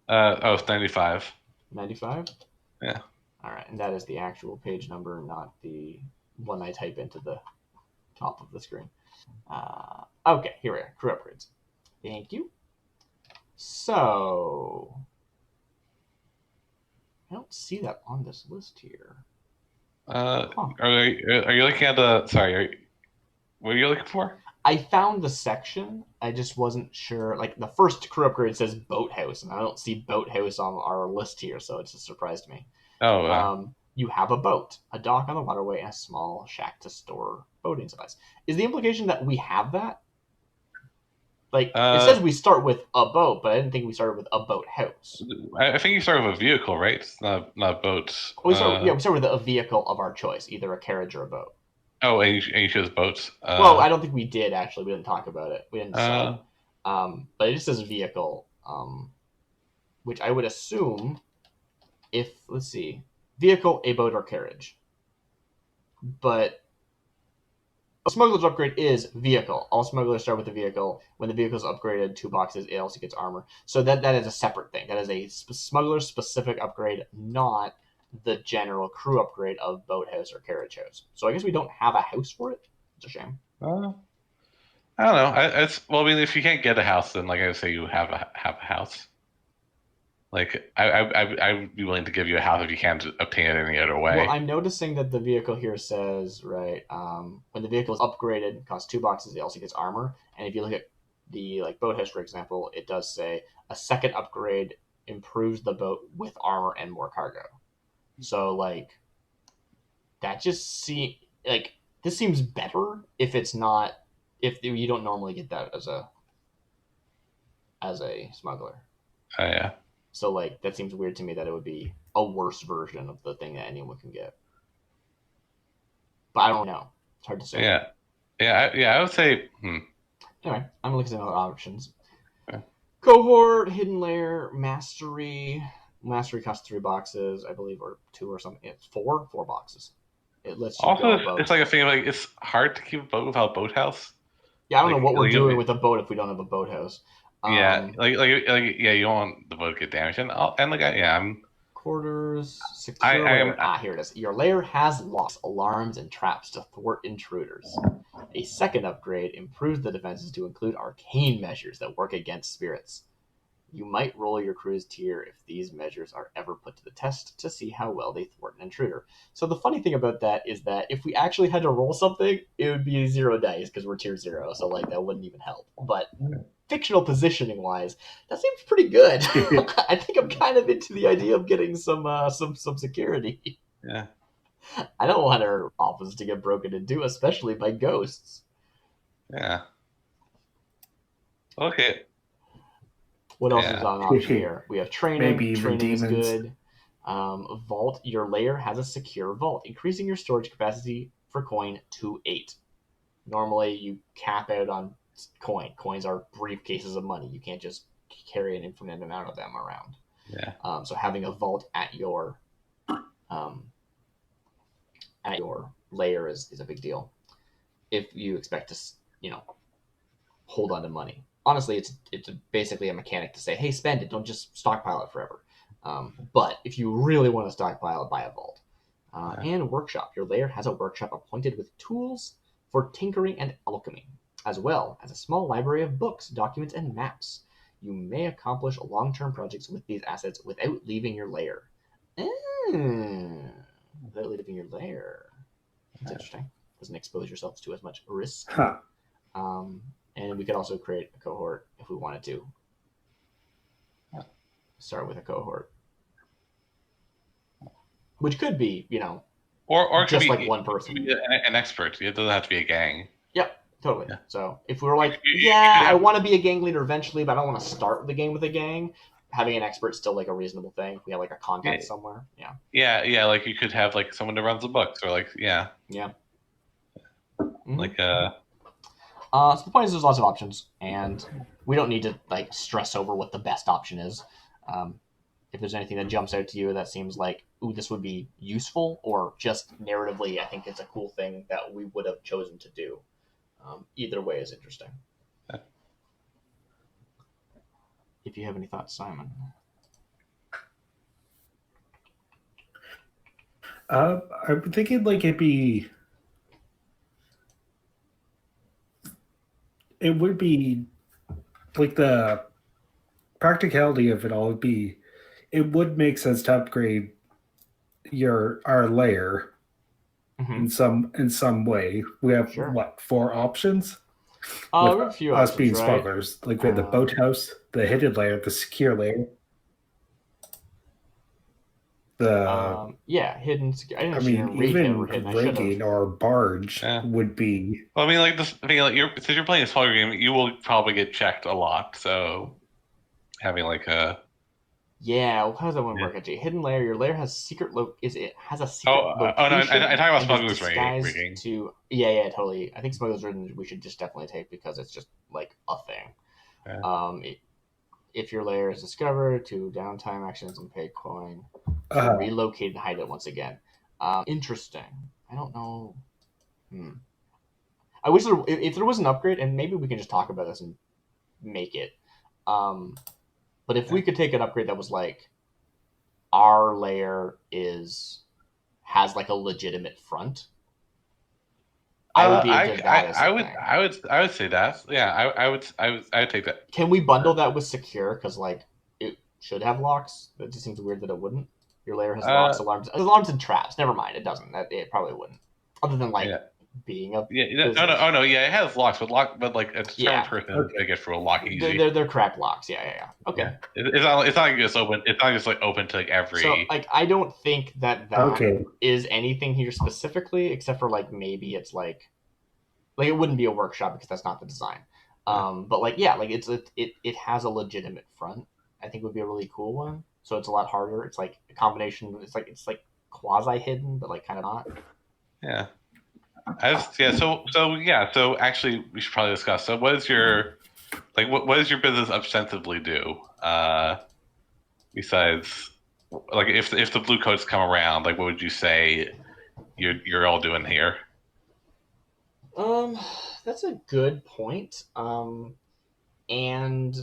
It's 95. 95? Yeah. All right, and that is the actual page number, not the one I type into the top of the screen. Okay, here we are. Crew upgrades. Thank you. So, I don't see that on this list here. Are you looking at the? Sorry, what are you looking for? I found the section. I just wasn't sure. Like the first crew upgrade says boathouse, and I don't see boathouse on our list here, so it just surprised me. Oh. You have a boat, a dock on the waterway, and a small shack to store boating supplies. Is the implication that we have that? Like it says we start with a boat, but I didn't think we started with a boathouse. I think you start with a vehicle, right? It's not a boat. We start with a vehicle of our choice, either a carriage or a boat. Oh, and you chose boats. Well, I don't think we did actually. We didn't talk about it. We didn't decide. But it just says vehicle, which I would assume if let's see, vehicle, a boat, or carriage. But a smuggler's upgrade is vehicle. All smugglers start with a vehicle. When the vehicle is upgraded 2 boxes, it also gets armor. So that is a separate thing. That is a smuggler-specific upgrade, not the general crew upgrade of boathouse or carriage house. So I guess we don't have a house for it. It's a shame. I don't know. I mean, if you can't get a house, then like I say, you have a house. Like I would be willing to give you a house if you can't obtain it any other way. Well, I'm noticing that the vehicle here says right when the vehicle is upgraded, it costs 2 boxes. It also gets armor. And if you look at the boathouse, for example, it does say a second upgrade improves the boat with armor and more cargo. So like that just this seems better if it's not if you don't normally get that as a smuggler. Oh yeah. So, like, that seems weird to me that it would be a worse version of the thing that anyone can get. But I don't know. It's hard to say. Yeah. I would say. Anyway, I'm looking at other options. Okay. Cohort, hidden layer, mastery. Mastery costs 3 boxes, I believe, or 2 or something. It's 4 boxes. It lets you also, go it's like a thing like it's hard to keep a boat without a boathouse. Yeah, I don't know what we're doing with a boat if we don't have a boathouse. Yeah, you don't want the boat to get damaged, I'm quarters secure layer. Here it is. Your layer has locks, alarms, and traps to thwart intruders. A second upgrade improves the defenses to include arcane measures that work against spirits. You might roll your crew's tier if these measures are ever put to the test to see how well they thwart an intruder. So the funny thing about that is that if we actually had to roll something, it would be 0 dice because we're tier 0, so like that wouldn't even help. But fictional positioning wise, that seems pretty good. I think I'm kind of into the idea of getting some security. Yeah. I don't want our office to get broken into, especially by ghosts. Yeah. Okay. What else is on option here? We have training. Maybe even training demons. is good. Vault. Your layer has a secure vault, increasing your storage capacity for coin to 8. Normally, you cap out on coin. Coins are briefcases of money. You can't just carry an infinite amount of them around. Yeah. So having a vault at your layer is a big deal. If you expect to, hold on to money. Honestly, it's basically a mechanic to say, hey, spend it. Don't just stockpile it forever. But if you really want to stockpile it, buy a vault. And workshop. Your layer has a workshop appointed with tools for tinkering and alchemy, as well as a small library of books, documents, and maps. You may accomplish long-term projects with these assets without leaving your layer. Without leaving your layer. That's interesting. doesn't expose yourselves to as much risk. Huh. And we could also create a cohort if we wanted to. Start with a cohort, which could be, or just could like one person. Be an expert. It doesn't have to be a gang. Yep, totally. Yeah. So if we were like, I want to be a gang leader eventually, but I don't want to start the game with a gang, having an expert still like a reasonable thing. If we have like a contact somewhere. Yeah. Like you could have like someone that runs the books, or like Mm-hmm. Like So the point is, there's lots of options, and we don't need to like stress over what the best option is. If there's anything that jumps out to you that seems like, ooh, this would be useful, or just narratively, I think it's a cool thing that we would have chosen to do. Either way is interesting. If you have any thoughts, Simon. I'm thinking like it would be like the practicality of it all would be, it would make sense to upgrade our layer in some way. We have 4 options? We have a few us options, being right? smugglers. Like we have the boathouse, the hidden layer, the secure layer. Hidden. I mean, even rigging or barge would be. Well, I mean, like this. I mean, like since you're playing a smaller game, you will probably get checked a lot. So having like a how does that one work? Actually, hidden layer. Your layer has secret has a secret location. Oh no, I talk about smugglers rigging. Totally. I think smugglers rigging we should just definitely take because it's just like a thing. If your layer is discovered, to downtime actions and pay coin to relocate and hide it once again. Interesting. I don't know. I wish if there was an upgrade, and maybe we can just talk about this and make it. But if we could take an upgrade that was like, our layer has like a legitimate front, I would be into that. I would say that. Yeah, I would take that. Can we bundle that with secure? Because like it should have locks. It just seems weird that it wouldn't. Your layer has locks, alarms, and traps. Never mind, it doesn't. It probably wouldn't. Other than like being a it has locks, but like a determined person they get through a lock easy. They're cracked locks. Yeah. Okay. Yeah. It's not like just open. It's not just like open to like every. So like I don't think that is anything here specifically, except for like maybe it's like it wouldn't be a workshop because that's not the design. But like it has a legitimate front. I think would be a really cool one. So it's a lot harder. It's like a combination. It's like quasi hidden, but like kind of not. Yeah. So actually, we should probably discuss. So, what is your what does your business ostensibly do? Besides, like, if the blue coats come around, like, what would you say you're all doing here? That's a good point. And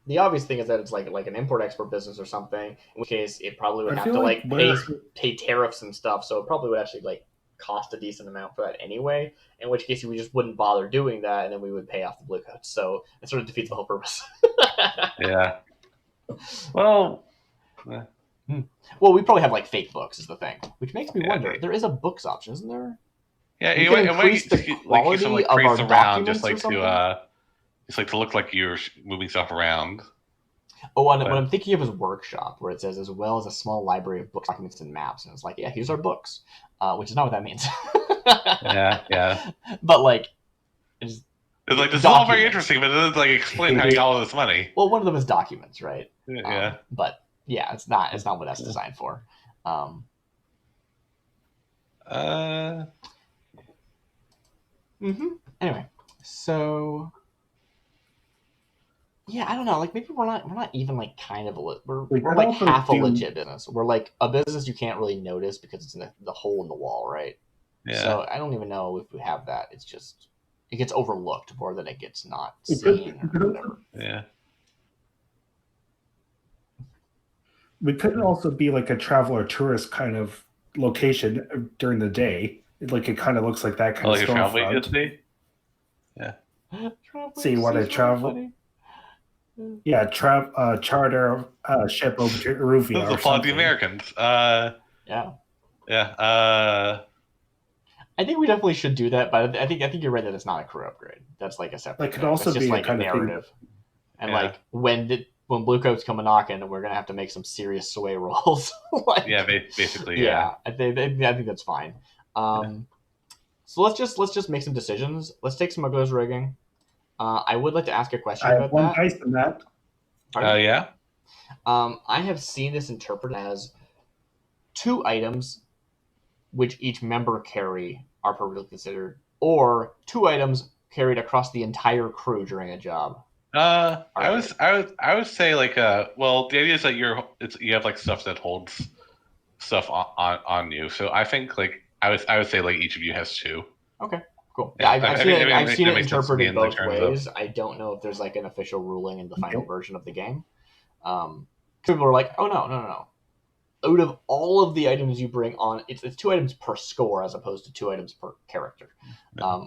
the obvious thing is that it's like an import-export business or something, in which case it probably would have to pay tariffs and stuff, so it probably would actually like cost a decent amount for that anyway, in which case we just wouldn't bother doing that, and then we would pay off the blue coats, so it sort of defeats the whole purpose. Yeah. Well, we probably have like fake books is the thing, which makes me wonder. There is a books option, isn't there? Yeah, you can increase the quality of our documents just like it's like to look like you're moving stuff around. Oh, and what I'm thinking of is workshop, where it says as well as a small library of books, documents, and maps, and it's like, here's our books, which is not what that means. Yeah. But like, it's like this is all very interesting, but it doesn't like explain how you got all this money. Well, one of them is documents, right? Yeah. But yeah, it's not what that's designed for. Anyway, so. Yeah, I don't know. Like maybe we're not even like kind of we're like half a legit business. We're like a business you can't really notice because it's in the hole in the wall, right? Yeah. So I don't even know if we have that. It's just it gets overlooked more than it gets not seen or whatever. Yeah. We could also be like a traveler tourist kind of location during the day. Like it kind of looks like that kind of storefront. Yeah. So you want to travel? Yeah, charter ship over to Ruvia. Those applaud the Americans. Yeah. Yeah. I think we definitely should do that, but I think you're right that it's not a career upgrade. That's like a separate That could thing. also That's just be a like a kind of thing. narrative. And Yeah. like when Blue Coats come a knocking, we're gonna have to make some serious sway rolls. Like, Yeah, basically, yeah. I think that's fine. So let's just make some decisions. Let's take Smuggler's Rigging. I would like to ask a question I have about one that. dice in that. Yeah. I have seen this interpreted as 2 items which each member carry are perfectly considered, or 2 items carried across the entire crew during a job. I would say like well, the idea is that you have like stuff that holds stuff on you. So I think like I would say like each of you has 2. Okay, cool. Yeah, I've seen it. I've seen that it makes sense to me interpreted in the both terms of- ways. I don't know if there's like an official ruling in the final version of the game. People are like, oh no. Out of all of the items you bring on, it's 2 items per score as opposed to 2 items per character,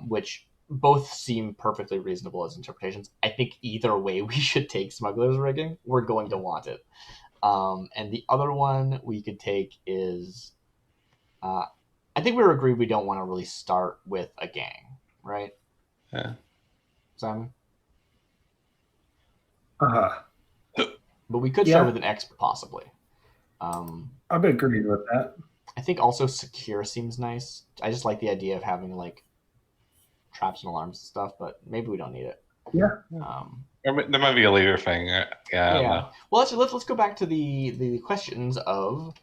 which both seem perfectly reasonable as interpretations. I think either way we should take Smuggler's Rigging. We're going to want it. And the other one we could take is, I think we agreed we don't want to really start with a gang, right? Yeah. Simon? But we could start with an expert possibly. I'm agreeing with that. I think also secure seems nice. I just like the idea of having like traps and alarms and stuff, but maybe we don't need it. Yeah. Or there might be a later thing. Yeah. I don't know. Well, let's go back to the questions of.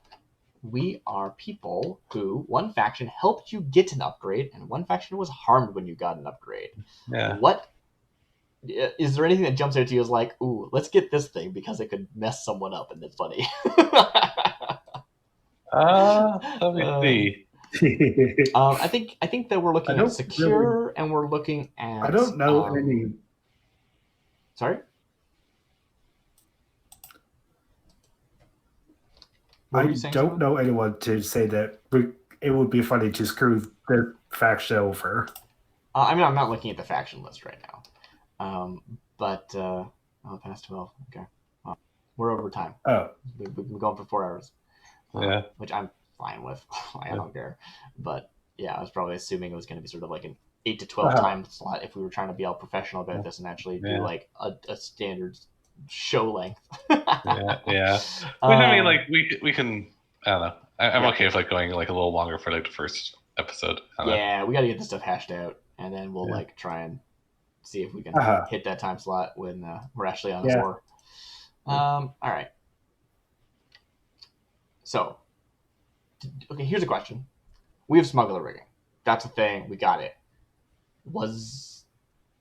We are people who one faction helped you get an upgrade, and one faction was harmed when you got an upgrade. Yeah. What is there anything that jumps out to you as like, ooh, let's get this thing because it could mess someone up and it's funny? Let me see. I think that we're looking at secure and we're looking at. I don't know any. Sorry. I don't know anyone to say that it would be funny to screw the faction over. I mean, I'm not looking at the faction list right now. But past 12. Okay, well, we're over time. Oh, we've been going for 4 hours. Yeah, which I'm fine with. I don't care. But yeah, I was probably assuming it was going to be sort of like an 8 to 12 time slot if we were trying to be all professional about this and actually do like a standard show length. yeah. I mean, like we can. I don't know. I'm okay with like going like a little longer for like the first episode. Yeah, we got to get this stuff hashed out, and then we'll like try and see if we can hit that time slot when we're actually on the floor. All right. So, okay, here's a question. We have smuggler rigging. That's a thing. We got it.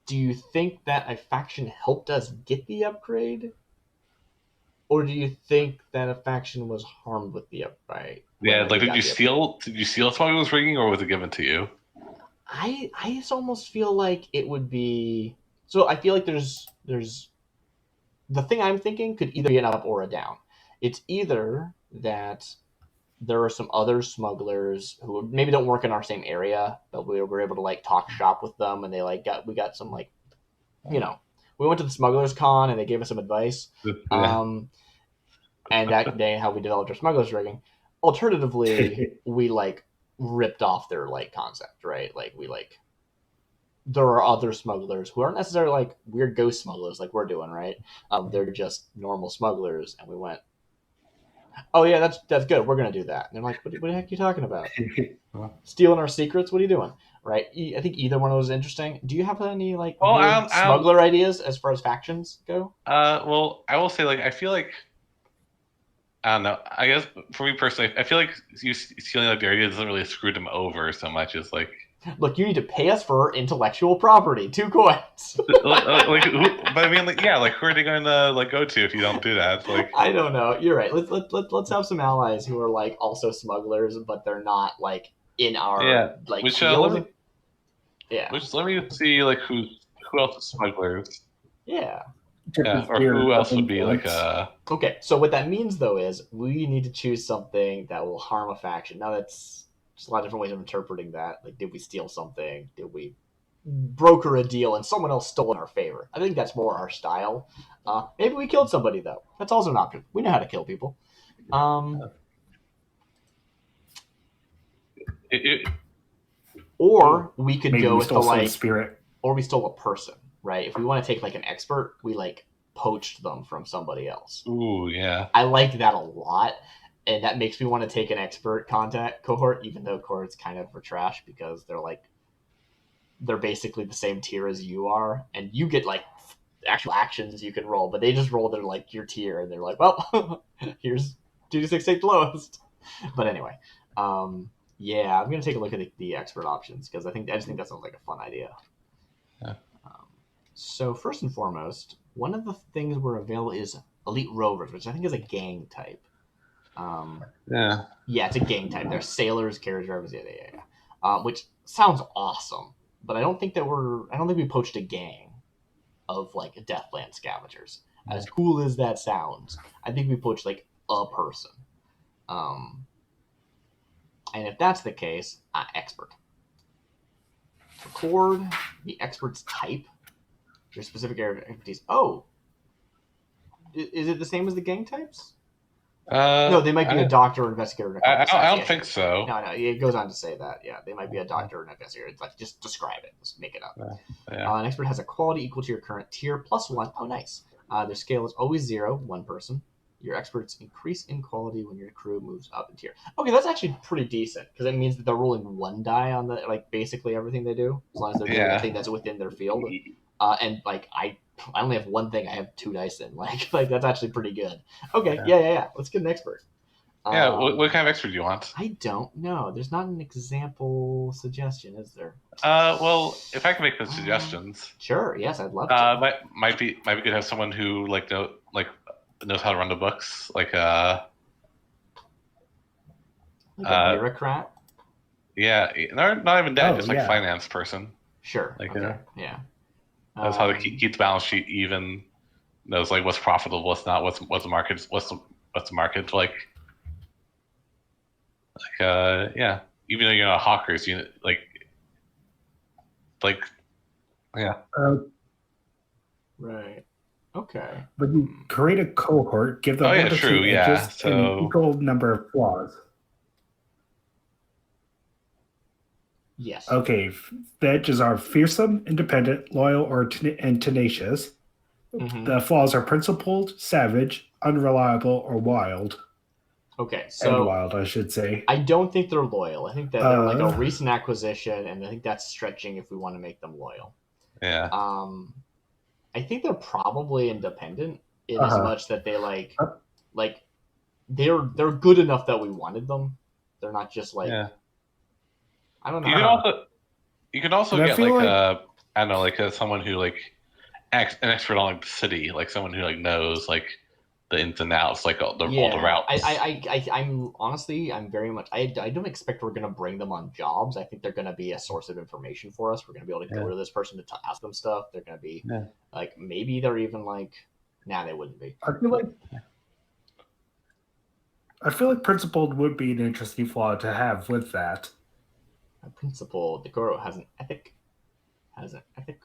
Do you think that a faction helped us get the upgrade? Or do you think that a faction was harmed with the upgrade? Yeah, like did you steal smuggler's rigging or was it given to you? I just almost feel like it would be. So I feel like there's the thing I'm thinking could either be an up or a down. It's either that there are some other smugglers who maybe don't work in our same area, but we were able to like talk shop with them, and they we got some like, we went to the smugglers con and they gave us some advice. And that day how we developed our smugglers rigging. Alternatively, we like ripped off their like concept, right? Like we like there are other smugglers who aren't necessarily like weird ghost smugglers like we're doing, right? They're just normal smugglers, and we went, oh yeah, that's good. We're gonna do that. And they're like, what the heck are you talking about? Stealing our secrets? What are you doing? Right? I think either one of those is interesting. Do you have any like smuggler ideas as far as factions go? Well, I will say like I feel like I don't know. I guess for me personally, I feel like you stealing like the idea doesn't really screw them over so much as like. Look, you need to pay us for intellectual property. 2 coins. but I mean, like, yeah, like who are they going to like go to if you don't do that? It's like I don't know. You're right. Let's have some allies who are like also smugglers, but they're not like in our like field. Let me see like who else is smugglers. Yeah. Yeah, or who else would be like Okay, so what that means though is we need to choose something that will harm a faction. Now that's just a lot of different ways of interpreting that. Like, did we steal something? Did we broker a deal and someone else stole in our favor? I think that's more our style. Maybe we killed somebody though. That's also an option. We know how to kill people. Or we could Maybe go we with the stole some like, spirit. or we stole a person, right? If we want to take like an expert, we like poached them from somebody else. Ooh, yeah. I like that a lot, and that makes me want to take an expert contact cohort, even though cohorts kind of are trash because they're basically the same tier as you are, and you get like actual actions you can roll, but they just roll their like your tier, and they're like, well, here's 2d6 lowest. But anyway, yeah, I'm gonna take a look at the expert options because I just think that sounds like a fun idea. Yeah. So first and foremost, one of the things we're available is Elite Rovers, which I think is a gang type. Yeah. Yeah, it's a gang type. They're sailors, carriage drivers, yeah. Which sounds awesome, but I don't think we poached a gang of like Deathland scavengers. As cool as that sounds, I think we poached like a person. And if that's the case, expert. Record the expert's type, your specific area of expertise. Oh, is it the same as the gang types? No, they might be a doctor or investigator. I don't think so. No, it goes on to say that. Yeah, they might be a doctor or an investigator. It's like just describe it. Just make it up. Yeah. An expert has a quality equal to your current tier plus 1. Oh, nice. Their scale is always 0, 1 person. Your experts increase in quality when your crew moves up in tier. Okay, that's actually pretty decent because it means that they're rolling 1 die on the basically everything they do, as long as they're doing the thing that's within their field. And like I only have 1 thing I have 2 dice in. Like that's actually pretty good. Okay, yeah. Let's get an expert. Yeah, what kind of expert do you want? I don't know. There's not an example suggestion, is there? Well, if I can make some suggestions. Sure. Yes, I'd love to. Might be good to have someone who knows how to run the books, like a bureaucrat. Yeah, not even that. Just like finance person. Sure. Like yeah. Knows how to keep the balance sheet even. Knows like what's profitable, what's not, what's the market, what's the market like. Yeah. Even though you're not hawkers, you yeah. Right. Okay. But you create a cohort, give them one to two edges and an equal number of flaws. Yes. Okay. The edges are fearsome, independent, loyal, and tenacious. Mm-hmm. The flaws are principled, savage, unreliable, or wild. Okay, so and wild, I should say. I don't think they're loyal. I think that they're like a recent acquisition, and I think that's stretching if we want to make them loyal. Yeah. I think they're probably independent in as much that they they're good enough that we wanted them. They're not just like I don't know. You can also get I don't know, someone who an expert on the city, like someone who knows the ins and outs, all the routes. I'm honestly, I'm very much. I don't expect we're gonna bring them on jobs. I think they're gonna be a source of information for us. We're gonna be able to go to this person to ask them stuff. They're gonna be maybe they're even nah, they wouldn't be. I feel like principled would be an interesting flaw to have with that. A principle, the Goro has an ethic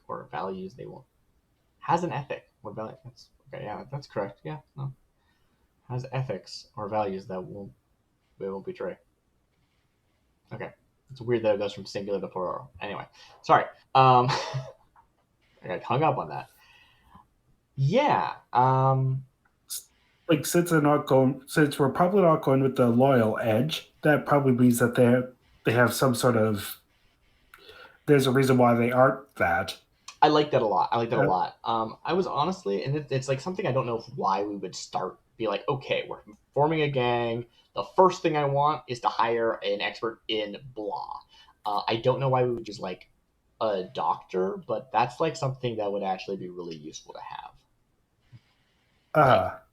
or values. They won't has an ethic or value. Okay, yeah, that's correct. Yeah, no. Has ethics or values that won't betray. Okay. It's weird that it goes from singular to plural. Anyway, sorry. I got hung up on that. Yeah. Since we're probably not going with the loyal edge, that probably means that they have some sort of. There's a reason why they aren't that. I like that a lot. I was honestly, and it's something I don't know why we would be okay, we're forming a gang. The first thing I want is to hire an expert in blah. I don't know why we would just a doctor, but that's something that would actually be really useful to have.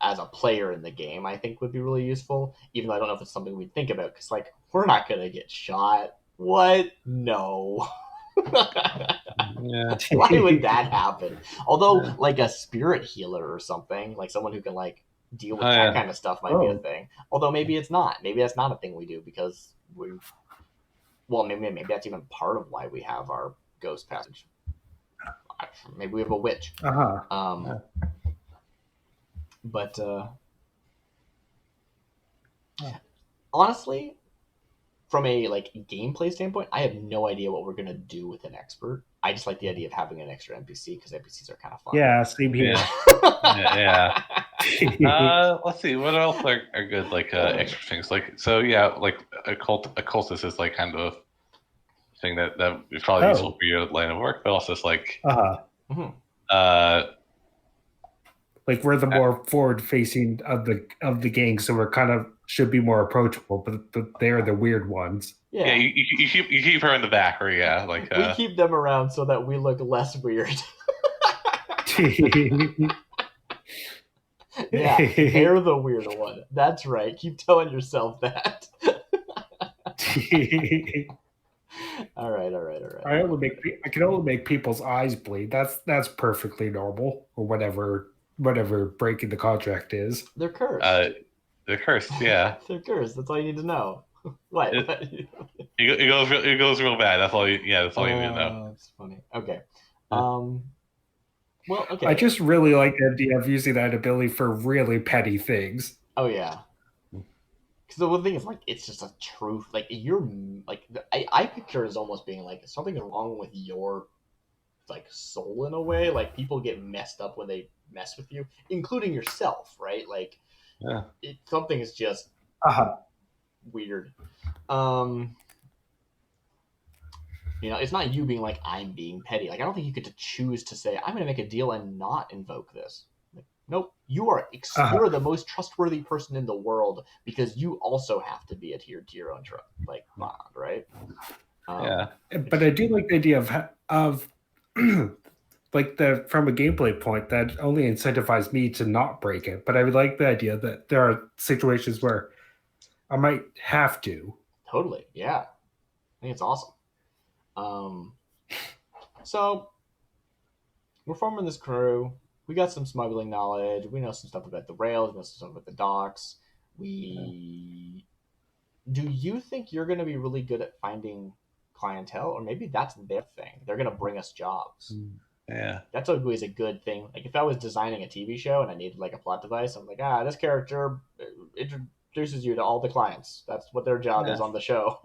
As a player in the game, I think would be really useful, even though I don't know if it's something we'd think about, because we're not going to get shot. What? No. Yeah. Why would that happen? Although a spirit healer or something, someone who can deal with that kind of stuff might be a thing. Although maybe it's not. Maybe that's not a thing we do because maybe that's even part of why we have our ghost passage. Maybe we have a witch. But honestly, from a like gameplay standpoint, I have no idea what we're gonna do with an expert. I just like the idea of having an extra NPC because NPCs are kind of fun. Yeah, same here. Yeah. Let's see. What else are good like extra things? Like like a cultist is like kind of thing that is probably useful for your line of work, but also it's like like we're the more forward facing of the gang, so we're kind of should be more approachable, but they're the weird ones. Yeah, you keep her in the back, or like we keep them around so that we look less weird. Yeah, they're the weird one. That's right. Keep telling yourself that. All right. I can only make people's eyes bleed. That's perfectly normal, or whatever breaking the contract is. They're cursed. They're cursed. Yeah. They're cursed. That's all you need to know. What? It goes real bad. That's all. That's all you need to know. That's funny. Okay. Well, okay. I just really like the idea of using that ability for really petty things. Oh yeah. Because the one thing is like it's just a truth. Like you're like I picture it as almost being like something wrong with your like soul in a way. Like people get messed up when they mess with you, including yourself, right? Like something is just weird. It's not you being like I'm being petty. Like I don't think you get to choose to say I'm going to make a deal and not invoke this. Like, nope, you're the most trustworthy person in the world because you also have to be adhered to your own trust. Like, come on, right? But I do like the idea of like from a gameplay point that only incentivizes me to not break it. But I would like the idea that there are situations where I might have to. Totally, yeah. I think it's awesome. So we're forming this crew. We got some smuggling knowledge. We know some stuff about the rails. We know some stuff about the docks. Do you think you're going to be really good at finding clientele, or maybe that's their thing? They're going to bring us jobs. Yeah, that's always a good thing. Like if I was designing a TV show and I needed like a plot device, I'm like, this character introduces you to all the clients. That's what their job is on the show.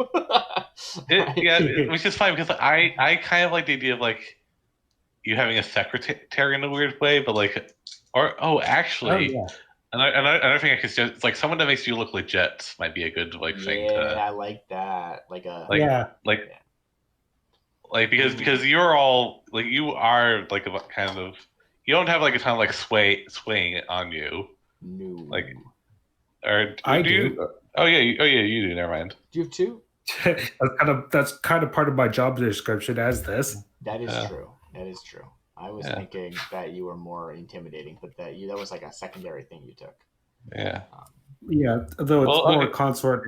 Which is fine because I kind of like the idea of like you having a secretary in a weird way, but like, another thing I could suggest, it's like someone that makes you look legit might be a good thing. Yeah, I like that. Because you're all like you are like a kind of you don't have like a ton of like swaying on you. No. Like, or I do. Oh yeah, you do. Never mind. Do you have two? That's kind of part of my job description as this. That is true. That is true. I was thinking that you were more intimidating, but that was like a secondary thing you took. Yeah. Though it's more consort.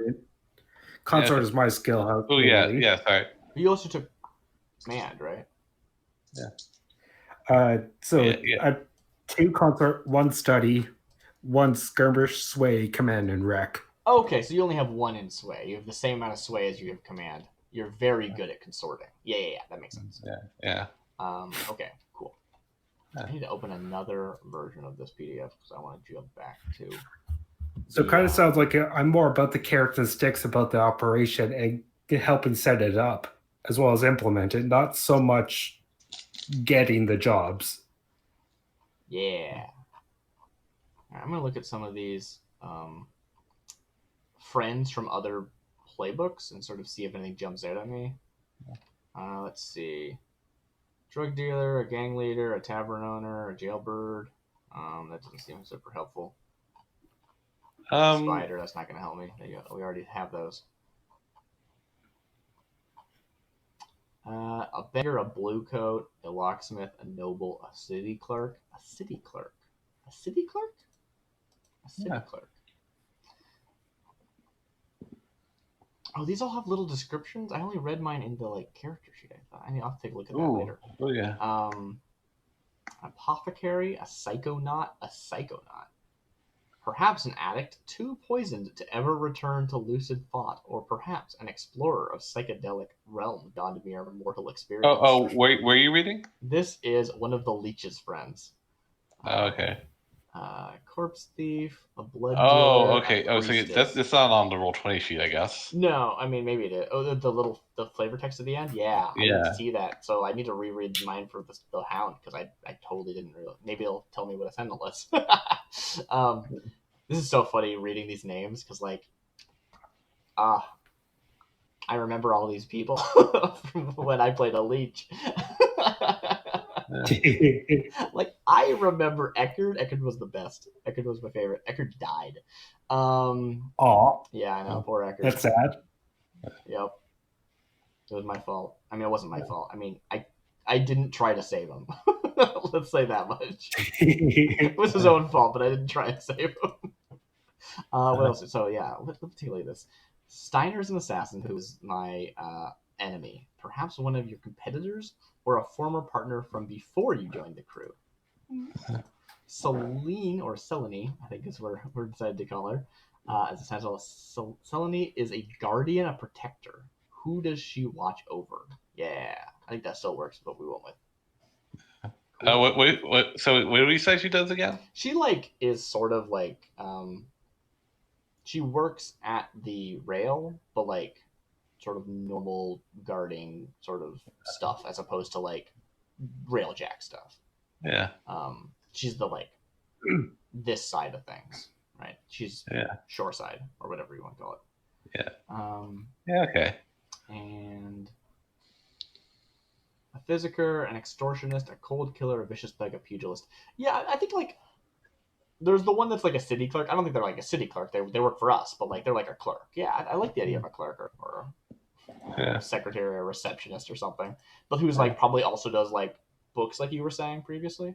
Consort is my skill. Oh yeah. Sorry. But you also took command, right? Yeah. Two consort, one study, one skirmish, sway, command, and wreck. Okay, so you only have one in sway. You have the same amount of sway as you have command. You're very good at consorting. Yeah, that makes sense. Yeah. Okay, cool. I need to open another version of this PDF because I want to jump back to. So it kind of sounds like I'm more about the carrots and sticks about the operation and helping set it up as well as implement it, not so much getting the jobs. Yeah. All right, I'm going to look at some of these friends from other playbooks and sort of see if anything jumps out at me. Let's see. Drug dealer, a gang leader, a tavern owner, a jailbird. That doesn't seem super helpful. Spider, that's not going to help me. We already have those. A beggar, a blue coat, a locksmith, a noble, a city clerk. A city clerk? A city clerk? A city clerk. Oh, these all have little descriptions? I only read mine in the character sheet, I thought. I'll have to take a look at that later. Oh yeah. Apothecary, a psychonaut, perhaps an addict, too poisoned to ever return to lucid thought, or perhaps an explorer of psychedelic realm gone to mere mortal experience. Where are you reading? This is one of the leech's friends. Oh, okay. Corpse Thief, a Blood Oh, Dealer, okay. a Oh, so Priestess. it's not on the Roll20 sheet, I guess. No, I mean maybe it is. Oh, the flavor text at the end. Yeah, I didn't Yeah. see that, so I need to reread mine for the Hound because I totally didn't realize. Maybe it'll tell me what a Sentinel is. This is so funny reading these names because I remember all these people from when I played a Leech. Like I remember Eckerd. Eckerd was the best. Eckerd was my favorite. Eckerd died. Aw, Yeah, I know. Poor Eckerd. that's sad. Yep. It was my fault. I mean, it wasn't my fault. I mean, I didn't try to save him. Let's say that much. It was his own fault, but I didn't try to save him. What else? So yeah, let me take a look at this. Steiner's an assassin who is my enemy, perhaps one of your competitors or a former partner from before you joined the crew. Selene, or Selene, I think is what we're decided to call her, as a sentinel. Selene is a guardian, a protector. Who does she watch over? Yeah, I think that still works, but we went with. Cool. What? So what do we say she does again? She is sort of she works at the rail, but sort of normal guarding sort of stuff as opposed to railjack stuff. Yeah. She's the this side of things, right? She's shore side or whatever you want to call it. Yeah. Yeah. Okay. And a physiker, an extortionist, a cold killer, a vicious thug, a pugilist. Yeah, I think there's the one that's a city clerk. I don't think they're a city clerk. They work for us, but they're a clerk. Yeah, I like the idea of a clerk or a secretary or receptionist or something, but who's probably also does books like you were saying previously.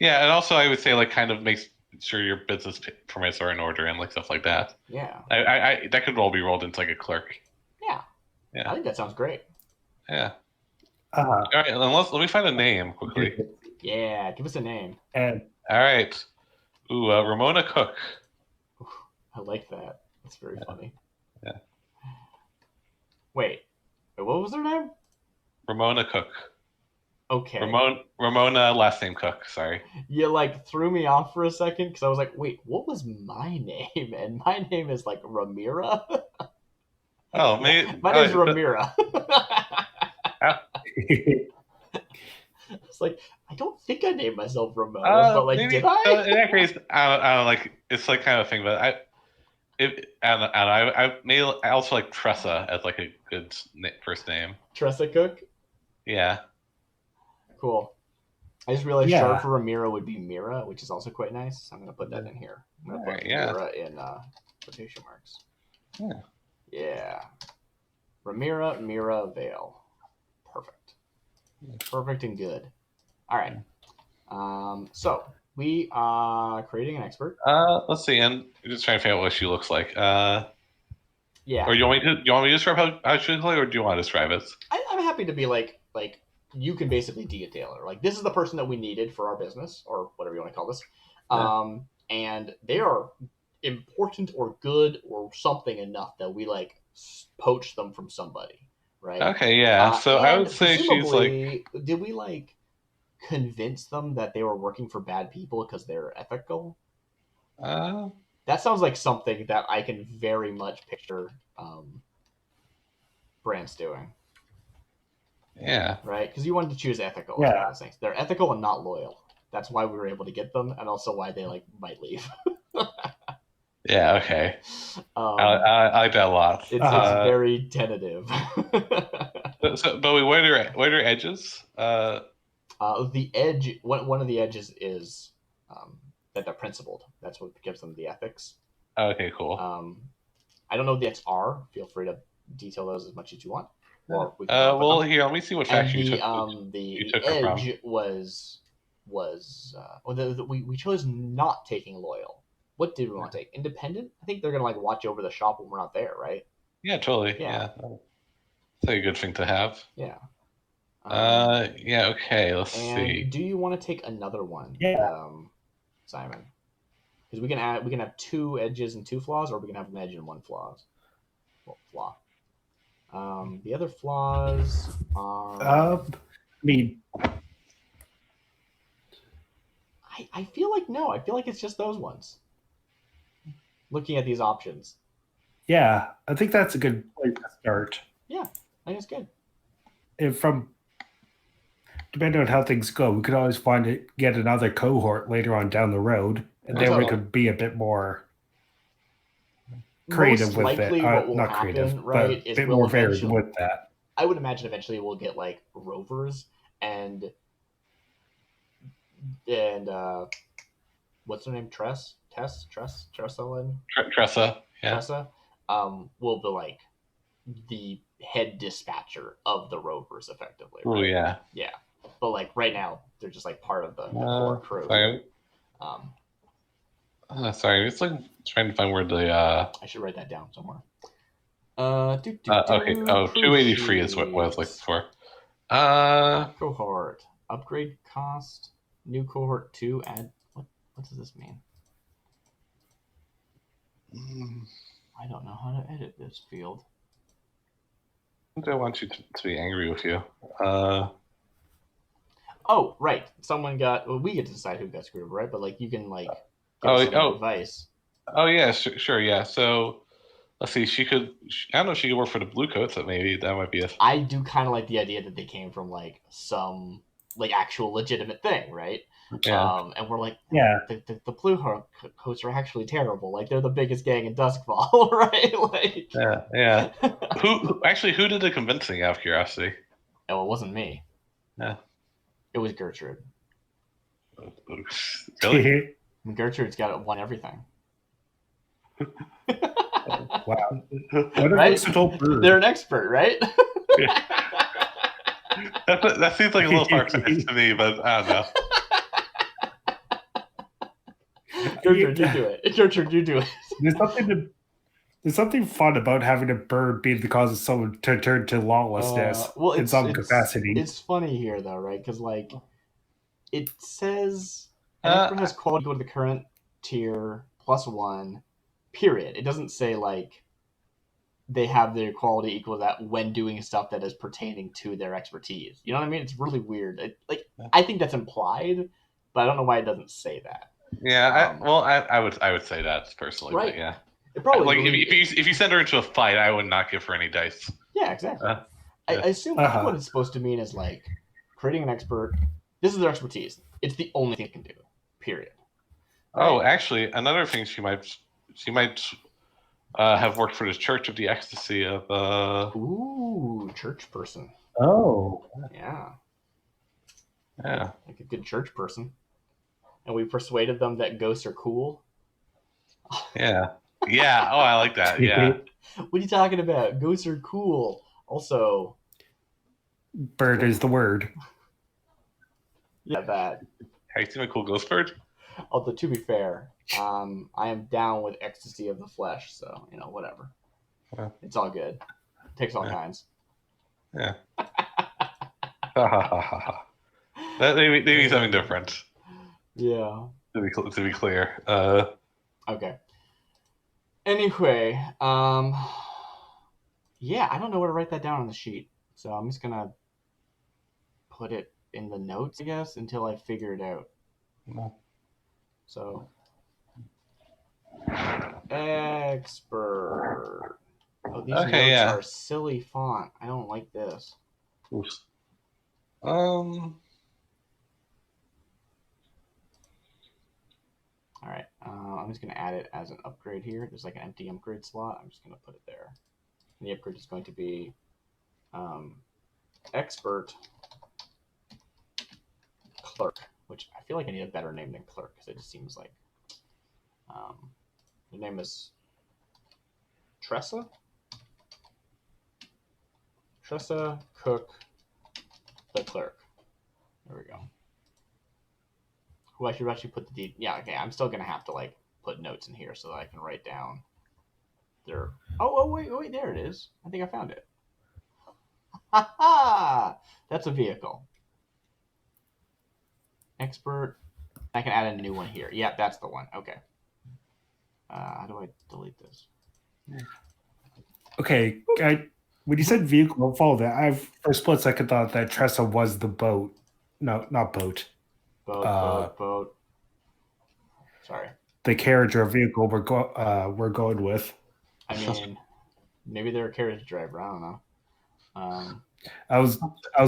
Yeah, and also I would say kind of makes sure your business permits are in order and stuff like that. Yeah. I that could all be rolled into a clerk. Yeah. Yeah. I think that sounds great. Yeah. All right, let me find a name quickly. Yeah, give us a name. And all right. Ooh, Ramona Cook. I like that. That's very funny. Yeah. Wait, what was her name? Ramona Cook. Okay. Ramona, last name Cook. Sorry. You threw me off for a second because I was like, wait, what was my name? And my name is Ramira. Oh, maybe my name's Ramira. It's I don't think I named myself Ramona, but maybe, did I? In that case, I don't it's kind of thing, but I also like Tressa as a good first name. Tressa Cook. Yeah. Cool. I just realized short for Ramira would be Mira, which is also quite nice. I'm gonna put that in here. I'm gonna put Mira in quotation marks. Yeah. Yeah. Ramira, Mira, Vale. Perfect. Perfect and good. All right. So we are creating an expert. Let's see, and just trying to figure out what she looks like. Yeah. Or do you want me to describe how she looks like, or do you want to describe it? I'm happy to be you can basically detail her. This is the person that we needed for our business, or whatever you want to call this. Yeah. And they are important or good or something enough that we poach them from somebody, right? Okay, yeah. So I would say she's did we convince them that they were working for bad people because they're ethical? That sounds like something that I can very much picture Brant's doing. Yeah. Right? Because you wanted to choose ethical. Yeah. Things. They're ethical and not loyal. That's why we were able to get them, and also why they might leave. Yeah. Okay. I like that a lot. It's very tentative. But what are her edges? The edge. One of the edges is that they're principled. That's what gives them the ethics. Okay. Cool. I don't know what the ethics are. Feel free to detail those as much as you want. Or we can well, here, let me see what faction you took. The edge was we chose not taking loyal. What did we want to take? Independent? I think they're gonna watch over the shop when we're not there, right? Yeah, totally. Yeah. That's a good thing to have. Yeah. Yeah. Okay. Let's see. Do you want to take another one? Yeah. Simon, because we can have 2 edges and 2 flaws, or we can have an edge and 1 flaw. The other flaws are. I mean, I I feel like no. I feel like it's just those ones. Looking at these options. Yeah, I think that's a good place to start. Yeah, I think it's good. If depending on how things go, we could always get another cohort later on down the road, and then we could be a bit more creative Most with it. likely what will Not happen, creative, right, but a is bit we'll more varied eventually, with that. I would imagine eventually we'll get like rovers and what's her name? Tressalyn? Tressa. Yeah. Tressa will be like the head dispatcher of the rovers effectively. Right? Oh yeah. Yeah. But like right now they're just like part of the core crew. Sorry. Sorry, it's like trying to find where the I should write that down somewhere. Okay. Oh, 283 is what I was looking for. Cohort. Upgrade cost. New cohort 2. Add what does this mean? I don't know how to edit this field. I don't want you to be angry with you. Oh, right. Someone got. Well, we get to decide who got screwed over, right? But like, you can like give us some advice. Oh yeah, sure, yeah. So let's see. I don't know if she could work for the blue coats. But maybe that might be I do kind of like the idea that they came from like some like actual legitimate thing, right? Yeah. And we're like, yeah, the blue coats are actually terrible. Like they're the biggest gang in Doskvol, right? Like, yeah. Who did the convincing? Out of curiosity. Oh, it wasn't me. Yeah. It was Gertrude. Really? Gertrude's won everything. Wow. Right? They're an expert, right? Yeah. That seems like a little far-fetched to me, but I don't know. Gertrude, you do it. Gertrude, you do it. There's something fun about having a bird be the cause of someone to turn to lawlessness in some capacity. It's funny here, though, right? Because, like, it says an expert has quality equal to the current tier +1, period. It doesn't say, like, they have their quality equal to that when doing stuff that is pertaining to their expertise. You know what I mean? It's really weird. I think that's implied, but I don't know why it doesn't say that. Yeah, I would say that personally, right? But yeah. It probably if you send her into a fight, I would not give her any dice. Yeah, exactly. I assume what it's supposed to mean is like creating an expert. This is their expertise. It's the only thing it can do. Period. Right? Oh, actually, another thing she might have worked for the Church of the Ecstasy of. Ooh, church person. Oh. Yeah. Yeah. Like a good church person. And we persuaded them that ghosts are cool. Yeah. Yeah. Oh, I like that. Yeah. What are you talking about? Ghosts are cool. Also, bird is the word. Yeah, that. Have you seen a cool ghost bird? Although, to be fair, I am down with ecstasy of the flesh, so, whatever. Yeah. It's all good. It takes all kinds. Yeah. That maybe something different. Yeah. To be clear. Okay. Anyway, yeah, I don't know where to write that down on the sheet, so I'm just gonna put it in the notes, I guess, until I figure it out. No. So, expert. Oh, these notes are silly font. I don't like this. Oops. All right, I'm just going to add it as an upgrade here. There's like an empty upgrade slot. I'm just going to put it there. And the upgrade is going to be expert clerk, which I feel like I need a better name than clerk because it just seems like the name is Tressa? Tressa Cook the clerk. There we go. Who I should actually put the yeah, okay, I'm still gonna have to like put notes in here so that I can write down their wait, there it is. I think I found it. Ha ha! That's a vehicle. Expert. I can add a new one here. Yeah, that's the one. Okay. How do I delete this? Okay, when you said vehicle, I'll follow that. I've for a split second thought that Tressa was the boat. No, not boat. Boat. Sorry. The carriage or vehicle we're going with. I mean, maybe they're a carriage driver. I don't know. I was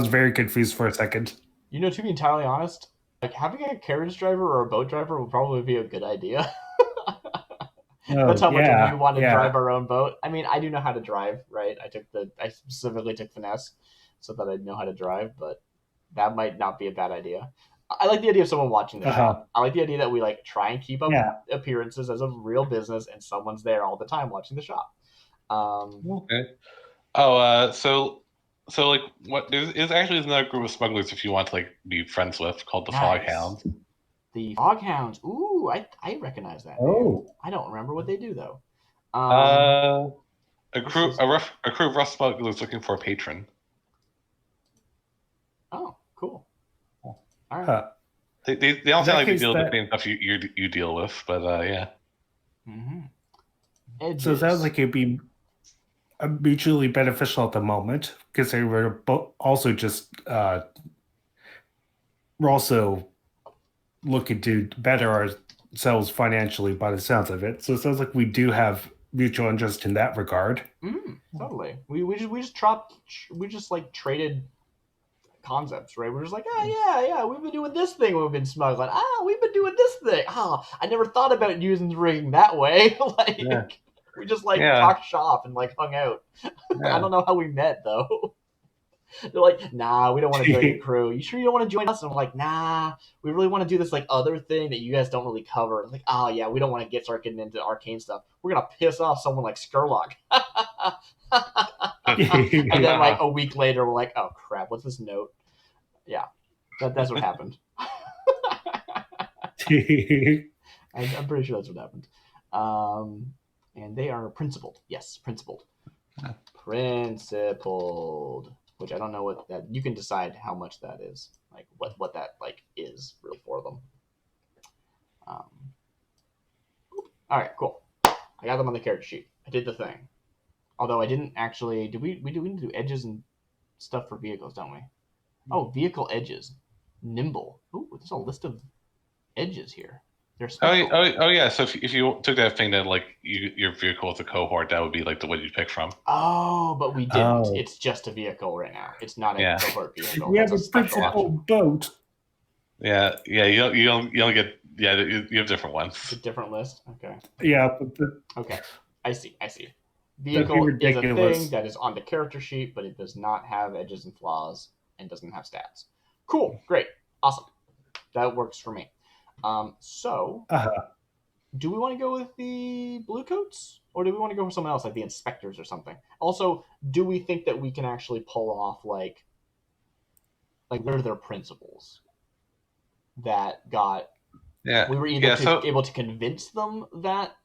very confused for a second. To be entirely honest, like having a carriage driver or a boat driver would probably be a good idea. That's how much we want to drive our own boat. I mean, I do know how to drive, right? I specifically took finesse so that I'd know how to drive, but that might not be a bad idea. I like the idea of someone watching the shop. I like the idea that we like try and keep up appearances as a real business, and someone's there all the time watching the shop. Okay. Oh, so like what? There's actually another group of smugglers if you want to like be friends with called the Foghounds. The Foghounds. Ooh, I recognize that. Oh, I don't remember what they do though. A crew of rough smugglers looking for a patron. Oh, cool. All right. They don't sound like they deal with the same stuff you deal with, but yeah. Mm-hmm. So it sounds like it'd be mutually beneficial at the moment because they were also just we're also looking to better ourselves financially by the sounds of it. So it sounds like we do have mutual interest in that regard. Totally. We just like traded concepts, right? We're just like, yeah, we've been doing this thing, we've been smuggling. We've been doing this thing. I never thought about using the ring that way. We just talked shop and like hung out. I don't know how we met though. They're like, nah, we don't want to join your crew. You sure you don't want to join us? And I'm like, nah, we really want to do this like other thing that you guys don't really cover. I'm like, oh yeah, we don't want to start getting into arcane stuff. We're gonna piss off someone like Skurlock. And then like a week later, we're like, oh crap, what's this note? Yeah, that's what happened. I'm pretty sure that's what happened. And they are principled. Yes, principled. Principled. Which I don't know what that. You can decide how much that is, like what that like is really for them. All right, cool. I got them on the character sheet. I did the thing. Although I didn't actually. We need to do edges and stuff for vehicles, don't we? Oh, vehicle edges, nimble. Ooh, there's a list of edges here. Oh yeah. So if you took that thing that like your vehicle with a cohort, that would be like the one you pick from. Oh, but we didn't. Oh. It's just a vehicle right now. It's not a cohort vehicle. We have a principal boat. Yeah. You don't get. Yeah, you have different ones. It's a different list. Okay. Yeah. Okay. I see. Vehicle is a thing that is on the character sheet, but it does not have edges and flaws and doesn't have stats. Cool. Great. Awesome. That works for me. Do we want to go with the blue coats, or do we want to go for someone else, like the inspectors or something? Also, do we think that we can actually pull off like what are their principles that got? Yeah, we were able to convince them that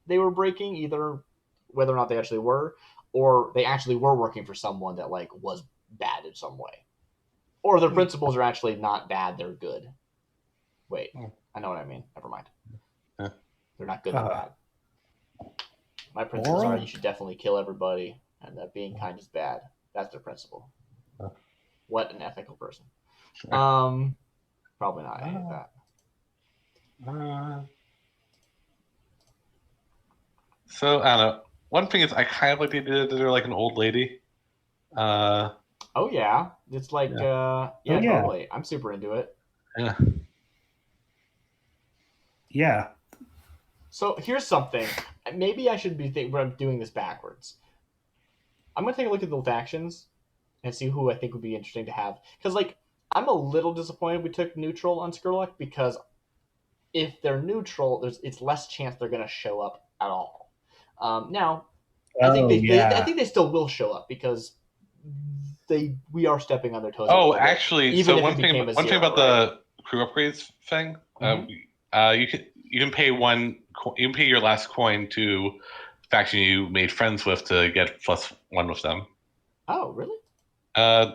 they were breaking, either whether or not they actually were, or they actually were working for someone that like was bad in some way, or their principles are actually not bad; they're good. Wait, I know what I mean. Never mind. They're not good, they're bad. My principles are you should definitely kill everybody, and that being kind is bad. That's their principle. What an ethical person. Probably not any of that. So, I don't know. One thing is I kind of like the idea that they're like an old lady. Oh, yeah. It's like, totally. I'm super into it. Yeah. Yeah. So here's something. Maybe I should be doing this backwards. I'm going to take a look at the factions and see who I think would be interesting to have. Because, like, I'm a little disappointed we took neutral on Skurlock, because if they're neutral, it's less chance they're going to show up at all. Now, I think they still will show up, because we are stepping on their toes. Oh, actually, so one thing about the crew upgrades thing, you can pay your last coin to faction you made friends with to get +1 with them. Oh, really? I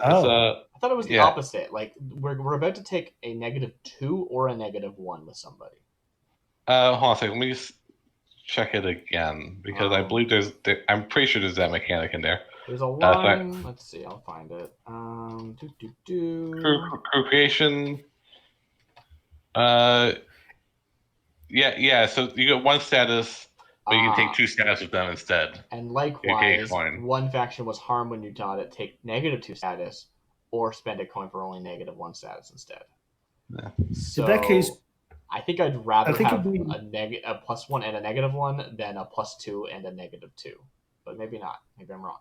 thought it was the opposite. Like we're about to take a -2 or a -1 with somebody. Hold on a second. Let me just check it again, because I believe I'm pretty sure there's that mechanic in there. There's a line. Let's see. I'll find it. Crew creation. Yeah. So you get one status, but you can take 2 status with them instead. And likewise, one faction was harmed when you died it, take -2 status, or spend a coin for only -1 status instead. Yeah. So in that case, I think I'd rather have be... a +1 and a -1 than a +2 and a -2. But maybe not. Maybe I'm wrong.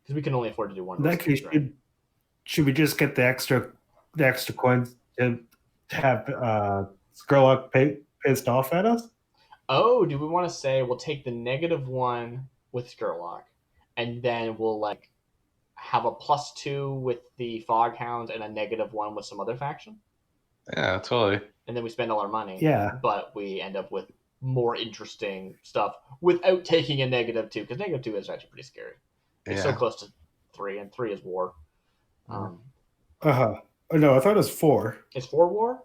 Because we can only afford to do one. In that case, right? should we just get the extra coins to have Skurlock pissed off at us? Oh, do we want to say we'll take the -1 with Skurlock, and then we'll like have a +2 with the Foghound and a -1 with some other faction? Yeah, totally. And then we spend all our money. Yeah. But we end up with more interesting stuff without taking a -2, because -2 is actually pretty scary. It's so close to 3, and 3 is war. Oh, no, I thought it was 4. Is 4 war?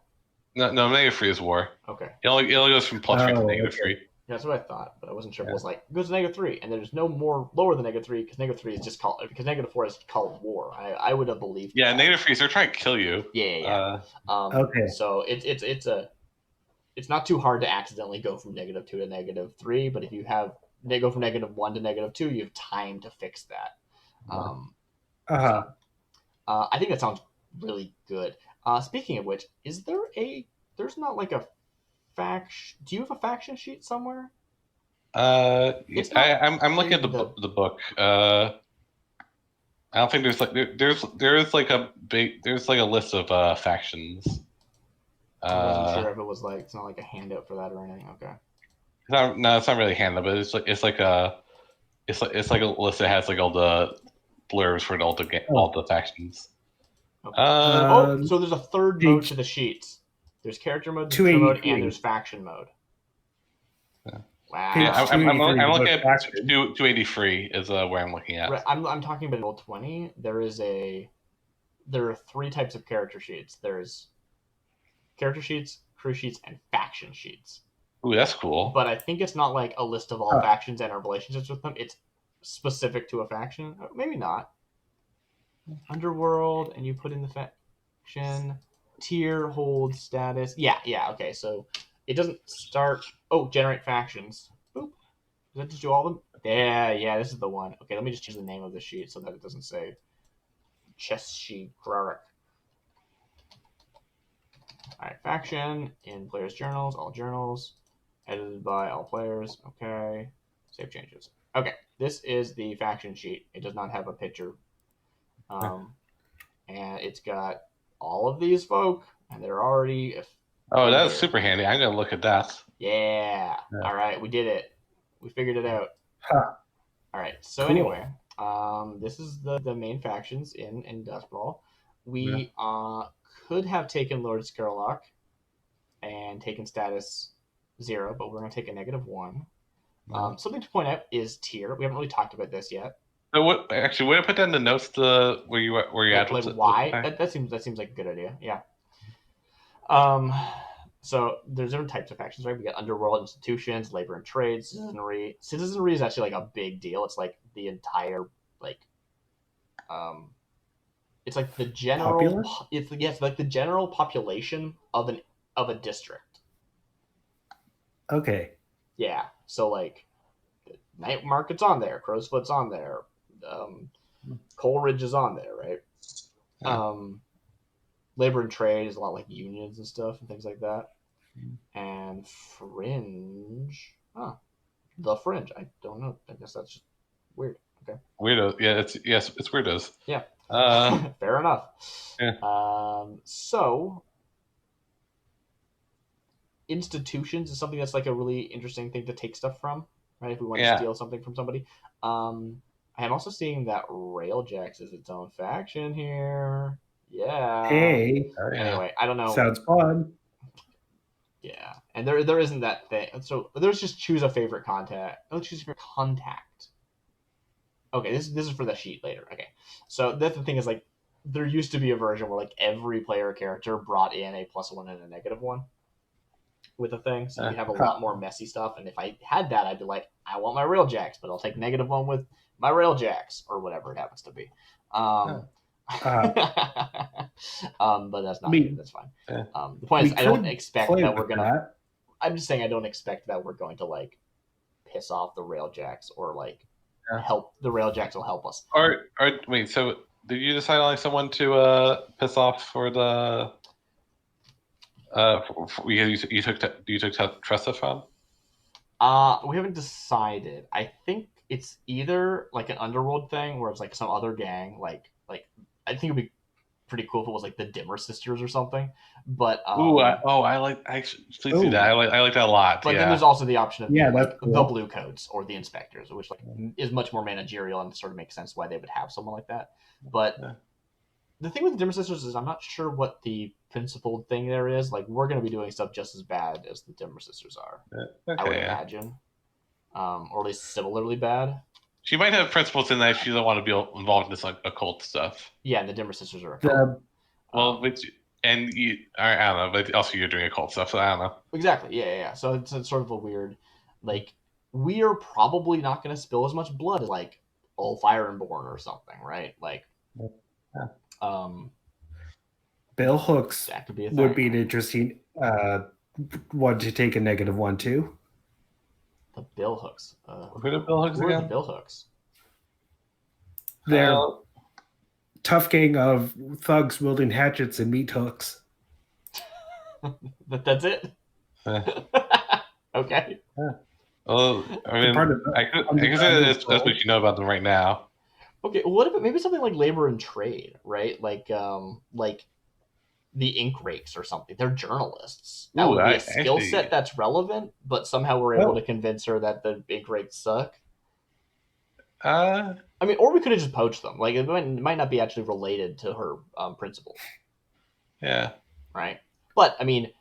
No, -3 is war. Okay. It only goes from +3 to -3. Yeah, that's what I thought, but I wasn't sure if it was like, it goes to -3, and there's no more lower than -3, because -3 is just called, because -4 is called war. I would have believed. Yeah, that. -3 is they're trying to kill you. Yeah. Okay. So it's not too hard to accidentally go from -2 to -3, but if you go from -1 to -2, you have time to fix that. I think that sounds really good. Speaking of which, there's not like a faction? Do you have a faction sheet somewhere? I'm looking at the book. I don't think there's a list of factions. I wasn't sure if it was like, it's not like a handout for that or anything. Okay. No, it's not really a handout, but it's like a list that has like all the blurbs for all the factions. Okay. So there's a third mode to the sheets. There's character mode, mode, and there's faction mode. Yeah. Wow. Yeah, I'm looking at 283 is where I'm looking at. Right, I'm talking about Roll20. There are 3 types of character sheets. There's character sheets, crew sheets, and faction sheets. Ooh, that's cool. But I think it's not like a list of all factions and our relationships with them. It's specific to a faction. Maybe not. Underworld, and you put in the faction tier, hold, status. Yeah, okay. So it doesn't start. Oh, generate factions. Boop. Does that just do all of them? Yeah, this is the one. Okay, let me just change the name of the sheet so that it doesn't say Cheshi Grarik. Alright, faction in players' journals, all journals, edited by all players. Okay, save changes. Okay, this is the faction sheet. It does not have a picture. And it's got all of these folk, and they're already. That's super handy. I'm gonna look at that. Yeah. All right, we did it. We figured it out. Huh. All right. So anyway, this is the main factions in Doskvol. We could have taken Lord Skurlock and taken status 0, but we're gonna take a -1. Something to point out is tier. We haven't really talked about this yet. So would I put down the notes to where you at? Like why? That seems like a good idea. Yeah. So there's different types of factions, right? We got underworld, institutions, labor and trade, citizenry. Citizenry is actually like a big deal. It's like the entire it's like the general. It's like the general population of a district. Okay. Yeah. So like, Night Market's on there, Crowsfoot's on there. Coleridge is on there, right? Labor and trade is a lot like unions and stuff and things like that. And fringe, the fringe. I don't know. I guess that's just weird. Okay. Weirdos. Yeah, it's weirdos. Yeah. Fair enough. Yeah. So institutions is something that's like a really interesting thing to take stuff from, right? If we want to steal something from somebody. I'm also seeing that Railjax is its own faction here. Yeah. Hey. Anyway, I don't know. Sounds fun. Yeah, and there isn't that thing. So let's just choose a favorite contact. Let's choose a favorite contact. Okay, this is for the sheet later. Okay, so that's the thing is like there used to be a version where like every player character brought in a +1 and a -1 with a thing, so you have a lot more messy stuff. And if I had that, I'd be like, I want my Railjax, but I'll take -1 with my Railjax or whatever it happens to be. But that's not. I mean, that's fine. Yeah. The point is, we I don't could expect play that we're with gonna. that. I'm just saying I don't expect that we're going to like piss off the Railjacks or like Yeah. help the Railjacks will help us. Or wait, so did you decide on like someone to piss off for the you took Tressa from? We haven't decided. I think it's either like an underworld thing where it's like some other gang, like I think it'd be pretty cool if it was like the Dimmer Sisters or something. But I like actually please do that. I like that a lot. But yeah. then there's also the option of being that's like cool. the Blue Coats or the Inspectors, which like is much more managerial and sort of makes sense why they would have someone like that. But the thing with the Dimmer Sisters is I'm not sure what the principled thing there is. Like we're going to be doing stuff just as bad as the Dimmer Sisters are. Okay, I would imagine, or at least similarly bad. She might have principles in that she doesn't want to be involved in this like occult stuff. Yeah, and the Dimmer Sisters are occult. And you, I don't know, but also you're doing occult stuff, so I don't know. Exactly. Yeah. So it's sort of a weird, like, we are probably not going to spill as much blood as like All Fire and Born or something, right? Like, Bill Hooks that could be would be an interesting one to take a -1 to. The Bill Hooks. Who are the Bill Hooks again? The Bill Hooks. They're tough gang of thugs wielding hatchets and meat hooks. That's it? Okay. Well, I mean, I can say that's what you know about them right now. Okay, what if maybe something like labor and trade, right? Like the ink rakes or something. They're journalists. That would be a skill set that's relevant, but somehow we're able to convince her that the ink rakes suck. I mean, or we could have just poached them. Like it might not be actually related to her principles. Yeah. Right. But I mean,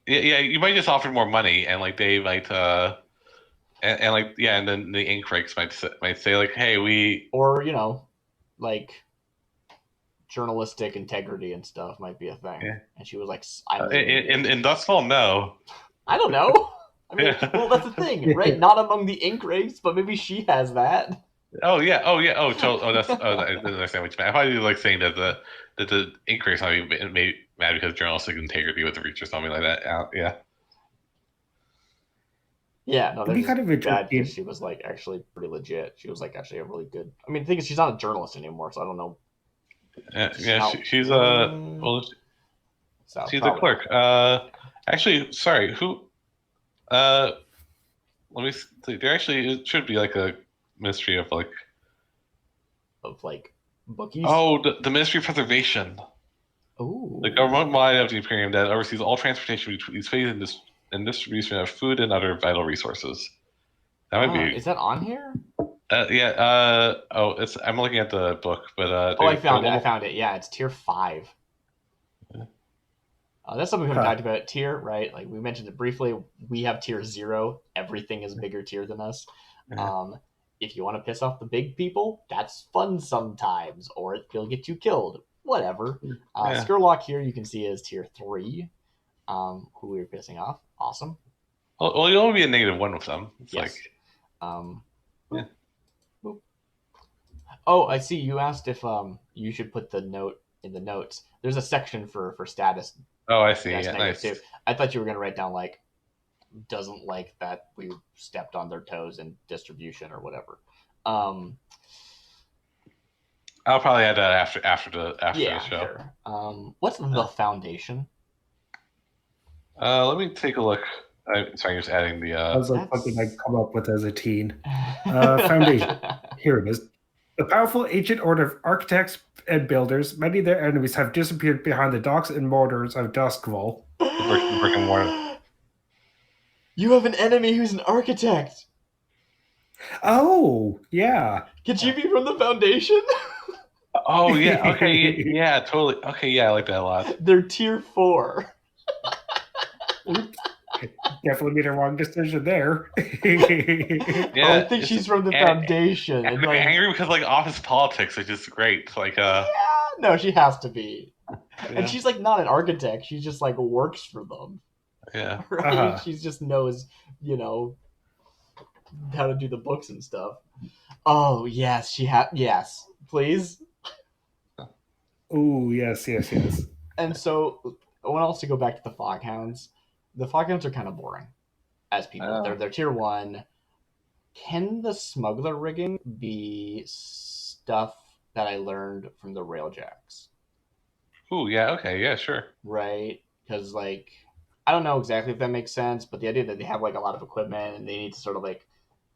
yeah, you might just offer more money, and like they might, and like and then the ink rakes might say like, hey, or like journalistic integrity and stuff might be a thing. Yeah. And she was like, in Doskvol, no. I don't know. I mean, well, that's the thing, right? Not among the ink rakes, but maybe she has that. Oh yeah. I didn't understand what you meant. I thought you were like saying that the ink rakes might be mad because journalistic integrity was reached or something like that. Yeah. Yeah, no, that'd be kind of interesting. She was like actually pretty legit. She was like actually a really good. I mean, the thing is, she's not a journalist anymore, so I don't know. She's she's a clerk. Actually, sorry, who? Let me see. There actually it should be like a ministry of bookies. Oh, the Ministry of Preservation. Oh. The government body of the Imperium that oversees all transportation between space and distribution of food and other vital resources. That might be. Is that on here? Yeah. I'm looking at the book, but I found it. Yeah, it's tier 5. Yeah. That's something we haven't talked about. Tier, right? Like we mentioned it briefly. We have tier 0. Everything is bigger tier than us. Yeah. If you want to piss off the big people, that's fun sometimes, or they'll get you killed. Whatever. Skurlock here you can see is tier 3. Who we were pissing off. Awesome. Well, you'll only be a -1 with them. It's yes. Yeah. Oh, I see. You asked if you should put the note in the notes. There's a section for status. Oh, I see. Yeah, nice. Too. I thought you were going to write down like doesn't like that we stepped on their toes in distribution or whatever. I'll probably add that after the show. Sure. What's the Foundation? Let me take a look. I'm just adding the. That was like something I come up with as a teen. Foundation. Here it is. The powerful ancient order of architects and builders. Many of their enemies have disappeared behind the docks and mortars of Doskvol. Brick and mortar. You have an enemy who's an architect. Oh, yeah. Could she be from the Foundation? Oh yeah. Okay. Yeah. Totally. Okay. Yeah. I like that a lot. They're tier 4. Oops. Definitely made a wrong decision there. Yeah, I think she's from the Foundation. And like, angry because like office politics is just great. Like Yeah, no, she has to be. Yeah. And she's like not an architect. She just like works for them. Yeah. Right? She just knows, how to do the books and stuff. Oh yes, yes, please. Oh, yes, yes, yes. And so, I want to also go back to the Foghounds. The Foghounds are kind of boring as people. They're tier 1. Can the smuggler rigging be stuff that I learned from the Railjacks? Ooh, yeah, okay, yeah, sure. Right? Because, like, I don't know exactly if that makes sense, but the idea that they have, like, a lot of equipment and they need to sort of, like,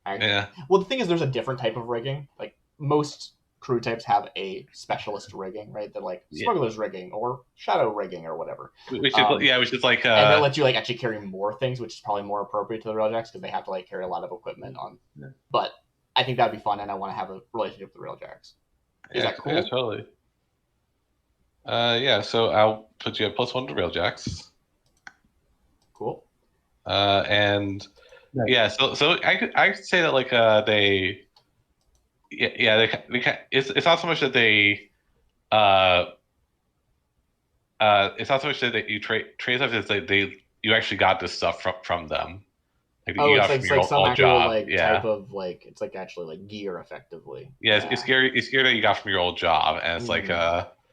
Yeah. well, the thing is, there's a different type of rigging. Like, most crew types have a specialist rigging, right? They're like Yeah. smuggler's rigging or shadow rigging or whatever. Which is like and that lets you like actually carry more things, which is probably more appropriate to the Railjacks because they have to like carry a lot of equipment on. Yeah. But I think that'd be fun, and I want to have a relationship with the Railjacks. Is that cool? Yeah, totally. Yeah, so I'll put you at +1 to Railjacks. Cool. And Right. yeah, so I could say that like they it's not so much that they it's not so much that you trade stuff as they you actually got this stuff from them. Like Oh, you it's got like, from your some old actual job. like Yeah. type of like it's like actually like gear effectively. Yeah, it's scary. It's scary that you got from your old job, and it's like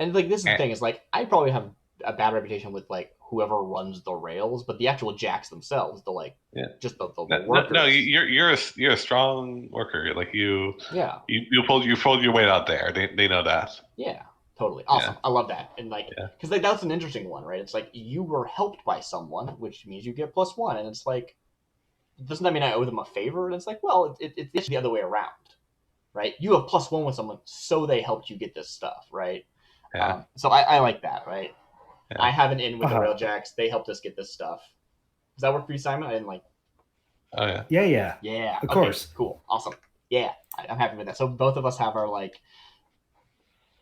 And like this is the thing is like I probably have a bad reputation with like whoever runs the rails, but the actual jacks themselves, the like just the workers. No, you're a strong worker. Like you pulled your weight out there. They know that. Yeah, totally awesome. I love that, and like because like that's an interesting one, right? It's like you were helped by someone, which means you get +1, and it's like doesn't that mean I owe them a favor? And it's like, well, it's the other way around, right? You have +1 with someone, so they helped you get this stuff, right? Yeah. So I like that, right? Yeah. I have an in with the Railjacks. They helped us get this stuff. Does that work for you, Simon? I didn't like. Oh yeah. Yeah. Of course. Cool. Awesome. Yeah, I'm happy with that. So both of us have our like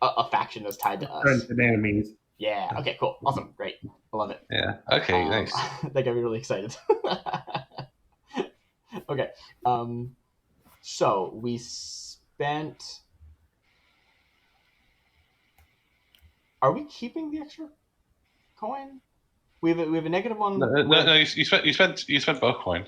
a faction that's tied to us. Friends and enemies. Yeah. Okay. Cool. Awesome. Great. I love it. Yeah. Okay. Nice. That got me really excited. Okay. So we spent. Are we keeping the extra coin? We have a negative on. No. You spent both coin.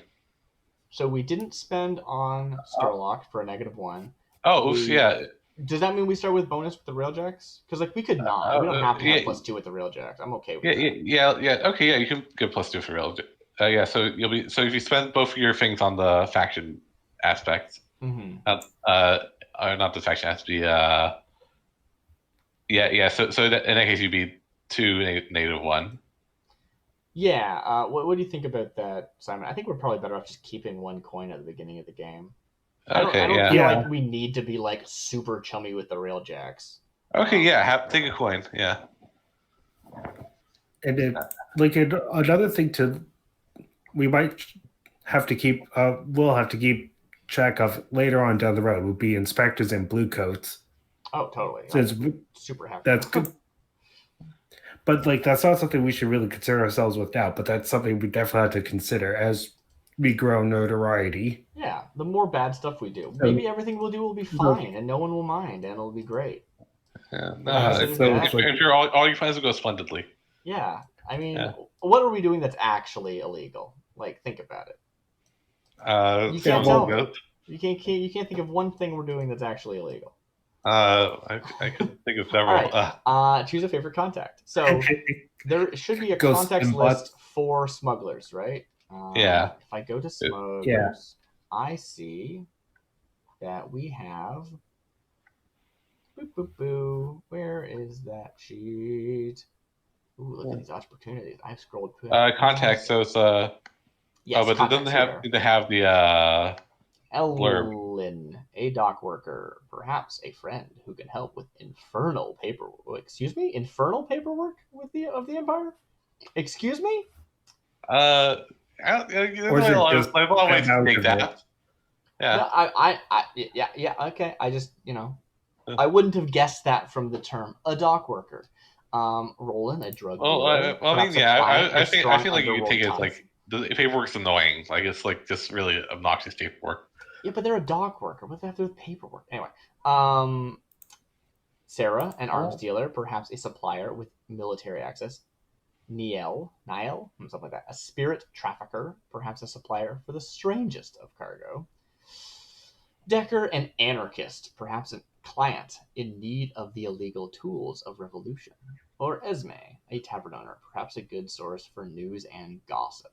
So we didn't spend on Sturlock for a -1. Oh, yeah. Does that mean we start with bonus with the Railjacks? Because like we could not. We don't have to have +2 with the Railjacks. I'm okay with that. Yeah. Okay. Yeah, you can get +2 for Railjack. Yeah. So if you spend both of your things on the faction aspect, not the faction aspect. Yeah. So that, in that case, you'd be 2 -1. Yeah. What do you think about that, Simon? I think we're probably better off just keeping 1 coin at the beginning of the game. Okay. I don't feel like we need to be like super chummy with the Railjacks. Okay. Take a coin. Yeah. And then, another thing we might have to keep. We'll have to keep track of later on down the road would be inspectors and blue coats. Oh, totally. Since super happy. That's good. But that's not something we should really concern ourselves with now. But that's something we definitely have to consider as we grow notoriety. Yeah, the more bad stuff we do, maybe everything we'll do will be fine, and no one will mind, and it'll be great. Yeah, all your plans will go splendidly. Yeah, I mean, what are we doing that's actually illegal? Like, think about it. You can't tell me. You can't think of one thing we're doing that's actually illegal. I can think of several. Right. Choose a favorite contact. So there should be a contacts list for smugglers, right? Yeah. If I go to smugglers, I see that we have. Where is that sheet? Ooh, look at these opportunities. I've scrolled. Contacts. So it's yes, but it doesn't have the Ellen, a dock worker, perhaps a friend who can help with infernal paperwork. Excuse me, infernal paperwork of the Empire. Excuse me. Or is it just take that? Yeah. Yeah. Okay. I just I wouldn't have guessed that from the term a dock worker. Roland, a drug dealer. I feel like you can take it as like the paperwork's annoying. Like it's like just really obnoxious paperwork. Yeah, but they're a dock worker. What do they have to do with paperwork? Anyway, Sarah, an arms dealer, perhaps a supplier with military access. Niel, something like that. A spirit trafficker, perhaps a supplier for the strangest of cargo. Decker, an anarchist, perhaps a client in need of the illegal tools of revolution. Or Esme, a tavern owner, perhaps a good source for news and gossip.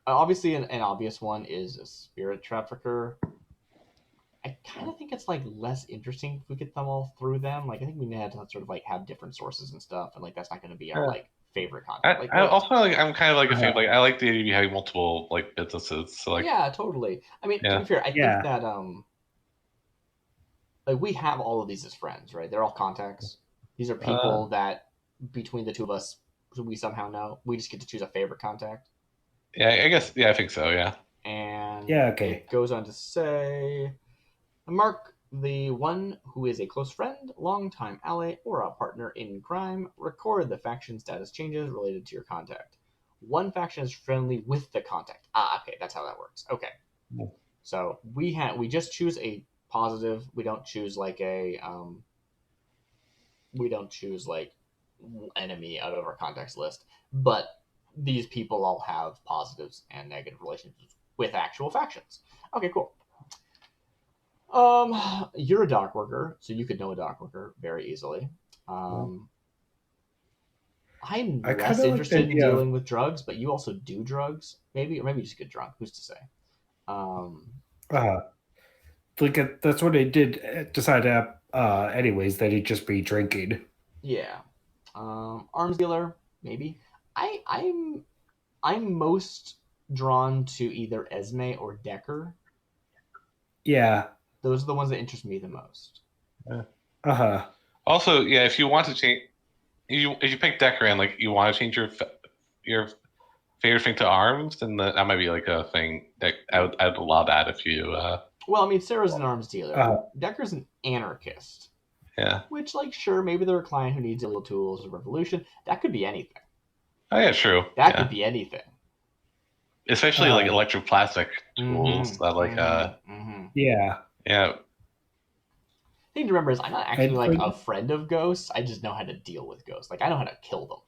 Obviously, an obvious one is a spirit trafficker. I kind of think it's like less interesting if we get them all through them. Like I think we need to sort of like have different sources and stuff, and like that's not going to be our like favorite content. Like, I also like I'm kind of like a fan. Like I like the idea of having multiple like businesses. So like yeah, totally. I mean, to be fair, I think that like we have all of these as friends, right? They're all contacts. These are people that between the two of us we somehow know. We just get to choose a favorite contact. Yeah, I guess. Yeah, I think so. Yeah. And it goes on to say, Mark, the one who is a close friend, longtime ally, or a partner in crime, record the faction status changes related to your contact. One faction is friendly with the contact. Okay, that's how that works. Okay. So we just choose a positive. We don't choose like a enemy out of our contacts list, but these people all have positives and negative relationships with actual factions. Okay, cool. You're a dock worker, so you could know a dock worker very easily. I'm less interested in dealing with drugs, but you also do drugs, maybe, or maybe you just get drunk. Who's to say? Like that's what they did decide to anyways, that he'd just be drinking. Yeah. Arms dealer, maybe. I'm most drawn to either Esme or Decker. Yeah. Those are the ones that interest me the most. Also, yeah, if you want to change, if you pick Decker and like you want to change your favorite thing to arms, then that might be like a thing that I'd allow that if you. Well, I mean, Sarah's an arms dealer. Decker's an anarchist. Yeah. Which, like, sure, maybe they're a client who needs illegal tools of revolution. That could be anything. Oh yeah, true. That could be anything. Especially like electroplastic tools that like yeah. Thing to remember is I'm not actually like a friend of ghosts. I just know how to deal with ghosts. Like I know how to kill them.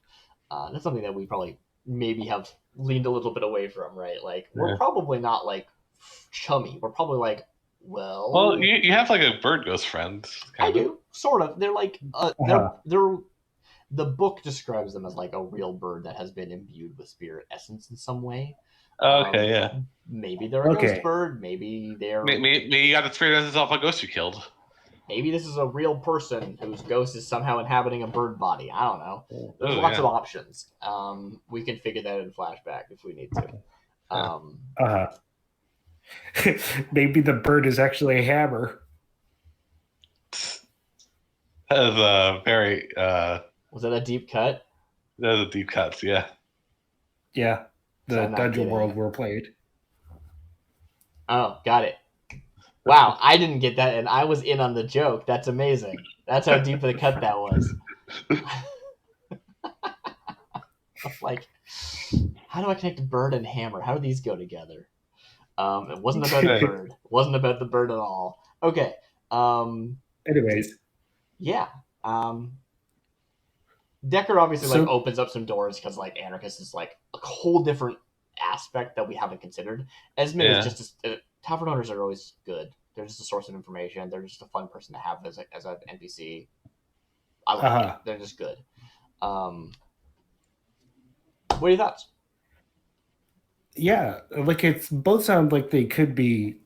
That's something that we probably maybe have leaned a little bit away from, right? Like we're probably not like chummy. We're probably like, well, you have like a bird ghost friend. I do, sort of. They're like they're the book describes them as like a real bird that has been imbued with spirit essence in some way. Okay, yeah. Maybe they're a ghost bird. Maybe they're. Maybe you got the spirit essence off a ghost you killed. Maybe this is a real person whose ghost is somehow inhabiting a bird body. I don't know. There's lots of options. We can figure that in flashback if we need to. Maybe the bird is actually a hammer. That is a very. Was that a deep cut? That is a deep cut. Yeah. Yeah, the dungeon world we're playing. Oh, got it. Wow, I didn't get that, and I was in on the joke. That's amazing. That's how deep of the cut that was. Like, how do I connect bird and hammer? How do these go together? It wasn't about the bird. It wasn't about the bird at all. Okay. Anyways. Yeah. Decker obviously like opens up some doors because like anarchist is like a whole different aspect that we haven't considered. Esme is just tavern owners are always good. They're just a source of information. They're just a fun person to have as an NPC. I like it. They're just good. What are your thoughts? Yeah, like it's both sound like they could be,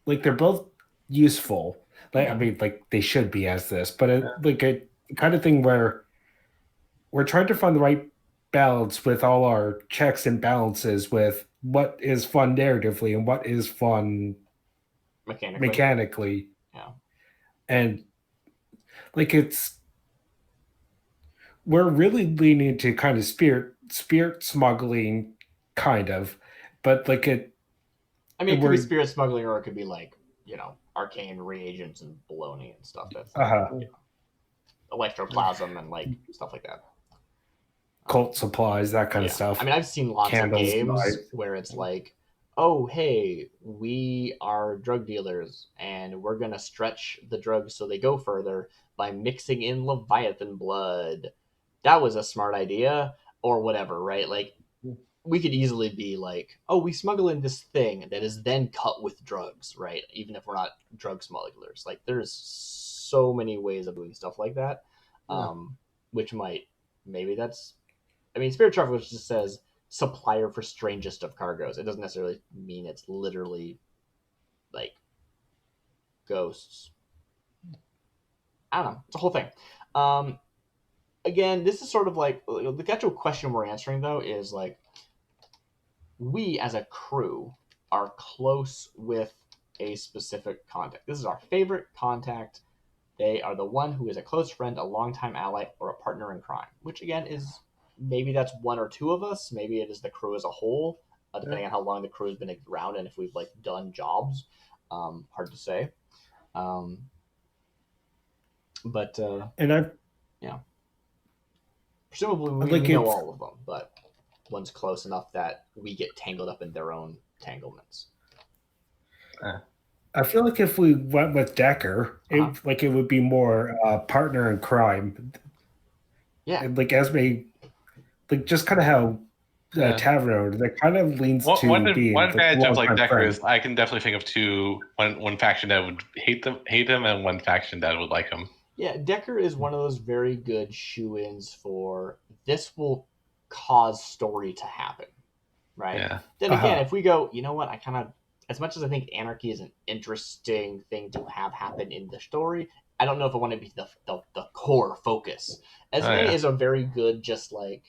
like they're both useful. Like I mean, like they should be as this, but like a kind of thing where we're trying to find the right balance with all our checks and balances with what is fun narratively and what is fun mechanically. Yeah. And like we're really leaning to kind of spirit smuggling kind of, but like it could be spirit smuggling or it could be like, arcane reagents and baloney and stuff that's electroplasm and like stuff like that. Cult supplies, that kind of stuff. I mean, I've seen lots of games where it's like, oh, hey, we are drug dealers and we're going to stretch the drugs so they go further by mixing in Leviathan blood. That was a smart idea or whatever, right? Like, we could easily be like, oh, we smuggle in this thing that is then cut with drugs, right? Even if we're not drug smugglers. Like, there's so many ways of doing stuff like that, which might, maybe that's, I mean, Spirit Traveler just says supplier for strangest of cargoes. It doesn't necessarily mean it's literally like ghosts. I don't know. It's a whole thing. Again, this is sort of like the actual question we're answering though is like, we as a crew are close with a specific contact. This is our favorite contact. They are the one who is a close friend, a longtime ally, or a partner in crime. Which again is, maybe that's one or two of us. Maybe it is the crew as a whole, depending on how long the crew has been around and if we've like done jobs. Hard to say. But And I presumably we know all of them, but one's close enough that we get tangled up in their own entanglements. I feel like if we went with Decker, it would be more partner in crime. Yeah, and like Esme, like just kind of how Tavern that kind of leans to being one advantage of like Decker friend. is I can definitely think of one faction that would hate him, and one faction that would like him. Yeah, Decker is one of those very good shoe-ins for this will cause story to happen, right? Yeah. Then again, if we go, you know what, I kind of, as much as I think anarchy is an interesting thing to have happen in the story, I don't know if I want to be the core focus. Esme is a very good, just like,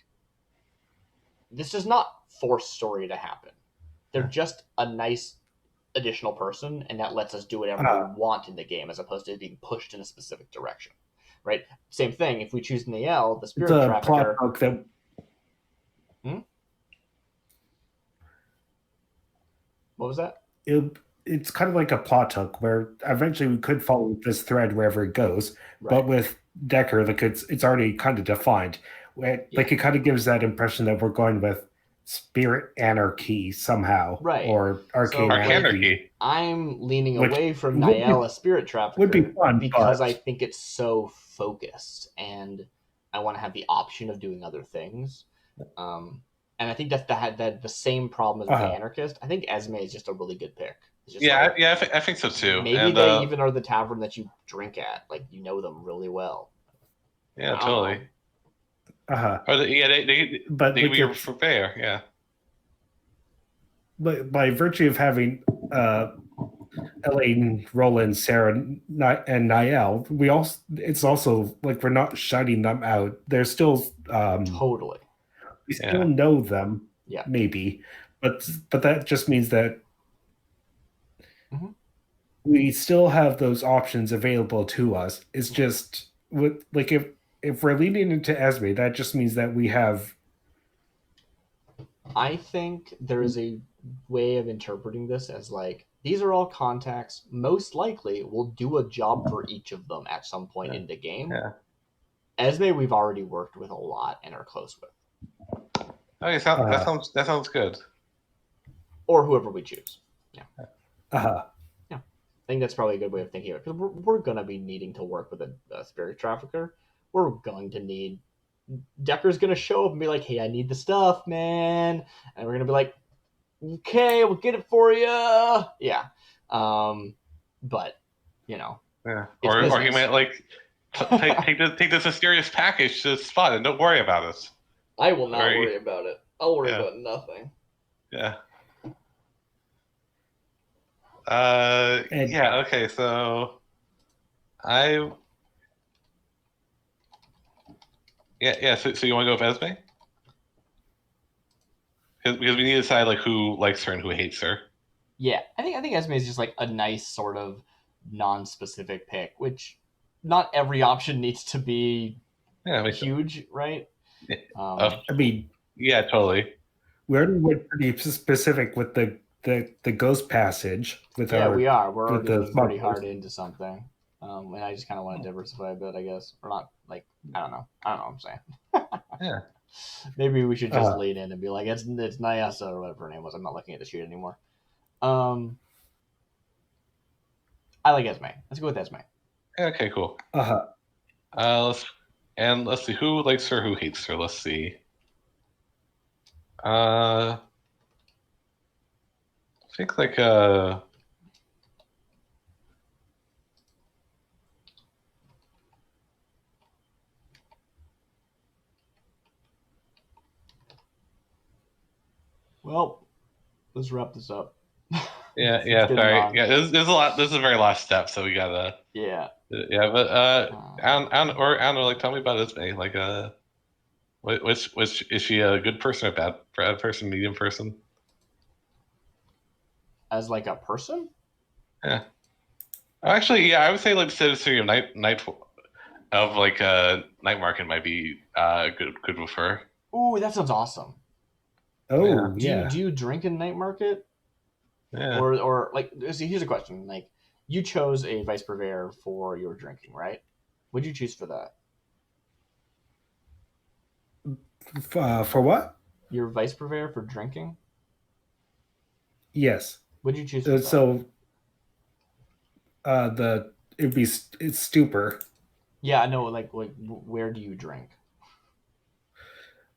this does not force story to happen. They're just a nice additional person, and that lets us do whatever we want in the game as opposed to being pushed in a specific direction, right? Same thing if we choose Nael, the spirit trafficker. Plot that... What was that? It's kind of like a plot hook where eventually we could follow this thread wherever it goes, but with Decker, like it's already kind of defined. Like it kind of gives that impression that we're going with spirit anarchy somehow, or arcane anarchy. I'm leaning away from Nael, a spirit trafficker, would be fun because I think it's so focused, and I want to have the option of doing other things. And I think that's the same problem as the anarchist. I think Esme is just a really good pick. I think so too. Maybe they even are the tavern that you drink at, like you know them really well. Yeah, totally. They can be fair, yeah. But by virtue of having Elaine, Roland, Sarah, and Nael, it's also like we're not shutting them out. They're still totally. We still know them, maybe, but that just means that we still have those options available to us. It's just with like if we're leaning into Esme, that just means that we have. I think there is a way of interpreting this as like, these are all contacts. Most likely, we'll do a job for each of them at some point in the game. Yeah. Esme, we've already worked with a lot and are close with. Okay, that sounds good. Or whoever we choose. Yeah. Yeah. I think that's probably a good way of thinking of it, because we're going to be needing to work with a spirit trafficker. We're going to need... Decker's going to show up and be like, hey, I need the stuff, man. And we're going to be like, okay, we'll get it for you. Yeah. But, you know. Yeah. Or you might like take this mysterious package to the spot and don't worry about it. I will not worry about it. I'll worry about nothing. Yeah. Okay, so so you want to go with Esme? Because we need to decide like who likes her and who hates her. Yeah, I think Esme is just like a nice sort of non-specific pick, which not every option needs to be huge, right? I mean, yeah, totally. We already went pretty specific with the ghost passage. With our, we are. We're already pretty hard into something. And I just kind of want to diversify a bit, I guess. Or not, like, I don't know what I'm saying. Yeah. Maybe we should just lean in and be like, it's Nyasa or whatever her name was. I'm not looking at the sheet anymore. I like Esme. Let's go with Esme. Okay, cool. Let's see who likes her, who hates her. Let's see. I think like Well, let's wrap this up. yeah, It's yeah. getting Sorry, long. yeah. There's a lot. This is the very last step, so we gotta. Yeah. Yeah, but I don't know. Like, tell me about Ismay. Like, which is she a good person or bad person, medium person? As like a person? Yeah. Actually, yeah, I would say like Citizen of Night of like Night Market might be good with her. Ooh, that sounds awesome. Oh, Do yeah. you drink in Night Market? Yeah. Or like, see, here's a question. Like, you chose a vice purveyor for your drinking, right? What'd you choose for that? For what? Your vice purveyor for drinking? Yes. What'd you choose for that? So it's stupor. Yeah, I know. Like, where do you drink?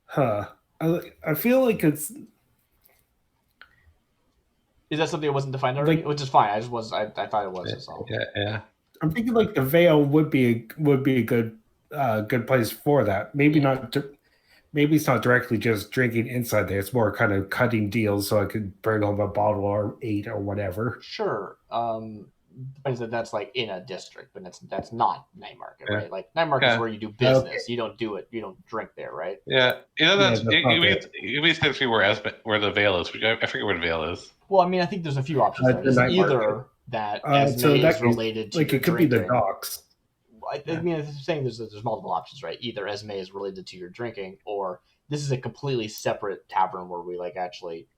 Huh. I feel like it's Is that something that wasn't defined already? like Which is fine. I thought it was. That's all. Yeah. I'm thinking like the veil would be a good place for that. Maybe Yeah. not. Maybe it's not directly just drinking inside there. It's more kind of cutting deals so I could bring home a bottle or 8 or whatever. Sure. Depends that that's like in a district, but that's not night market, Yeah. right? Like night market is Yeah. where you do business. Okay. You don't do it. You don't drink there, right? Yeah. You know Yeah, that's that's not there. it means to where the veil is. I forget where the veil is. Well, I mean, I think there's a few options there. The It's night either market. that So Esme that is means, related to like your it could be the drinking. docks. I mean, I'm saying there's multiple options, right? Either Esme is related to your drinking, or this is a completely separate tavern where we like actually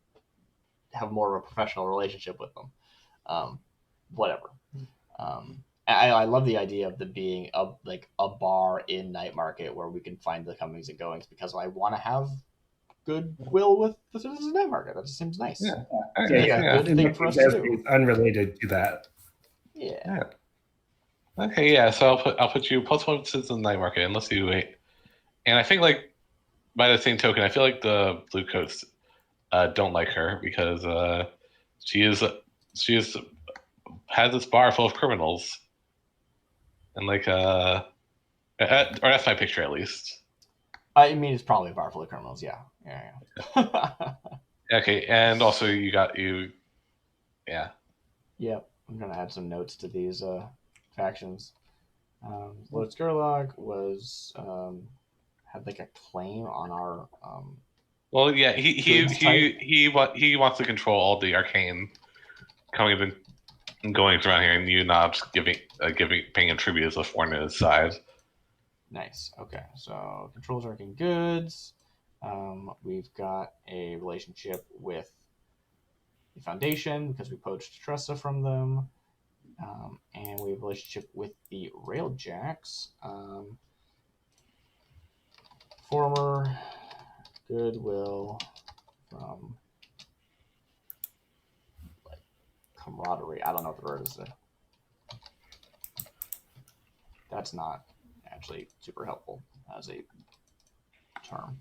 have more of a professional relationship with them. Whatever. I love the idea of the being a bar in night market where we can find the comings and goings because I want to have goodwill with the citizens of night market. That just seems nice. Yeah. Seems like a good thing for us to do. It's unrelated to that. Yeah. Okay, yeah. So I'll put you +1 Citizen Night Market, and let's see wait. And I think like by the same token, I feel like the Blue Coats don't like her because she is she is has this bar full of criminals, and like or that's my picture at least. I mean, it's probably a bar full of criminals. Yeah. Okay, and also yeah. Yep. I'm gonna add some notes to these factions. Lord Skurlock was had like a claim on our. Well, yeah, goods type. he wants to control all the arcane coming and going around here, and you not just paying him tribute as a foreign to his side. Nice. Okay, so controls arcane goods. We've got a relationship with the Foundation because we poached Tressa from them. And we have a relationship with the Railjacks. Former goodwill from like camaraderie. I don't know what the word is there. That's not actually super helpful as a term.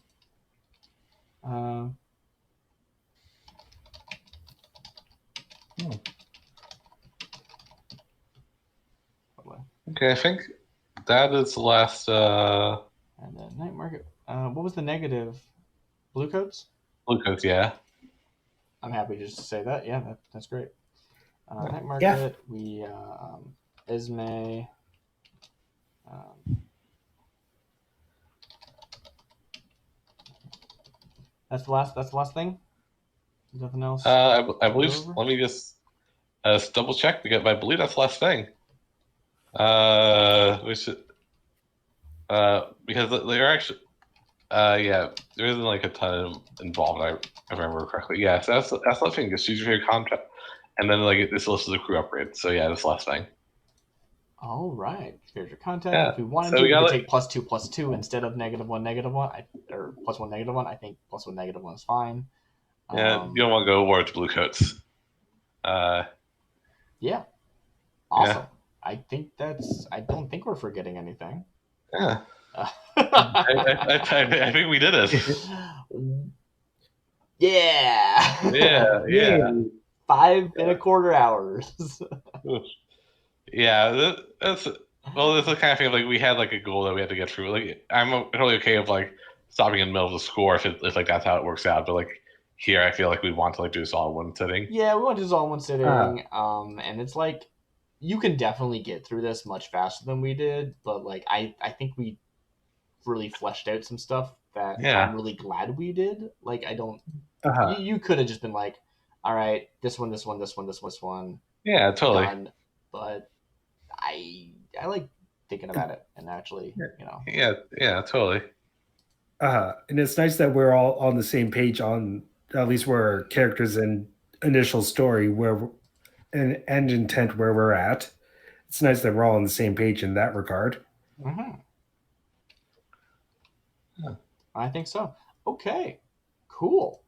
Okay, I think that is the last. And then night market. What was the negative? Blue coats? Blue Coats, yeah. I'm happy just to say that. Yeah, that's great. Night market. Yeah. We Esme. That's the last thing. There's nothing else. I believe. Let me just double check because I believe that's the last thing. Because they're actually. Yeah, there isn't like a ton involved. I remember correctly. Yeah, so that's the thing. Just use your contract, and then like this list is a crew upgrade. So yeah, that's the last thing. All right, character contact. Yeah. If we wanted So to, we we could got take +2/+2 instead of -1/-1. Or +1/-1. I think +1/-1 is fine. Yeah, you don't want to go war with Blue Coats. Yeah. Awesome. Yeah. I don't think we're forgetting anything. Yeah. I think we did it. Yeah. Yeah. 5.25 hours. Yeah, that's well. That's the kind of thing of, like, we had like a goal that we had to get through. Like, I'm totally okay of like stopping in the middle of the score if like that's how it works out. But like here, I feel like we want to like do this all in one sitting. Yeah, we want to do this all in one sitting. And it's like you can definitely get through this much faster than we did, but like I think we really fleshed out some stuff that I'm Yeah. really glad we did. Like I don't Uh-huh. you could have just been like, all right, this one, this one, this one, this one, Yeah, totally. done. But I like thinking about it and actually, Yeah, totally. And it's nice that we're all on the same page on at least where characters and initial story and intent where we're at. It's nice that we're all on the same page in that regard. Mm-hmm. Yeah. I think so. Okay, cool.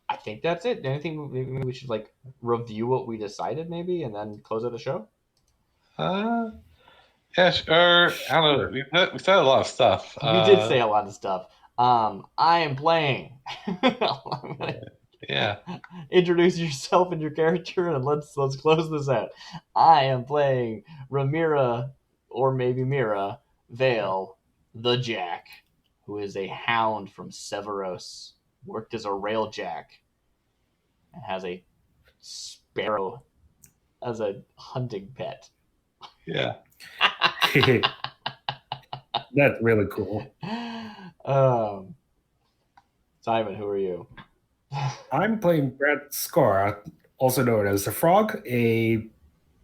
I think that's it. Anything maybe we should like review what we decided maybe and then close out the show? Yeah, sure. I don't know. We said a lot of stuff. We did say a lot of stuff. I am playing. Yeah. Introduce yourself and your character, and let's close this out. I am playing Ramira, or maybe Mira Vale, the Jack, who is a hound from Severos, worked as a railjack, and has a sparrow as a hunting pet. Yeah. That's really cool. Simon, who are you? I'm playing Brent Scar, also known as the Frog, a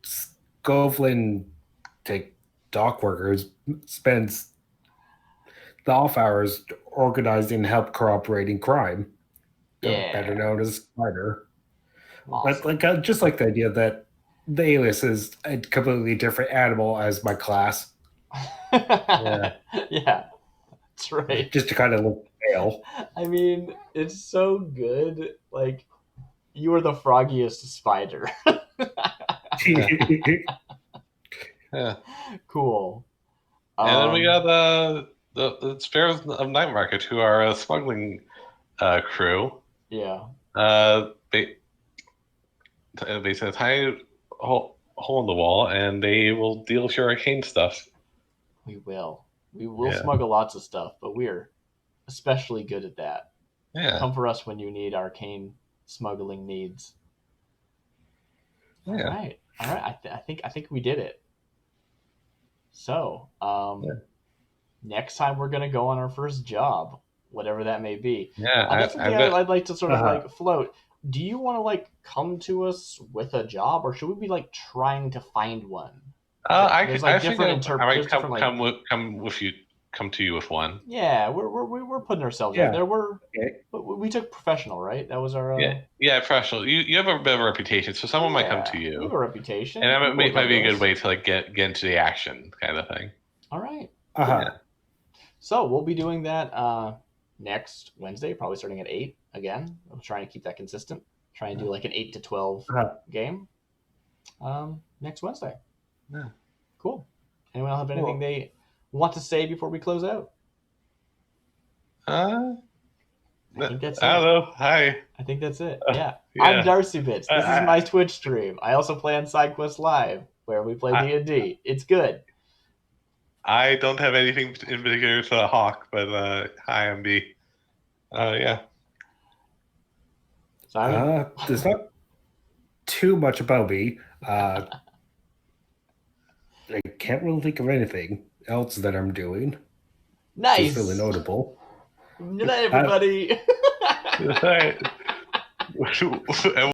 Skovlin dock worker who spends the off hours organizing and help cooperating crime. Yeah. Better known as Spider. Awesome. Like just like the idea that the alias is a completely different animal as my class. Yeah. Yeah, that's right. Just to kind of look pale. I mean, it's so good. Like, you are the froggiest spider. Yeah. Cool. And then we got the Sparrows of Nightmarket, who are a smuggling crew. Yeah. They said a tiny hole in the wall, and they will deal with your arcane stuff. We will smuggle lots of stuff, but we're especially good at that. Yeah. Come for us when you need arcane smuggling needs. Yeah. All right. I think we did it. So, next time we're gonna go on our first job, whatever that may be. Yeah. That's something I'd like to sort of like float. Do you want to like come to us with a job, or should we be like trying to find one? I think I might come to you with one. Yeah, we're putting ourselves out there. We took professional, right? That was our professional. You have a bit of a reputation, so someone might come to you. We have a reputation, and that might be a good way to like get into the action kind of thing. All right. Yeah. So we'll be doing that next Wednesday, probably starting at 8 again. I'm trying to keep that consistent. Try and do like an 8 to 12 game next Wednesday. Yeah. Cool. Anyone else have anything they want to say before we close out? I think that's it. I don't know. Hi. I think that's it. Yeah. I'm DarcyBits. This is my Twitch stream. I also play on SideQuest Live, where we play D&D. It's good. I don't have anything in particular to Hawk, but hi, I'm B. Yeah. Simon? There's not too much about me. I can't really think of anything else that I'm doing. Nice. It's really notable. Good night, everybody. All right.